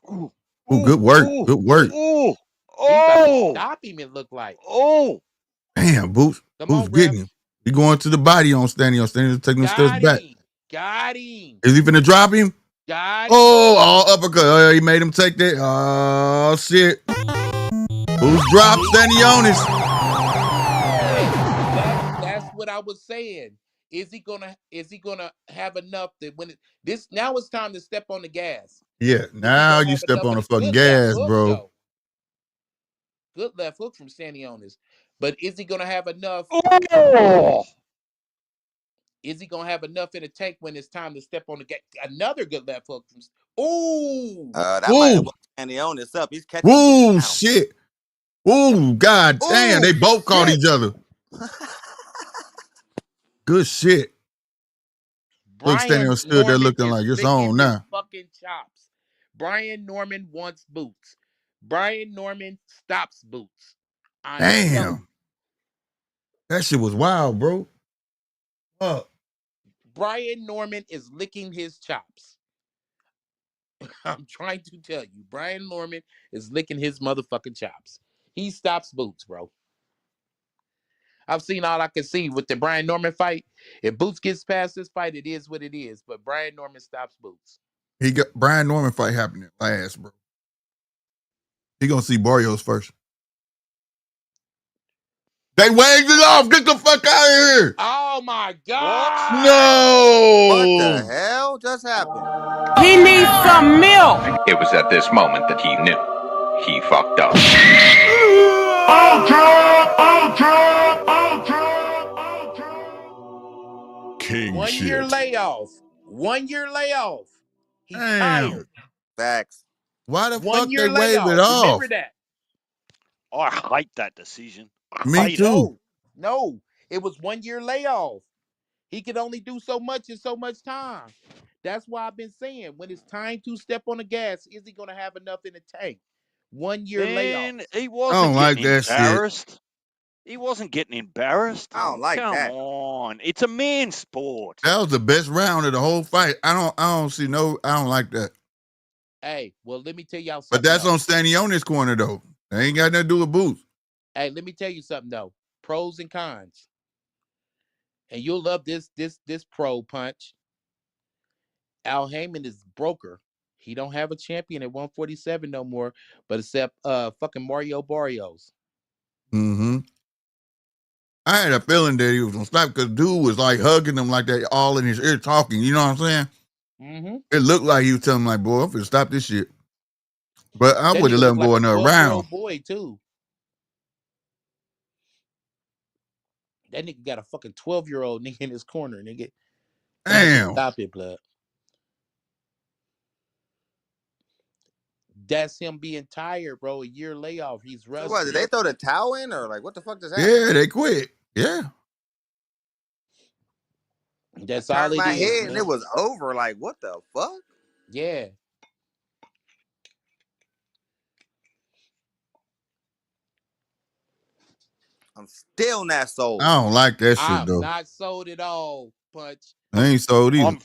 Ooh, Ooh, good work. ooh, Good work. ooh, he about to oh, stop him, it looked like. oh. Damn, Boots. Come Boots on, getting ref. him. He going to the body on Stanionis. Stanionis taking the steps Got back. him. Got him. Is he finna drop him? Got him. Oh, uppercut. Oh, he made him take that. Oh, shit. Boots dropped Stanionis. That's what I was saying. Is he gonna have enough that when now it's time to step on the gas? Yeah, now you step on the fucking gas, bro. Though. Good left hook from Stanionis. But is he gonna have enough? Oh. Is he gonna have enough in the tank when it's time to step on the gas? Another good left hook from That might have woke Stanionis up. He's catching. Ooh, shit. Ooh, god damn. They both caught each other. Good shit. Look, Stanionis stood there looking like it's on now. Fucking chops. Brian Norman wants Boots. Brian Norman stops Boots. Damn. That shit was wild, bro. Brian Norman is licking his chops. I'm trying to tell you, Brian Norman is licking his motherfucking chops. He stops Boots, bro. I've seen all I can see with the Brian Norman fight. If Boots gets past this fight, it is what it is. But Brian Norman stops Boots. He got Brian Norman fight happening last, bro. He gonna see Barrios first. They waved it off. Get the fuck out of here. Oh my God. No. What the hell just happened? He needs some milk. It was at this moment that he knew. He fucked up. King 1 shit. year layoff. 1 year layoff. He's tired. Facts. Why the 1 fuck year they wave it off? Remember that. I hate that decision. Me too. No, it was 1 year layoff. He could only do so much in so much time. That's why I've been saying when it's time to step on the gas, is he going to have enough in the tank? 1 year layoff. He wasn't like getting that embarrassed. shit. He wasn't getting embarrassed. I don't like Come that. on. It's a man's sport. That was the best round of the whole fight. I don't like that. Hey, well, let me tell y'all something. But that's on Stanionis' corner though. They ain't got nothing to do with Boots. Hey, let me tell you something though. Pros and cons. And you'll love this pro punch. Al Heyman is broker. He don't have a champion at 147 no more, but except fucking Mario Barrios. Mm-hmm. I had a feeling that he was gonna stop because dude was like hugging him like that, all in his ear talking. You know what I'm saying? Mm-hmm. It looked like he was telling him like, "Boy, I'm finna stop this shit." But I would have let him go another round. Boy, too. That nigga got a fucking 12-year-old nigga in his corner, nigga. Damn. Stop it, blood. That's him being tired, bro. A year layoff. He's rusty. So what, did they throw the towel in or like what the fuck does that? Yeah, they quit. Yeah. That's I all turned it my is, head man. and it was over. Like, what the fuck? Yeah. I'm still not sold. I don't like that shit though. I'm not sold at all, Punch. I ain't sold either.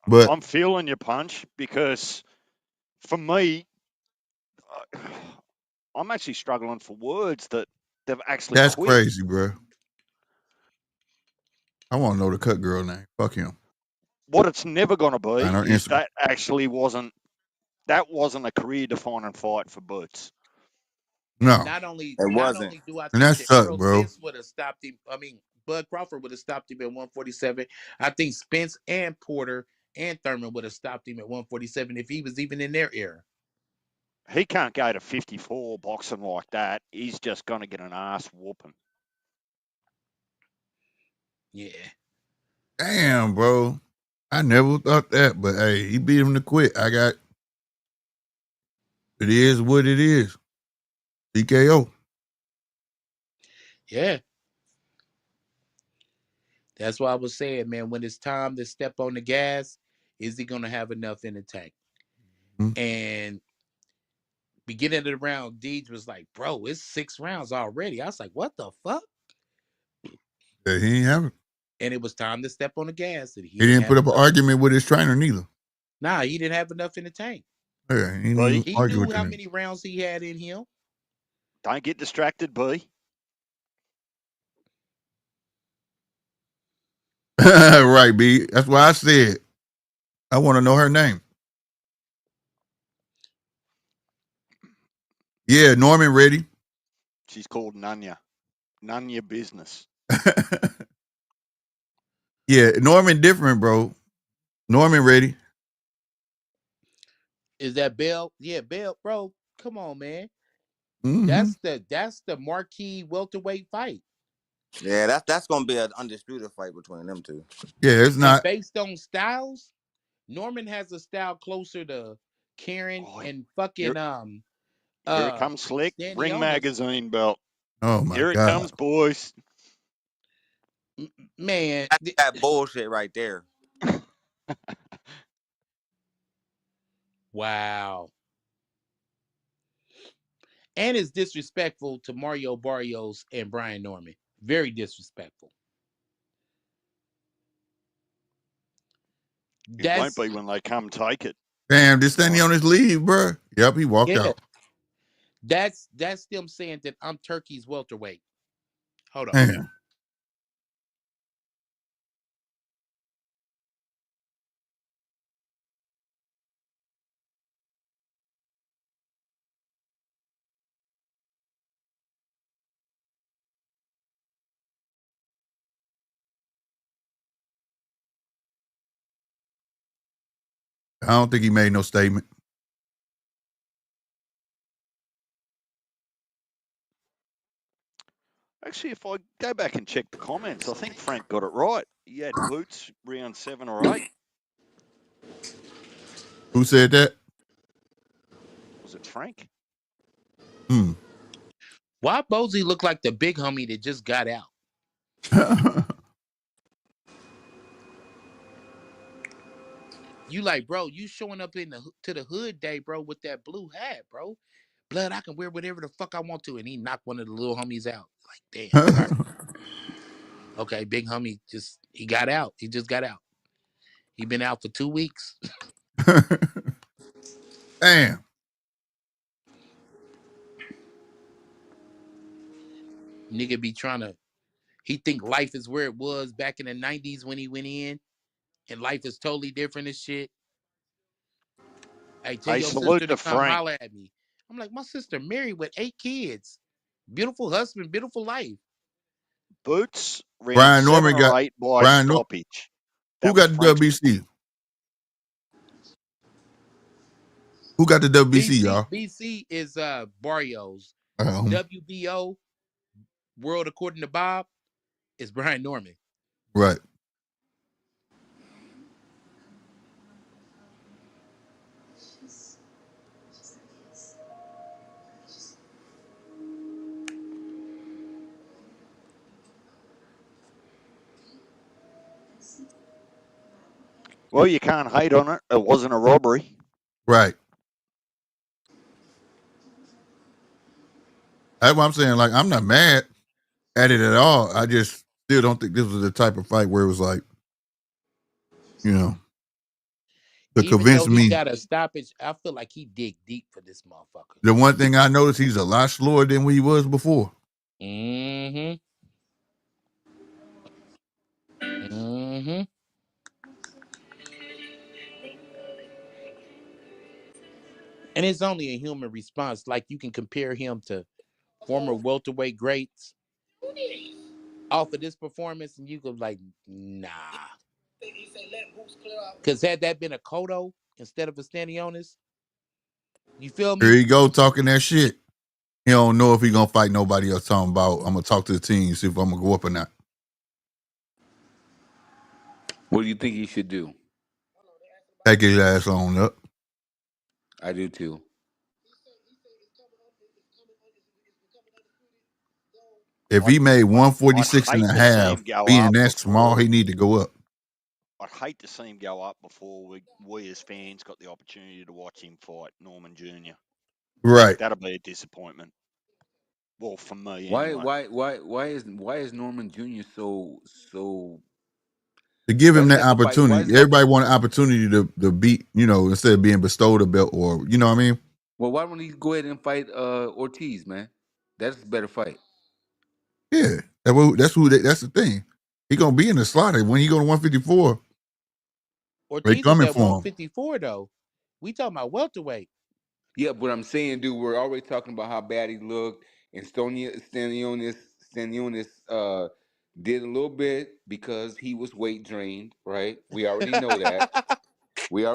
But I'm feeling your punch because for me, I'm actually struggling for words that they've actually that's quit. crazy, bro. I want to know the cut girl name. Fuck him. What it's never going to be is Instagram. that actually wasn't a career-defining fight for Boots. No. Not only It not wasn't. only do I And think that that sucked, Errol bro. Spence would have stopped him. I mean, Bud Crawford would have stopped him at 147. I think Spence and Porter and Thurman would have stopped him at 147 if he was even in their era. He can't go to 54 boxing like that. He's just going to get an ass whooping. Yeah. Damn, bro. I never thought that, but hey, he beat him to quit. It is what it is. TKO. Yeah. That's why I was saying, man, when it's time to step on the gas, is he going to have enough in the tank? Mm-hmm. And beginning of the round, Deej was like, bro, it's 6 rounds already. I was like, what the fuck? Yeah, he ain't have it. And it was time to step on the gas. And He didn't put up an argument with his trainer neither. Nah, he didn't have enough in the tank. Yeah, he didn't even He argue knew with how him. many rounds he had in him. Don't get distracted, B. Right, B. That's why I said I want to know her name. Yeah, Norman ready. She's called Nanya. Nanya business. Yeah, Norman different, bro. Norman ready. Is that Bell? Yeah, Bell, bro. Come on, man. Mm-hmm. That's the marquee welterweight fight. Yeah, that's gonna be an undisputed fight between them two. Yeah, it's not. And based on styles, Norman has a style closer to Karen and fucking Here it comes, Slick. Stanionis. Ring magazine belt. Oh my Here it God. comes, boys. Man, That's that bullshit right there. Wow. And it's disrespectful to Mario Barrios and Brian Norman. Very disrespectful. It won't be when they come take it. Damn, this standing on his leave, bro. Yep, he walked out. That's them saying that I'm Turkey's welterweight. Hold on. Damn. I don't think he made no statement. Actually, if I go back and check the comments, I think Frank got it right. He had Boots round 7 or 8. Who said that? Was it Frank? Why Bozy look like the big homie that just got out? You like, bro, you showing up to the hood day, bro, with that blue hat, bro. Blood, I can wear whatever the fuck I want to. And he knocked one of the little homies out. Like, damn. All right. Okay, big homie he got out. He just got out. He been out for 2 weeks. Damn. Nigga be he think life is where it was back in the 90s when he went in. And life is totally different and shit. Hey, tell your sister to come holler at me. I'm like, my sister married with 8 kids. Beautiful husband, beautiful life. Boots round Brian 7 Norman or 8 by stoppage. Who got the WBC? Who got the WBC, y'all? BC is Barrios. Uh-huh. WBO, World According to Bob, is Brian Norman. Right. Well, you can't hate on it. It wasn't a robbery. Right. That's what I'm saying. Like, I'm not mad at it at all. I just still don't think this was the type of fight where it was like, you know, to Even convince though he me. got a stoppage, I feel like he dig deep for this motherfucker. The one thing I noticed, he's a lot slower than he was before. Mm-hmm. Mm-hmm. And it's only a human response. Like, you can compare him to former welterweight greats off of this performance, and you go like, nah. Because had that been a Cotto instead of a Stanionis, you feel Here me? you go talking that shit. He don't know if he gonna fight nobody else. Talking about I'm gonna talk to the team, see if I'm gonna go up or not. What do you think he should do? Take his ass on up. I do too. If he made I'd 146 and hate a to see him half, go being up that small, he before. need to go up. I'd hate to see him go up before we as fans got the opportunity to watch him fight Norman Jr. Right. That'll be a disappointment. Well, for me Why anyway. why is Norman Jr. so To give why him is it that like a fight? Why is opportunity. it like Everybody want an opportunity to beat, instead of being bestowed a belt or you know what I mean? well, why don't he go ahead and fight Ortiz, man? That's a better fight. Yeah. That's the thing. He gonna be in the slaughter. When he go to 154, they Ortiz is coming at for him. 154 though. We talking about welterweight. Yeah, but I'm saying, dude, we're already talking about how bad he looked, and Stanionis did a little bit because he was weight drained, right? We already know that. We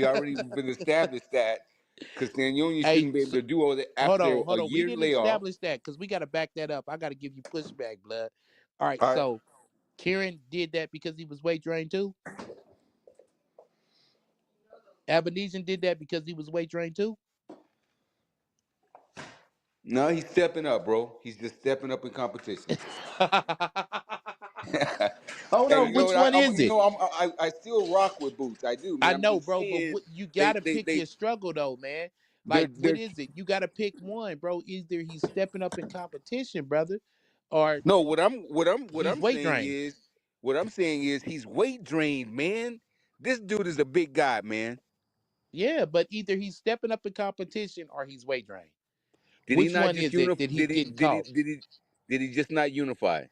already been established that because Stanionis Hey, shouldn't be able so, to do all that hold after on, a hold on. We year didn't layoff. establish that because we got to back that up. I got to give you pushback, blood. All right, All right. so Kieran did that because he was weight drained too. Abenesian did that because he was weight drained too. No, he's stepping up, bro. He's just stepping up in competition. Hold And on, which one is it? I still rock with Boots. I do, man. I I'm know, just bro, but saying you they gotta they pick they your struggle though, man. they're Like, what they're is it? You gotta pick one, bro. Either he's stepping up in competition, brother, or no. What he's I'm weight saying drained. is he's weight drained, man. This dude is a big guy, man. Yeah, but either he's stepping up in competition or he's weight drained. Did he Which not one just is it unify? that he's getting caught? Did he just not unify?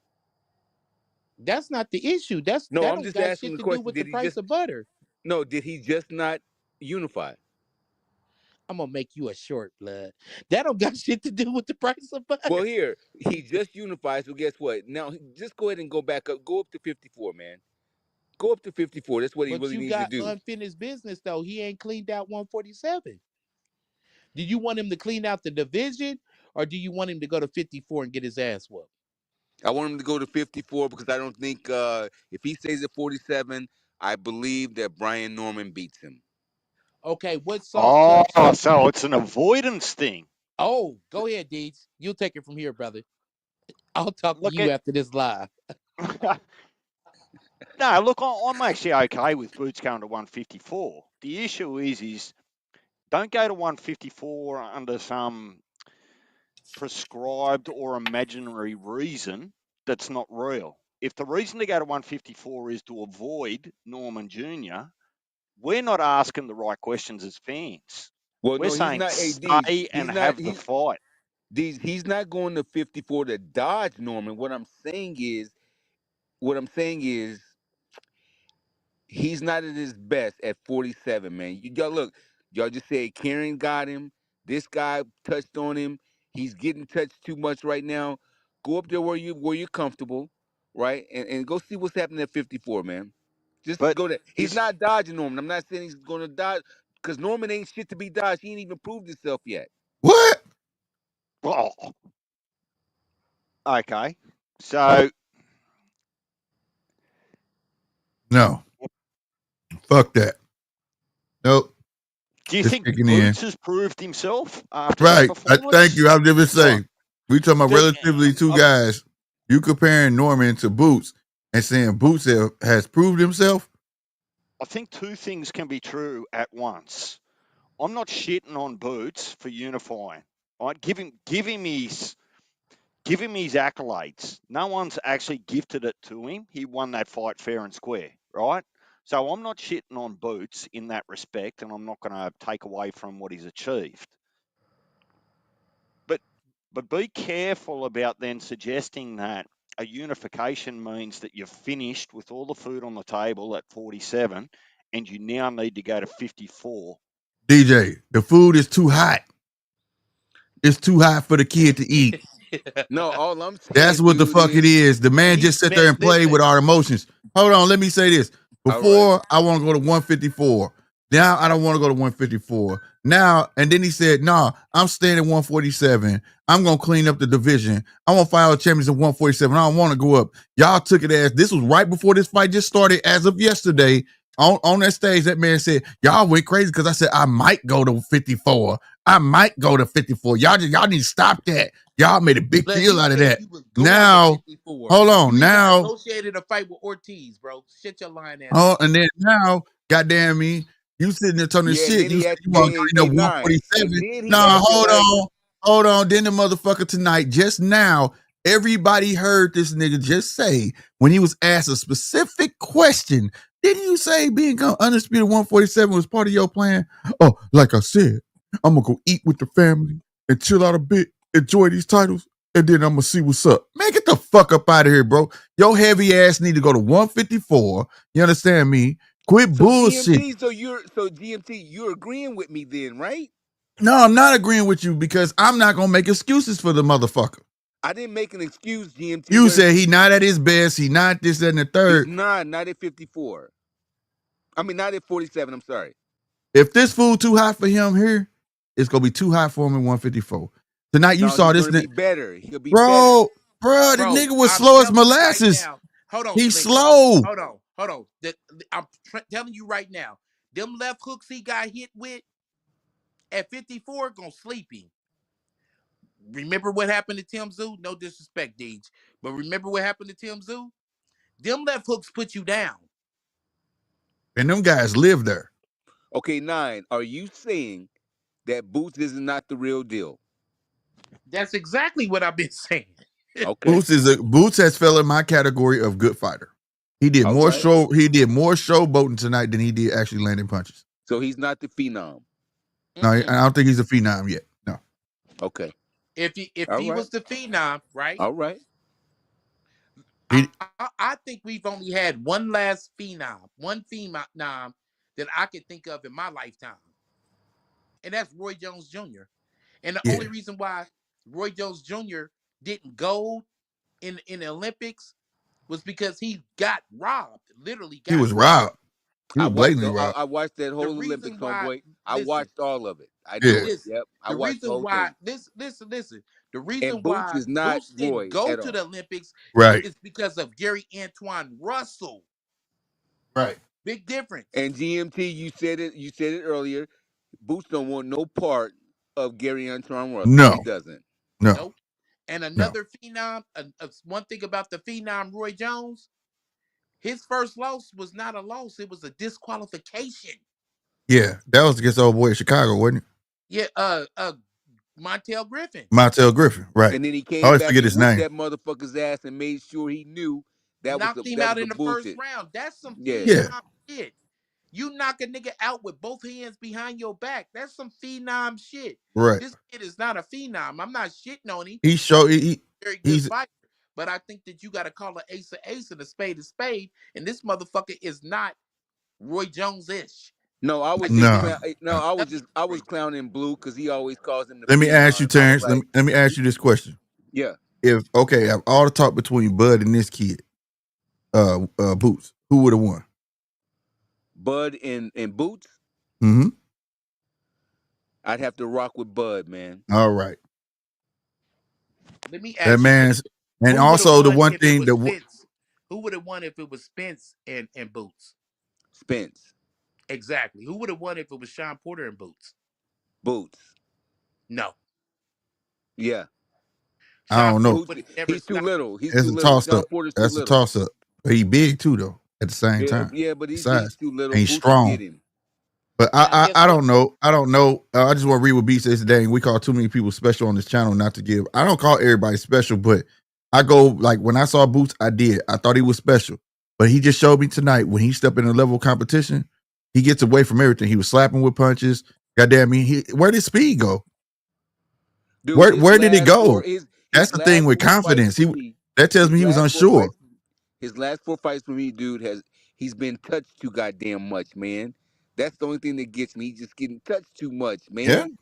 That's not the issue. No, That I'm don't just got asking shit the to do question. with the price of butter. No, did he just not unify? I'm gonna make you a short, blood. That don't got shit to do with the price of Well, butter. here he just unified. So guess what? Now just go ahead and go back up. Go up to 54, man. Go up to 54. That's what he But really you needs to got do. unfinished business though. He ain't cleaned out 147. Do you want him to clean out the division, or do you want him to go to 54 and get his ass whooped? I want him to go to 54 because I don't think if he stays at 47, I believe that Brian Norman beats him. Okay, what soft Oh, touch? so it's an avoidance thing. Oh, go ahead, Deeds. You'll take it from here, brother. I'll talk to Look you at after this live. no, look, I'm actually okay with Boots going to 154. The issue is don't go to 154 under some prescribed or imaginary reason that's not real. If the reason to go to 154 is to avoid Norman Jr., we're not asking the right questions as fans. Well, We're no, he's saying not AD. stay and He's not have the fight. he's not going to 54 to dodge Norman. What I'm saying is he's not at his best at 47, man. Y'all look, y'all just said Kieran got him. This guy touched on him. He's getting touched too much right now. Go up there where you're comfortable, right? And go see what's happening at 54, man. Just But go there. He's is not dodging Norman. I'm not saying he's gonna dodge because Norman ain't shit to be dodged. He ain't even proved himself yet. What? well, okay. So No. Fuck that. Nope. do you It's think kicking in. Boots has proved himself after that Right. Thank performance? you. I was just Right. say we talking about Do- relatively two guys. You comparing Norman to Boots and saying Boots has proved himself. I think two things can be true at once. I'm not shitting on Boots for unifying. Right? Give him his accolades. No one's actually gifted it to him. He won that fight fair and square, right? So I'm not shitting on Boots in that respect, and I'm not going to take away from what he's achieved. But be careful about then suggesting that a unification means that you've finished with all the food on the table at 47 and you now need to go to 54. DJ, the food is too hot. It's too hot for the kid to eat. No, all I'm saying, That's what the dude, fuck it is. The man He just sit there and play listen. with our emotions. Hold on, let me say this. all right. Before I want to go to 154. Now I don't want to go to 154. Now, and then he said, nah, I'm staying at 147. I'm gonna clean up the division. I'm gonna file a champions at 147. I don't want to go up. Y'all took it as this was right before this fight just started, as of yesterday. On that stage, that man said, y'all went crazy because I said I might go to 54. I might go to 54. Y'all need to stop that. Y'all made a big deal out of that. Now, hold on. Now, Associated a fight with Ortiz, bro. Shit your line ass. oh, and then now, goddamn me, you sitting there talking Yeah, and shit. then You he said had you want hey, to go hey, nine. And 147. then he Nah, acted like hold on. Then the motherfucker tonight, just now, everybody heard this nigga just say when he was asked a specific question. Didn't you say being undisputed 147 was part of your plan? Oh, like I said, I'm gonna go eat with the family and chill out a bit, enjoy these titles, and then I'm gonna see what's up. Man, get the fuck up out of here, bro. Your heavy ass need to go to 154. You understand me? Quit so bullshit. GMT, so GMT, you're agreeing with me then, right? No, I'm not agreeing with you because I'm not gonna make excuses for the motherfucker. I didn't make an excuse, GMT. You said he not at his best, he not this, that, and the He's third. not at 54. I mean, not at 47. I'm sorry. If this food too hot for him here, it's gonna be too hot for him in 154. Tonight you No, saw he's this, gonna be better. He'll be better. bro. The Bro, nigga was I'm slow as telling you right molasses. now. Hold on, He's Plete. slow. Hold on. I'm telling you right now. Them left hooks he got hit with at 54 gonna sleep him. Remember what happened to Tim Zoo? No disrespect, Deej, but remember what happened to Tim Zoo? Them left hooks put you down. And them guys live there. Okay, 9. Are you saying that Boots is not the real deal? That's exactly what I've been saying. Okay. Boots has fell in my category of good fighter. He did All more right. showboating tonight than he did actually landing punches. So he's not the phenom. No, I don't think he's a phenom yet. No. Okay. If All he right. was the phenom, right? All right. I think we've only had one last one phenom that I can think of in my lifetime, and that's Roy Jones Jr. And the only reason why Roy Jones Jr. didn't go in the Olympics was because he got robbed. Literally He got was robbed. robbed. He was blatantly robbed. I watched that The whole Olympics, reason why, homeboy. I listen, watched all of it. I know Yeah. it. listen, Yep. I the watched the reason whole why, thing. listen. The reason And Boots why is not Boots didn't Roy go at to all. the Olympics Right. is because of Gary Antoine Russell. Right. Big difference. And GMT, you said it earlier. Boots don't want no part of Gary Antoine Russell. He No. doesn't. No. Nope. And No. another phenom, one thing about the phenom Roy Jones, his first loss was not a loss; it was a disqualification. Yeah. That was against old boy in Chicago, wasn't it? Yeah, Montel Griffin. Montel Griffin. Right. And then he I came always back forget and his whooped name. that motherfucker's ass and made sure he knew that was Knocked him that out was the in the first bullshit. round. That's some Yeah. Yeah. phenom shit. You knock a nigga out with both hands behind your back. That's some phenom shit. Right. This kid is not a phenom. I'm not shitting on him. He showed Very good he's fighter. But I think that you got to call an ace and a spade. And this motherfucker is not Roy Jones-ish. No, I was just no. I was clowning Blue because he always calls him the Let me ask phenom. you, And I was Terrence. like, Let me ask you this question. yeah, If okay, of all the talk between Bud and this kid, Boots, who would have won? Bud and Boots, Mm-hmm. I'd have to rock with Bud, man. All right. Let me That ask you this. man's and Who would have also the won one if it thing was that Spence? Who would have won if it was Spence and Boots? Spence, Exactly. Who would have won if it was Sean Porter and Boots? Boots, No. yeah. I Sean don't Porter know. Boots, would have never he's too stopped. little. He's That's too a little. toss Sean up. Porter's too That's a little. toss up. But he big too though. At the same time, Yeah, but he's besides, too little. and he's Boots will strong. get him. But Now, guess I what? don't know. I don't know. I just want to read what B says today. We call too many people special on this channel not to give. I don't call everybody special, but I go like when I saw Boots, I did. I thought he was special, but he just showed me tonight when he stepped in a level of competition, he gets away from everything. He was slapping with punches. Goddamn me, where did speed go? Dude, Where did it go? his That's the thing last with 4 fights confidence. for me, That tells his me he was last four unsure. fights, his last 4 fights for me, dude, he's been touched too goddamn much, man. That's the only thing that gets me. He's just getting touched too much, Yeah. man.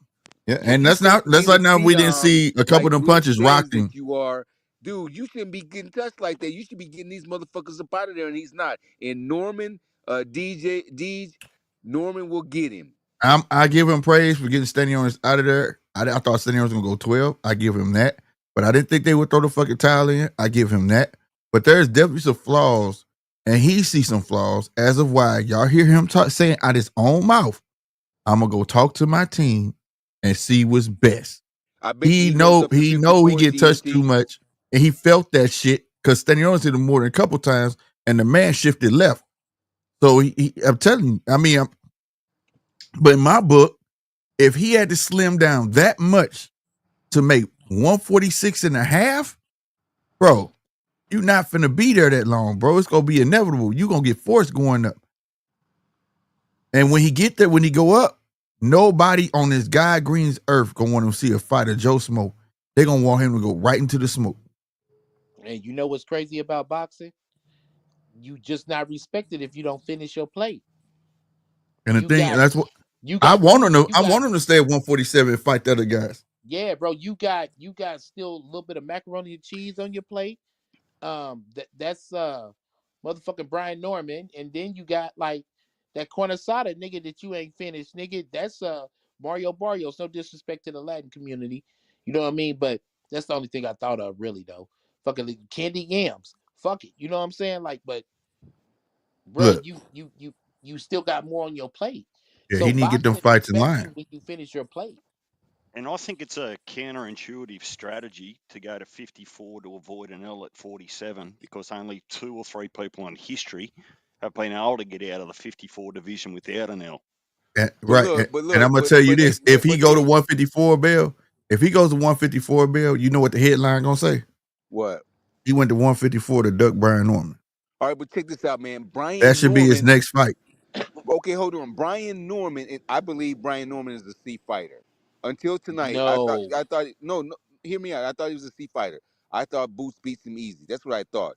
Yeah, When and you that's start not that's seeing a like now we didn't phenom see a couple like of them Bruce punches James rocked that him. you are, dude, you shouldn't be getting touched like that. You should be getting these motherfuckers up out of there, and he's not. And Norman, Norman will get him. I give him praise for getting Stanionis out of there. I thought Stanionis was gonna go 12. I give him that, but I didn't think they would throw the fucking towel in. I give him that. But there's definitely some flaws, and he sees some flaws. As of why y'all hear him saying out his own mouth, "I'm gonna go talk to my team and see what's best." I bet you he goes up to He 54 get touched too DMT. much, and he felt that shit because Stanionis hit him more than a couple times, and the man shifted left. So I'm telling you, but in my book, if he had to slim down that much to make 146 and a half, bro, you're not finna be there that long, bro. It's gonna be inevitable. You're gonna get forced going up. And when he get there, when he go up, nobody on this guy Green's earth gonna want to see a fight of Joe Smoke. They're gonna want him to go right into the smoke. And you know what's crazy about boxing? You just not respected if you don't finish your plate. And the thing, that's what you I got want him to. you I got want him to stay at 147 and fight the other guys. yeah, bro. You got still a little bit of macaroni and cheese on your plate. That's motherfucking Brian Norman, and then you got like that cornasada nigga that you ain't finished, nigga. That's Mario Barrios. No disrespect to the Latin community, you know what I mean? But that's the only thing I thought of really though. Fucking candy yams, fuck it, you know what I'm saying? Like, but bro, Look, you still got more on your plate. yeah, So he need to get them boxing fights in respects line. you when you finish your plate. And I think it's a counterintuitive strategy to go to 54 to avoid an L at 47 because only 2 or 3 people in history have been able to get out of the 54 division without an L. And, But right, look, and I'm gonna tell you this: if he go to hey, 154 Bill, if he goes to 154 Bill, you know what the headline gonna say? what? He went to 154 to duck Brian Norman. All right, but check this out, man. That Brian should be his Norman. next fight. Okay, hold on. Brian Norman, and I believe Brian Norman is a C fighter. Until tonight, No. I thought, no, no, hear me out. I thought he was a C fighter. I thought Boots beats him easy. That's what I thought.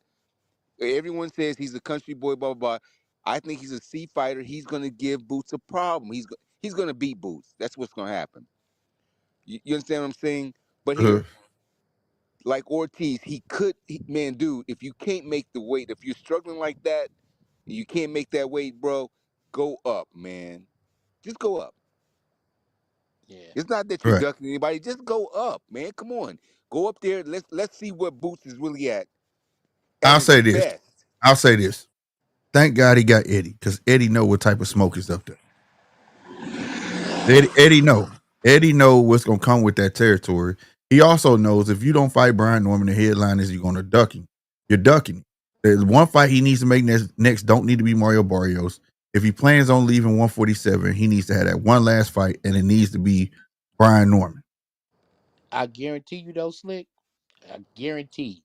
Everyone says he's a country boy, blah blah blah. I think he's a C fighter. He's gonna give Boots a problem. He's gonna beat Boots. That's what's gonna happen. You understand what I'm saying? But Uh, here, like Ortiz, man, dude, if you can't make the weight, if you're struggling like that, you can't make that weight, bro, go up, man. Just go up. Yeah. It's not that you're right. ducking anybody. Just go up, man. Come on. Go up there. Let's see what Boots is really at I'll his say this. best. I'll say this. Thank God he got Eddie, because Eddie know what type of smoke is up there. Eddie know. Eddie know what's gonna come with that territory. He also knows if you don't fight Brian Norman, the headline is you're gonna duck him. You're ducking him. There's one fight he needs to make next don't need to be Mario Barrios. If he plans on leaving 147, he needs to have that one last fight, and it needs to be Brian Norman. I guarantee you though, Slick. I guarantee.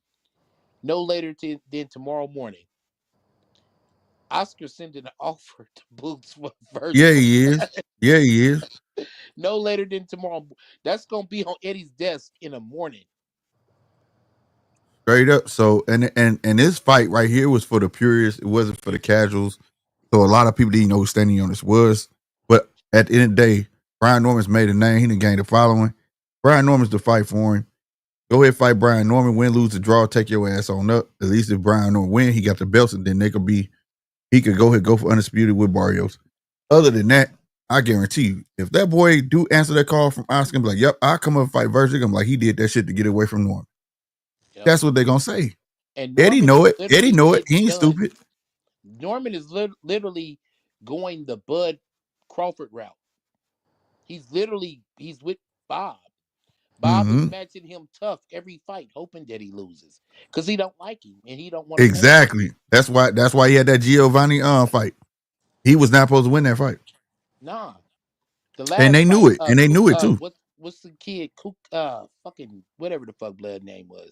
No later than tomorrow morning. Oscar sending an offer to Boots for Yeah, virtual. he is. Yeah, he is. No later than tomorrow. That's gonna be on Eddie's desk in the morning. Straight up. So and this fight right here was for the purists. It wasn't for the casuals. So a lot of people didn't know who Stanionis was. But at the end of the day, Brian Norman's made a name. He didn't gain a following. Brian Norman's the fight for him. Go ahead, fight Brian Norman. Win, lose, or draw. Take your ass on up. At least if Brian Norman win, he got the belts, and then he could go for undisputed with Barrios. Other than that, I guarantee you, if that boy do answer that call from Oscar and be like, "Yep, I'll come up and fight Virgil," I'm like, he did that shit to get away from Norman. Yep. That's what they're gonna say. And Eddie Norman know it. is Eddie literally know it. He getting ain't done. stupid. Norman is literally going the Bud Crawford route. He's with Bob. Bob is Mm-hmm. matching him tough every fight, hoping that he loses because he don't like him and he don't want to face him. Exactly. That's why he had that Giovanni fight. He was not supposed to win that fight, Nah, the and last they knew fight, it. And they knew it too. what's the kid Cook? Fucking whatever the fuck blood name was,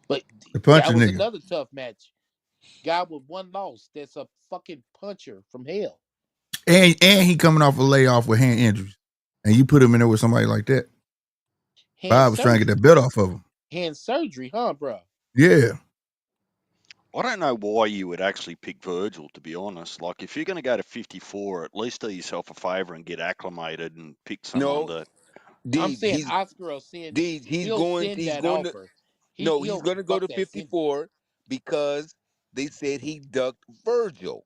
but The puncher that was nigga. another tough match. Guy with one loss, that's a fucking puncher from hell. And he coming off a layoff with hand injuries, and you put him in there with somebody like that. Bob was trying to get that belt off of him. Hand surgery, huh, bro? Yeah. I don't know why you would actually pick Virgil, to be honest. Like, if you're going to go to 54, at least do yourself a favour and get acclimated and pick someone No, that. I'm Deej, saying Oscar will send. he's He'll going send he's that going to offer. he's He'll going to go fuck to that sentence. 54 because they said he ducked Virgil.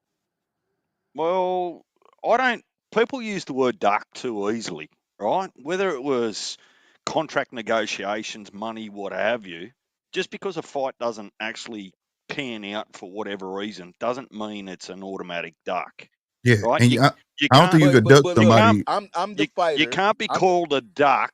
Well, I don't. People use the word duck too easily, right? Whether it was contract negotiations, money, what have you, just because a fight doesn't actually pan out for whatever reason doesn't mean it's an automatic duck, Yeah, right? and You I don't think can't you could duck But you look, can't somebody. I'm the you fighter. can't be I'm the called a duck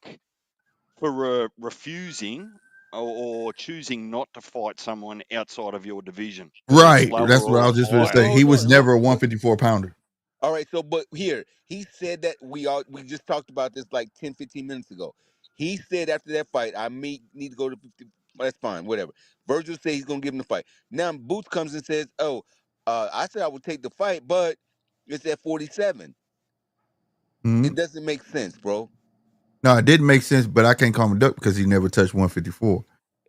for refusing or choosing not to fight someone outside of your division, whether it's Right. lower That's what I or was just going to but higher. say. He hold was on, never a 154 pounder. all right, so but here, he said that we just talked about this like 10, 15 minutes ago. He said after that fight, need to go to 50. That's fine, whatever. Virgil said he's gonna give him the fight. Now Boots comes and says, "Oh, I said I would take the fight, but it's at 47." Mhm. It doesn't make sense, bro. No, it didn't make sense, but I can't call him a duck because he never touched 154.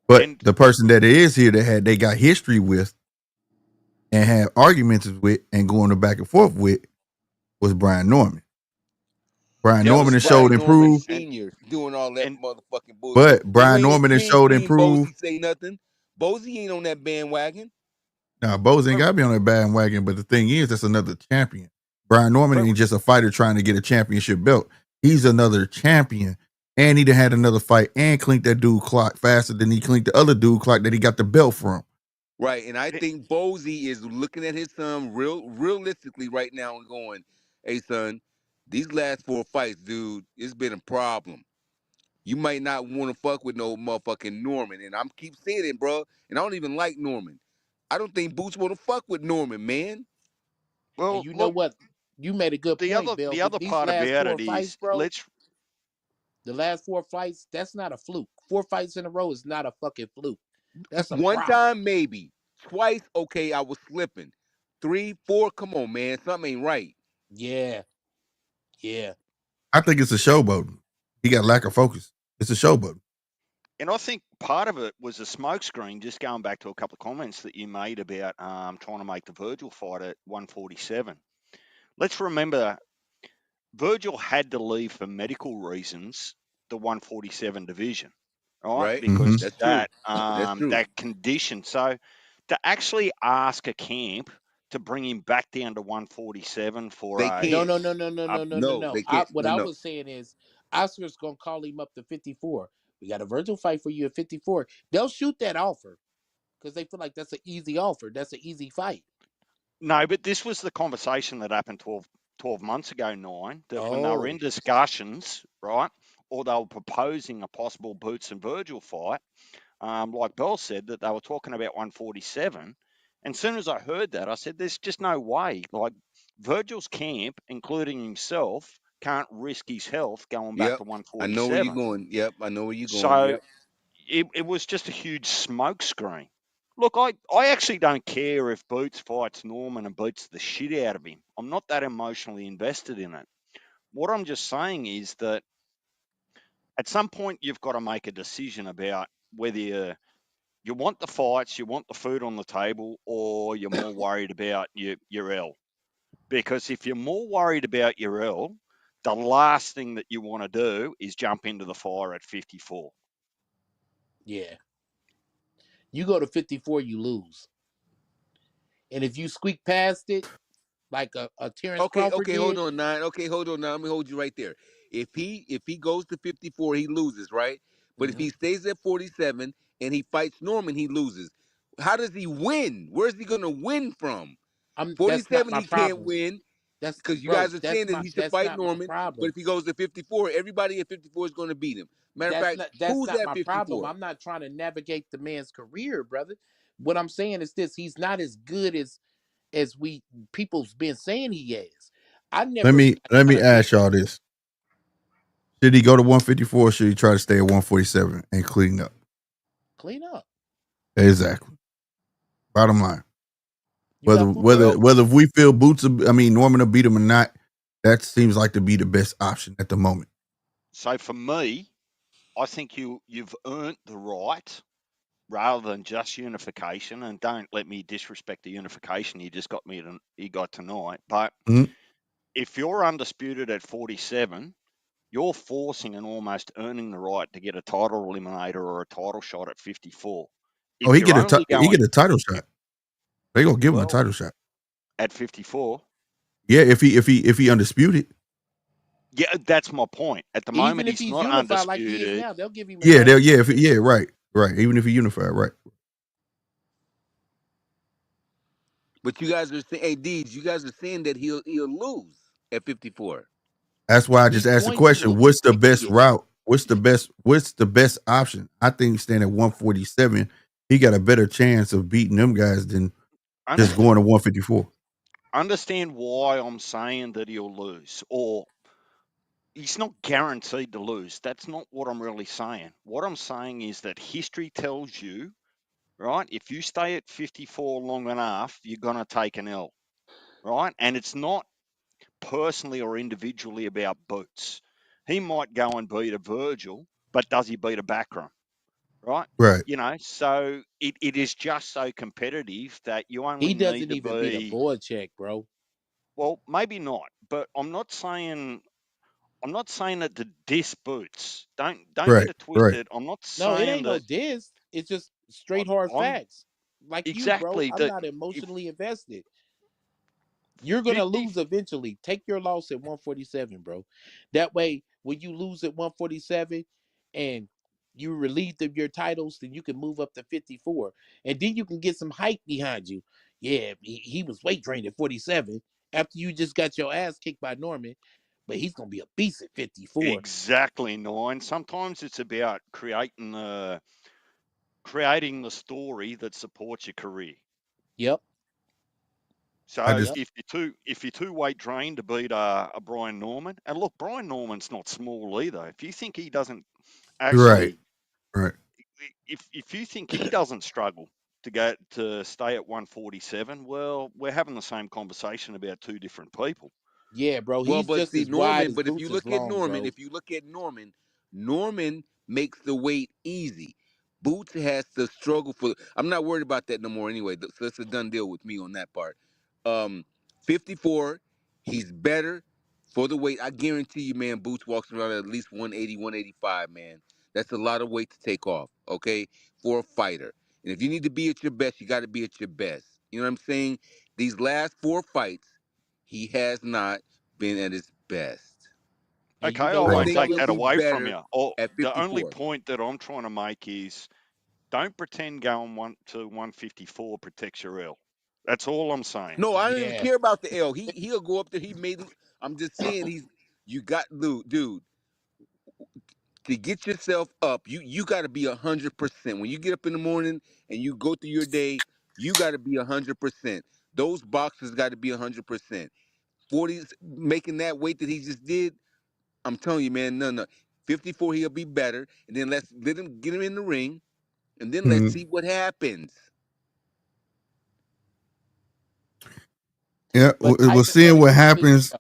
But And the person that is here that they got history with and had arguments with and going the back and forth with was Brian Norman. Brian That yeah, Norman was has showed Brian Norman improved, Senior doing all that and motherfucking bullshit. but Brian Norman has You ain't showed seen improved. Bozy say nothing. Bozy ain't on that bandwagon. Now, Bose ain't but, got to be on that bandwagon, but the thing is, that's another champion. Brian Norman but ain't just a fighter trying to get a championship belt. He's another champion. And he done had another fight and clinked that dude clock faster than he clinked the other dude clock that he got the belt from. Right, and I think Bozy is looking at his son realistically right now and going, "Hey, son, these last 4 fights, dude, it's been a problem. You might not want to fuck with no motherfucking Norman." And I'm keep saying it, bro. And I don't even like Norman. I don't think Boots want to fuck with Norman, man. And well, you know look, what? You made a good point, Bill. the But other these part last about four it fights, is bro, the last 4 fights, that's not a fluke. 4 fights in a row is not a fucking fluke. That's a One problem. time, maybe. Twice, okay, I was slipping. 3, 4, come on, man. Something ain't right. Yeah, yeah. I think it's a showboat. He got lack of focus. It's a showboat. and I think part of it was a smokescreen. Just going back to a couple of comments that you made about trying to make the Virgil fight at 147. Let's remember, Virgil had to leave for medical reasons the 147 division, right? Right? Mm-hmm. Because That's true. that That's true. that condition. So to actually ask a camp to bring him back down to 147 for They No, a, can't. no, no, no, no, a no, no, no, No, no. they can't. What No, I no. was saying is Oscar's gonna call him up to 54. We got a Virgil fight for you at 54. They'll shoot that offer because they feel like that's an easy offer. That's an easy fight. no, but this was the conversation that happened 12 months ago, that when they were Oh, in discussions, right, or they were proposing a possible Boots and Virgil fight, like Bell said, that they were talking about 147. And as soon as I heard that, I said, there's just no way. Like, Virgil's camp, including himself, can't risk his health going back Yep. to I know where you're 147. going. Yep. I know where you're going. So Yep. it was just a huge smokescreen. Look, I actually don't care if Boots fights Norman and beats the shit out of him. I'm not that emotionally invested in it. What I'm just saying is that at some point you've got to make a decision about whether you want the fights, you want the food on the table, or you're more worried about your L. Because if you're more worried about your L, the last thing that you want to do is jump into the fire at 54. yeah. You go to 54, you lose. And if you squeak past it, like a Terrence Crawford Okay, hold did, on, 9. Okay, hold on now. Let me hold you right there. If he goes to 54, he loses, right? But if mhm, he stays at 47 and he fights Norman, he loses. How does he win? Where's he gonna win from? that's not 47, my he can't problem. win That's because you bro, guys are saying that he should that's fight not my Norman. But problem. if he goes to 54, everybody at 54 is gonna beat him. Matter of fact, That's who's not at my problem. 54? I'm not trying to navigate the man's career, brother. What I'm saying is this: he's not as good as we people's been saying he is. I Let never me got let me tired of ask hearing. y'all this. Should he go to 154 or should he try to stay at 147 and clean up? Clean up. Exactly. Bottom line. You Whether got food on the whether Well, whether table. if we feel Norman will beat him or not, that seems like to be the best option at the moment. So for me, I think you've earned the right rather than just unification. And don't let me disrespect the unification you got tonight. But Mhm. if you're undisputed at 47, you're forcing and almost earning the right to get a title eliminator or a title shot at 54. If Oh, he you're get only he going get a title shot. They gonna give him a well title shot. at 54, Yeah, if he undisputed. yeah, that's my point. At the Even moment, if he's he's not unified like he is undisputed. now, they'll give him a Yeah, title. right. Even if he unified, right. But you guys are saying, hey, Deeds, you guys are saying that he'll lose at 54. That's why I just He's asked the going to question: lose. what's the best Period. route? What's the best option? I think staying at 147, he got a better chance of beating them guys than just going to 154. Understand why I'm saying that he'll lose, or he's not guaranteed to lose. That's not what I'm really saying. What I'm saying is that history tells you, right, if you stay at 54 long enough, you're going to take an L, right? And it's not personally or individually about Boots. He might go and beat a Virgil, but does he beat a Backroom, right? Right. You know, so it is just so competitive that you He only need doesn't to even beat a be, board check, bro. well, maybe not, but I'm not saying that to diss Boots. Don't get Right. it Right. twisted. I'm not No, it saying ain't no that diss. It's just straight hard I'm facts. Like you, bro. exactly I'm that. not If emotionally invested. You're gonna 50, lose eventually. Take your loss at 147, bro. That way, when you lose at 147 and you relieved of your titles, then you can move up to 54. And then you can get some hype behind you. Yeah, he was weight trained at 47 after you just got your ass kicked by Norman, but he's gonna be a beast at 54. exactly 9. Sometimes it's about creating the story that supports your career. Yep, I So just yep. if you're too weight trained to beat a Brian Norman, and look, Brian Norman's not small either. If you think he doesn't right. actually, Right. if you think he doesn't struggle to stay at 147, well, we're having the same conversation about two different people. Yeah, bro. Well, He's but just see, as wide Norman, as but if you Boots is look at long, Norman, bro. Norman makes the weight easy. Boots has to struggle for. I'm not worried about that no more anyway. So it's a done deal with me on that part. 54, he's better for the weight. I guarantee you, man, Boots walks around at least 180, 185, man. That's a lot of weight to take off, okay, for a fighter. And if you need to be at your best, you got to be at your best. You know what I'm saying? These last 4 fights, he has not been at his best. And Okay, you know I I what, won't think take he'll that fellas? be away from better you. Or at the only 54. point that I'm trying to make is don't pretend going to 154 protects your L. That's all I'm saying. No, I don't even Yeah. care about the L. He'll go up there. I'm just saying you got dude, to get yourself up, you got to be 100%. When you get up in the morning and you go through your day, you got to be 100%. Those boxers got to be 100%. 40s making that weight that he just did. I'm telling you, man, no. 54, he'll be better, and then let him get him in the ring, and then let's Mhm. see what happens. Yeah. But Well, seeing what hypothetically speaking, happens.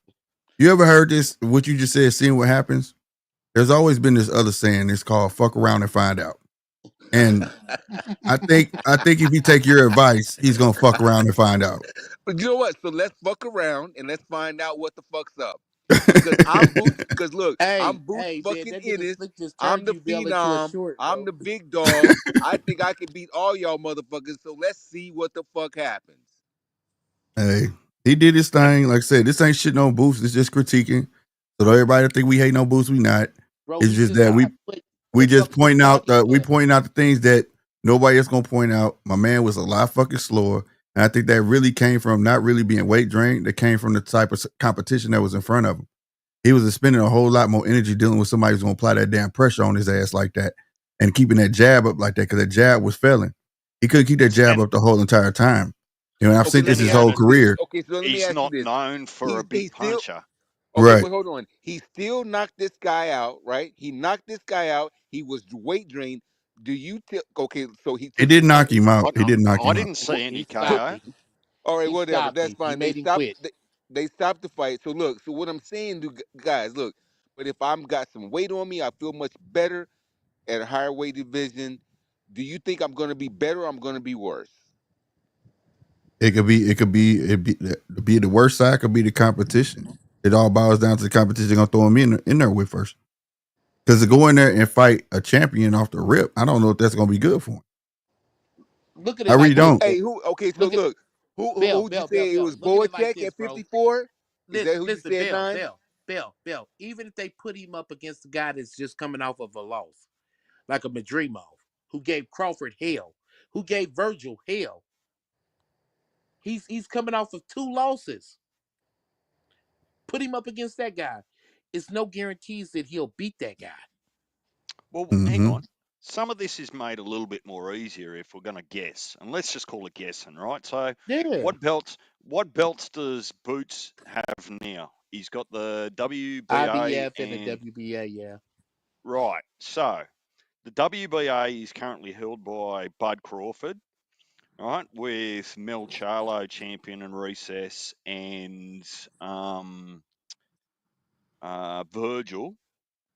You ever heard this? What you just said, seeing what happens? There's always been this other saying. It's called "fuck around and find out." And I think if you take your advice, he's gonna fuck around and find out. But you know what? So let's fuck around and let's find out what the fuck's up. Because I'm Boots. Because look, I'm hey, Boots hey, man, fucking that nigga Ennis. Slick just I'm turned the you Bell into a phenom. short, I'm bro. the big dog. I think I can beat all y'all motherfuckers. So let's see what the fuck happens. Hey, he did his thing. Like I said, this ain't shit on Boots. It's just critiquing. So don't everybody think we hate no Boots. We not. Bro, It's he just just that gotta we put just something pointing inside out his we head. pointing out the things that nobody else gonna point out. My man was a lot fucking slower. And I think that really came from not really being weight drained. That came from the type of competition that was in front of him. He was spending a whole lot more energy dealing with somebody who's gonna apply that damn pressure on his ass like that and keeping that jab up like that because that jab was failing. He couldn't keep that jab And up the whole entire time. You know, and I've Okay, seen let this and me his he ask whole only you this. career. Okay, so let me he's ask you not this. known for a big He still puncher. okay, Right. but hold on. He still knocked this guy out, right? He knocked this guy out. He was weight drained. Do you okay? So he He took did his knock time. him out. I, He did knock I him out. didn't see any He So stopped KO. him. all right, He whatever. stopped That's him. He fine. made him quit. They stopped the fight. So look. So what I'm saying, guys, look. But if I'm got some weight on me, I feel much better at a higher weight division. Do you think I'm going to be better or I'm going to be worse? It be the worst side, could be the competition. It all boils down to the competition they're gonna throw him in there with first. Because to go in there and fight a champion off the rip, I don't know if that's going to be good for him. Look at I it really like this, don't. Vic. Okay, so Look at look, who'd you Bell. say it was Look at it like Boacek this, at bro. 54? Is that who you Listen, said, Nine? Bell. Even if they put him up against a guy that's just coming off of a loss, like a Madrimov, who gave Crawford hell, who gave Virgil hell. He's coming off of 2 losses. Put him up against that guy. It's no guarantees that he'll beat that guy. Well, hang on. Some of this is made a little bit more easier if we're going to guess, and let's just call it guessing, right? So, Yeah. what belts does Boots have now? He's got the WBA IBF and the WBA, yeah. Right. So, the WBA is currently held by Bud Crawford, right, with Mel Charlo champion in recess and Virgil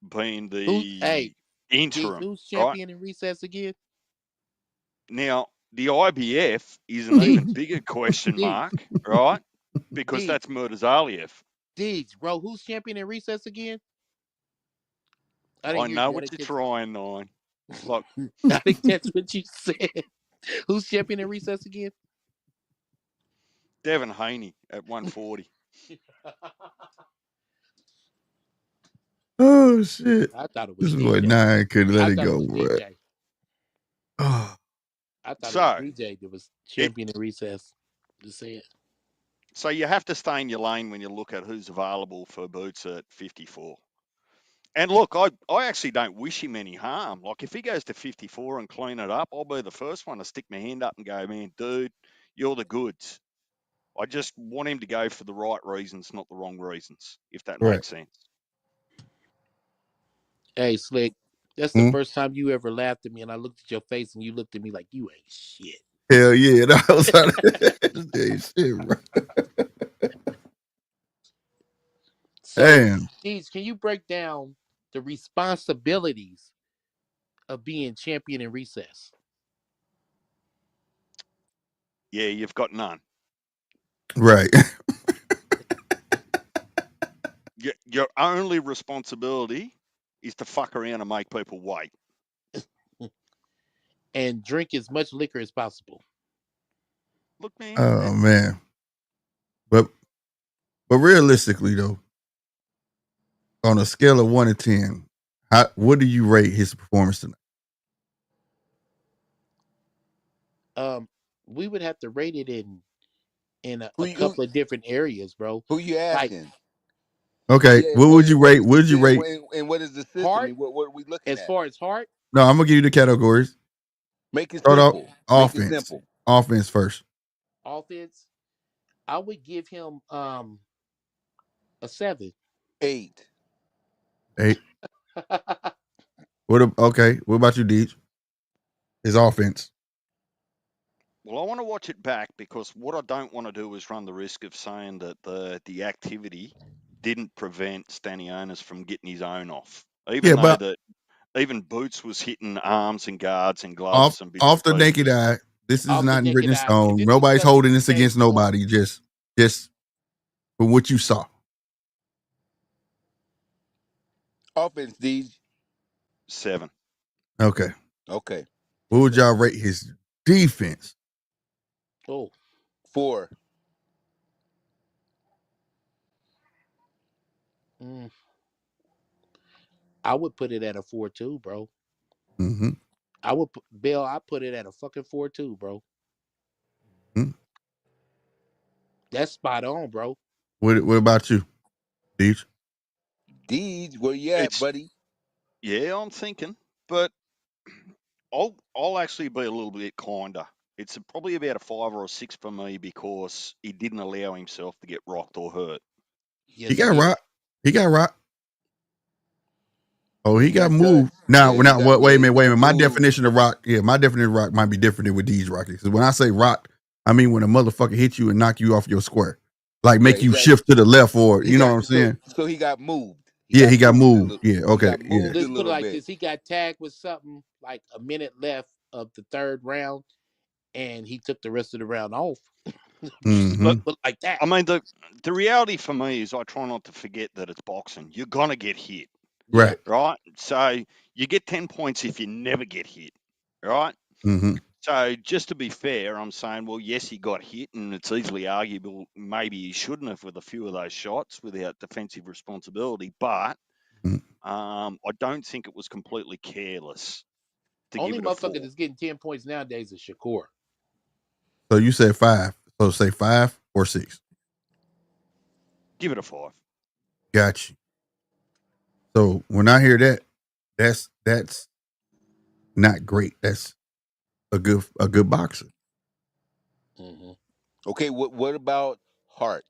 being the interim, who's right? champion in recess again? Now, the IBF is an even bigger question mark, right? Because that's Murtazaliev. Deej, bro, who's champion in recess again? I know what you're trying, Nine. Look, I didn't catch what you said. Who's champion in recess again? Devin Haney at 140. Oh shit! I thought it This was is what DJ. Nine could let I it thought go. it was DJ. Oh. I thought So, it was DJ that was champion in recess. Just say it. So you have to stay in your lane when you look at who's available for Boots at 54. And look, I actually don't wish him any harm. Like, if he goes to 54 and clean it up, I'll be the first one to stick my hand up and go, man, dude, you're the goods. I just want him to go for the right reasons, not the wrong reasons, if that makes sense. Hey, Slick, that's the first time you ever laughed at me, and I looked at your face, and you looked at me like you ain't shit. Hell yeah, that was shit, bro. So, Damn. Deej, can you break down the responsibilities of being champion in recess? Yeah, you've got none. Right. Your only responsibility is to fuck around and make people wait. And drink as much liquor as possible. Look, man. Oh man. But realistically though, on a scale of 1 to 10, what do you rate his performance tonight? We would have to rate it in a couple of different areas, bro. Who you asking? Okay, what would you rate? Would you rate? And what is the system? Heart? What are we looking at? As far as heart? No, I'm gonna give you the categories. Make it Start simple. off Make offense. it simple. Offense first. Offense, I would give him a 7. 8. 8. What about you, Deej? His offense. Well, I want to watch it back because what I don't want to do is run the risk of saying that the activity didn't prevent Stanionis from getting his own off. Even though that even Boots was hitting arms and guards and gloves and bits off the and naked pieces. eye. This is not written in stone. This Nobody's is holding this against nobody. Just for what you saw. Offense, Deej. 7. Okay. Okay. What would y'all rate his defense? 4. I would put it at a 4 too, bro. Mm-hmm. I put it at a fucking 4 too, bro. Mm-hmm. That's spot on, bro. What about you, Deej? Deej, where you at, buddy? Yeah, I'm thinking, but I'll actually be a little bit kinder. It's probably about a 5 or a 6 for me because he didn't allow himself to get rocked or hurt. Yes, he got rocked. He got rocked. Oh, he got got moved. touched. Now, Yeah, wait a minute. My moved. definition of rock, my definition of rock might be different than with Deej rock. Because when I say rock, I mean when a motherfucker hit you and knock you off your square, like make you shift to the left, or you know what I'm saying. So he got moved. He got moved. Yeah, okay. Let's put it like this: he got tagged with something like a minute left of the 3rd round, and he took the rest of the round off. But like that. I mean, the reality for me is I try not to forget that it's boxing. You're gonna get hit. Right. Right. So you get 10 points if you never get hit. Right. Mm-hmm. So just to be fair, I'm saying, well, yes, he got hit, and it's easily arguable maybe he shouldn't have with a few of those shots without defensive responsibility. But Mm-hmm. I don't think it was completely careless to Only give it a motherfucker 4. that's getting 10 points nowadays is Shakur. So you said 5. So say 5 or 6. Give it a 5. Got you. So when I hear that, that's not great. That's a good boxer. Mm-hmm. Okay, what about Hart?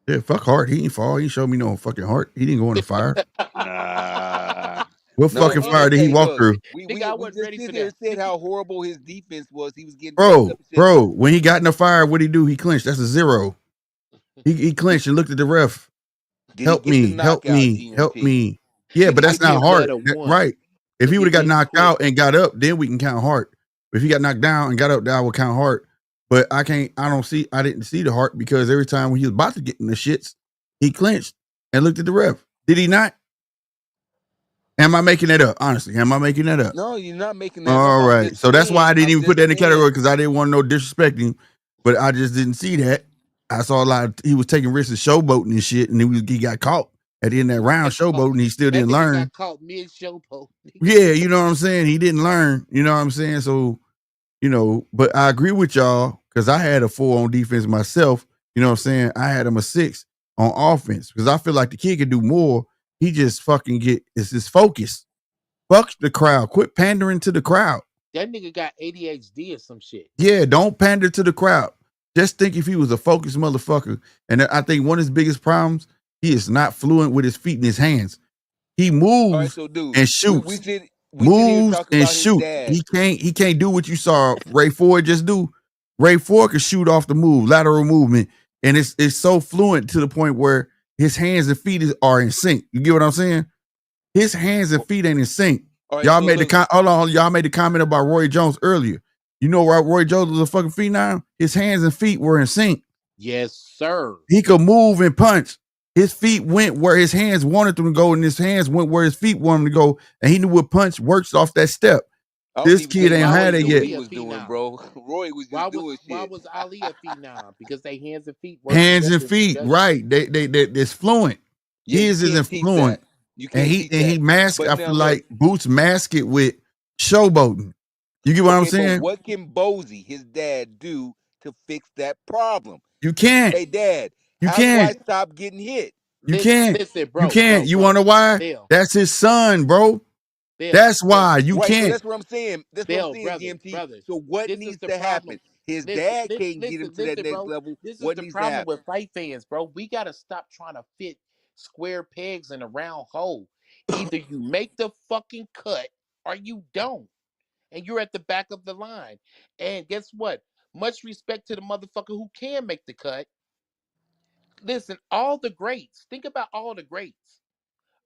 Yeah, fuck Hart. He ain't fall. He ain't showed me no fucking heart. He didn't go in the fire. Nah. What No, fucking fire did he hey, walk look, through? Nigga, I we wasn't just ready sit for there that. and said Nigga, how horrible his defense was. He was getting touched up and shit. Bro, when he got in the fire, what'd he do? He clinched. That's a 0. He clinched and looked at the ref. Did he Help get the me, help knockout, me, help GMT? me. Yeah, Did but he I that's get the not give hard. that a That, 1 right. If he because would he have got didn't knocked quit. out and got up, then we can count hard. If he got knocked down and got up, then I would count hard. But I didn't see the heart because every time when he was about to get in the shits, he clinched and looked at the ref. Did he not? Am I making that up? Honestly, am I making that up? No, you're not making that up. All I'm right. just So that's why saying. I didn't I'm even put just that in the category saying. because I didn't want no disrespecting. But I just didn't see that. I saw a lot of, he was taking risks of showboating and shit, and he got caught at the end of that round showboating. He still That didn't nigga learn. got caught mid-showboat. Yeah, you know what I'm saying? He didn't learn. You know what I'm saying? So, but I agree with y'all because I had a 4 on defense myself. You know what I'm saying? I had him a 6 on offense because I feel like the kid could do more. He just fucking it's his focus. Fuck the crowd. Quit pandering to the crowd. That nigga got ADHD or some shit. Yeah, don't pander to the crowd. Just think if he was a focused motherfucker. And I think one of his biggest problems, he is not fluent with his feet and his hands. He All right, moves so dude, and we shoots. sit here Moves talking and about his shoots. dad. He can't do what you saw Ray Ford just do. Ray Ford can shoot off the move, lateral movement, and it's so fluent to the point where his hands and feet are in sync. You get what I'm saying? His hands and feet ain't in sync. All right, Y'all so made look, hold on. Y'all made the comment about Roy Jones earlier. You know why Roy Jones was a fucking phenom? His hands and feet were in sync. Yes, sir. He could move and punch. His feet went where his hands wanted them to go, and his hands went where his feet wanted them to go. And he knew what punch works off that step. I don't This even kid think ain't Why had was Roy it knew what yet. he Ali a was doing, phenom? bro. Roy was just doing Why shit. was Ali a phenom? Because they hands and feet work Hands and together in feet, conjunction. right? It's fluent. Yeah, you His can't isn't teach fluent, that. You and can't he teach and he that. mask. But I now feel look, like Boots mask it with showboating. You get what I'm okay, but saying? what can Bozy, his dad, do to fix that problem? You can't. Hey, Dad, You how do I can't. stop getting hit? You can't. Listen, You bro, can't. You wanna know why? Bill, That's his son, bro. Bill, That's why you Right, so can't. that's what I'm saying. That's what I'm Bill, saying, brother, GMT. brother. So what This is needs the to problem. happen? His Listen, dad can't get him to that next bro. level. This is What the needs to problem happen? with fight fans, bro. We gotta stop trying to fit square pegs in a round hole. Either you make the fucking cut or you don't. And you're at the back of the line. And guess what? Much respect to the motherfucker who can make the cut. Listen, all the greats, think about all the greats.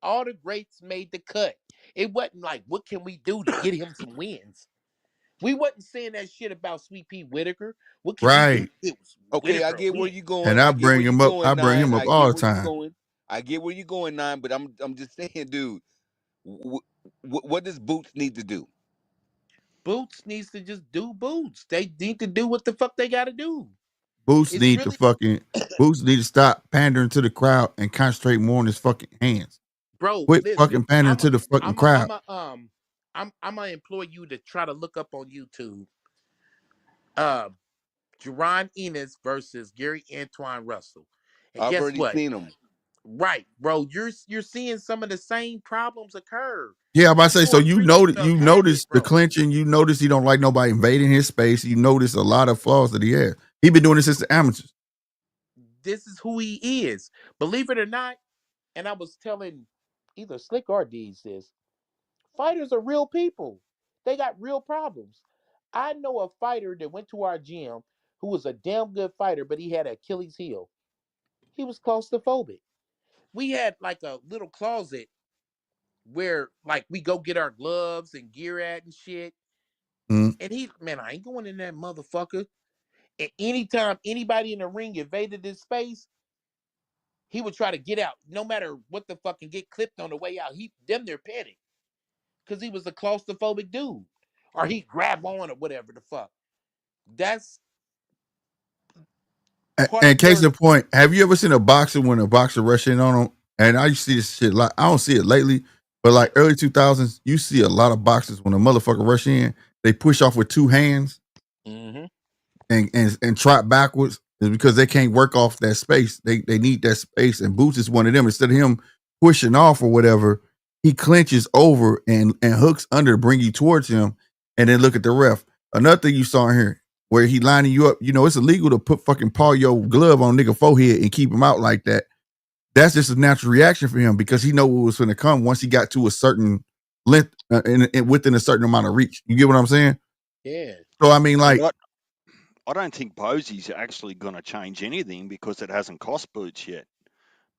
All the greats made the cut. It wasn't like, what can we do to get him some wins? We wasn't saying that shit about Sweet Pea Whitaker. What can we do Right. to get Okay, I Whitaker a get where win? you going. And I I get where bring you him up. I going, bring Nine. him up I all get the where you time. going. I get where you going, Nine. But I'm just saying, dude. What does Boots need to do? Boots needs to just do boots. They need to do what the fuck they gotta do. Boots It's need to really, fucking Boots need to stop pandering to the crowd and concentrate more on his fucking hands. bro. Quit Listen, fucking pandering to the fucking crowd. I'm gonna employ you to try to look up on YouTube. Uh, Jaron Ennis versus Gary Antoine Russell. And I've guess already what? seen him. Right, bro. You're seeing some of the same problems occur. Yeah, I'm about to say. So Before you Freaky had notice it, the bro. clinching. You notice he don't like nobody invading his space. You notice a lot of flaws that he has. He been doing this since the amateurs. This is who he is. Believe it or not, and I was telling either Slick or Deez this. Fighters are real people. They got real problems. I know a fighter that went to our gym who was a damn good fighter, but he had an Achilles heel. He was claustrophobic. We had like a little closet where like we go get our gloves and gear at and shit. Mm. And man, I ain't going in that motherfucker. And anytime anybody in the ring invaded this space, he would try to get out, no matter what the fuck, and get clipped on the way out. He them there petting because he was a claustrophobic dude, or he grab on or whatever the fuck. That's part And of case your. in point, have you ever seen a boxer when a boxer rush in on him? And I used to see this shit like I don't see it lately, but like early 2000s, you see a lot of boxers when a motherfucker rush in, they push off with two hands Mm-hmm. and trot backwards is because they can't work off that space. They need that space, and Boots is one of them. Instead of him pushing off or whatever, he clinches over and hooks under to bring you towards him, and then look at the ref. Another thing you saw in here where he lining you up, you know, it's illegal to put fucking paw your glove on nigga forehead and keep him out like that. That's just a natural reaction for him because he know what was going to come once he got to a certain length and within a certain amount of reach. You get what I'm saying? Yeah. So I mean, like, I don't think Bosey's actually going to change anything because it hasn't cost Boots yet.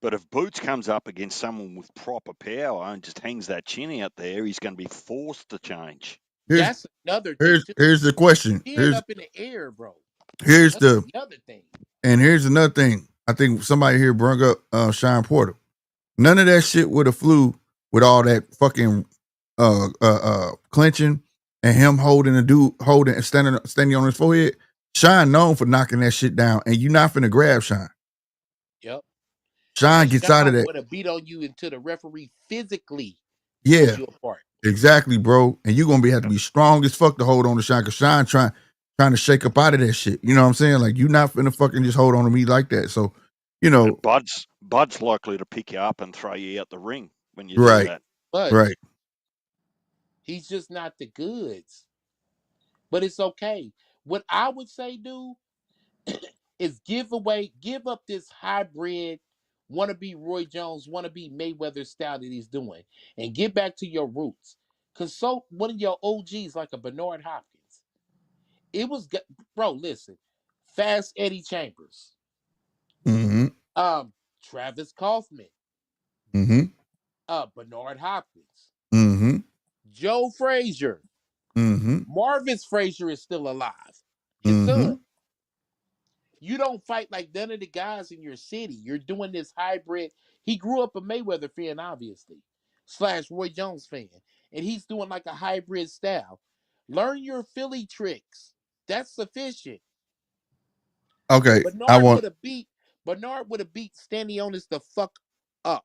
But if Boots comes up against someone with proper power and just hangs that chin out there, he's going to be forced to change. That's another thing too. Here's the question. Chin up in the air, bro. Here's That's the other thing. And here's another thing. I think somebody here brought up Sean Porter. None of that shit would have flew with all that fucking clinching and him holding and standing on his forehead. Sean known for knocking that shit down, and you're not finna grab Sean. Yep. Sean gets out of that. Would have beat on you until the referee physically Yeah, you apart. Exactly, bro. And you're gonna have to be strong as fuck to hold on to Sean, because Sean trying to shake up out of that shit. You know what I'm saying? Like, you're not finna fucking just hold on to me like that. So, you know, Bud's likely to pick you up and throw you out the ring when you right, do that. But right. He's just not the goods. But it's okay. What I would say, dude, is give up this hybrid, wanna be Roy Jones, wanna be Mayweather style that he's doing, and get back to your roots. Consult one of your OGs like a Bernard Hopkins. It was, bro. Listen, Fast Eddie Chambers, Mm-hmm. Travis Kaufman, Mm-hmm. Bernard Hopkins, Mm-hmm. Joe Frazier, Mm-hmm. Marvis Frazier is still alive. His Mm-hmm. son. You don't fight like none of the guys in your city. You're doing this hybrid. He grew up a Mayweather fan, obviously, / Roy Jones fan, and he's doing like a hybrid style. Learn your Philly tricks. That's sufficient. Okay, Bernard would have beat Stanionis the fuck up.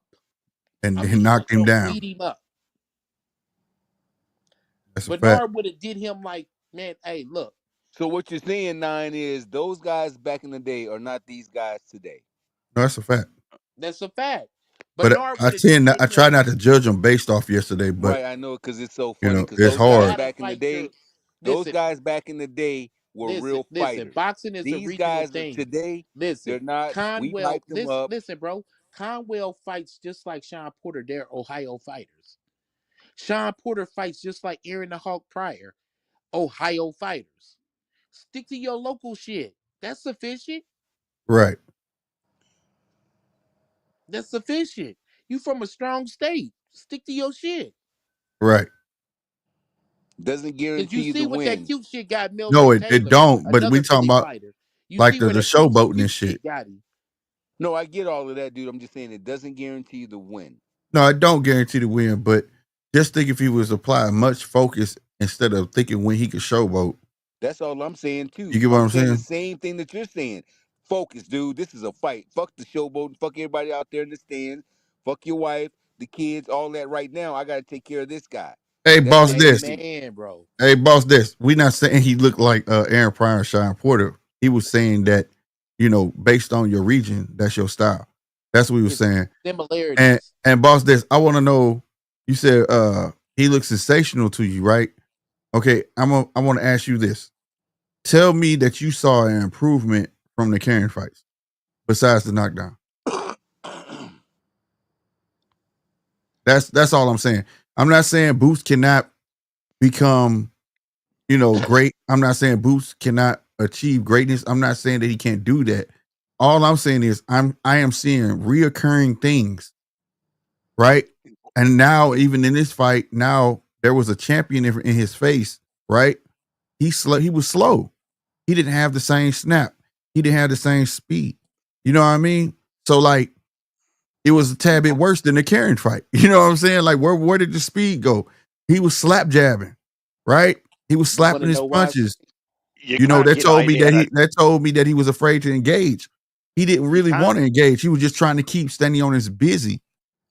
And knocked him down. Beat him up. That's Bernard would have did him like, man, hey, look. So what you're saying, Nine, is those guys back in the day are not these guys today. No, that's a fact. That's a fact. But I try not to judge them based off yesterday, but right, I know, because it's so funny. You know, it's hard. Back in the day, those guys back in the day were real fighters. Boxing is these a regional guys thing. Today, they're not. We Conwell, hyped them up. Listen, bro. Conwell fights just like Sean Porter. They're Ohio fighters. Sean Porter fights just like Aaron the Hawk Pryor. Ohio fighters. Stick to your local shit. That's sufficient. Right. That's sufficient. You from a strong state. Stick to your shit. Right. Doesn't guarantee you see the what win. That cute shit got Milton No, it Taylor, don't. But we another talking Philly about fighter. like the showboating and shit. Got him. No, I get all of that, dude. I'm just saying it doesn't guarantee the win. No, I don't guarantee the win, but just think if he was applying much focus instead of thinking when he could showboat. That's all I'm saying too. You get what I'm saying? The same thing that you're saying. Focus, dude. This is a fight. Fuck the showboat. Fuck everybody out there in the stands. Fuck your wife, the kids, all that. Right now, I got to take care of this guy. Hey, boss, this. Man, bro. Hey, boss, this. We not saying he looked like Aaron Pryor and Sean Porter. He was saying that, you know, based on your region, that's your style. That's what he was saying. Similarities. And boss, this. I want to know. You said he looks sensational to you, right? Okay, I want to ask you this. Tell me that you saw an improvement from the Karen fights, besides the knockdown. That's all I'm saying. I'm not saying Boots cannot become, you know, great. I'm not saying Boots cannot achieve greatness. I'm not saying that he can't do that. All I'm saying is I am seeing reoccurring things, right? And now, even in this fight, now there was a champion in his face, right? He was slow. He didn't have the same snap. He didn't have the same speed. You know what I mean? So, like, it was a tad bit worse than the Karen fight. You know what I'm saying? Like, where did the speed go? He was slap jabbing, right? He was slapping his punches. You know, that told me that he was afraid to engage. He didn't really want to engage. He was just trying to keep Stanionis busy.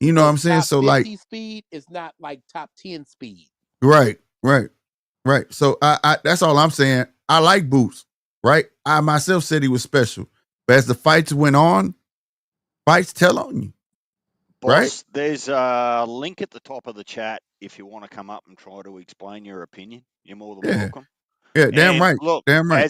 You know what I'm saying? So like speed is not like top 10 speed. Right. So I that's all I'm saying. I like Boots, right? I myself said he was special. But as the fights went on, fights tell on you. Boss, right? There's a link at the top of the chat if you want to come up and try to explain your opinion. You're more than welcome. Yeah, damn And right. Look, damn right.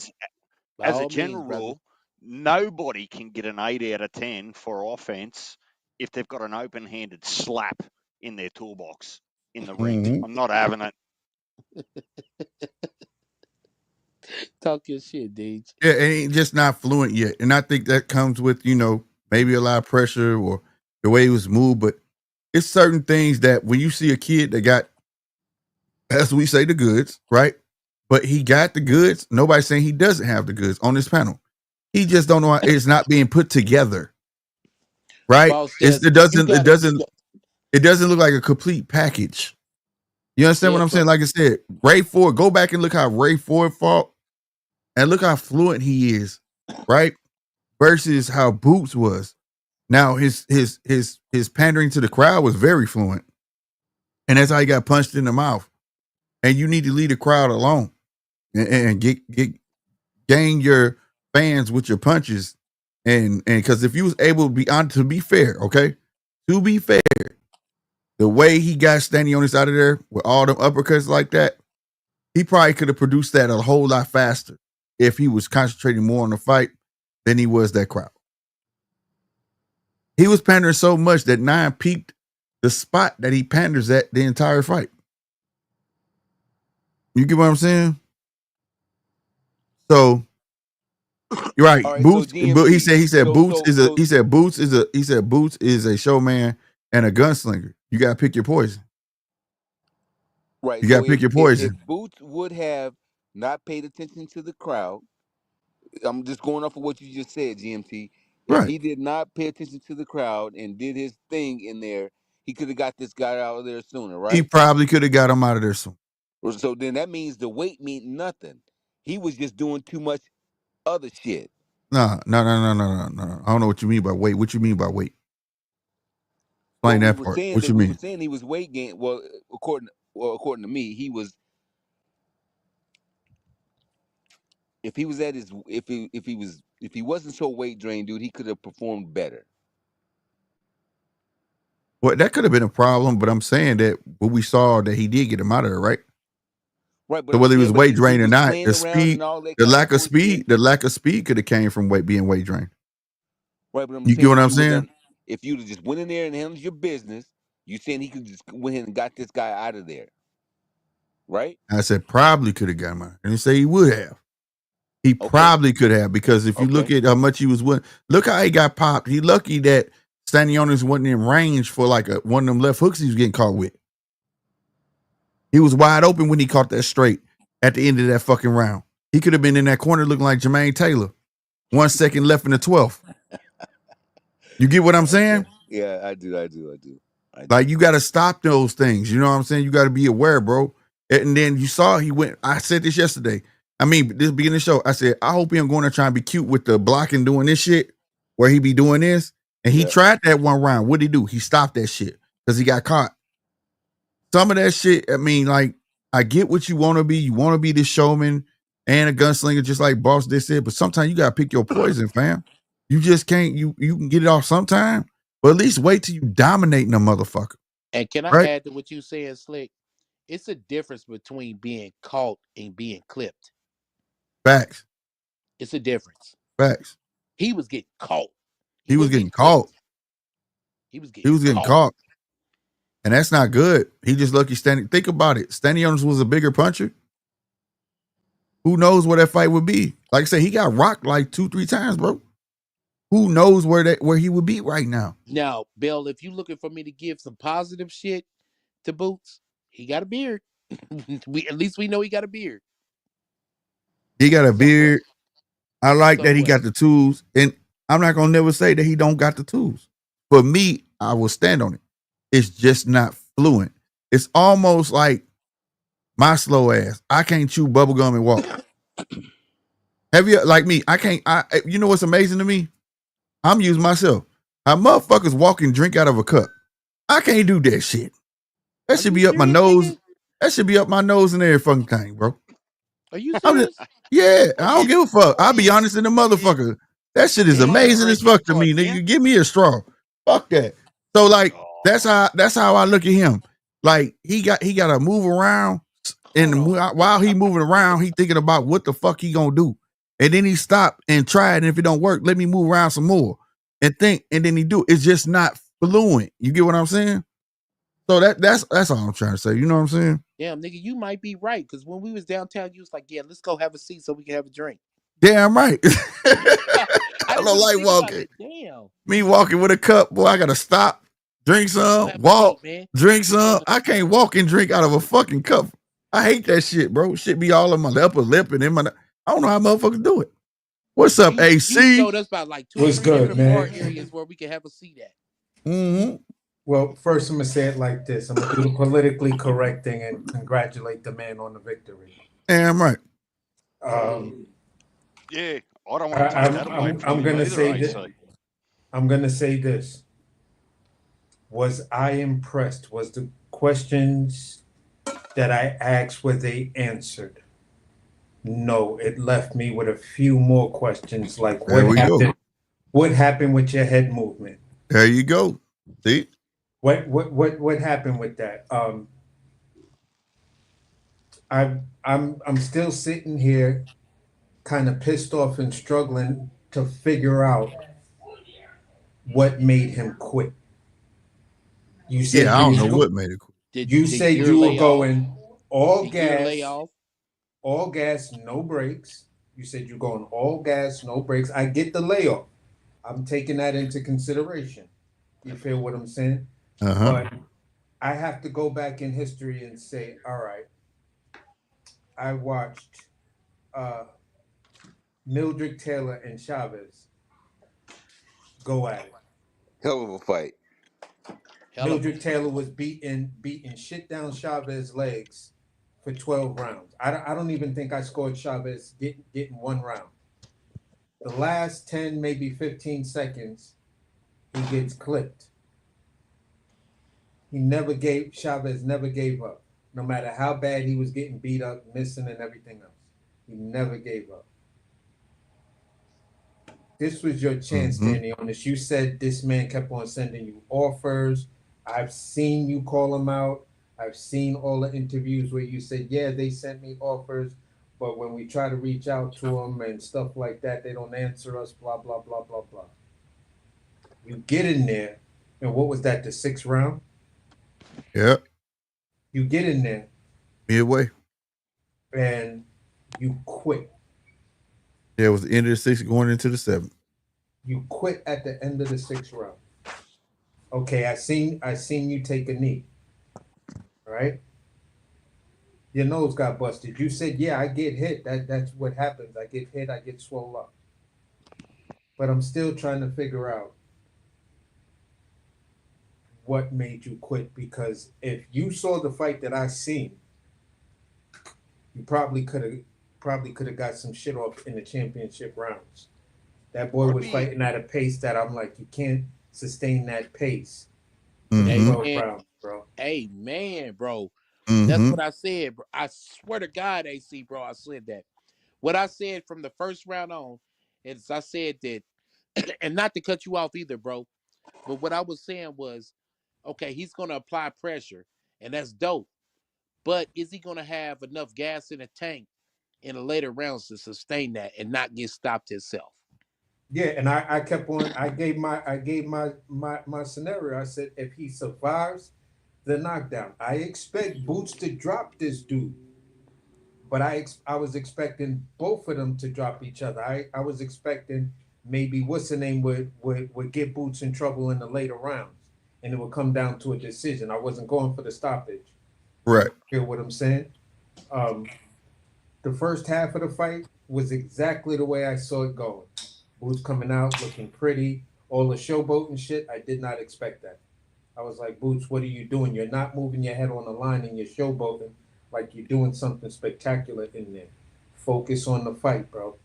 As a general rule, nobody can get an 8 out of 10 for offense if they've got an open-handed slap in their toolbox in the ring. I'm not having it. Talk your shit, Deej. Yeah, and he's just not fluent yet. And I think that comes with, maybe a lot of pressure or the way he was moved. But it's certain things that when you see a kid that got, as we say, the goods, right? But he got the goods. Nobody's saying he doesn't have the goods on this panel. He just don't know how it's not being put together. Right? It doesn't look like a complete package. You understand what I'm saying? Like I said, Ray Ford, go back and look how Ray Ford fought and look how fluent he is, right? Versus how Boots was. Now his pandering to the crowd was very fluent. And that's how he got punched in the mouth. And you need to leave the crowd alone and gain your fans with your punches. And because if you was able to be fair, okay? To be fair, the way he got Stanionis out of there with all them uppercuts like that, he probably could have produced that a whole lot faster if he was concentrating more on the fight than he was that crowd. He was pandering so much that Nine peaked the spot that he panders at the entire fight. You get what I'm saying? So you're right. Right, Boots. so GMT, he said Boots is a showman and a gunslinger. You gotta pick your poison. Right. You gotta pick your poison. If Boots would have not paid attention to the crowd, I'm just going off of what you just said, GMT. If Right. he did not pay attention to the crowd and did his thing in there, he could have got this guy out of there sooner, right? He probably could have got him out of there soon. So then that means the weight meant nothing. He was just doing too much other shit. No. I don't know what you mean by weight. What you mean by weight? Explain that part. What you mean? We were saying he was weight gain. Well, according to me, he was. If he was at his, if he wasn't so weight drained, dude, he could have performed better. Well, that could have been a problem, but I'm saying that what we saw that he did get him out of there, right? Right, but so whether he was weight drained or not, the speed, the lack of speed could have came from being weight drained. Right, but you get what I'm saying? If you'd have just went in there and handled your business, you saying he could just went in and got this guy out of there, right? I said probably could have got him out. I didn't say he would have. He probably could have, because if you look at how much he was winning, look how he got popped. He lucky that Stanionis wasn't in range for like one of them left hooks he was getting caught with. He was wide open when he caught that straight at the end of that fucking round. He could have been in that corner looking like Jermaine Taylor. 1 second left in the 12th. You get what I'm saying? Yeah, I do. Like, you got to stop those things. You know what I'm saying? You got to be aware, bro. And then you saw he went. I said this yesterday. I mean, this beginning of the show, I said, I hope he ain't going to try and be cute with the blocking doing this shit where he be doing this. And he tried that one round. What'd he do? He stopped that shit because he got caught. Some of that shit, I mean, like, I get what you want to be. You want to be the showman and a gunslinger, just like Boss did said. But sometimes you got to pick your poison, fam. You just can't. You can get it off sometime, but at least wait till you dominating a motherfucker. And can I add to what you saying, Slick? It's a difference between being caught and being clipped. Facts. It's a difference. Facts. He was getting caught. He was getting caught. He was getting caught. And that's not good. He just lucky standing. Think about it. Stanionis was a bigger puncher. Who knows where that fight would be? Like I said, he got rocked like 2-3 times, bro. Who knows where he would be right now? Now, Bill, if you're looking for me to give some positive shit to Boots, he got a beard. At least we know he got a beard. He got a beard. I like that he got the tools. And I'm not gonna never say that he don't got the tools. For me, I will stand on it. It's just not fluent. It's almost like my slow ass. I can't chew bubble gum and walk. Have you like me? I can't. You know what's amazing to me? I'm using myself. How motherfuckers walk and drink out of a cup. I can't do that shit. That should be up my nose. Nigga? That should be up my nose and every fucking thing, bro. Are you serious? Yeah, I don't give a fuck. I'll be honest in the motherfucker. That shit is amazing as fuck to me, nigga. Give me a straw. Fuck that. So like that's how I look at him. Like he got to move around, and while he moving around, he thinking about what the fuck he gonna do, and then he stop and try it. And if it don't work, let me move around some more and think, and then he do. It's just not fluent. You get what I'm saying? So that's all I'm trying to say. You know what I'm saying? Damn, nigga, you might be right. Because when we was downtown, you was like, yeah, let's go have a seat so we can have a drink. Damn right. I don't like walking. Damn. Me walking with a cup, boy, I got to stop, drink some, walk, drink some. I can't walk and drink out of a fucking cup. I hate that shit, bro. Shit be all in my upper lip and in my... I don't know how motherfuckers do it. What's up, AC? You showed us about like 2 or 3 different bar areas where we can have a seat at. Mm-hmm. Well, first I'm gonna say it like this. I'm gonna do the politically correct thing and congratulate the man on the victory. Damn right. Yeah, I don't want to take that away from you either, I'm gonna say this. Was I impressed? Was the questions that I asked, were they answered? No, it left me with a few more questions like what happened with your head movement? There you go. See? What happened with that? I'm still sitting here kind of pissed off and struggling to figure out what made him quit. You said I don't know what made it quit. You said you were going all gas, no brakes. You said you're going all gas, no brakes. I get the layoff. I'm taking that into consideration. You feel what I'm saying? But I have to go back in history and say, all right, I watched Mildred Taylor and Chavez go at it. Hell of a fight. Mildred Taylor was beating shit down Chavez's legs for 12 rounds. I don't even think I scored Chavez getting 1 round. The last 10, maybe 15 seconds, he gets clipped. Chavez never gave up. No matter how bad he was getting beat up, missing, and everything else. He never gave up. This was your chance, Stanionis. You said this man kept on sending you offers. I've seen you call him out. I've seen all the interviews where you said, yeah, they sent me offers, but when we try to reach out to them and stuff like that, they don't answer us, blah, blah, blah, blah, blah. You get in there, and what was that, the 6th round? Yeah. You get in there. Midway. And you quit. Yeah, it was the end of the 6th going into the 7th. You quit at the end of the 6th round. Okay, I seen you take a knee. Right? Your nose got busted. You said, yeah, I get hit. That's what happens. I get hit, I get swollen up. But I'm still trying to figure out what made you quit, because if you saw the fight that I seen, you probably could have got some shit off in the championship rounds. That boy was fighting at a pace that I'm like, you can't sustain that pace. Rounds, bro. Hey man, bro. That's what I said, bro. I swear to God, AC, bro, I said that. What I said from the first round on is I said that, and not to cut you off either, bro, but what I was saying was, okay, he's going to apply pressure, and that's dope. But is he going to have enough gas in the tank in the later rounds to sustain that and not get stopped himself? Yeah, and I kept on. I gave my scenario. I said if he survives the knockdown, I expect Boots to drop this dude. But I was expecting both of them to drop each other. I was expecting maybe what's the name would get Boots in trouble in the later rounds, and it would come down to a decision. I wasn't going for the stoppage. Right. You hear what I'm saying? The first half of the fight was exactly the way I saw it going. Boots coming out looking pretty, all the showboating shit, I did not expect that. I was like, Boots, what are you doing? You're not moving your head on the line and you're showboating like you're doing something spectacular in there. Focus on the fight, bro.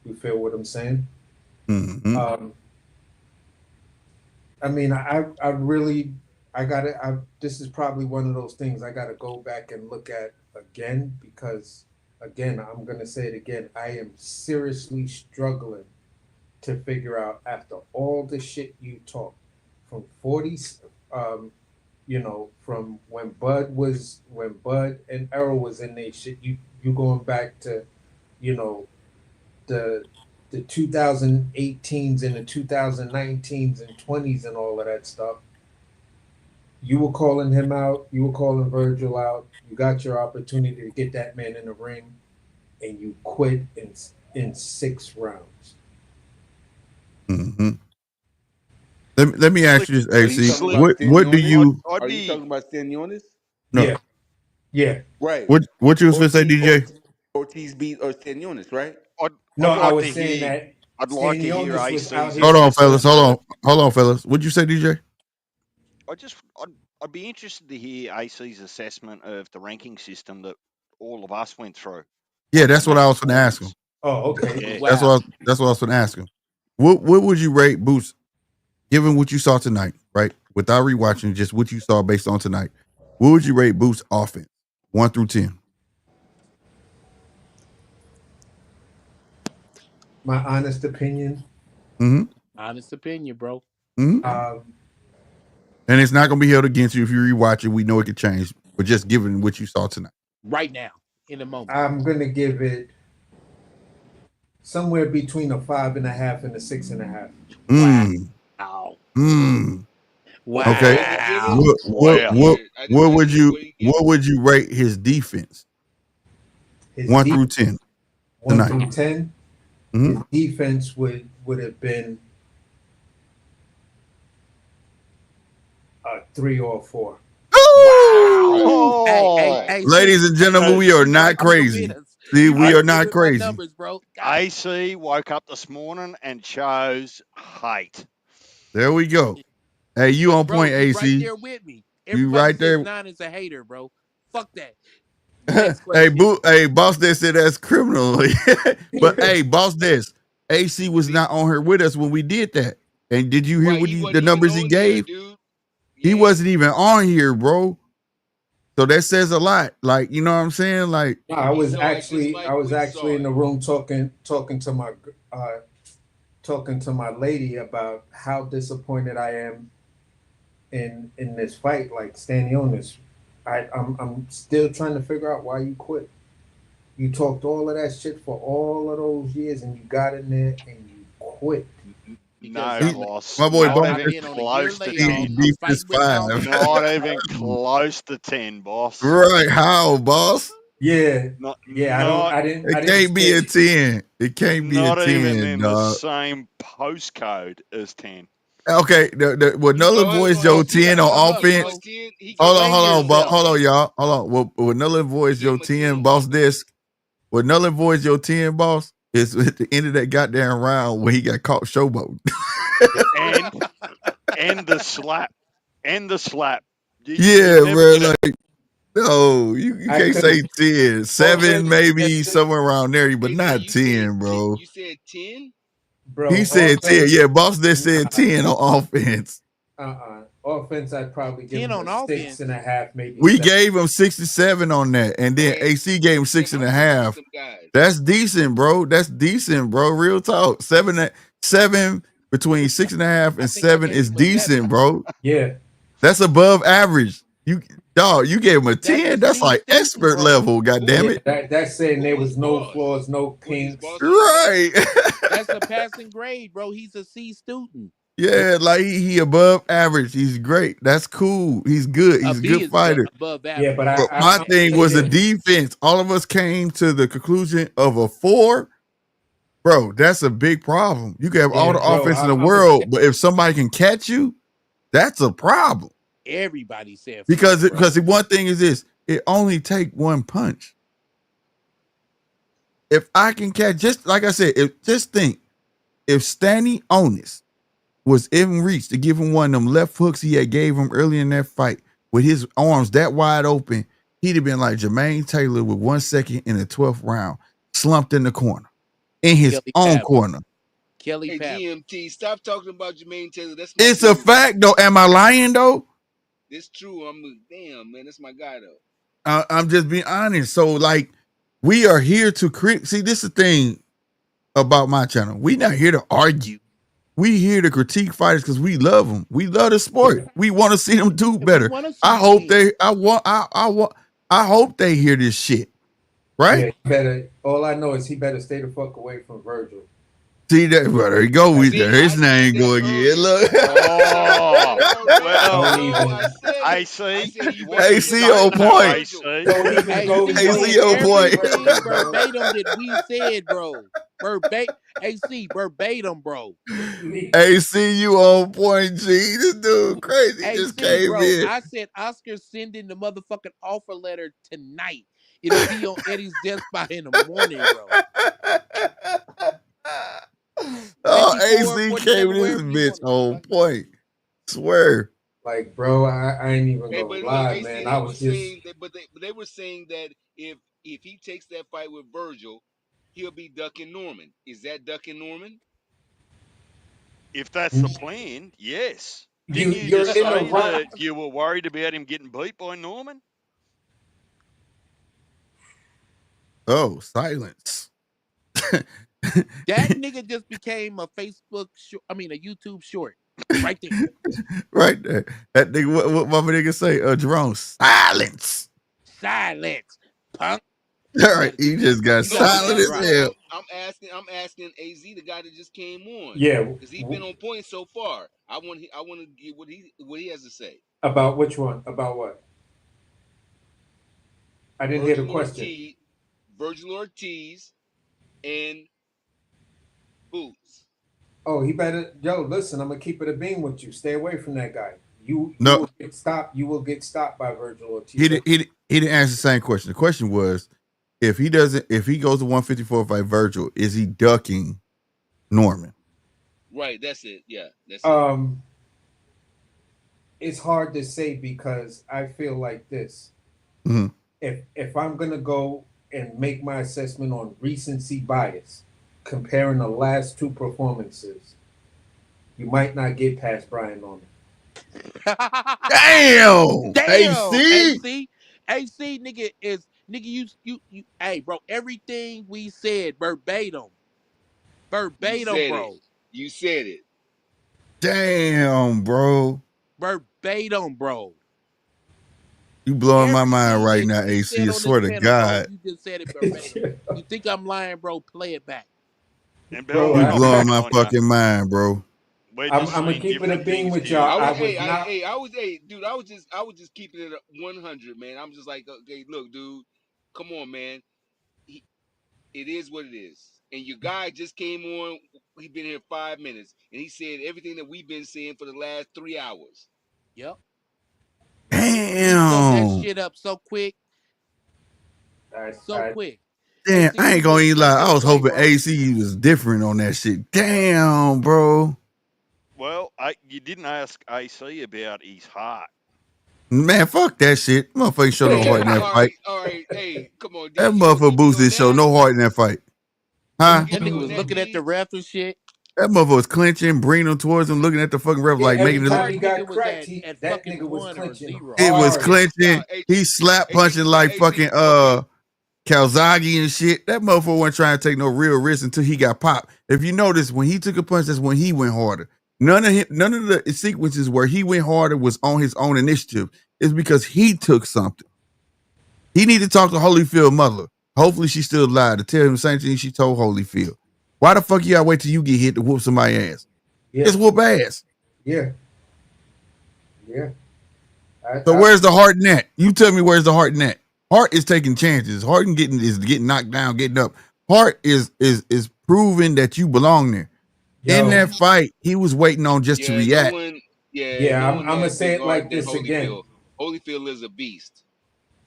You feel what I'm saying? Mm-hmm. I mean, I really, this is probably one of those things I got to go back and look at again because, again, I'm going to say it again. I am seriously struggling to figure out after all the shit you talk from 40s, from when Bud and Errol was in their shit, you going back to, the 2018s and the 2019s and 20s and all of that stuff. You were calling him out. You were calling Virgil out. You got your opportunity to get that man in the ring, and you quit in 6 rounds. Mm-hmm. Let me ask you this, AC. What do you? Are you talking about Stanionis? No. Yeah. Right. What you was gonna say, DJ? Ortiz beat Stanionis, right? I was saying that. I'd like to hear AC's. Hold on, fellas. Hold on, fellas. What'd you say, DJ? I'd be interested to hear AC's assessment of the ranking system that all of us went through. Yeah, that's what I was going to ask him. Oh, okay. Yeah. That's what I was going to ask him. What would you rate Boots, given what you saw tonight, right? Without rewatching, just what you saw based on tonight. What would you rate Boots' offense, 1 through 10? My honest opinion. Mm-hmm. Honest opinion, bro. Mm-hmm. And it's not going to be held against you if you rewatch it. We know it could change, but just given what you saw tonight. Right now, in the moment. I'm going to give it somewhere between a 5.5 and a 6.5. Wow. Wow. Okay. What would you rate his defense? 1 through 10. 1 through 10. Mm-hmm. His defense would have been a 3 or 4. Wow. Hey, ladies and gentlemen, we are not crazy. See, we are not crazy. Numbers, bro. AC woke up this morning and chose hate. There we go. Hey, you on point, AC. Right there with me. You right there. 9 is a hater, bro. Fuck that. Hey, Boss Des said that's criminal. But hey, Boss Des, AC was not on here with us when we did that. And did you hear the numbers he gave? He wasn't even on here, bro. So that says a lot. Like, you know what I'm saying? Like, no, I was actually in the room talking to my lady about how disappointed I am in this fight. Like Stanionis, I'm still trying to figure out why you quit. You talked all of that shit for all of those years, and you got in there and you quit. No, boss. My boy, not even close to 10. Not even close to 10, boss. Right? How, boss? Yeah. I didn't. It can't be a 10. It can't be a 10. Not even in the same postcode as 10. Okay, well, Nulla voiced Joe 10 on offense. Hold on, y'all. Hold on. Well, Nulla voiced Joe 10, boss disc. Well, Nulla voiced Joe 10, boss, is at the end of that goddamn round when he got caught showboating. and the slap. Yeah, bro. Like, no, you can't say 10. 7, maybe somewhere around there, but not 10, bro. You said 10? Bro, he said 10. Yeah, boss just said 10 on offense. Offense, I'd probably give him a 6.5, maybe. We gave him 67 on that, and then AC gave him 6.5. That's decent, bro. Real talk. 7 between 6.5 and 7 is decent, bro. Yeah, that's above average. You gave him a 10. That's like expert level. God damn it. That's saying there was no flaws, no kinks. Right. That's a passing grade, bro. He's a C student. Yeah, like he above average. He's great. That's cool. He's good. He's a good fighter. Above average. Yeah, but my thing was the defense. All of us came to the conclusion of a 4. Bro, that's a big problem. You can have all the offense in the world, but if somebody can catch you, that's a problem. Everybody said because one thing is this: it only take one punch. If I can catch, just like I said, if Stanionis was in reach to give him one of them left hooks he had gave him early in that fight with his arms that wide open, he'd have been like Jermaine Taylor with 1 second in the 12th round, slumped in the corner, in his Kelly own Pap. corner. Kelly Hey, Pap. GMT, stop talking about Jermaine Taylor. That's my It's a dude. fact, though. Am I lying, though? It's true. Damn, man, that's my guy, though. I'm just being honest. So, like, we are here to create. See, this is the thing about my channel. We not here to argue. We here to critique fighters because we love them. We love the sport. We want to see them do better. I hope they. I hope they hear this shit. Right? Yeah, better. All I know is he better stay the fuck away from Virgil. See that, brother? There you go with that. His name go again. Look. AC on point. AC on point. Verbatim that we said, bro. AC verbatim, bro. AC, you on point, G. This dude crazy. AC, just came bro, in. I said Oscar sending the motherfucking offer letter tonight. It'll be on Eddie's desk by in the morning, bro. Oh, AC came in this bitch on point. Swear. Like, bro, I ain't even gonna lie, AC, man. I was just saying that, but they were saying that if he takes that fight with Virgil, he'll be ducking Norman. Is that ducking Norman? If that's the plan, yes. You're Didn't you just in the say right. that you were worried about him getting beat by Norman? Oh, silence. That nigga just became a Facebook short, a YouTube short. Right there. Right there. That nigga, what my nigga say? Jerome, silence. Silence, punk. All right, he just got silent as hell. I'm asking AZ, the guy that just came on. Yeah, because he's been on point so far. I want to get what he has to say about which one? About what? I didn't hear the question. Virgil Ortiz and Boots. Oh, he better. Yo, listen, I'm gonna keep it a beam with you. Stay away from that guy. You will get stopped. You will get stopped by Virgil Ortiz. He didn't answer the same question. The question was, if he goes to 154 fight Virgil, is he ducking Norman? Right, that's it. Yeah, that's it. It's hard to say because I feel like this. Mm-hmm. If I'm gonna go and make my assessment on recency bias, comparing the last two performances, you might not get past Brian Norman. Damn! AC, nigga is nigga. You. Hey, bro, everything we said verbatim, bro. You said it. Damn, bro. Verbatim, bro. You blowing my mind right now, AC. I swear to God. Bro, you just said it verbatim. You think I'm lying, bro? Play it back. And bro, you blowing my fucking mind, bro. I'm gonna keep it a beam with y'all. I was just keeping it 100, man. I'm just like, okay, look, dude, come on, man. It is what it is. And your guy just came on. He been here 5 minutes, and he said everything that we've been saying for the last 3 hours. Yep. Damn. He summed that shit up so quick. Quick. Damn, I ain't gonna even lie. I was hoping AC was different on that shit. Damn, bro. Well, you didn't ask AC about his heart. Man, fuck that shit. Motherfucker show no heart in that fight. All right, hey, come on. That motherfucker boosted show no heart in that fight. Huh? That nigga was looking at the ref and shit. That motherfucker was clenching, bringing him towards him, looking at the fucking ref like making it look. He got cracked. That nigga was clenching. It was clenching. He slap punching like fucking Calzaghe and shit. That motherfucker wasn't trying to take no real risk until he got popped. If you notice, when he took a punch, that's when he went harder. None of the sequences where he went harder was on his own initiative. It's because he took something. He need to talk to Holyfield mother. Hopefully she's still alive to tell him the same thing she told Holyfield. Why the fuck you gotta wait till you get hit to whoop somebody's ass? Yeah. Just whoop ass. Yeah. So where's the heart in that? You tell me where's the heart in that? Heart is taking chances. Heart is getting knocked down, getting up. Heart is proving that you belong there. In that fight, he was waiting on just to react. I'm gonna say it like this again. Holyfield is a beast.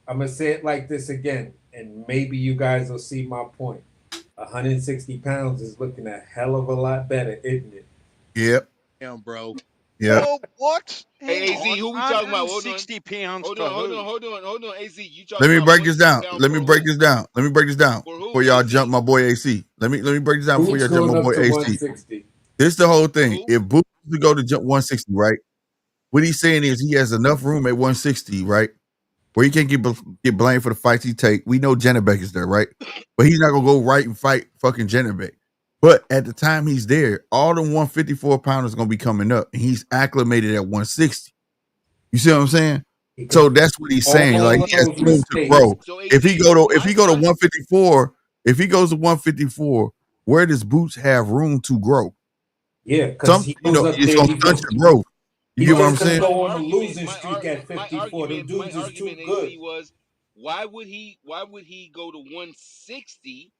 I'm gonna say it like this again, and maybe you guys will see my point. 160 pounds is looking a hell of a lot better, isn't it? Yep. Damn, bro. Yeah. Well, what? Hang Hey, AZ, on. who we talking about? 160 pounds for who? Hold on. AZ, you Let talking me about break this 160 down. pound Let me for break who? this down. Let me break this down For before who, y'all AZ? jump my boy AC. Let me break this down before Boots y'all jump going my up boy to AC. 160. This is the whole For thing. who? If Boots to go to jump 160, right? What he's saying is he has enough room at 160, right? Where he can't get blamed for the fights he take. We know Janabek is there, right? But he's not gonna go right and fight fucking Janabek. But at the time he's there, all the 154 pounders gonna be coming up, and he's acclimated at 160. You see what I'm saying? He could So that's what he's saying. all Like of he has those room to mistakes. grow. So If AZ, he go to my 154, if he goes to 154, where does Boots have room to grow? Yeah, because Some, he goes up it's there. gonna stunt your growth. You He get what I'm just gonna saying? go on a losing streak at 54. Them my dudes is too argument, AZ, good. was why would he go to 160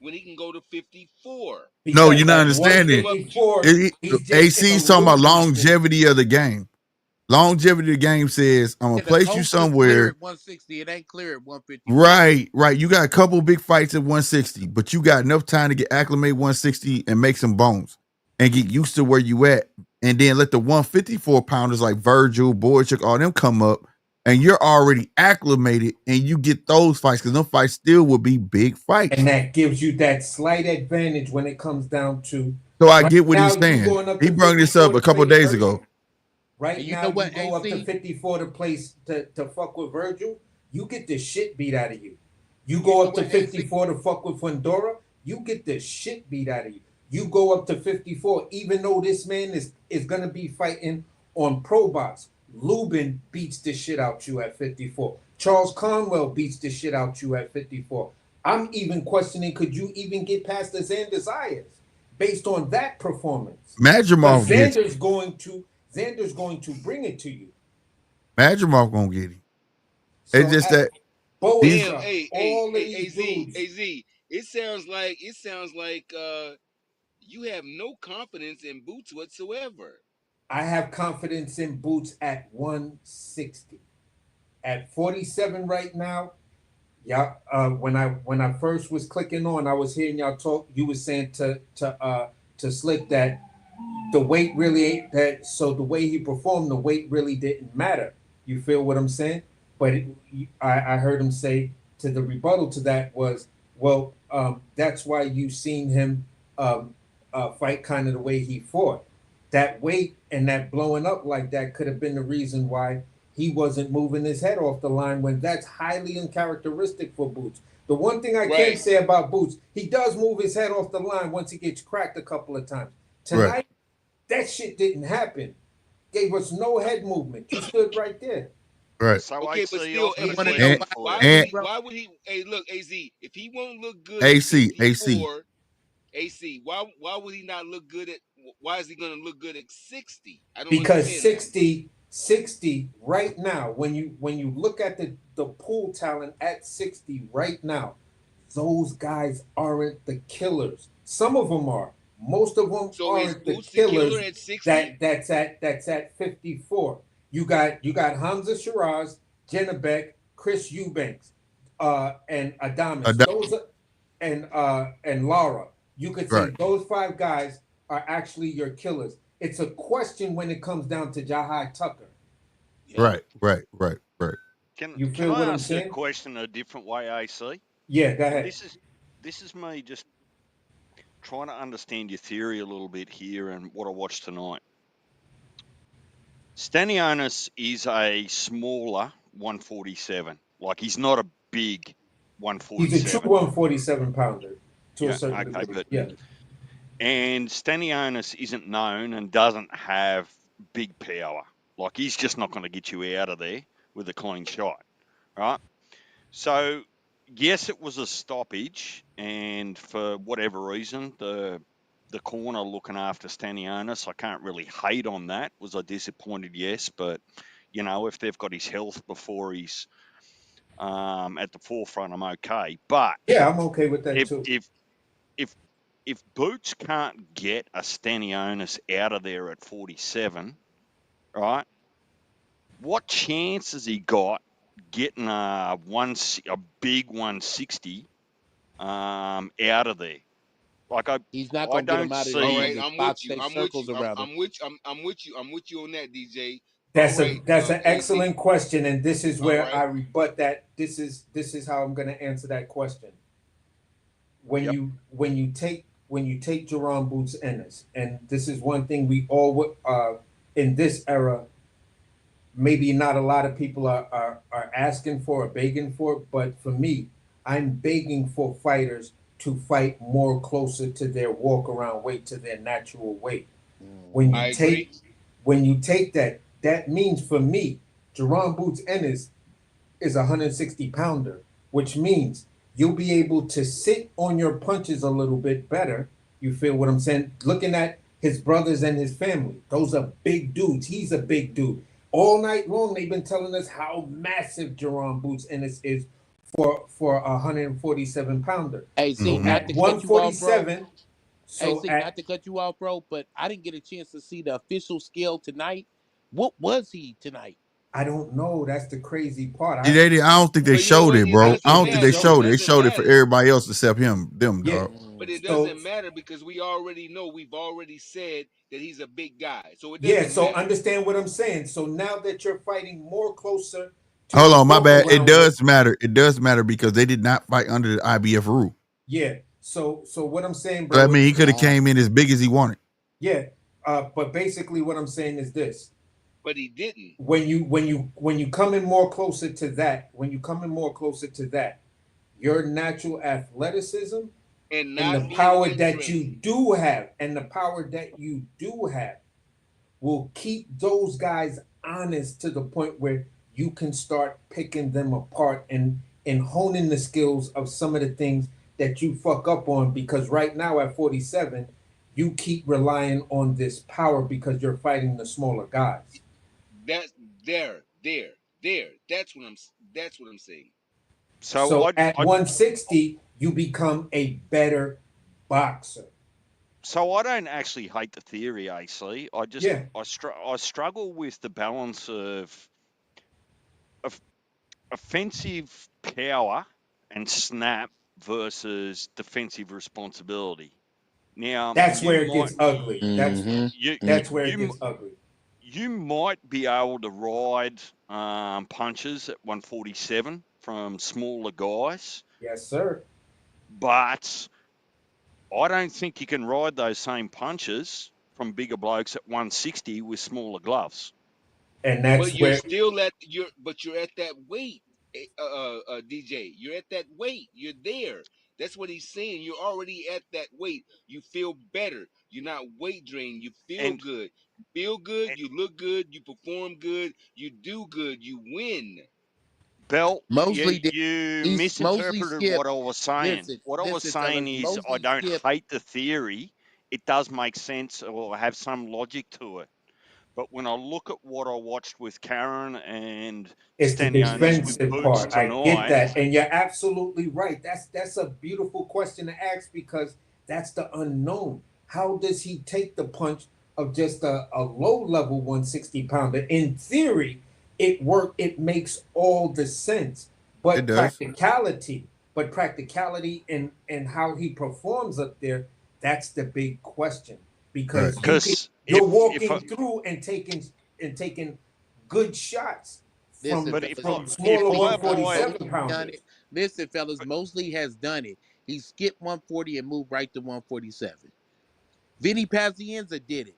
when he can go to 54? No, Because you're not at understanding. 154, he's just in a AC's talking about losing streak. longevity of the game. Longevity of the game says I'm gonna Yeah, the place you coast is clear somewhere. at 160. It ain't clear at 154. Right. You got a couple big fights at 160, but you got enough time to get acclimated 160 and make some bones and get used to where you at. And then let the 154 pounders like Virgil, Boychuk, all them come up, and you're already acclimated, and you get those fights because them fights still will be big fights. And that gives you that slight advantage when it comes down to So I right get what now he's you saying. going up He to brought this 54 up to a couple play of days Virgil. ago. Right And you now know you what, go up to AC? 54 to place to fuck with Virgil, you get the shit beat out of you. You You go know up to what, AC? 54 to fuck with Fundora, you get the shit beat out of you. You go up to 54, even though this man is gonna be fighting on Pro Box. Lubin beats the shit out you at 54. Charles Conwell beats the shit out you at 54. I'm even questioning, could you even get past the Xander Zayas based on that performance? Because Madrimov gets Xander's going to bring it to you. Madrimov gonna get him. It's So just at that these Damn, Boa, all of these AZ, dudes, AZ. It sounds like you have no confidence in Boots whatsoever. I have confidence in Boots at 160. At 47 right now, yeah. When I first was clicking on, I was hearing y'all talk. You was saying to Slick that the weight really ain't that. So the way he performed, the weight really didn't matter. You feel what I'm saying? But I heard him say to the rebuttal to that was, well, that's why you seen him fight kind of the way he fought. That weight and that blowing up like that could have been the reason why he wasn't moving his head off the line when that's highly uncharacteristic for Boots. The one thing I can Right. say about Boots, he does move his head off the line once he gets cracked a couple of times. Tonight, right. that shit didn't happen. Gave us no head movement. You stood right there. Right. So Okay, but AC, still, I've got You a want to AZ. know And question why, for you. Why would and he? bro? Why would he? Hey, look, AZ. If he won't look good at AC. 54, AC. Why would he not look good at? Why is he going to look good at 60? I don't Because understand that. 60 right now, when you look at the pool talent at 60 right now, those guys aren't the killers. Some of them are. Most of them So is aren't the Boots the killer killers at 60? that's at 54. You got Hamza Shiraz, Jennebeck, Chris Eubanks, and Adamas. Those are and Lara. You could say Right. those five guys are actually your killers. It's a question when it comes down to Jahai Tucker. Yeah. Right. You Can feel I what I'm ask a saying? question a different way, AC? Yeah, go And ahead. this is me just trying to understand your theory a little bit here and what I watched tonight. Stanionis is a smaller 147. Like he's not a big He's a true 147. 147 pounder to a Yeah, certain okay, degree. but Yeah. and Stanionis isn't known and doesn't have big power. Like he's just not going to get you out of there with a clean shot, right? So yes, it was a stoppage, and for whatever reason, the corner looking after Stanionis, I can't really hate on that. Was I disappointed? Yes, but you know, if they've got his health before he's at the forefront, I'm okay. But Yeah, I'm okay with that if too. if if if Boots can't get a Stanionis out of there at 47, right? What chance has he got getting a big 160 out of there? Like He's not I gonna get don't him out of there. All He's right, gonna see. just I'm with box you. take I'm with circles you. around him. I'm with you. I'm with you on that, DJ. All That's right, an KZ. excellent question, and this is All where right. I rebut that. This is how I'm going to answer that question. When Yep. you take Jaron Boots Ennis, and this is one thing we all in this era, maybe not a lot of people are asking for or begging for, but for me, I'm begging for fighters to fight more closer to their walk around weight, to their natural weight. When I you agree. take that, that means for me, Jaron Boots Ennis is a 160 pounder, which means you'll be able to sit on your punches a little bit better. You feel what I'm saying? Looking at his brothers and his family, those are big dudes. He's a big dude. All night long, they've been telling us how massive Jaron Boots Ennis is for a 147 pounder. Hey, So see, Mm-hmm. not at to cut you off, bro. 147, Hey, so see, not at to cut you off, bro, but I didn't get a chance to see the official scale tonight. What was he tonight? I don't know. That's the crazy part. I don't think they But you know showed what? it, It I doesn't don't think matter. they It showed it. They doesn't showed it for matter. everybody else except them, Yeah. dog. But it So doesn't matter because we already know. We've already said that he's a big guy, so it yeah, doesn't so matter. understand what I'm saying. So now that you're fighting more closer to Hold your on, my walk bad. It around weight, does matter. It does matter because they did not fight under the IBF rule. yeah. So what I'm saying, So bro, I mean, is he could have Ah, came in as big as he wanted. yeah. But basically, what I'm saying is this: But he didn't, when you come in more closer to that, your natural athleticism and and the not being power weight that you trained. do have, will keep those guys honest to the point where you can start picking them apart and honing the skills of some of the things that you fuck up on, because right now at 47 you keep relying on this power because you're fighting the smaller guys. That's there. That's what I'm saying. So So I at I 160 you become a better boxer. so I don't actually hate the theory, AC. Yeah. I struggle with the balance of offensive power and snap versus defensive responsibility. Now That's where it gets ugly. mm-hmm. That's where it you gets ugly. you might be able to ride punches at 147 from smaller guys, Yes, sir. but I don't think you can ride those same punches from bigger blokes at 160 with smaller gloves. And But that's you're where still you're at that weight, DJ. You're at that weight. You're there. That's what he's saying. You're already at that weight. You feel better. You're not weight drained. You feel And, good. You feel good. You look good. You perform good. You do good. You win. Belt, Mosley did. you He's Mosley misinterpreted what skipped. I was saying. Listen, What I was listen, fellas. saying is I Mosley don't skipped. hate the theory. It does make sense or have some logic to it. But when I look at what I watched with Karen and it's the Stanionis with defensive Boots part. I get tonight, that. And you're absolutely right. That's a beautiful question to ask because that's the unknown. How does he take the punch of just a low level 160 pounder? In theory, it makes all the sense. It But does. practicality and how he performs up there, that's the big question. Right. Because because you're if I, walking through and taking good shots Listen, from but fellas. smaller if I Mosley apply, 147 done pounders. it. Listen, fellas. but Mosley has done it. He skipped 140 and moved right to 147. Vinny Pazienza did it.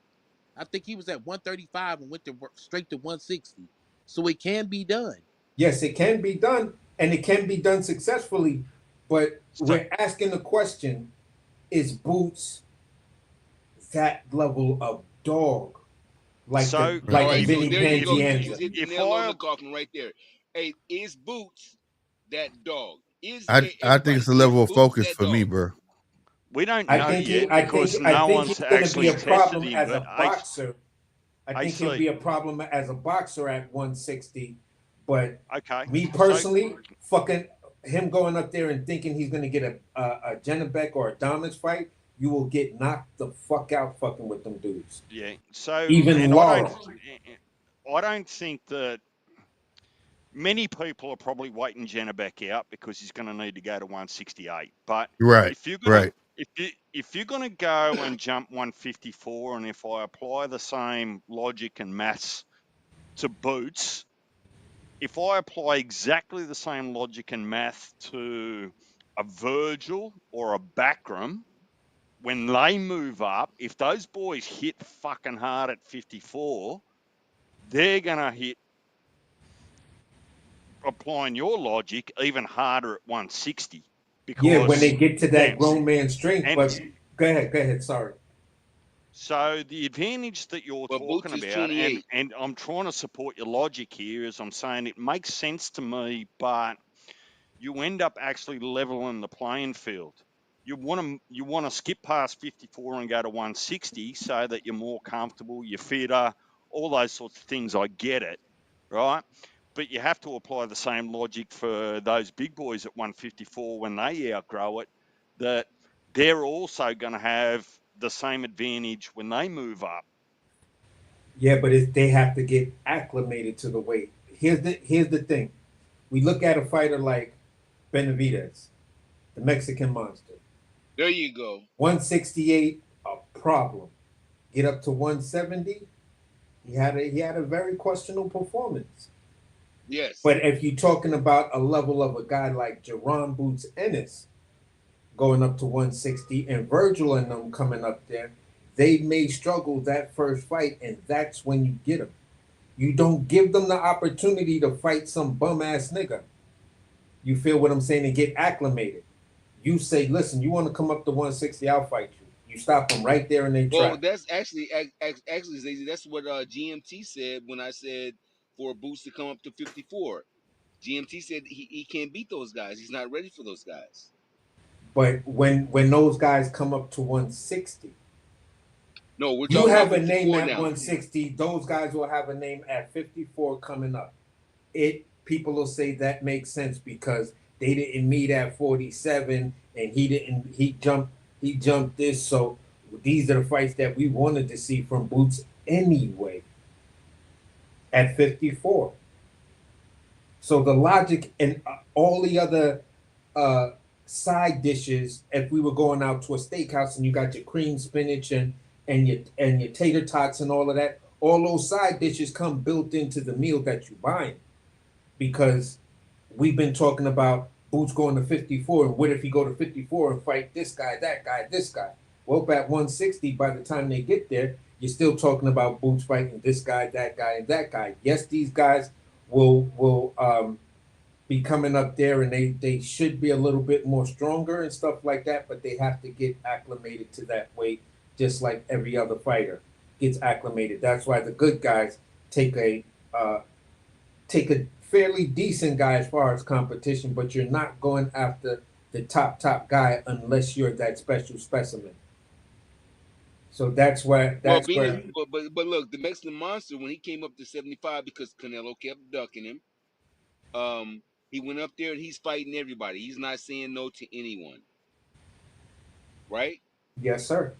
I think he was at 135 and went to straight to 160. So it can be done. Yes, it can be done, and it can be done successfully. But so, we're asking the question: is Boots that level of dog, so Right. All like a right. So Vinny there you go. You Panzienza? just hit the if nail on I the coffin right there. Hey, is Boots that dog? I think it's Everybody, a is level of Boots focus that for me, dog? bro. we don't I know think he, yet because I no think one's he's going to be actually a tested problem him. as a But boxer. I think he'll AC, be a problem as a boxer at 160. But okay, me so personally, fucking him going up there and thinking he's going to get a Janabek or a Dominance fight, you will get knocked the fuck out fucking with them dudes. yeah, so Even and Laura. I don't think that many people are probably waiting Jenna back out because he's going to need to go to 168. But Right. if you're gonna Right. if you're going to go and jump 154, and if I apply the same logic and maths to Boots, if I apply exactly the same logic and math to a Virgil or a Backram, when they move up, if those boys hit fucking hard at 54, they're going to hit, applying your logic, even harder at 160. Yeah, when they Because get to that and, grown man strength. and But go ahead. Sorry. so the advantage that you're But talking Boots is about, and 28. I'm trying to support your logic here, is I'm saying it makes sense to me, but you end up actually leveling the playing field. You want to skip past 54 and go to 160 so that you're more comfortable, you're fitter, all those sorts of things. I get it, right? But you have to apply the same logic for those big boys at 154 when they outgrow it, that they're also going to have the same advantage when they move up. Yeah, but they have to get acclimated to the weight. Here's the thing. We look at a fighter like Benavidez, the Mexican monster. There you go. 168, a problem. Get up to 170, he had a very questionable performance. Yes. But if you're talking about a level of a guy like Jaron Boots Ennis going up to 160 and Virgil and them coming up there, they may struggle that first fight, and that's when you get them. You don't give them the opportunity to fight some bum ass nigga. You feel what I'm saying? And get acclimated. You say, listen, you want to come up to 160, I'll fight you. You stop them right there in their Well, track. that's actually Zazie, that's what GMT said when I said for Boots to come up to 54. GMT said he can't beat those guys. He's not ready for those guys. But when those guys come up to 160, no, we're you talking have about a name 54 at now. 160. Those guys will have a name at 54 coming up. People will say that makes sense because they didn't meet at 47 and he jumped this. So these are the fights that we wanted to see from Boots anyway at 54. So the logic and all the other side dishes, if we were going out to a steakhouse and you got your cream spinach and your tater tots and all of that, all those side dishes come built into the meal that you're buying. Because we've been talking about Boots going to 54, and what if he go to 54 and fight this guy, that guy, this guy? Well, at 160, by the time they get there, you're still talking about Boots fighting this guy, and that guy. Yes, these guys will be coming up there, and they should be a little bit more stronger and stuff like that, but they have to get acclimated to that weight, just like every other fighter gets acclimated. That's why the good guys take a fairly decent guy as far as competition, but you're not going after the top guy unless you're that special specimen. So that's where but look, the Mexican monster, when he came up to 75 because Canelo kept ducking him, he went up there and he's fighting everybody. He's not saying no to anyone. Right? Yes, sir.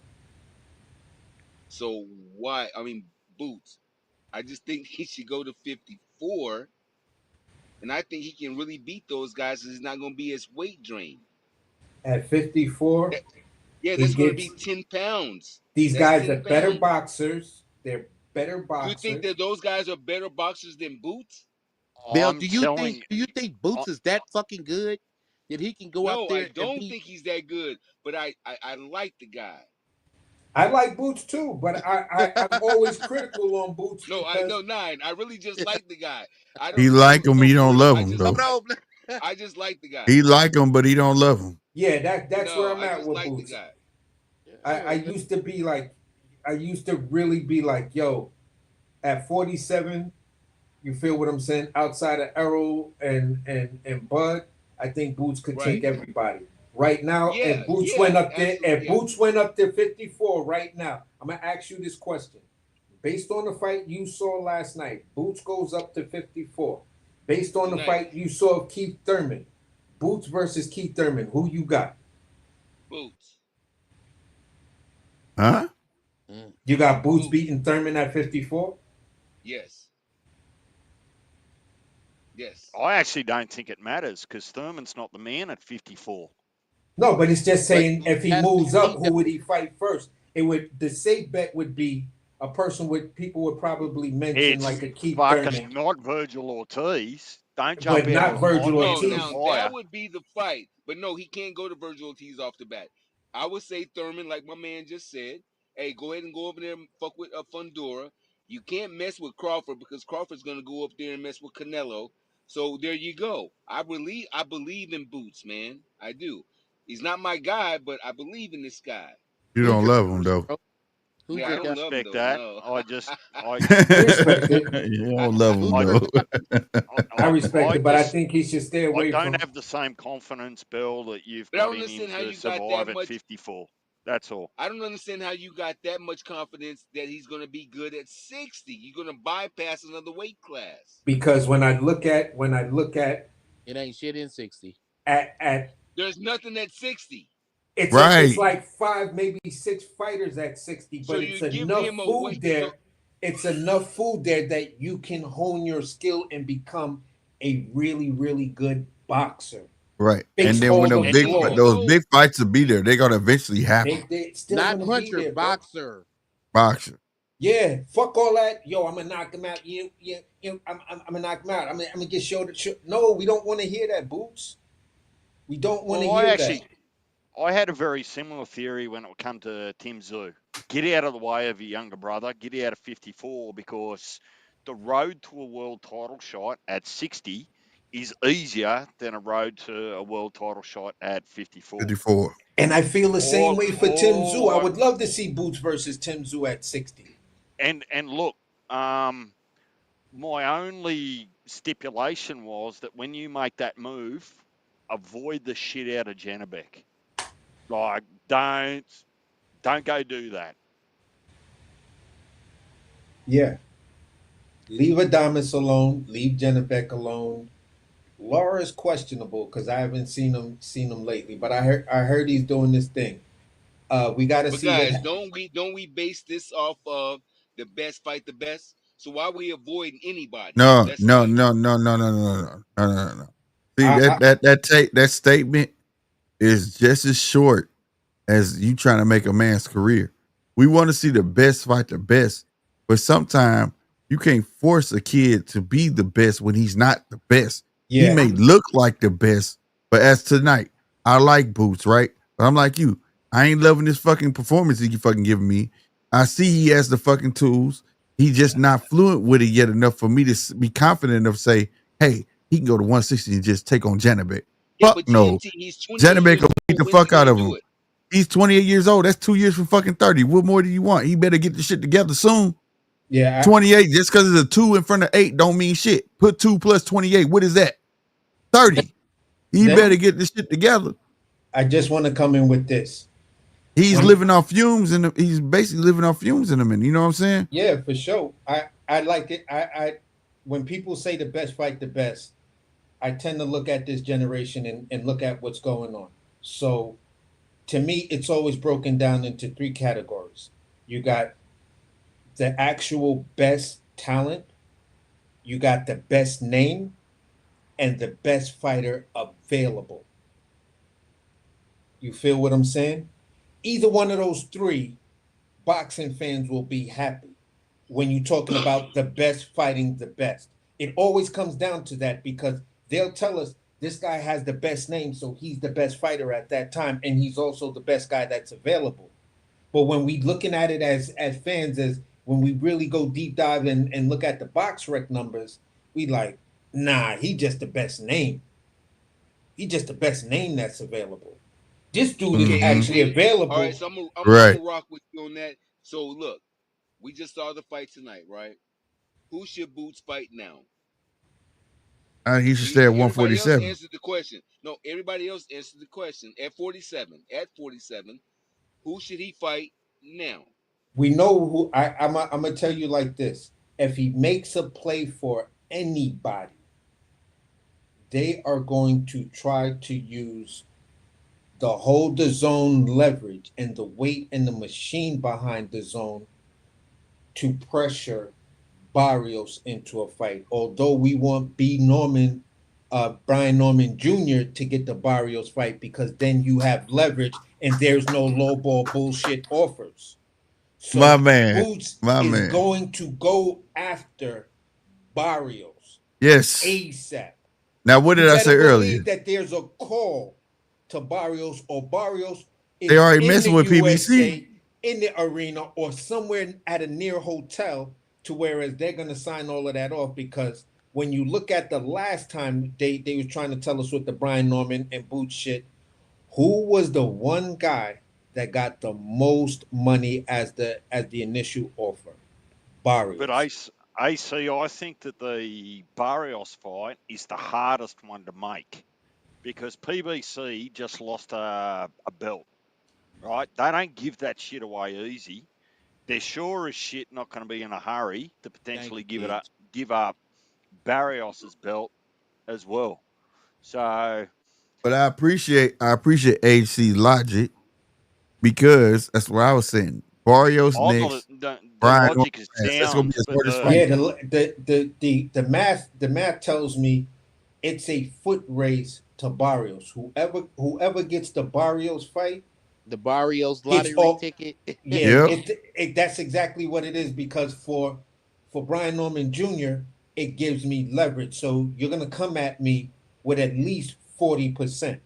So why? I mean, Boots. I just think he should go to 54. And I think he can really beat those guys because he's not going to be as weight drained. At 54, that's going to be 10 pounds. These guys are better boxers. They're better boxers. You think that those guys are better boxers than Boots? Bill, do you think Boots is that fucking good that he can go up there? No, I don't think he's that good, but I like the guy. I like Boots too, but I'm always critical on Boots. No, Nine. I really just like the guy. I don't. He like him, he don't love him though. I just like the guy. He like him, but he don't love him. Yeah, that's where I'm at with Boots. I used to be like, I used to really be like, yo, at 47, you feel what I'm saying? Outside of Errol and Bud, I think Boots could take everybody. Right now, if Boots went up there, Boots went up to 54 right now, I'm gonna ask you this question. Based on the fight you saw last night, Boots goes up to 54. Based on the fight you saw of Keith Thurman, Boots versus Keith Thurman, who you got? Boots. Huh? You got Boots beating Thurman at 54? Yes. Yes. I actually don't think it matters because Thurman's not the man at 54. No, but it's just But saying if he that's moves the up, thing, who would he fight first? It would the safe bet would be a person with people would probably mention It's like a Keith fucking Thurman, not Virgil Ortiz. Don't jump but out not of the Virgil hot No, end of the Ortiz. now that fire. would be the fight. But no, he can't go to Virgil Ortiz off the bat. I would say Thurman, like my man just said. Hey, go ahead and go over there and fuck with Fundora. You can't mess with Crawford because Crawford's gonna go up there and mess with Canelo. So there you go. I believe in Boots, man. I do. He's not my guy, but I believe in this guy. You who's don't your love him though. bro? Who's I I your don't guy? love him respect though. that. No. I respect it. You don't love Who's him your though. guy? I I, respect I it, but I just think he should stay I away don't from have the same confidence, Bill, that you've But I got don't in him understand how to you got that survive at much. 54. That's all. I don't understand how you got that much confidence that he's going to be good at 60. You're going to bypass another weight class. because when I look at It ain't shit in 60. at There's nothing at 60. it's Right. like 5 maybe 6 fighters at 60, So but it's you're giving enough him a food weight. So there. It's enough food there that you can hone your skill and become a really really good boxer. Right. And Fix then when all those the and big then you flaws. those know, big fights will be there, they're gonna eventually happen. They still Not gonna be puncher, there, bro. boxer. Boxer. Yeah, fuck all that. Yo, I'm gonna knock him out. I'm gonna knock him out. I'm gonna get shoulder. No, we don't want to hear that, Boots. We don't want to well, hear that. I had a very similar theory when it come to Tim Tszyu. Get out of the way of your younger brother. Get out of 54 because the road to a world title shot at 60 is easier than a road to a world title shot at 54. 54. And I feel the same way for Tim Tszyu. I All would love to see Boots versus Tim Tszyu at 60. and look, my only stipulation was that when you make that move, avoid the shit out of Janabek. Like, don't go do that. Yeah. Leave Adamas alone. Leave Janabek alone. Laura is questionable because I haven't seen him lately, but I heard he's doing this thing. We got to but see what. guys, don't we base this off of the best fight the best? So why we avoiding anybody? No, Let's no, start no, there. no, no, no, no, no, no, no, no. See I, I, that statement is just as short as you trying to make a man's career. We want to see the best fight the best, but sometimes you can't force a kid to be the best when he's not the best. He yeah. may look like the best, but as tonight, I like Boots, right? But I'm like you. I ain't loving this fucking performance that you fucking giving me. I see he has the fucking tools. He just not fluent with it yet enough for me to be confident enough to say, hey, he can go to 160 and just take on Janabek. Yeah, Fuck but no. GMT, he's 28 Janabek years will beat old. the When's he fuck out gonna of do him. it? He's 28 years old. That's 2 years from fucking 30. What more do you want? He better get the shit together soon. Yeah. 28, just because it's a 2 in front of 8 don't mean shit. Put 2 plus 28. What is that? 30. He Then better get this shit together. I just want to come in with this. He's When, living off fumes and he's basically living off fumes in a minute. You know what I'm saying? yeah, for sure. I like it. I when people say the best fight the best, I tend to look at this generation and look at what's going on. So to me, it's always broken down into 3 categories. You got the actual best talent, you got the best name, and the best fighter available. You feel what I'm saying? Either one of those 3, boxing fans will be happy when you're talking about the best fighting the best. It always comes down to that because they'll tell us this guy has the best name, so he's the best fighter at that time, and he's also the best guy that's available. But when we looking at it as fans, as when we really go deep dive and look at the box rec numbers, we like, nah, he just the best name. He just the best name that's available. This dude is Okay, actually MT. available. All right, so I'm Right. gonna rock with you on that. So look, we just saw the fight tonight, right? Who should Boots fight now? He should stay at Everybody else 147. answered the question. No, everybody else answered the question. At 47, who should he fight now? We know who I'm gonna tell you like this. If he makes a play for anybody, they are going to try to use the hold the zone leverage and the weight and the machine behind the zone to pressure Barrios into a fight. Although we want B. Norman Brian Norman Jr. to get the Barrios fight, because then you have leverage and there's no low ball bullshit offers. My So man. Boots My is man. going to go after Barrios Yes. ASAP. Now, what You did I better say earlier? believe that there's a call to Barrios, or Barrios They is already in messing the with PBC. USA, in the arena, or somewhere at a near hotel, to whereas they're going to sign all of that off. Because when you look at the last time they was trying to tell us with the Brian Norman and Boots shit, who was the one guy that got the most money as the initial offer? Barrios. But AC, I think that the Barrios fight is the hardest one to make, because PBC just lost a belt, right? They don't give that shit away easy. They're sure as shit not going to be in a hurry to potentially give up Barrios's belt as well. So, But I appreciate HC logic, because that's what I was saying. Barrios I next. thought the Brian logic is Norman. That's gonna be sound, his but hardest fight. Yeah, the math tells me it's a foot race to Barrios. Whoever gets the Barrios fight, The Barrios gets lottery all. ticket. Yeah, Yep. that's exactly what it is, because for Brian Norman Jr., it gives me leverage. So you're gonna come at me with at least 40%.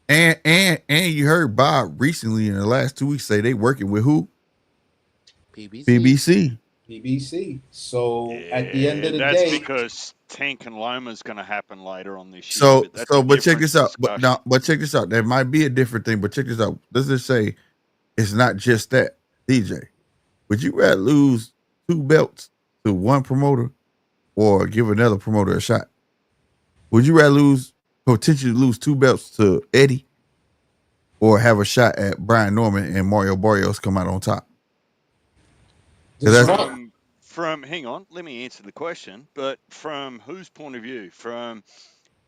And you heard Bob recently in the last 2 weeks say they working with who? PBC. PBC. So at the end yeah, of the that's day, because Tank and Loma is going to happen later on this year. But that's But check this out. discussion. But check this out. There might be a different thing, but check this out. Let's just say it's not just that. DJ, would you rather lose 2 belts to one promoter or give another promoter a shot? Would you rather potentially lose 2 belts to Eddie, or have a shot at Brian Norman and Mario Barrios come out on top? From hang on, let me answer the question. But from whose point of view? From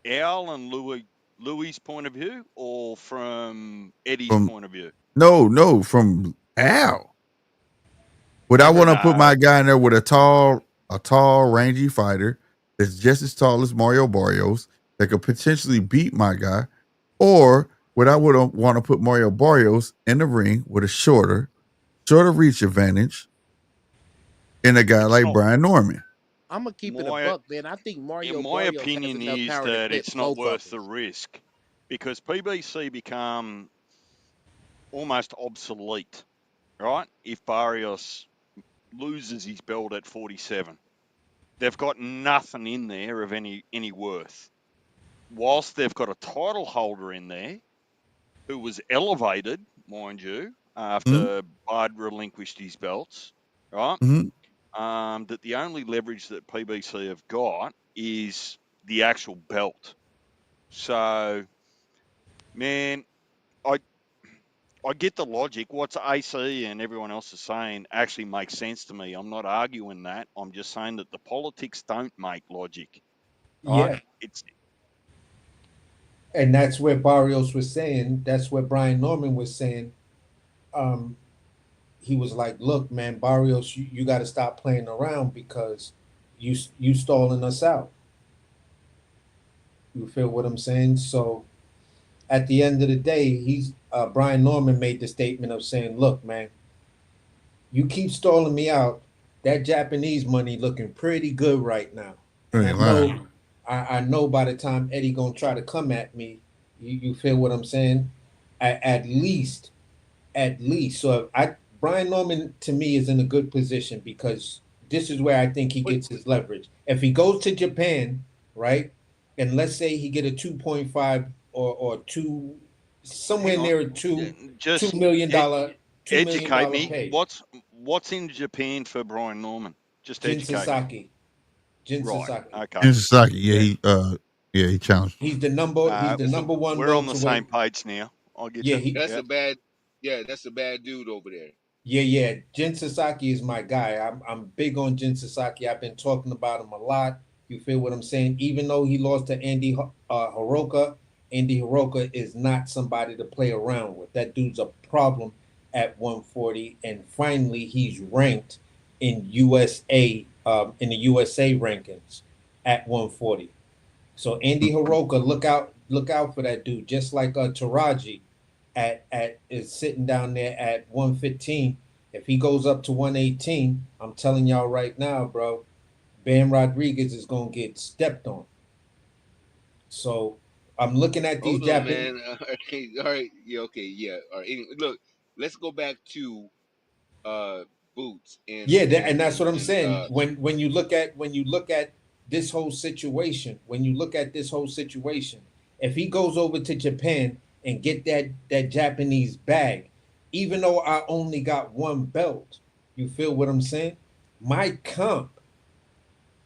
Al and Louis' point of view, or from Eddie's point of view? No, from Al. Would I want to put my guy in there with a tall, rangy fighter that's just as tall as Mario Barrios that could potentially beat my guy? Or would I want to put Mario Barrios in the ring with a shorter reach advantage in a guy like Brian Norman? I'm gonna keep it a buck, man. I think Mario. In my opinion, is that it's not worth the risk, because PBC become almost obsolete, right? If Barrios loses his belt at 47, they've got nothing in there of any worth. Whilst they've got a title holder in there who was elevated, mind you, after Bud relinquished his belts, right? That the only leverage that PBC have got is the actual belt. So, man, I get the logic. What's AC and everyone else is saying actually makes sense to me. I'm not arguing that. I'm just saying that the politics don't make logic. Right? yeah, and that's where Barrios was saying. That's what Brian Norman was saying. He was like, "Look, man, Barrios, you got to stop playing around, because you stalling us out." You feel what I'm saying? So at the end of the day, Brian Norman made the statement of saying, "Look, man, you keep stalling me out. That Japanese money looking pretty good right now. And I know by the time Eddie gonna try to come at me, you feel what I'm saying? At least. So Brian Norman to me is in a good position, because this is where I think he gets his leverage. If he goes to Japan, right, and let's say he get a 2.5 or two, somewhere near a $2 million. Educate me. Pay. What's in Japan for Brian Norman? Just Jin educate Sasaki. me. Jin Right. Sasaki. Okay. Jin Sasaki, he challenged. He's the number one. We're on the same page now. I'll get you. That's a bad dude over there. Yeah. Jin Sasaki is my guy. I'm big on Jin Sasaki. I've been talking about him a lot. You feel what I'm saying? Even though he lost to Andy Hiroka, Andy Hiroka is not somebody to play around with. That dude's a problem at 140, and finally he's ranked in USA in the USA rankings at 140. So Andy Hiroka, look out for that dude. Just like Taraji is sitting down there at 115. If he goes up to 118, I'm telling y'all right now, bro, Bam Rodriguez is gonna get stepped on. So I'm looking at these Hold on, Japanese. man. All right. Yeah. Okay. Yeah. All right. Anyway, look, let's go back to Boots and And that's what I'm saying. When you look at this whole situation, if he goes over to Japan and get that Japanese bag, even though I only got one belt, you feel what I'm saying? My comp,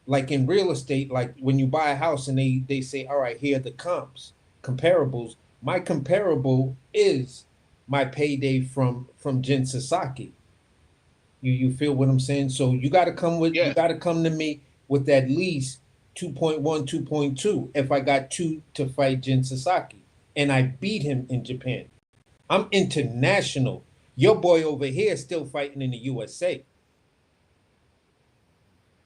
like in real estate, like when you buy a house and they say, all right, here are the comparables. My comparable is my payday from Jin Sasaki. You feel what I'm saying? So you got to come to me with at least 2.1, 2.2 if I got 2 to fight Jin Sasaki and I beat him in Japan. I'm international. Your boy over here is still fighting in the USA.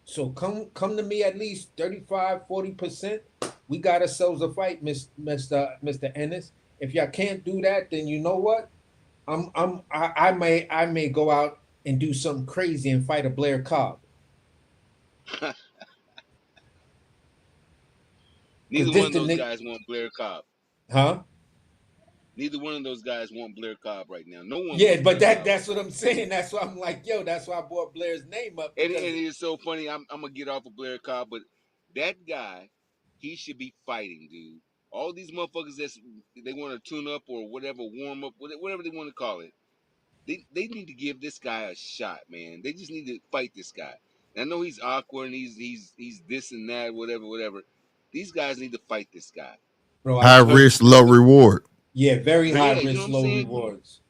So come to me at least 35, 40%. We got ourselves a fight, Mr. Ennis. If y'all can't do that, then you know what? I may go out and do something crazy and fight a Blair Cobb. Neither one of those guys want Blair Cobb. Huh? Neither one of those guys want Blair Cobb right now. No one. Yeah, but that's what I'm saying. That's why I'm like, yo, that's why I brought Blair's name up. And it is so funny. I'm gonna get off of Blair Cobb, but that guy, he should be fighting, dude. All these motherfuckers they want to tune up or whatever, warm up, whatever they want to call it. They need to give this guy a shot, man. They just need to fight this guy. And I know he's awkward and he's this and that, whatever. These guys need to fight this guy. Bro, high risk, low reward. Yeah, very high risk, low rewards.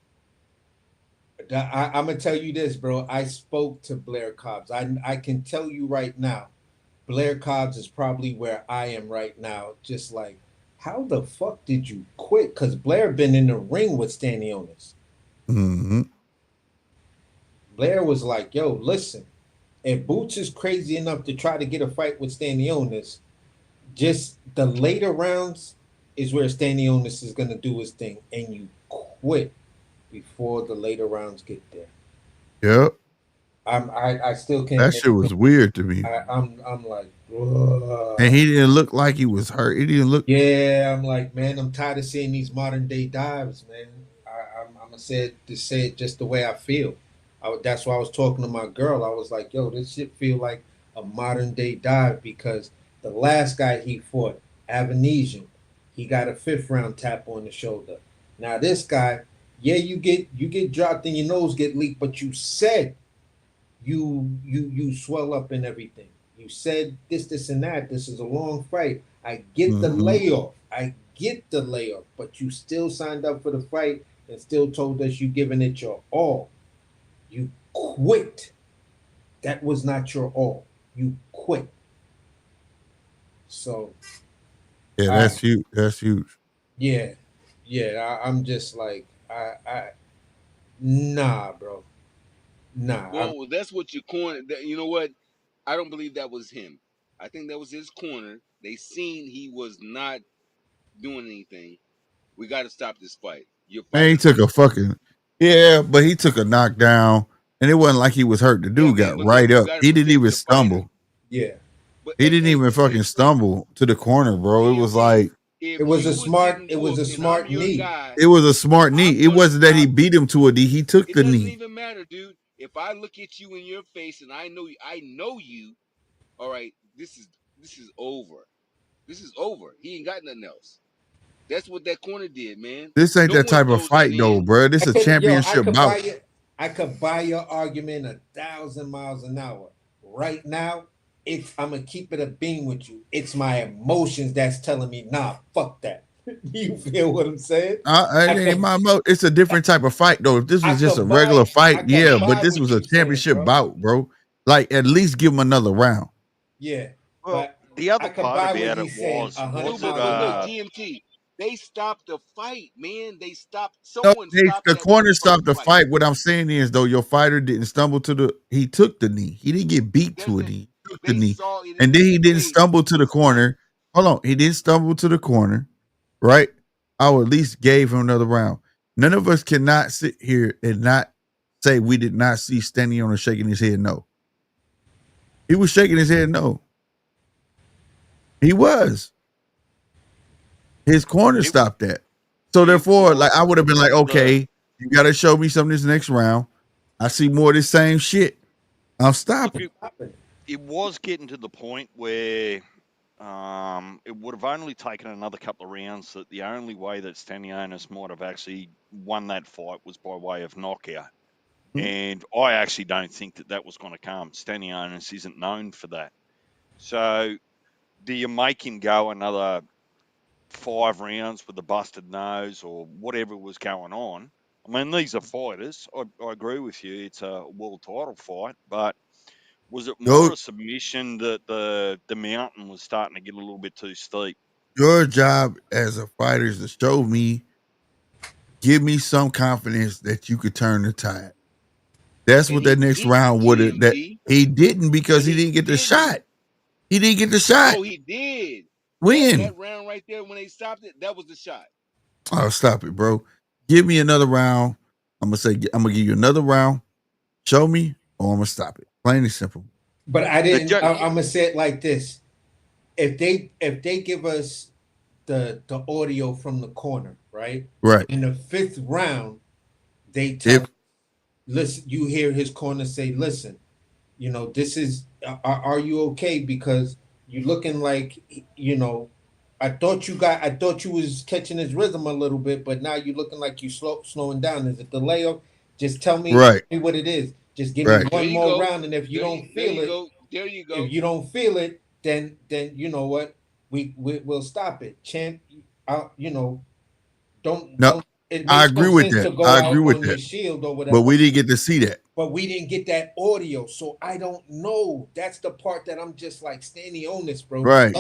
I'm gonna tell you this, bro. I spoke to Blair Cobbs. I can tell you right now, Blair Cobbs is probably where I am right now. Just like, how the fuck did you quit? Because Blair been in the ring with Stanionis. Mm-hmm. Blair was like, yo, listen, if Boots is crazy enough to try to get a fight with Stanionis, just the later rounds is where Stanionis is gonna do his thing, and you quit before the later rounds get there. Yep. I still can't. That shit was weird to me. I'm like, ugh. And he didn't look like he was hurt. He didn't look. Yeah, I'm like, man, I'm tired of seeing these modern day dives, man. I'm gonna say it just the way I feel. That's why I was talking to my girl. I was like, yo, this shit feel like a modern day dive, because the last guy he fought, Avanesian, he got a 5th round tap on the shoulder. Now this guy, yeah, you get dropped and your nose get leaked, but you said you swell up and everything. You said this and that. This is a long fight. I get the layoff. But you still signed up for the fight and still told us you giving it your all. You quit. That was not your all. You quit. So yeah, that's huge. That's huge. Yeah. I'm just like, nah, bro. Nah. Well, that's what your corner. You know what? I don't believe that was him. I think that was his corner. They seen he was not doing anything. We got to stop this fight. Man, he took a fucking but he took a knockdown, and it wasn't like he was hurt. The dude got right up. He didn't even stumble. Yeah, he didn't even fucking stumble to the corner, bro. It was like it was a smart knee. It was a smart knee. It wasn't that he beat him to a knee. He took the knee. It doesn't even matter, dude. If I look at you in your face and I know you, all right, this is over. This is over. He ain't got nothing else. That's what that corner did, man. This ain't that type of fight, though, bro. This is a championship bout. I could buy your argument 1,000 miles an hour. Right now, I'm gonna keep it a beam with you. It's my emotions that's telling me, nah, fuck that. You feel what I'm saying? It's a different type of fight, though. If this was just a regular fight, yeah, but this was a championship bout, bro. Like, at least give him another round. Yeah. Well, the other part about it was GMT. They stopped the fight, man. They stopped. Someone stopped the corner stopped the fight. What I'm saying is, though, your fighter didn't stumble he took the knee. He didn't get beat to a knee. He took the knee. And then he didn't stumble to the corner. hold on. He didn't stumble to the corner, right? I would at least gave him another round. None of us cannot sit here and not say we did not see Stanionis shaking his head no. He was shaking his head no. He was. His corner stopped that. So therefore, like I would have been like, okay, you got to show me something this next round. I see more of this same shit. I'll stop it. It was getting to the point where it would have only taken another couple of rounds. That the only way that Stanionis might have actually won that fight was by way of knockout. And I actually don't think that was going to come. Stanionis isn't known for that. So do you make him go another 5 rounds with a busted nose or whatever was going on? I mean, these are fighters. I agree with you. It's a world title fight, but was it more a submission that the mountain was starting to get a little bit too steep? Your job as a fighter is to show me, give me some confidence that you could turn the tide. That's what that next round would have. That he didn't because he didn't get the shot. He didn't get the shot. Oh, he did. When? That round right there when they stopped it, that was the shot. Oh, stop it, bro. Give me another round. I'm gonna give you another round. Show me, or I'm gonna stop it. Plain and simple. But I didn't. I'm gonna say it like this: if they give us the audio from the corner, right? Right. In the 5th round, they tell, listen. You hear his corner say, "Listen, you know this is. Are you okay? Because you looking like I thought you was catching his rhythm a little bit, but now you looking like you slowing down. Is it the layoff? Just tell me, what it is. Just give me one more round, and if you don't feel it, there you go. If you don't feel it, then you know what, we'll stop it. Champ, don't. It makes I agree with sense that. to go I out agree with on your that. shield or whatever. But we didn't get to see that. But we didn't get that audio, so I don't know. That's the part that I'm just like standing on this, bro. Right.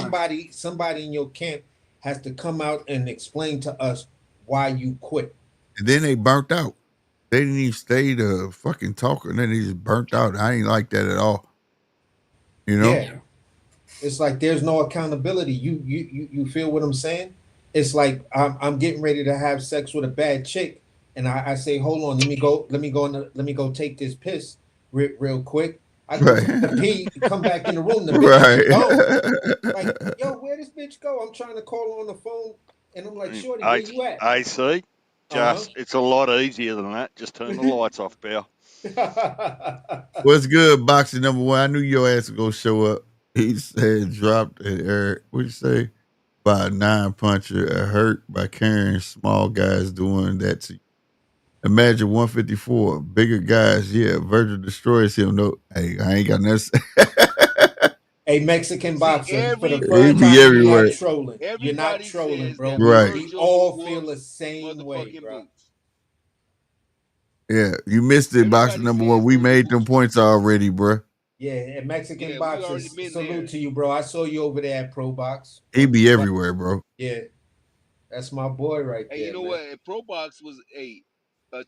Somebody in your camp has to come out and explain to us why you quit. And then they burnt out. They didn't even stay to fucking talk, and then they just burnt out. I ain't like that at all. You know? Yeah. It's like there's no accountability. You feel what I'm saying? It's like I'm getting ready to have sex with a bad chick, and I say, hold on, let me go take this piss real quick. I go to pee, come back in the room, the bitch is gone. Like, yo, where this bitch go? I'm trying to call her on the phone, and I'm like, shorty, where you at? I see. It's a lot easier than that. Just turn the lights off, pal. What's good, boxing number 1? I knew your ass was gonna show up. He said dropped at Eric. What'd you say? By a 9-puncher, hurt by carrying small guys doing that to you. Imagine 154, bigger guys. Yeah, Virgil destroys him. No, hey, I ain't got nothing. A Mexican boxer for the He first be time. everywhere. You're not trolling. You're not trolling, bro. Right. We all feel the same way, bro. Yeah, you missed it, boxing number 1. We made them points already, bro. Yeah, and Mexican boxers, salute to you, bro. I saw you over there at Pro Box. He be everywhere, bro. Yeah, that's my boy right there. Hey, you know what? At Pro Box was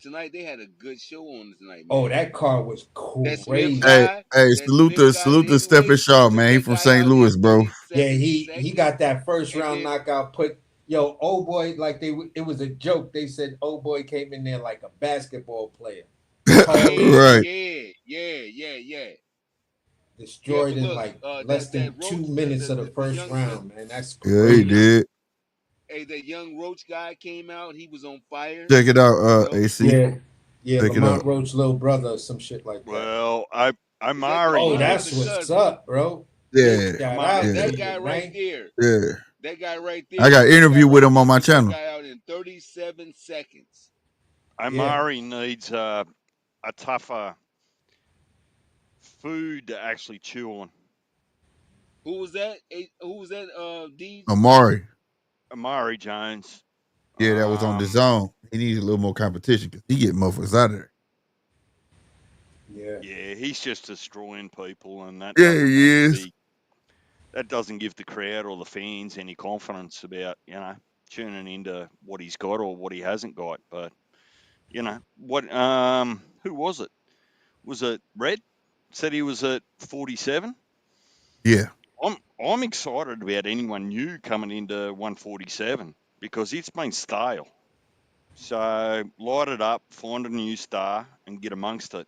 tonight they had a good show on tonight, man. Oh, that car was crazy. Hey, salute to Stephen Shaw, man. He from St. Louis, bro. Yeah, he got that first round knockout. Old boy, like it was a joke. They said old boy came in there like a basketball player. Right. Yeah. Destroyed in like less than 2 minutes of the first round, man. That's crazy. Yeah, he did. Hey, that young Roach guy came out. He was on fire. Check it out, AC. Yeah, check Lamont Roach little brother or some shit like that. Well, Omari. Oh, that's what's up, bro. Yeah. That guy right there. Yeah. That guy right there. I got an interview with him on my channel. That guy out in 37 seconds. Omari needs a tougher food to actually chew on. Who was that? D? Omari Jones. Yeah, that was on the zone. He needs a little more competition because he getting motherfuckers out of there. Yeah, he's just destroying people, and that. Yeah, he is. That doesn't give the crowd or the fans any confidence about tuning into what he's got or what he hasn't got. But what? Who was it? Was it Red? Said he was at 47. Yeah. I'm excited about anyone new coming into 147 because it's been stale. So light it up, find a new star, and get amongst it.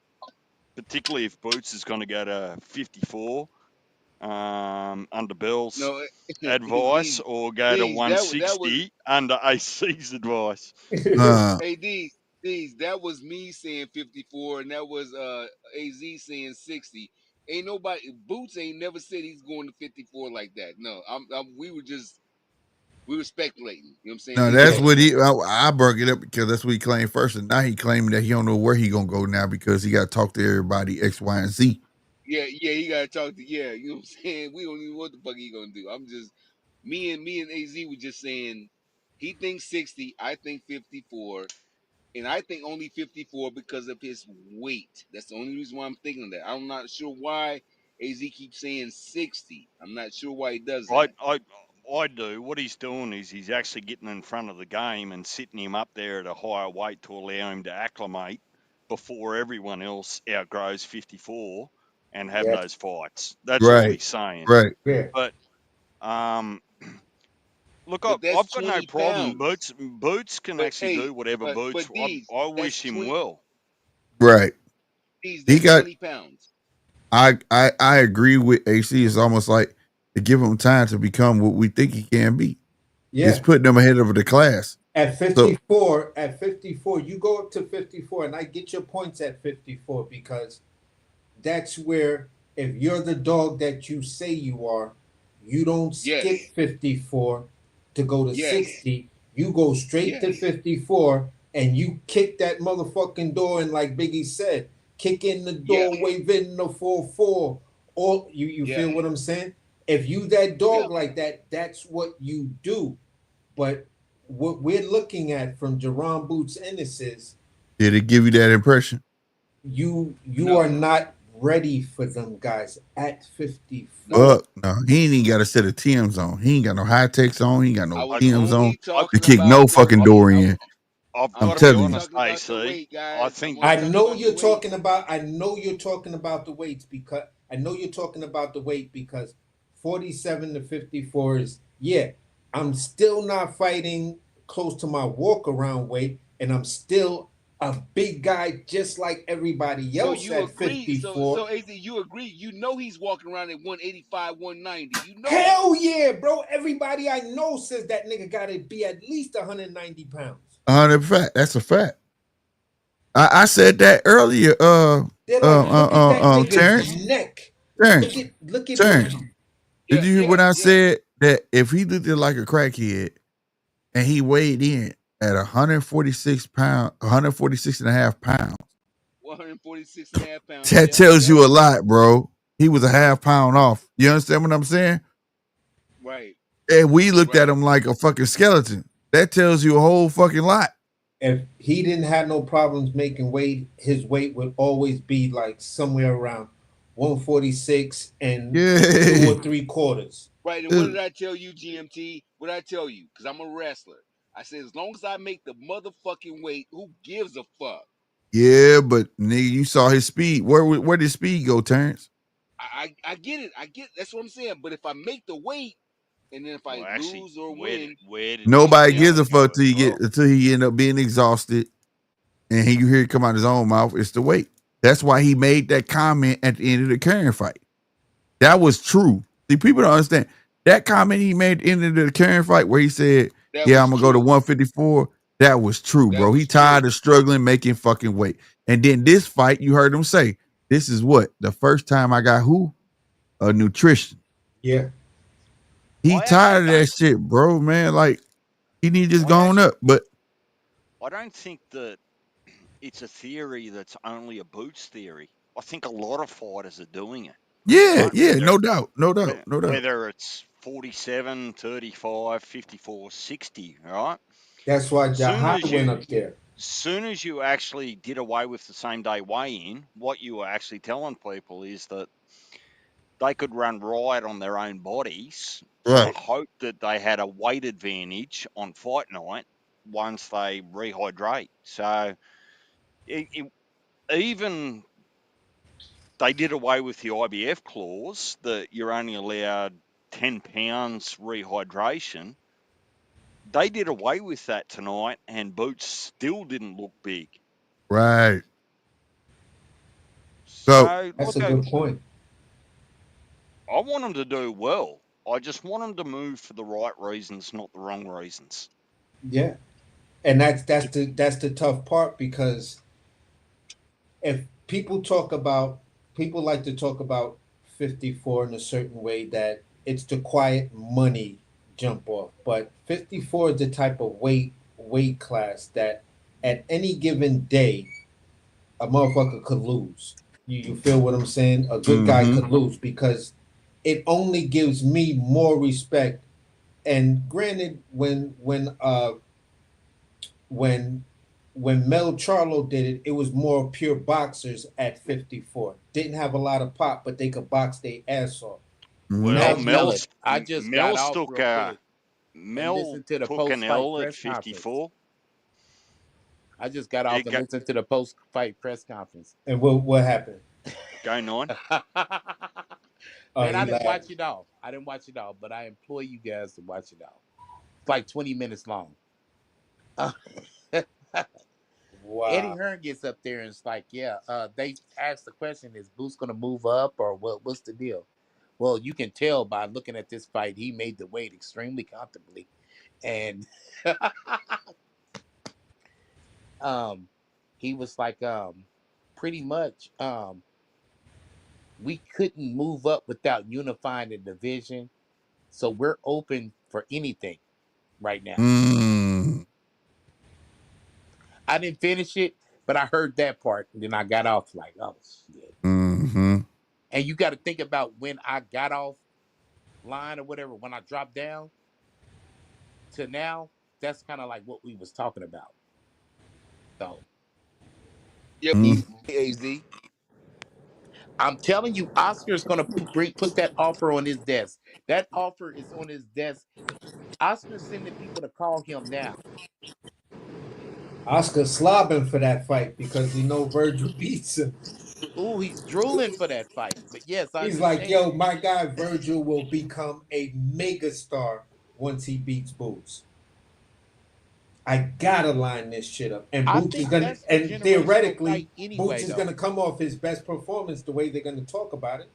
Particularly if Boots is going to go to 54 under Bell's No, advice, D's, or go to D's, that was 160 under AC's advice. hey D's, that was me saying 54, and that was AZ saying 60. Ain't nobody Boots ain't never said he's going to 54 like that. No, we were speculating. You know what I'm saying? No, Leave it that's at what that. I broke it up because that's what he claimed first, and now he claiming that he don't know where he gonna go now because he got to talk to everybody X, Y, and Z. Yeah, you gotta talk to you know what I'm saying? We don't even know what the fuck he gonna do. I'm just me and AZ were just saying he thinks 60, I think 54, and I think only 54 because of his weight. That's the only reason why I'm thinking that. I'm not sure why AZ keeps saying 60. I'm not sure why he does that. I do. What he's doing is he's actually getting in front of the game and sitting him up there at a higher weight to allow him to acclimate before everyone else outgrows 54 and have Yeah, those fights. That's all Right, he's saying. right. yeah. But look, But that's I've got no 20 problem. pounds. Boots can But actually hey, do whatever Boots. but D's, I that's wish him 20 well. Right. D's, He that's got 20 pounds. I agree with AC. It's almost like to give him time to become what we think he can be. It's Yeah. putting him ahead of the class. At So 54, you go up to 54, and I get your points at 54 because that's where if you're the dog that you say you are, you don't Yes. skip 54 to go to Yes. 60. You go straight to Yes. 54 and you kick that motherfucking door in like Biggie said. Kick in the Yeah. door, wave in the 4-4. Or you Yeah. feel what I'm saying? If you that dog Yeah. like that, that's what you do. But what we're looking at from Jaron Boots Ennis is did it give you that impression? you No. are not ready for them guys at 54. No. Fuck no. He ain't even got a set of Tim's on. He ain't got no high techs on. He ain't got I no was Tim's on only to talking kick about no fucking door in. I've I I'm got was to be only telling you. honest, talking about the AC. weight, I guys. I'm think only I talking know about the you're weight. talking about the weights because I know you're talking about the weight because 47 to 54 is I'm still not fighting close to my walk around weight and I'm still a big guy just like everybody So else you at agree? 54. So AZ, you agree? You know he's walking around at 185, 190. You know that. Hell yeah, bro. Everybody I know says that nigga gotta be at least 190 pounds. 100%. That's a fact. I said that earlier. They're like, look at that Terrence, nigga's neck. Terrence, Look at Terrence. him. Did Yeah, you hear yeah, what I yeah. said? That if he looked like a crackhead and he weighed in at 146 pounds, 146 and a half pounds, 146 and a half pounds. that Yep, tells yep. you a lot, bro. He was a half pound off. You understand what I'm saying? Right, And we looked at right. him like a fucking skeleton. That tells you a whole fucking lot. If he didn't have no problems making weight, his weight would always be like somewhere around 146 and two Yeah. or three quarters. Right. And what did I tell you, GMT? What did I tell you? Because I'm a wrestler. I said, as long as I make the motherfucking weight, who gives a fuck? Yeah, but nigga, you saw his speed. Where did speed go, Terrence? I get it. I get that's what I'm saying. But if I make the weight and then if I Well, actually, lose or where win, did his Nobody gives power a fuck go till as you well? get until he end up being exhausted and you hear it come out his own mouth. It's the weight. That's why he made that comment at the end of the Karen fight. That was true. See, people don't understand that comment he made at the end of the Karen fight where he said, that "Yeah, was I'm gonna go to true. 154." That was true, That bro. He was true. tired of struggling making fucking weight. And then this fight, you heard him say, "This is what the first time I got who a nutrition." Yeah. He I actually tired of that don't. shit, bro. Man, like he need to just I gone actually. up. But I don't think that it's a theory that's only a Boots theory. I think a lot of fighters are doing it, yeah, right? yeah, no doubt, no doubt, no doubt. Whether it's 47, 35, 54, 60, right? That's why Soon Jahai as went you up there. soon as you actually did away with the same day weigh-in, what you were actually telling people is that they could run riot on their own bodies for the Right. hope that they had a weight advantage on fight night once they rehydrate. So even they did away with the IBF clause that you're only allowed 10 pounds rehydration. They did away with that tonight, and Boots still didn't look big. Right. So That's look, a good point. I want them to do well. I just want them to move for the right reasons, not the wrong reasons. Yeah, and that's the tough part, because if people like to talk about 54 in a certain way, that it's the quiet money jump off, but 54 is the type of weight class that at any given day a motherfucker could lose. You feel what I'm saying? A good guy could lose, because it only gives me more respect. And granted, when Mel Charlo did it, it was more pure boxers at 54. Didn't have a lot of pop, but they could box their ass off. Well, Mel, I just got off real quick and Mel listened to the took an post-fight L at press conference. 54. I just got off and listened to the post-fight press conference. And what happened? Go 9. Man, I didn't watch it all. But I implore you guys to watch it all. It's like 20 minutes long. Wow. Eddie Hearn gets up there and it's like, they asked the question, is Boots going to move up or what's the deal? Well, you can tell by looking at this fight, he made the weight extremely comfortably. And he was like, pretty much, we couldn't move up without unifying the division. So we're open for anything right now. I didn't finish it, but I heard that part. And then I got off like, oh, shit. And you got to think about when I got off line or whatever, when I dropped down to now, that's kind of like what we was talking about. So. Yeah, AZ. I'm telling you, Oscar's going to put that offer on his desk. That offer is on his desk. Oscar's sending people to call him now. Oscar slobbing for that fight because he know Virgil beats him. Ooh, he's drooling for that fight. But yes, I He's understand. like, yo, my guy Virgil will become a megastar once he beats Boots. I gotta line this shit up, and Boots is gonna, and theoretically, anyway, Boots is gonna come off his best performance the way they're gonna talk about it.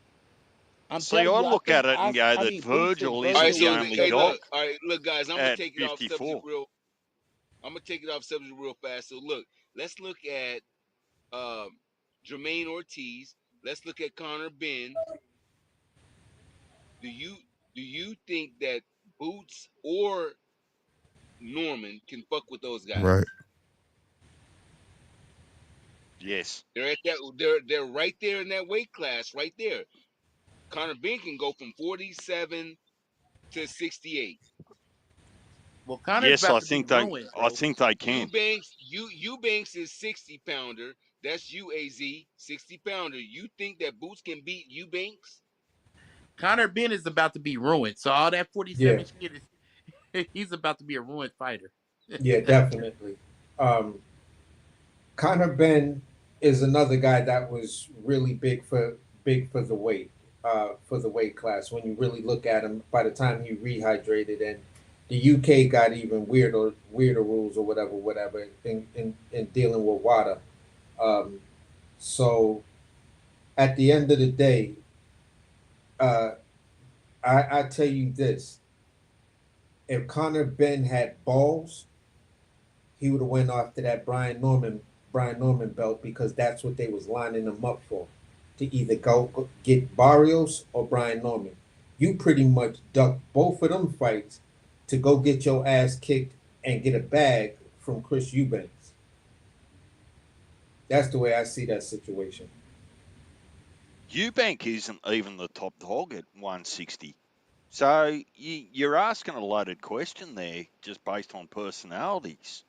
See, I look at it and go that Virgil isn't the only dog. All right, look, guys, I'm gonna take it off 54. subject real. I'm gonna take it off subject real fast. So look, let's look at Jermaine Ortiz. Let's look at Conor Benn. Do you think that Boots or Norman can fuck with those guys? Right. Yes. They're at that. They're right there in that weight class, right there. Conor Benn can go from 47 to 68. Well, Conor's yes, I think they can. Eubanks is 60-pounder. That's UAZ, 60-pounder. You think that Boots can beat Eubanks? Conor Benn is about to be ruined. So all that 47 shit is, he's about to be a ruined fighter. Yeah, definitely. Conor Benn is another guy that was really big for the weight class. When you really look at him, by the time he rehydrated, and the UK got even weirder rules or whatever in dealing with water. So at the end of the day, I tell you this: if Conor Benn had balls, he would have went after that Brian Norman belt, because that's what they was lining him up for, to either go get Barrios or Brian Norman. You pretty much ducked both of them fights to go get your ass kicked and get a bag from Chris Eubanks. That's the way I see that situation. Eubank isn't even the top dog at 160. So you're asking a loaded question there just based on personalities.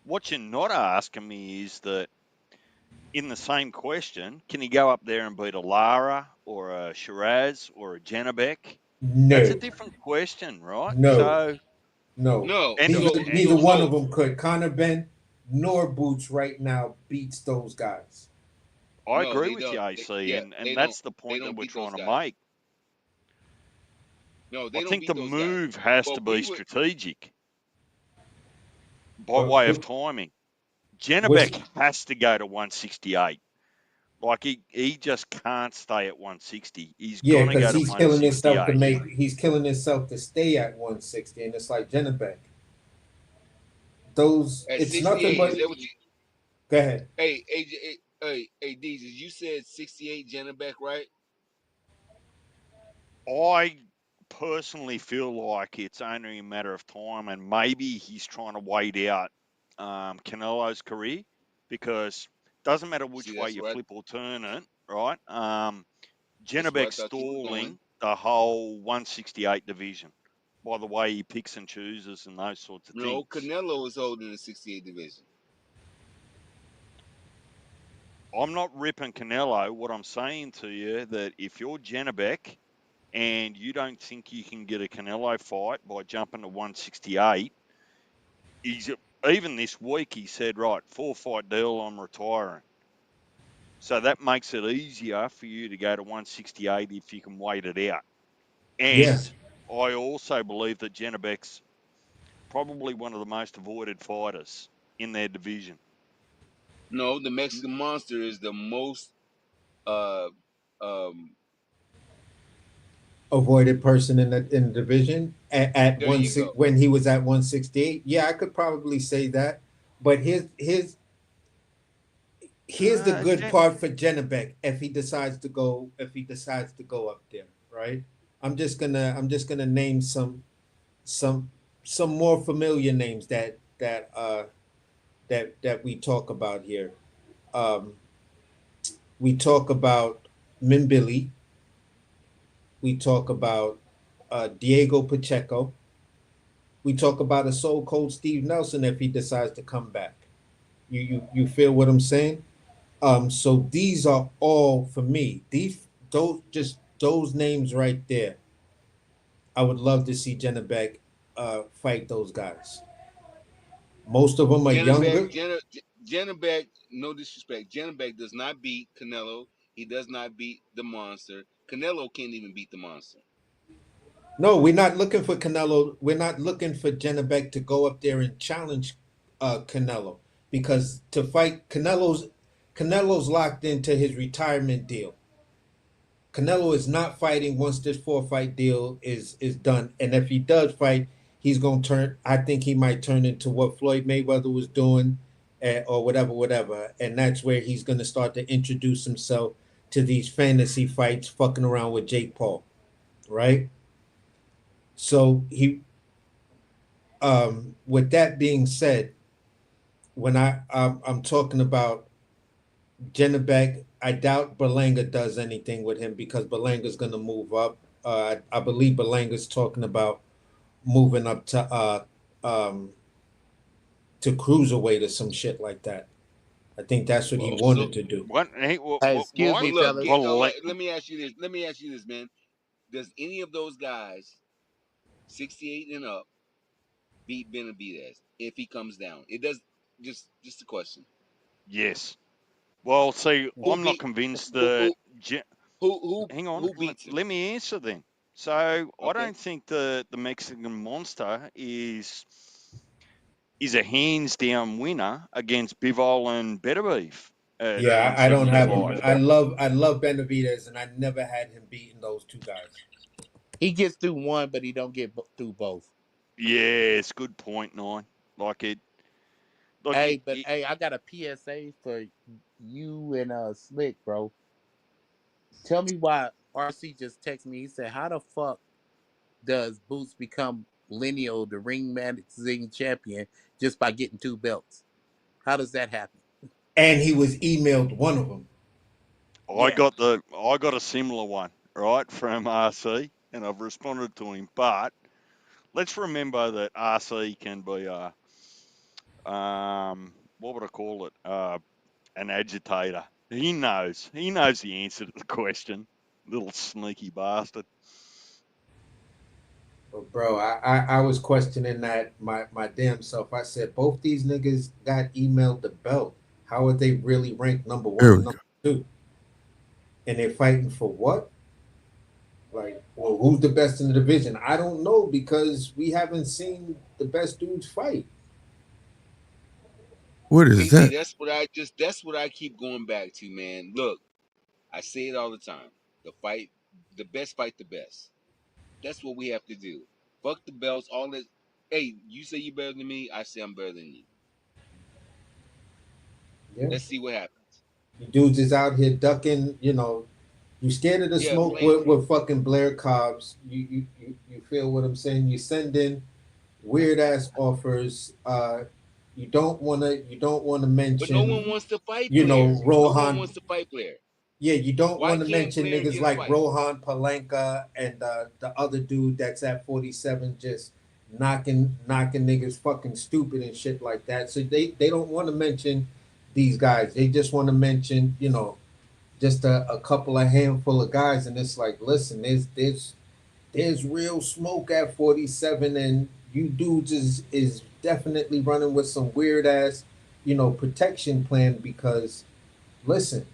What you're not asking me is that in the same question, can he go up there and beat a Lara or a Shiraz or a Janabek? No. That's a different question, right? No. No. Neither one of them could. Conor Benn nor Boots right now beats those guys. I agree with you, AC, and that's the point that we're trying to make. No, they I don't think beat the those guys. move has But to be we would. strategic by way of timing. Which Janabek has to go to 168. Like he just can't stay at 160. He's yeah, gonna because go to he's killing himself to 168. make he's killing himself to stay at 160, and it's like Jennebeck. Those At it's nothing 68, but is that what you? go ahead. Hey, hey, Deez, you said 68 Janabek, right? I personally feel like it's only a matter of time, and maybe he's trying to wait out Canelo's career, because it doesn't matter which See, way you flip or turn it, right? that's where I Janabek's thought you were going. stalling the whole 168 division by the way he picks and chooses and those sorts of No, things. Canelo is holding the 68 division. I'm not ripping Canelo. What I'm saying to you that if you're Janabek and you don't think you can get a Canelo fight by jumping to 168, even this week he said, right, 4-fight deal, I'm retiring. So that makes it easier for you to go to 168 if you can wait it out. Yeah, And I also believe that Janabek's probably one of the most avoided fighters in their division. No, the Mexican Monster is the most uh avoided person in the division at there you go. when he was at 168. Yeah, I could probably say that. But here's the good part for Jennebeck if he decides to go up there, right? I'm just gonna name some some more familiar names that we talk about here. Um, we talk about Minbilly. We talk about Diego Pacheco. We talk about a so cold Steve Nelson if he decides to come back. You feel what I'm saying? So these are all for me. Those names right there. I would love to see Jennebeck fight those guys. Most of them are younger. Janabek, no disrespect. Janabek does not beat Canelo. He does not beat the Monster. Canelo can't even beat the Monster. No, we're not looking for Canelo. We're not looking for Jennebeck to go up there and challenge Canelo because to fight Canelo's locked into his retirement deal. Canelo is not fighting once this 4-fight deal is done, and if he does fight, he's gonna turn. I think he might turn into what Floyd Mayweather was doing, or whatever, and that's where he's gonna start to introduce himself to these fantasy fights, fucking around with Jake Paul, right? So with that being said, when I'm talking about Jennebeck, I doubt Berlanga does anything with him because Berlanga's going to move up. I believe Berlanga's talking about moving up to cruiserweight or some shit like that. I think that's what he Well, wanted to do. What? Hey, excuse well, me, look. fellas. Let me ask you this. Let me ask you this, man. Does any of those guys, 68 and up, beat Benavidez if he comes down? It does. Just a question. Yes. Well, see, Who I'm not beat convinced who that. who who Hang on, who beats him? let me answer then. So I Okay. don't think the Mexican Monster is a hands down winner against Bivol and Beterbiev at Yeah, I don't have him. 175. I love Benavidez, and I never had him beating those two guys. He gets through one, but he don't get through both. Yes, good point, Nine. Like it, like Hey, but hey, I got a PSA for you and Slick, bro. Tell me why RC just texted me. He said, "How the fuck does Boots become lineal the ring magazine champion just by getting 2 belts? How does that happen?" And he was emailed one of them. I Yeah. got a similar one, right, from RC, and I've responded to him. But let's remember that RC can be what would I call it? An agitator. He knows the answer to the question. Little sneaky bastard. But bro, I was questioning that my damn self. I said both these niggas got emailed the belt. How are they really ranked number one There and we number go. two? And they're fighting for what? Like, well, who's the best in the division? I don't know because we haven't seen the best dudes fight. What is KC, that? that's what I keep going back to, man. Look, I say it all the time. The best fight the best. That's what we have to do. Fuck the belts, all that. Hey, you say you better than me, I say I'm better than you. Yeah. Let's see what happens. You dudes is out here ducking, you scared of the Yeah, smoke with fucking Blair Cobbs. You feel what I'm saying? You send in weird ass offers. You don't wanna but no one mention, wants to fight Blair. No one Rohan. wants to fight Blair. Yeah, you don't Why want to can't mention Blair niggas get a like fight? Rohan Palenka and the other dude that's at 47 just knocking niggas fucking stupid and shit like that. So they don't want to mention these guys. They just want to mention, just a couple of handful of guys, and it's like, listen, there's real smoke at 47, and you dudes is definitely running with some weird ass, protection plan because listen,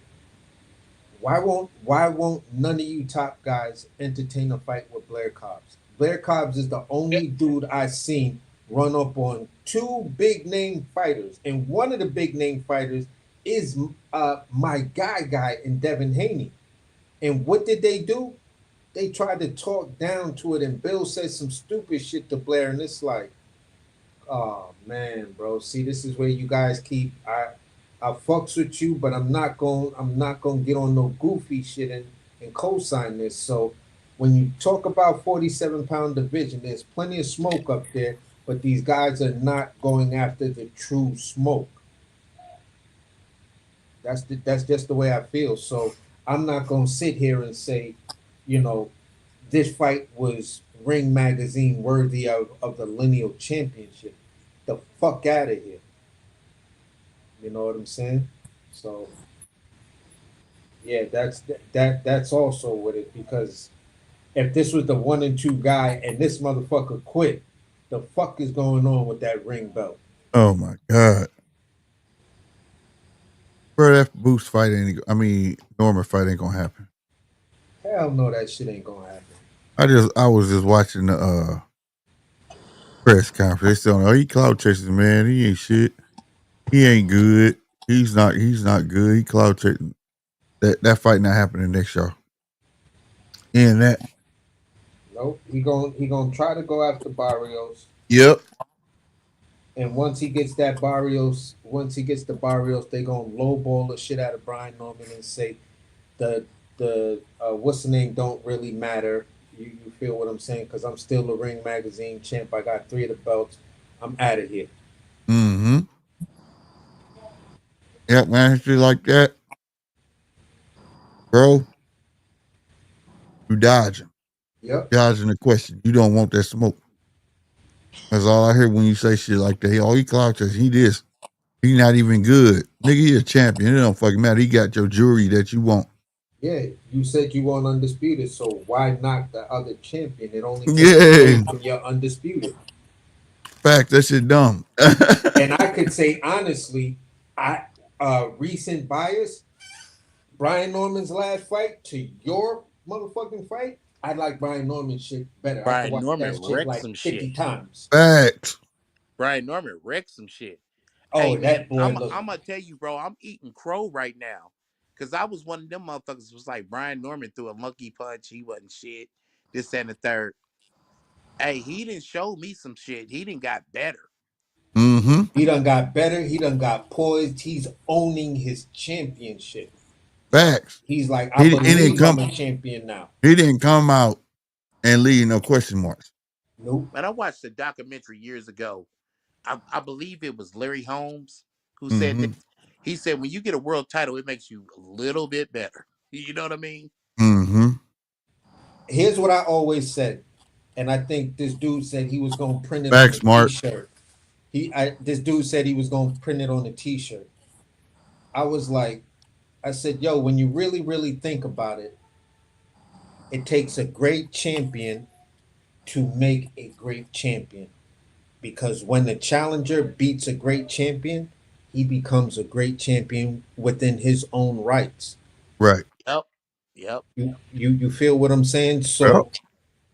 why won't none of you top guys entertain a fight with Blair Cobbs? Blair Cobbs is the That, only dude I've seen run up on two big name fighters, and one of the big name fighters is my guy in Devin Haney. And what did they do? They tried to talk down to it, and Bill said some stupid shit to Blair, and it's like, oh man, bro. See, this is where you guys keep. I fucks with you, but I'm not gonna get on no goofy shit and co-sign this. So when you talk about 47-pound division, there's plenty of smoke up there, but these guys are not going after the true smoke. That's just the way I feel. So I'm not gonna sit here and say, you know, this fight was Ring Magazine worthy of the lineal championship. The fuck out of here. You know what I'm saying? So yeah, that's also with it because if this was the 1 and 2 guy and this motherfucker quit, the fuck is going on with that ring belt? Oh my god, bro! That Boost fight ain't. I mean, Norman fight ain't gonna happen. Hell no, that shit ain't gonna happen. I was just watching the press conference. They saying, "Oh, he cloud chasing, man. He ain't shit. He ain't good. He's not. He's not good. He cloud chasing. That fight not happening next year. And that. Nope, he gonna try to go after Barrios. Yep. And once he gets the Barrios, they gonna lowball the shit out of Brian Norman and say the what's the name don't really matter. You feel what I'm saying? Because I'm still the Ring Magazine champ. I got 3 of the belts. I'm out of here. Mm-hmm. Yep, man. Shit like that, bro. You dodging. Yep. Dodging the question. You don't want that smoke. That's all I hear when you say shit like that. He cloud chasing. He this. He not even good. Nigga, he a champion. It don't fucking matter. He got your jewelry that you want. Yeah, you said you want undisputed, so why knock the other champion? It only takes Yeah. away from your undisputed. Fact, that shit dumb. And I could say honestly, recent bias, Brian Norman's last fight to your motherfucking fight, I like Brian Norman's shit better. I could Brian watch Norman that shit wrecked like some 50 shit. times. Fact. Brian Norman wrecked some shit. Oh, Hey man, that boy I'm look. I'm gonna tell you, bro. I'm eating crow right now, cause I was one of them motherfuckers. Was like Brian Norman threw a monkey punch. He wasn't shit. This and the third. Hey, he didn't show me some shit. He didn't got better. Mm-hmm. He done got better. He done got poised. He's owning his championship. Facts. He's like, I He didn't believe I'm come. a champion now. He didn't come out and leave no question marks. Nope. But I watched a documentary years ago. I believe it was Larry Holmes who said Mm-hmm. this. He said when you get a world title, it makes you a little bit better. You know what I mean? Mm-hmm. Here's what I always said, and I think this dude said he was gonna print it on a Facts, Mark. T-shirt. This dude said he was gonna print it on a T-shirt. I was like, I said, yo, when you really, really think about it, it takes a great champion to make a great champion. Because when the challenger beats a great champion, he becomes a great champion within his own rights. Right. Yep. Yep. You feel what I'm saying? Yep. So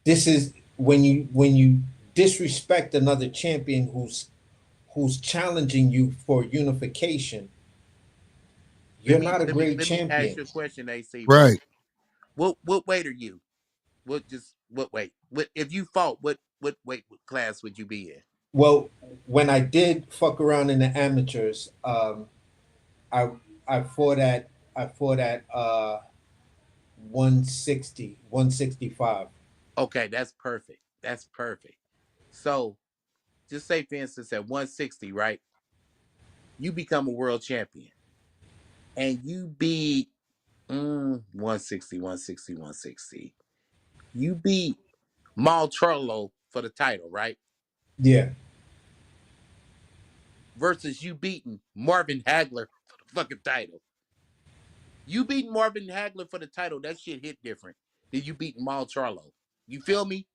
this is when you disrespect another champion who's challenging you for unification, you're not a great Let me ask champion. you a question, AC, bro. Right. What weight are you? What weight? What if you fought? What weight class would you be in? Well, when I did fuck around in the amateurs, I I fought at 160, 165. Okay, that's perfect. That's perfect. So just say, for instance, at 160, right? You become a world champion, and you beat 160, 160, 160. You beat Maltrello for the title, right? Yeah. Versus you beating Marvin Hagler for the fucking title. You beating Marvin Hagler for the title, that shit hit different than you beating Maltrello. You feel me?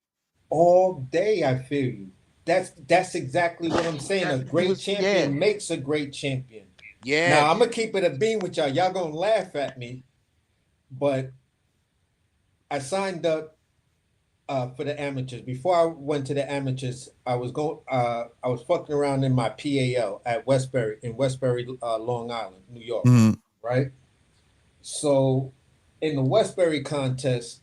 All day I feel you. That's exactly what I'm saying. A great Yeah. champion makes a great champion. Yeah. Now I'm gonna keep it a beam with y'all. Y'all gonna laugh at me, but I signed up for the amateurs. Before I went to the amateurs, I was fucking around in my PAL at Westbury in Westbury, Long Island, New York, Mhm. right? So in the Westbury contest,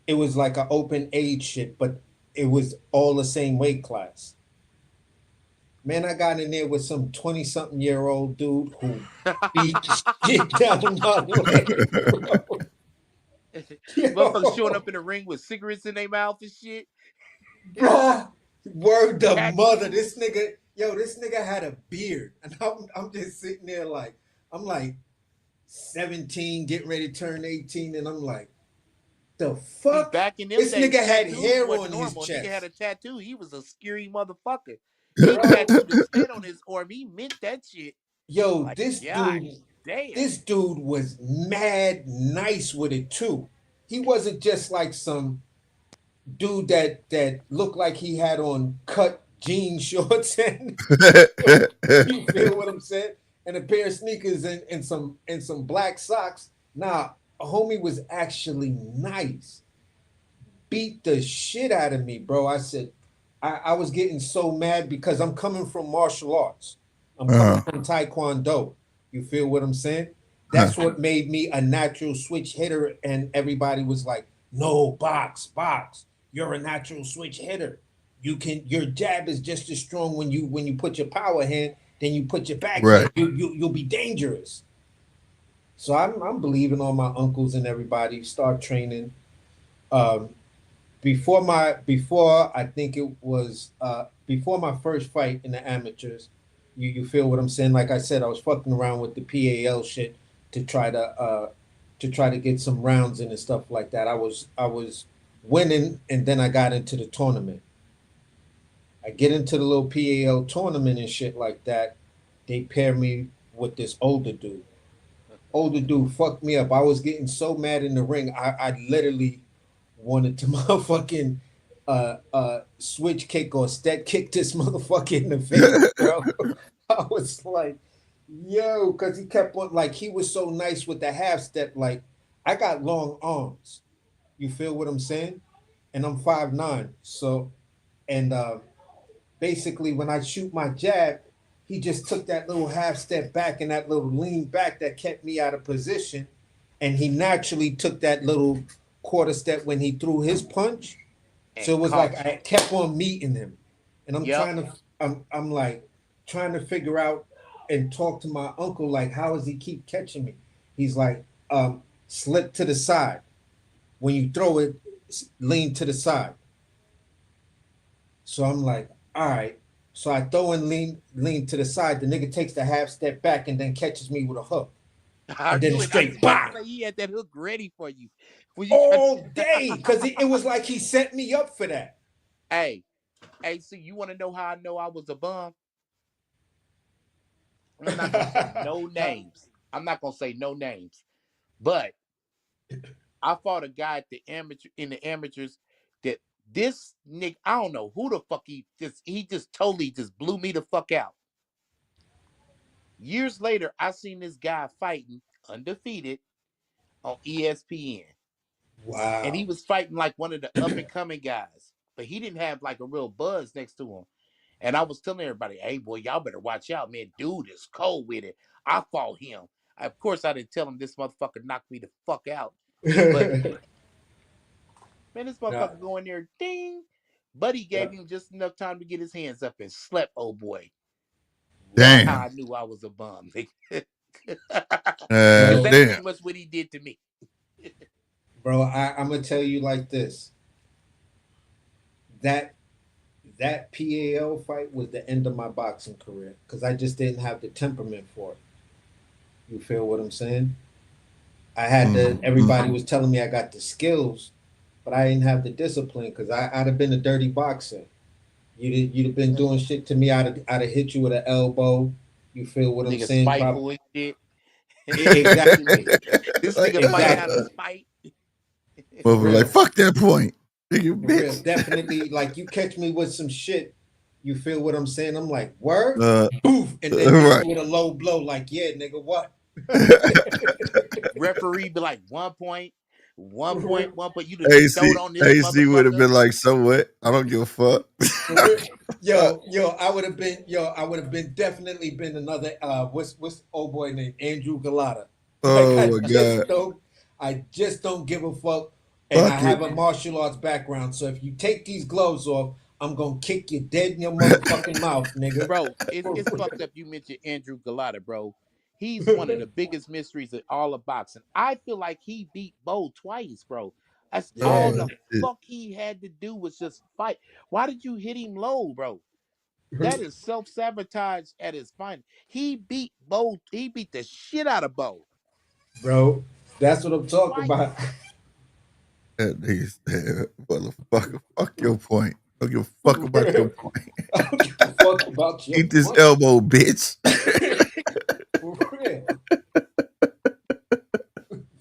it was like an open age shit, but it was all the same weight class. Man, I got in there with some 20-something-year-old dude who beat the shit down my leg, bro. Motherfuckers showing Yo, up in the ring with cigarettes in their mouth and shit. bruh, word the mother. Tattoos. This nigga had a beard. And I'm just sitting there like, I'm like 17, getting ready to turn 18, and I'm like, the See, fuck? back in them This days, nigga had tattoos hair wasn't on his normal. Nigga had chest, a tattoo. He was a scary motherfucker. He bro. tattooed his head on his arm. He meant that shit. Yo, Like, God damn. this dude was mad nice with it too. He wasn't just like some dude that looked like he had on cut jean shorts and you feel what I'm saying? And a pair of sneakers and some black socks. Nah, a homie was actually nice. Beat the shit out of me, bro. I said, I was getting so mad because I'm coming from martial arts. I'm coming uh, from Taekwondo. You feel what I'm saying? uh, That's what made me a natural switch hitter. And everybody was like, no, box, box. You're a natural switch hitter. Your jab is just as strong when you put your power hand, then you put your backhand. right. You'll be dangerous. So I'm believing on my uncles and everybody, start training. Um, before I think it was before my first fight in the amateurs, you feel what I'm saying? Like I said, I was fucking around with the PAL shit to try to get some rounds in and stuff like that. I was winning, and then I got into the tournament. I get into the little PAL tournament and shit like that. They pair me with this older dude. Older dude fucked me up. I was getting so mad in the ring. I literally wanted to motherfucking switch kick or step kick this motherfucker in the face, bro. I was like, yo, because he kept on like he was so nice with the half step. Like, I got long arms. You feel what I'm saying? And I'm 5'9". So and basically when I shoot my jab, he just took that little half step back and that little lean back that kept me out of position. And he naturally took that little quarter step when he threw his punch. So And it was like caught you. I kept on meeting him. And Yep. I'm like trying to figure out and talk to my uncle, like, how does he keep catching me? He's like, slip to the side. When you throw it, lean to the side. So I'm like, all right. So I throw and lean to the side. The nigga takes the half step back and then catches me with a hook. I And then knew it's it. I was straight about to bang. say he had that hook ready for you. When you try All to day. Because it was like he set me up for that. Hey, AC, you want to know how I know I was a bum? I'm not gonna say no names. I'm not gonna say no names. But I fought a guy at the amateur in the amateurs that this nigga, I don't know who the fuck he just totally just blew me the fuck out. Years later, I seen this guy fighting undefeated on ESPN. Wow. And he was fighting like one of the up and coming guys, but he didn't have like a real buzz next to him. And I was telling everybody, hey, boy, y'all better watch out, man. Dude is cold with it. I fought him. Of course, I didn't tell him this motherfucker knocked me the fuck out. But, man, this Nah, motherfucker go in there, ding. Buddy gave him just enough time to get his hands up and slept, old boy. That's how Damn. I knew I was a bum. That's Damn. pretty much what he did to me. bro, I'm gonna tell you like this. That PAL fight was the end of my boxing career because I just didn't have the temperament for it. You feel what I'm saying? I had the everybody was telling me I got the skills, but I didn't have the discipline because I'd have been a dirty boxer. You'd have been doing shit to me. I'd have hit you with an elbow. You feel what I'm Nigga saying? spiteful and shit. Exactly. This nigga fight out of spite. Well, like, fuck that point. Nigga, Real, bitch. definitely, like you catch me with some shit. You feel what I'm saying? I'm like, word, boof, and then right. with a low blow, like, yeah, nigga, what? Referee be like 1 point, 1 point, 1 point. You just AC, on this AC would have motherfucker. been like, so what? I don't give a fuck. Yo, I would have been definitely been another what's old boy named Andrew Galata. Oh my God. I just don't give a fuck. And Fuck I have a martial arts background. So if you take these gloves off, I'm gonna kick you dead in your motherfucking mouth, nigga. Bro, it's fucked up you mentioned Andrew Galata, bro. He's one of the biggest mysteries of all of boxing. I feel like he beat Bo twice, bro. That's all the fuck he had to do was just fight. Why did you hit him low, bro? That is self-sabotage at is finest. He beat Bo. He beat the shit out of Bo. Bro, that's what I'm talking about. That nigga's motherfucker. Fuck your point. Don't give a fuck about your point. I don't give a fuck about your Eat this point. elbow, bitch. For real.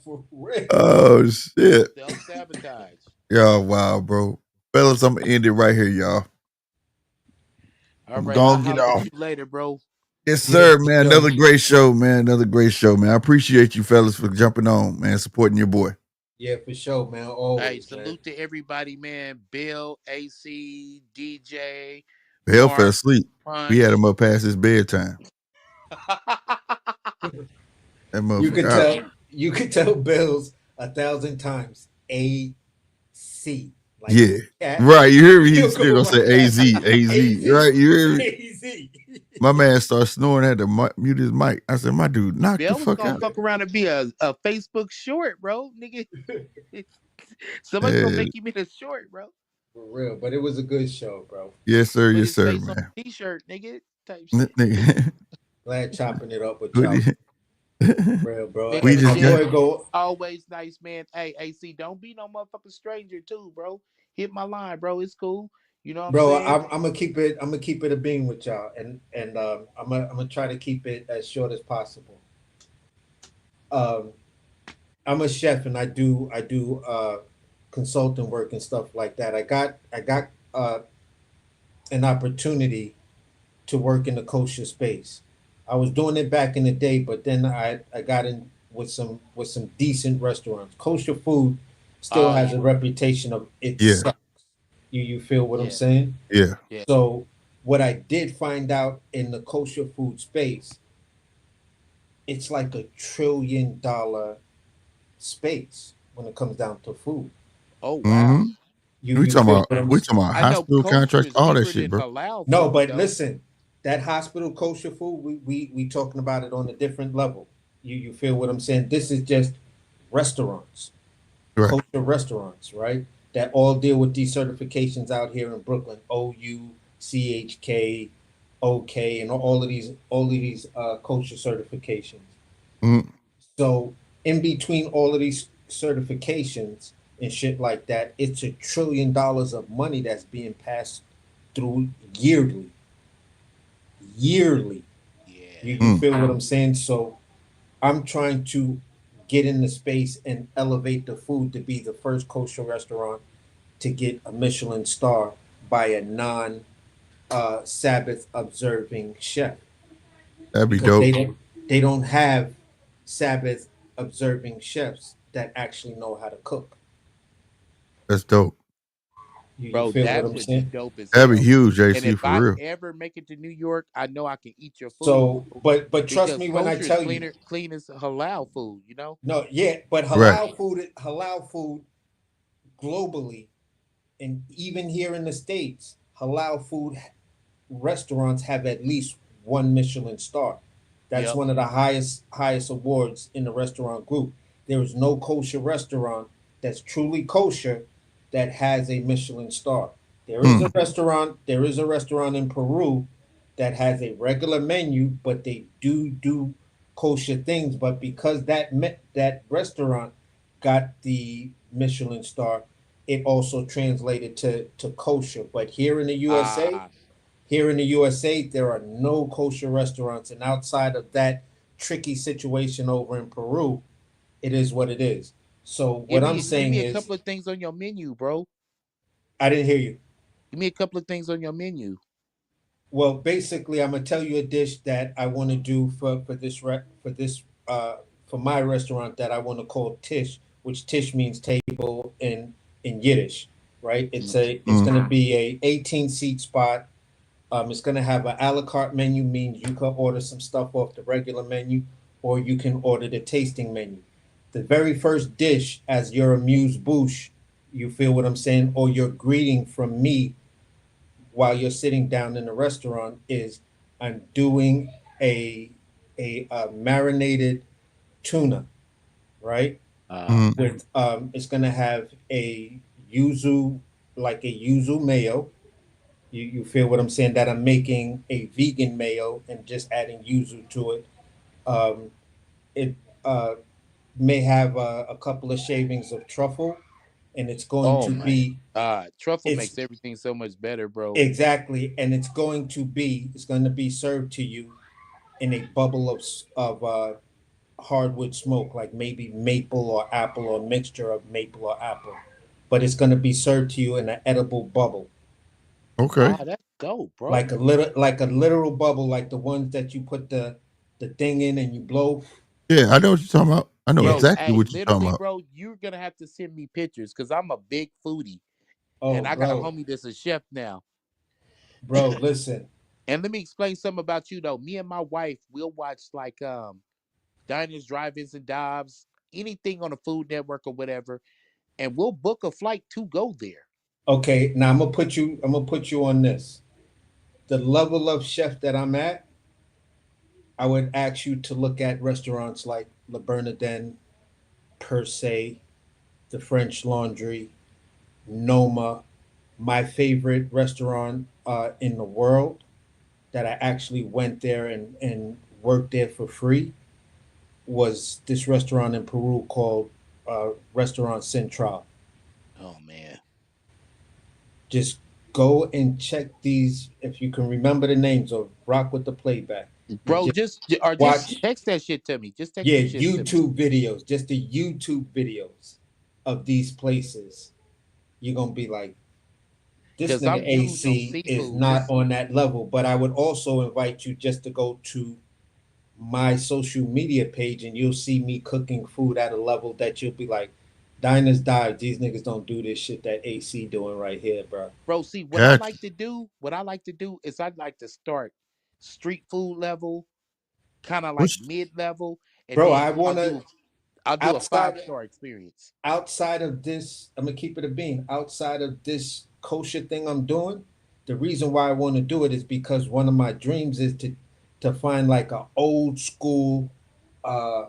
For real. Oh shit. Self-sabotage. Y'all, wow, bro. Fellas, I'm gonna end it right here, y'all. All right, I'll get off. You later, bro. Yes, sir, man. Another great show, man. Another great show, man. I appreciate you fellas for jumping on, man, supporting your boy. Yeah, for sure, man. Always. Hey, salute to everybody, man. Bill, AC, DJ. Bill Mark, fell asleep. Punch. We had him up past his bedtime. That motherfucker. You could tell Bill's 1,000 times AC. Like, yeah. Right. You hear me? He's still gonna say AZ. AZ. Right. You hear me? AZ. My man started snoring, had to mute his mic. I said, my dude, knock Bill the fuck was gonna out. fuck around and be a Facebook short, bro. Nigga. Somebody's gonna make you be a short, bro. For real, but it was a good show, bro. Yes, sir. Put Yes, his sir, face man. on T-shirt, nigga. Type shit. Glad chopping it up with y'all. Real, bro. Man, we just always nice, man. Hey, AC, don't be no motherfucking stranger too, bro. Hit my line, bro. It's cool. You know what I'm saying? I'm gonna keep it a bean with y'all, and I'm gonna try to keep it as short as possible. I'm a chef, and I do consulting work and stuff like that. I got an opportunity to work in the kosher space. I was doing it back in the day, but then I got in with some decent restaurants. Kosher food still has a reputation of it sucks. You feel what I'm saying? Yeah. So what I did find out in the kosher food space, it's like $1 trillion space when it comes down to food. Oh wow. We talking about hospital contracts, all that shit, bro. No, but listen, that hospital kosher food, we talking about it on a different level. You feel what I'm saying? This is just restaurants, kosher restaurants, right? That all deal with these certifications out here in Brooklyn, OU, CHK, OK, and all of these kosher certifications. So in between all of these certifications and shit like that, it's $1 trillion of money that's being passed through yearly. Yeah. You feel what I'm saying? So I'm trying to get in the space and elevate the food to be the first kosher restaurant to get a Michelin star by a Sabbath observing chef. That'd be dope. They don't have Sabbath observing chefs that actually know how to cook. That's dope. You Bro, feel what that I'm would be saying? dope as That'd be hell. huge, And JC, if for I real. ever make it to New York, I know I can eat your food. So, but trust Because me when I kosher is tell you, clean as halal food, you know? no, yeah, but Right. halal food globally, and even here in the States, halal food restaurants have at least one Michelin star. That's Yep. one of the highest awards in the restaurant group. There is no kosher restaurant that's truly kosher that has a Michelin star. There is a restaurant in Peru that has a regular menu, but they do kosher things. But because that restaurant got the Michelin star, it also translated to kosher. But here in the USA, there are no kosher restaurants, and outside of that tricky situation over in Peru, it is what it is. So what I'm Give saying me a is, couple of things on your menu, bro. I didn't hear you. Give me a couple of things on your menu. Well, basically, I'm gonna tell you a dish that I want to do for my restaurant that I want to call tish, which tish means table in Yiddish, right? It's gonna be a 18-seat spot. It's going to have an a la carte menu, means you can order some stuff off the regular menu, or you can order the tasting menu. The very first dish, as your amuse bouche, you feel what I'm saying, or your greeting from me while you're sitting down in the restaurant is, I'm doing a marinated tuna, right? With it's going to have a yuzu, like a yuzu mayo. You feel what I'm saying? That I'm making a vegan mayo and just adding yuzu to it. It may have a couple of shavings of truffle, and it's going Oh to my be God. Truffle it's makes everything so much better, bro. exactly, and it's going to be served to you in a bubble of hardwood smoke, like maybe maple or apple, or mixture of maple or apple, but it's going to be served to you in an edible bubble. Okay. That's dope, bro. Like a literal bubble, like the ones that you put the thing in and you blow. Yeah, I know what you're talking about. I know Yeah. exactly Hey, what you're talking literally, about. bro, you're gonna have to send me pictures because I'm a big foodie. Oh, And I got a bro, homie that's a chef now. listen. And let me explain something about you though. Me and my wife, we'll watch like diners, drive-ins, and dives, anything on the Food Network or whatever, and we'll book a flight to go there. Okay, now I'm gonna put you on this. The level of chef that I'm at, I would ask you to look at restaurants like Le Bernardin, Per Se, the French Laundry, Noma. My favorite restaurant in the world that I actually went there and worked there for free was this restaurant in Peru called Restaurant Central. Oh man. Just go and check these if you can remember the names, or rock with the playback. And Bro, just watch, text that shit to me. Just text yeah, the shit to me. YouTube videos, just the YouTube videos of these places. You're gonna be like, this Because nigga I'm huge on AC is seafood. not on that level. But I would also invite you just to go to my social media page, and you'll see me cooking food at a level that you'll be like, diners dive. These niggas don't do this shit that AC doing right here, bro. Bro, see what I Gotcha. like to do, is I'd like to start street food level, kind of like Which mid-level, and Bro, then I wanna I'll do a outside five-star experience. outside of this, I'm gonna keep it a bean. Outside of this kosher thing I'm doing, the reason why I want to do it is because one of my dreams is to find like a old school, uh,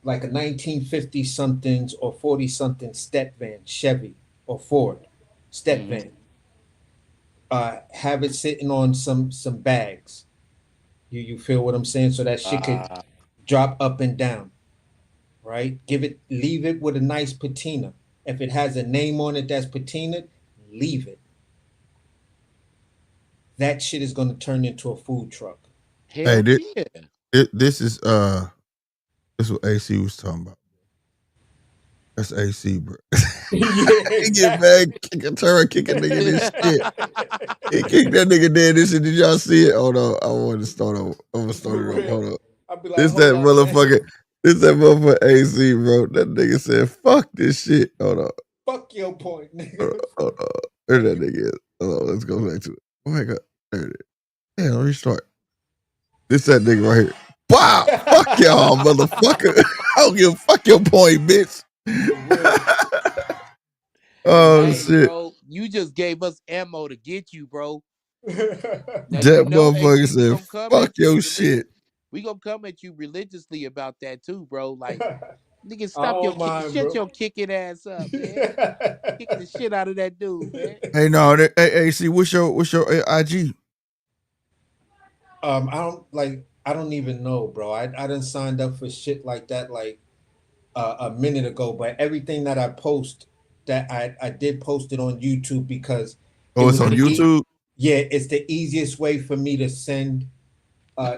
like a 1950 somethings or 40 something step van, Chevy or Ford step Mm-hmm. van. Have it sitting on some bags. You feel what I'm saying? So that shit could drop up and down, right? Leave it with a nice patina. If it has a name on it that's patinaed, leave it. That shit is gonna turn into a food truck. hey, Hell yeah. this is what AC was talking about. That's AC, bro. Yeah, He get exactly. mad, kick a nigga this shit. He kicked that nigga dead. This shit. Did y'all see it? Hold on. I want to start over. I'm gonna start For it over. real. Hold on. I'll be like, This hold that up, man. motherfucker. This that motherfucker AC, bro. That nigga said, fuck this shit. Hold on. Fuck your point, nigga. Hold on. There that nigga is. Hold on, let's go back to it. Oh my God. There it is. Yeah, let me start. This that nigga right here. Wow. Fuck y'all, motherfucker. I don't give a fuck your point, bitch. Oh, hey, shit. bro, you just gave us ammo to get you, bro. Now, That motherfucker said, fuck your shit. We gonna come at you religiously about that too, bro. Like, nigga, shut your kicking ass up, man. Kick the shit out of that dude, man. Hey, no, hey, AC, what's your IG? I don't even know, bro. I done signed up for shit like that like a minute ago, but everything that I post, that I did post it on YouTube because it's on YouTube. Yeah, it's the easiest way for me to send.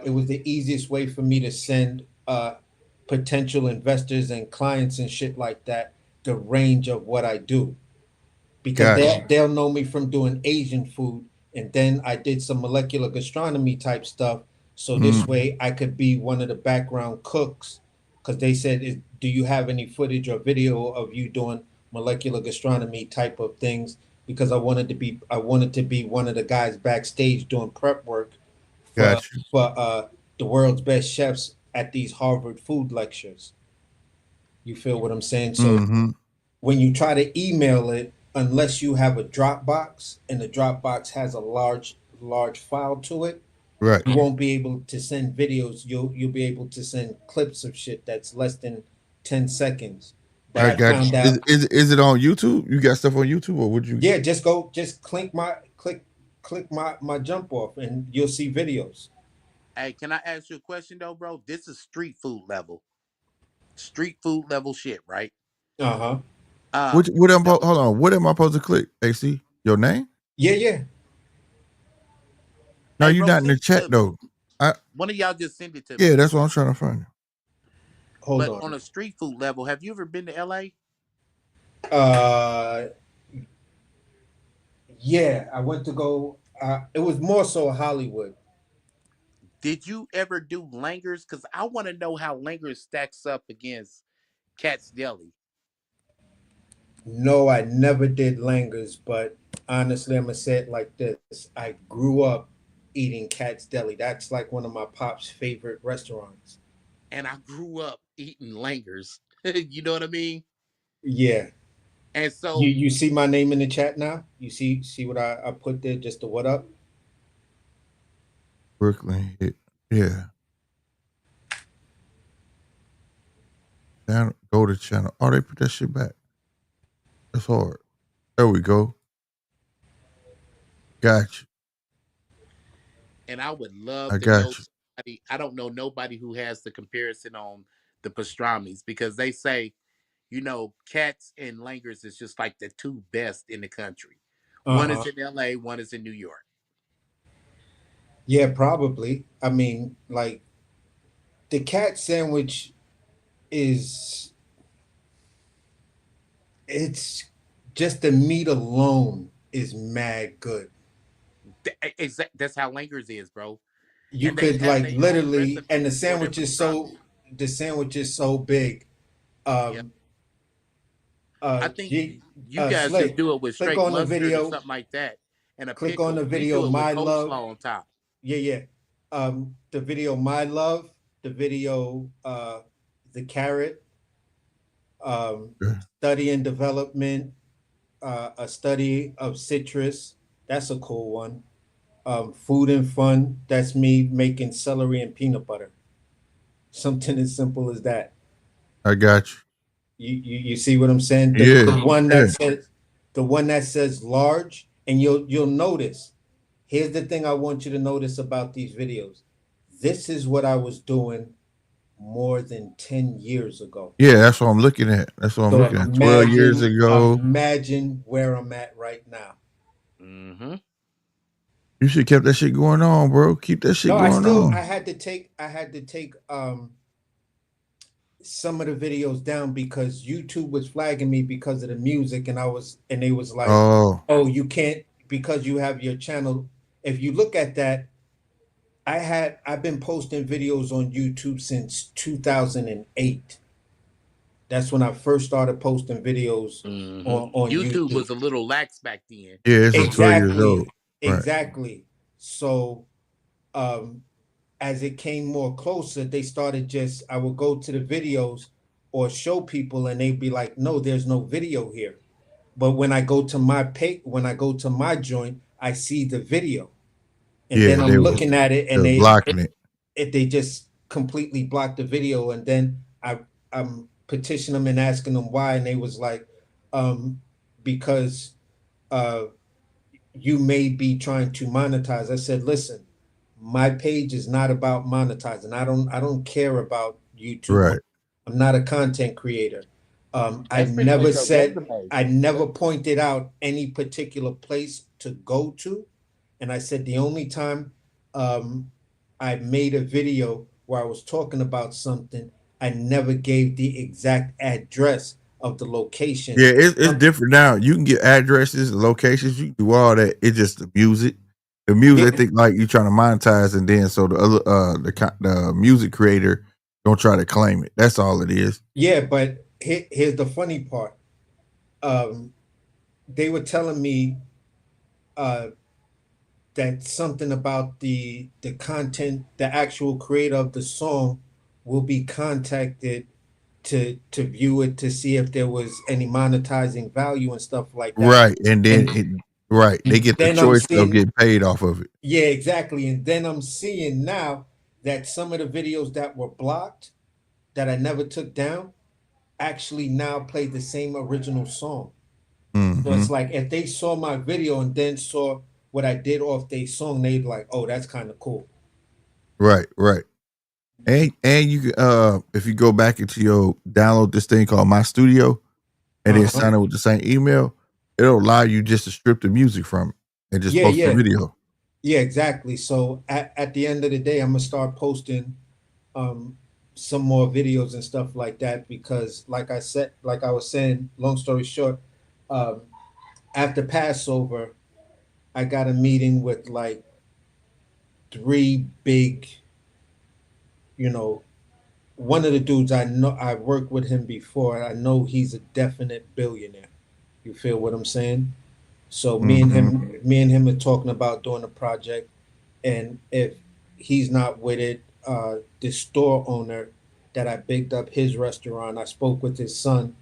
It was the easiest way for me to send potential investors and clients and shit like that the range of what I do, because they'll know me from doing Asian food, and then I did some molecular gastronomy type stuff. So this way I could be one of the background cooks, because they said, do you have any footage or video of you doing molecular gastronomy type of things? Because I wanted to be one of the guys backstage doing prep work for the world's best chefs at these Harvard food lectures. You feel what I'm saying? So when you try to email it, unless you have a Dropbox and the Dropbox has a large file to it, right, you won't be able to send videos. You'll be able to send clips of shit that's less than 10 seconds. But I found out. Is it on YouTube? You got stuff on YouTube, or would you? Yeah, just click my jump off and you'll see videos. Hey, can I ask you a question though, bro? This is street food level shit, right? Hold on. What am I supposed to click? AC, your name? Yeah. No, you're not in the chat though. One of y'all just send it to me. Yeah, that's what I'm trying to find. Hold on. On a street food level, have you ever been to LA? Yeah, I went to go. It was more so Hollywood. Did you ever do Langer's? Because I want to know how Langer's stacks up against Cat's Deli. No, I never did Langer's, but honestly, I'm gonna say it like this: I grew up eating Cat's Deli. That's like one of my pop's favorite restaurants. And I grew up eating Langer's. You know what I mean? Yeah. And so you see my name in the chat now? You see what I put there, just the what up? Brooklyn hit. Yeah. Down, go to channel. Oh, they put that shit back. That's hard. There we go. Gotcha. And I would love to know somebody. I don't know nobody who has the comparison on the pastrami's, because they say, you know, Cat's and Langer's is just like the two best in the country. One is in LA, one is in New York. Yeah, probably. I mean, like, the cat sandwich it's just the meat alone is mad good. That's how Langer's is, bro. You could like literally, and the sandwich is so big. I think you guys just do it with straight mustard or something like that, and a click pickle. on the video. My love on top. Yeah. The video, my love. The video, the carrot. Study and development. A study of citrus. That's a cool one. Food and fun. That's me making celery and peanut butter. Something as simple as that. I got you. You see what I'm saying? The one that says large, and you'll notice. Here's the thing I want you to notice about these videos. This is what I was doing more than 10 years ago. Yeah, that's what I'm looking at. 12 years ago. Imagine where I'm at right now. Mm-hmm. You should have kept that shit going on, bro. Keep that shit going on. I had to take some of the videos down because YouTube was flagging me because of the music, and they was like, oh, you can't, because you have your channel. If you look at that, I've been posting videos on YouTube since 2008. That's when I first started posting videos on YouTube YouTube. was a little lax back then. Yeah, it's just 12 years old. Exactly. Right. Exactly. So as it came more closer, they started just, I would go to the videos or show people and they'd be like, no, there's no video here. But when I go to my joint, I see the video. And then I'm looking at it and blocking it. they just completely blocked the video. And then I'm petitioning them and asking them why. And they was like, because you may be trying to monetize. I said, listen, my page is not about monetizing. I don't care about YouTube. Right. I'm not a content creator. I never pointed out any particular place to go to. And I said the only time I made a video where I was talking about something, I never gave the exact address of the location. Yeah, it's different now. You can get addresses, locations, you can do all that. It's just the music. The music, I think, like you trying to monetize, and then so the other the music creator don't try to claim it. That's all it is. Yeah, but here's the funny part. They were telling me that something about the content, the actual creator of the song will be contacted to view it to see if there was any monetizing value and stuff like that. Right, and then they get the choice of getting paid off of it. Yeah, exactly. And then I'm seeing now that some of the videos that were blocked that I never took down actually now play the same original song. Mm-hmm. So it's like if they saw my video and then saw what I did off their song, they'd be like, oh, that's kind of cool. Right. And you can if you go back into your download this thing called My Studio and then sign up with the same email, it'll allow you just to strip the music from it and just post the video. Yeah, exactly. So at the end of the day, I'm gonna start posting some more videos and stuff like that because like I was saying, long story short, after Passover, I got a meeting with like 3 big, one of the dudes I know, I worked with him before. I know he's a definite billionaire. You feel what I'm saying? So me and him are talking about doing a project, and if he's not with it, the store owner that I bigged up his restaurant, I spoke with his son,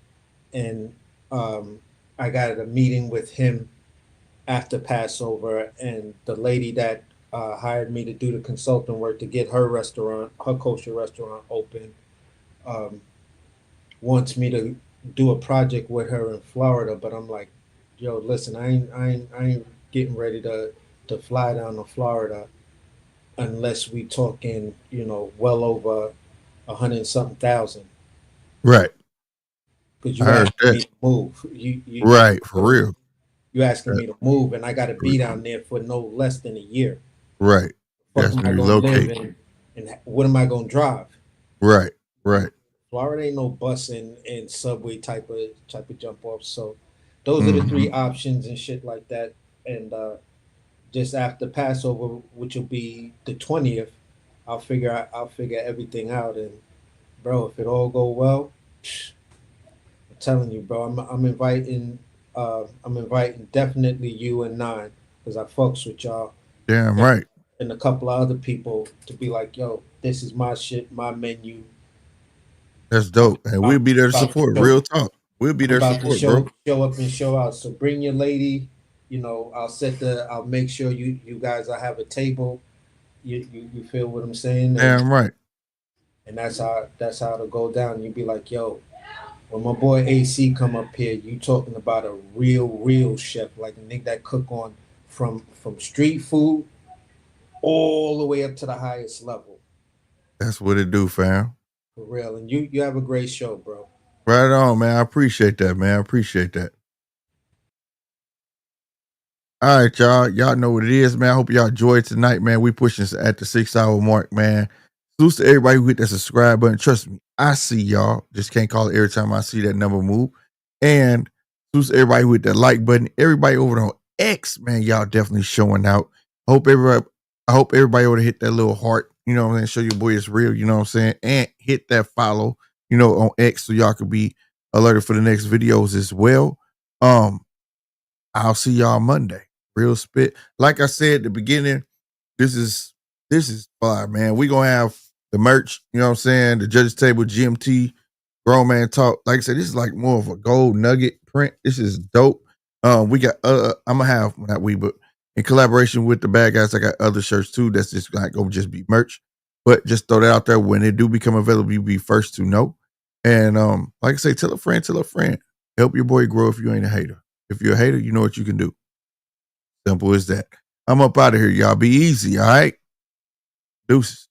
and I got a meeting with him after Passover, and the lady that hired me to do the consulting work to get her kosher restaurant open, wants me to do a project with her in Florida. But I'm like, yo, listen, I ain't getting ready to fly down to Florida unless we talking, well over 100-something thousand. Right. Because you asking me to move. Right, for real. You asking me to move, and I got to be down there for no less than a year. Right. What am I going to live and what am I going to drive? Right. Florida ain't no bus and subway type of jump off. So those are the 3 options and shit like that. And just after Passover, which will be the 20th, I'll figure everything out. And bro, if it all go well, I'm telling you, bro, I'm inviting definitely you and 9 because I fucks with y'all. Damn right. And a couple of other people to be like, yo, this is my shit, my menu. That's dope. And we'll be there to support. Real talk. We'll be there to support, bro. Show up and show out. So bring your lady. I'll make sure you guys will have a table. You feel what I'm saying? Damn right. And that's how it'll go down. You be like, yo, when my boy AC come up here, you talking about a real chef, like a nigga that cook on from street food all the way up to the highest level. That's what it do, fam. For real. And you have a great show, bro. Right on, man. I appreciate that, man. I appreciate that. All right, y'all. Y'all know what it is, man. I hope y'all enjoyed tonight, man. We pushing at the 6-hour mark, man. Salute to everybody who hit that subscribe button. Trust me, I see y'all. Just can't call it every time I see that number move. And salute to everybody who hit that like button. Everybody over on X, man, y'all definitely showing out. Hope everybody I hope everybody would hit that little heart, you know what I'm saying? Show your boy it's real, you know what I'm saying? And hit that follow, you know, on X so y'all can be alerted for the next videos as well. I'll see y'all Monday. Real spit. Like I said at the beginning, this is fire, man. We gonna have the merch, you know what I'm saying? The judges table, GMT, grown man talk. Like I said, this is like more of a gold nugget print. This is dope. We got I'm gonna have not we, but in collaboration with the bad guys, I got other shirts too. That's just not gonna just be merch. But just throw that out there. When it do become available, you'll be first to know. And like I say, tell a friend. Help your boy grow if you ain't a hater. If you're a hater, you know what you can do. Simple as that. I'm up out of here, y'all. Be easy, all right? Deuces.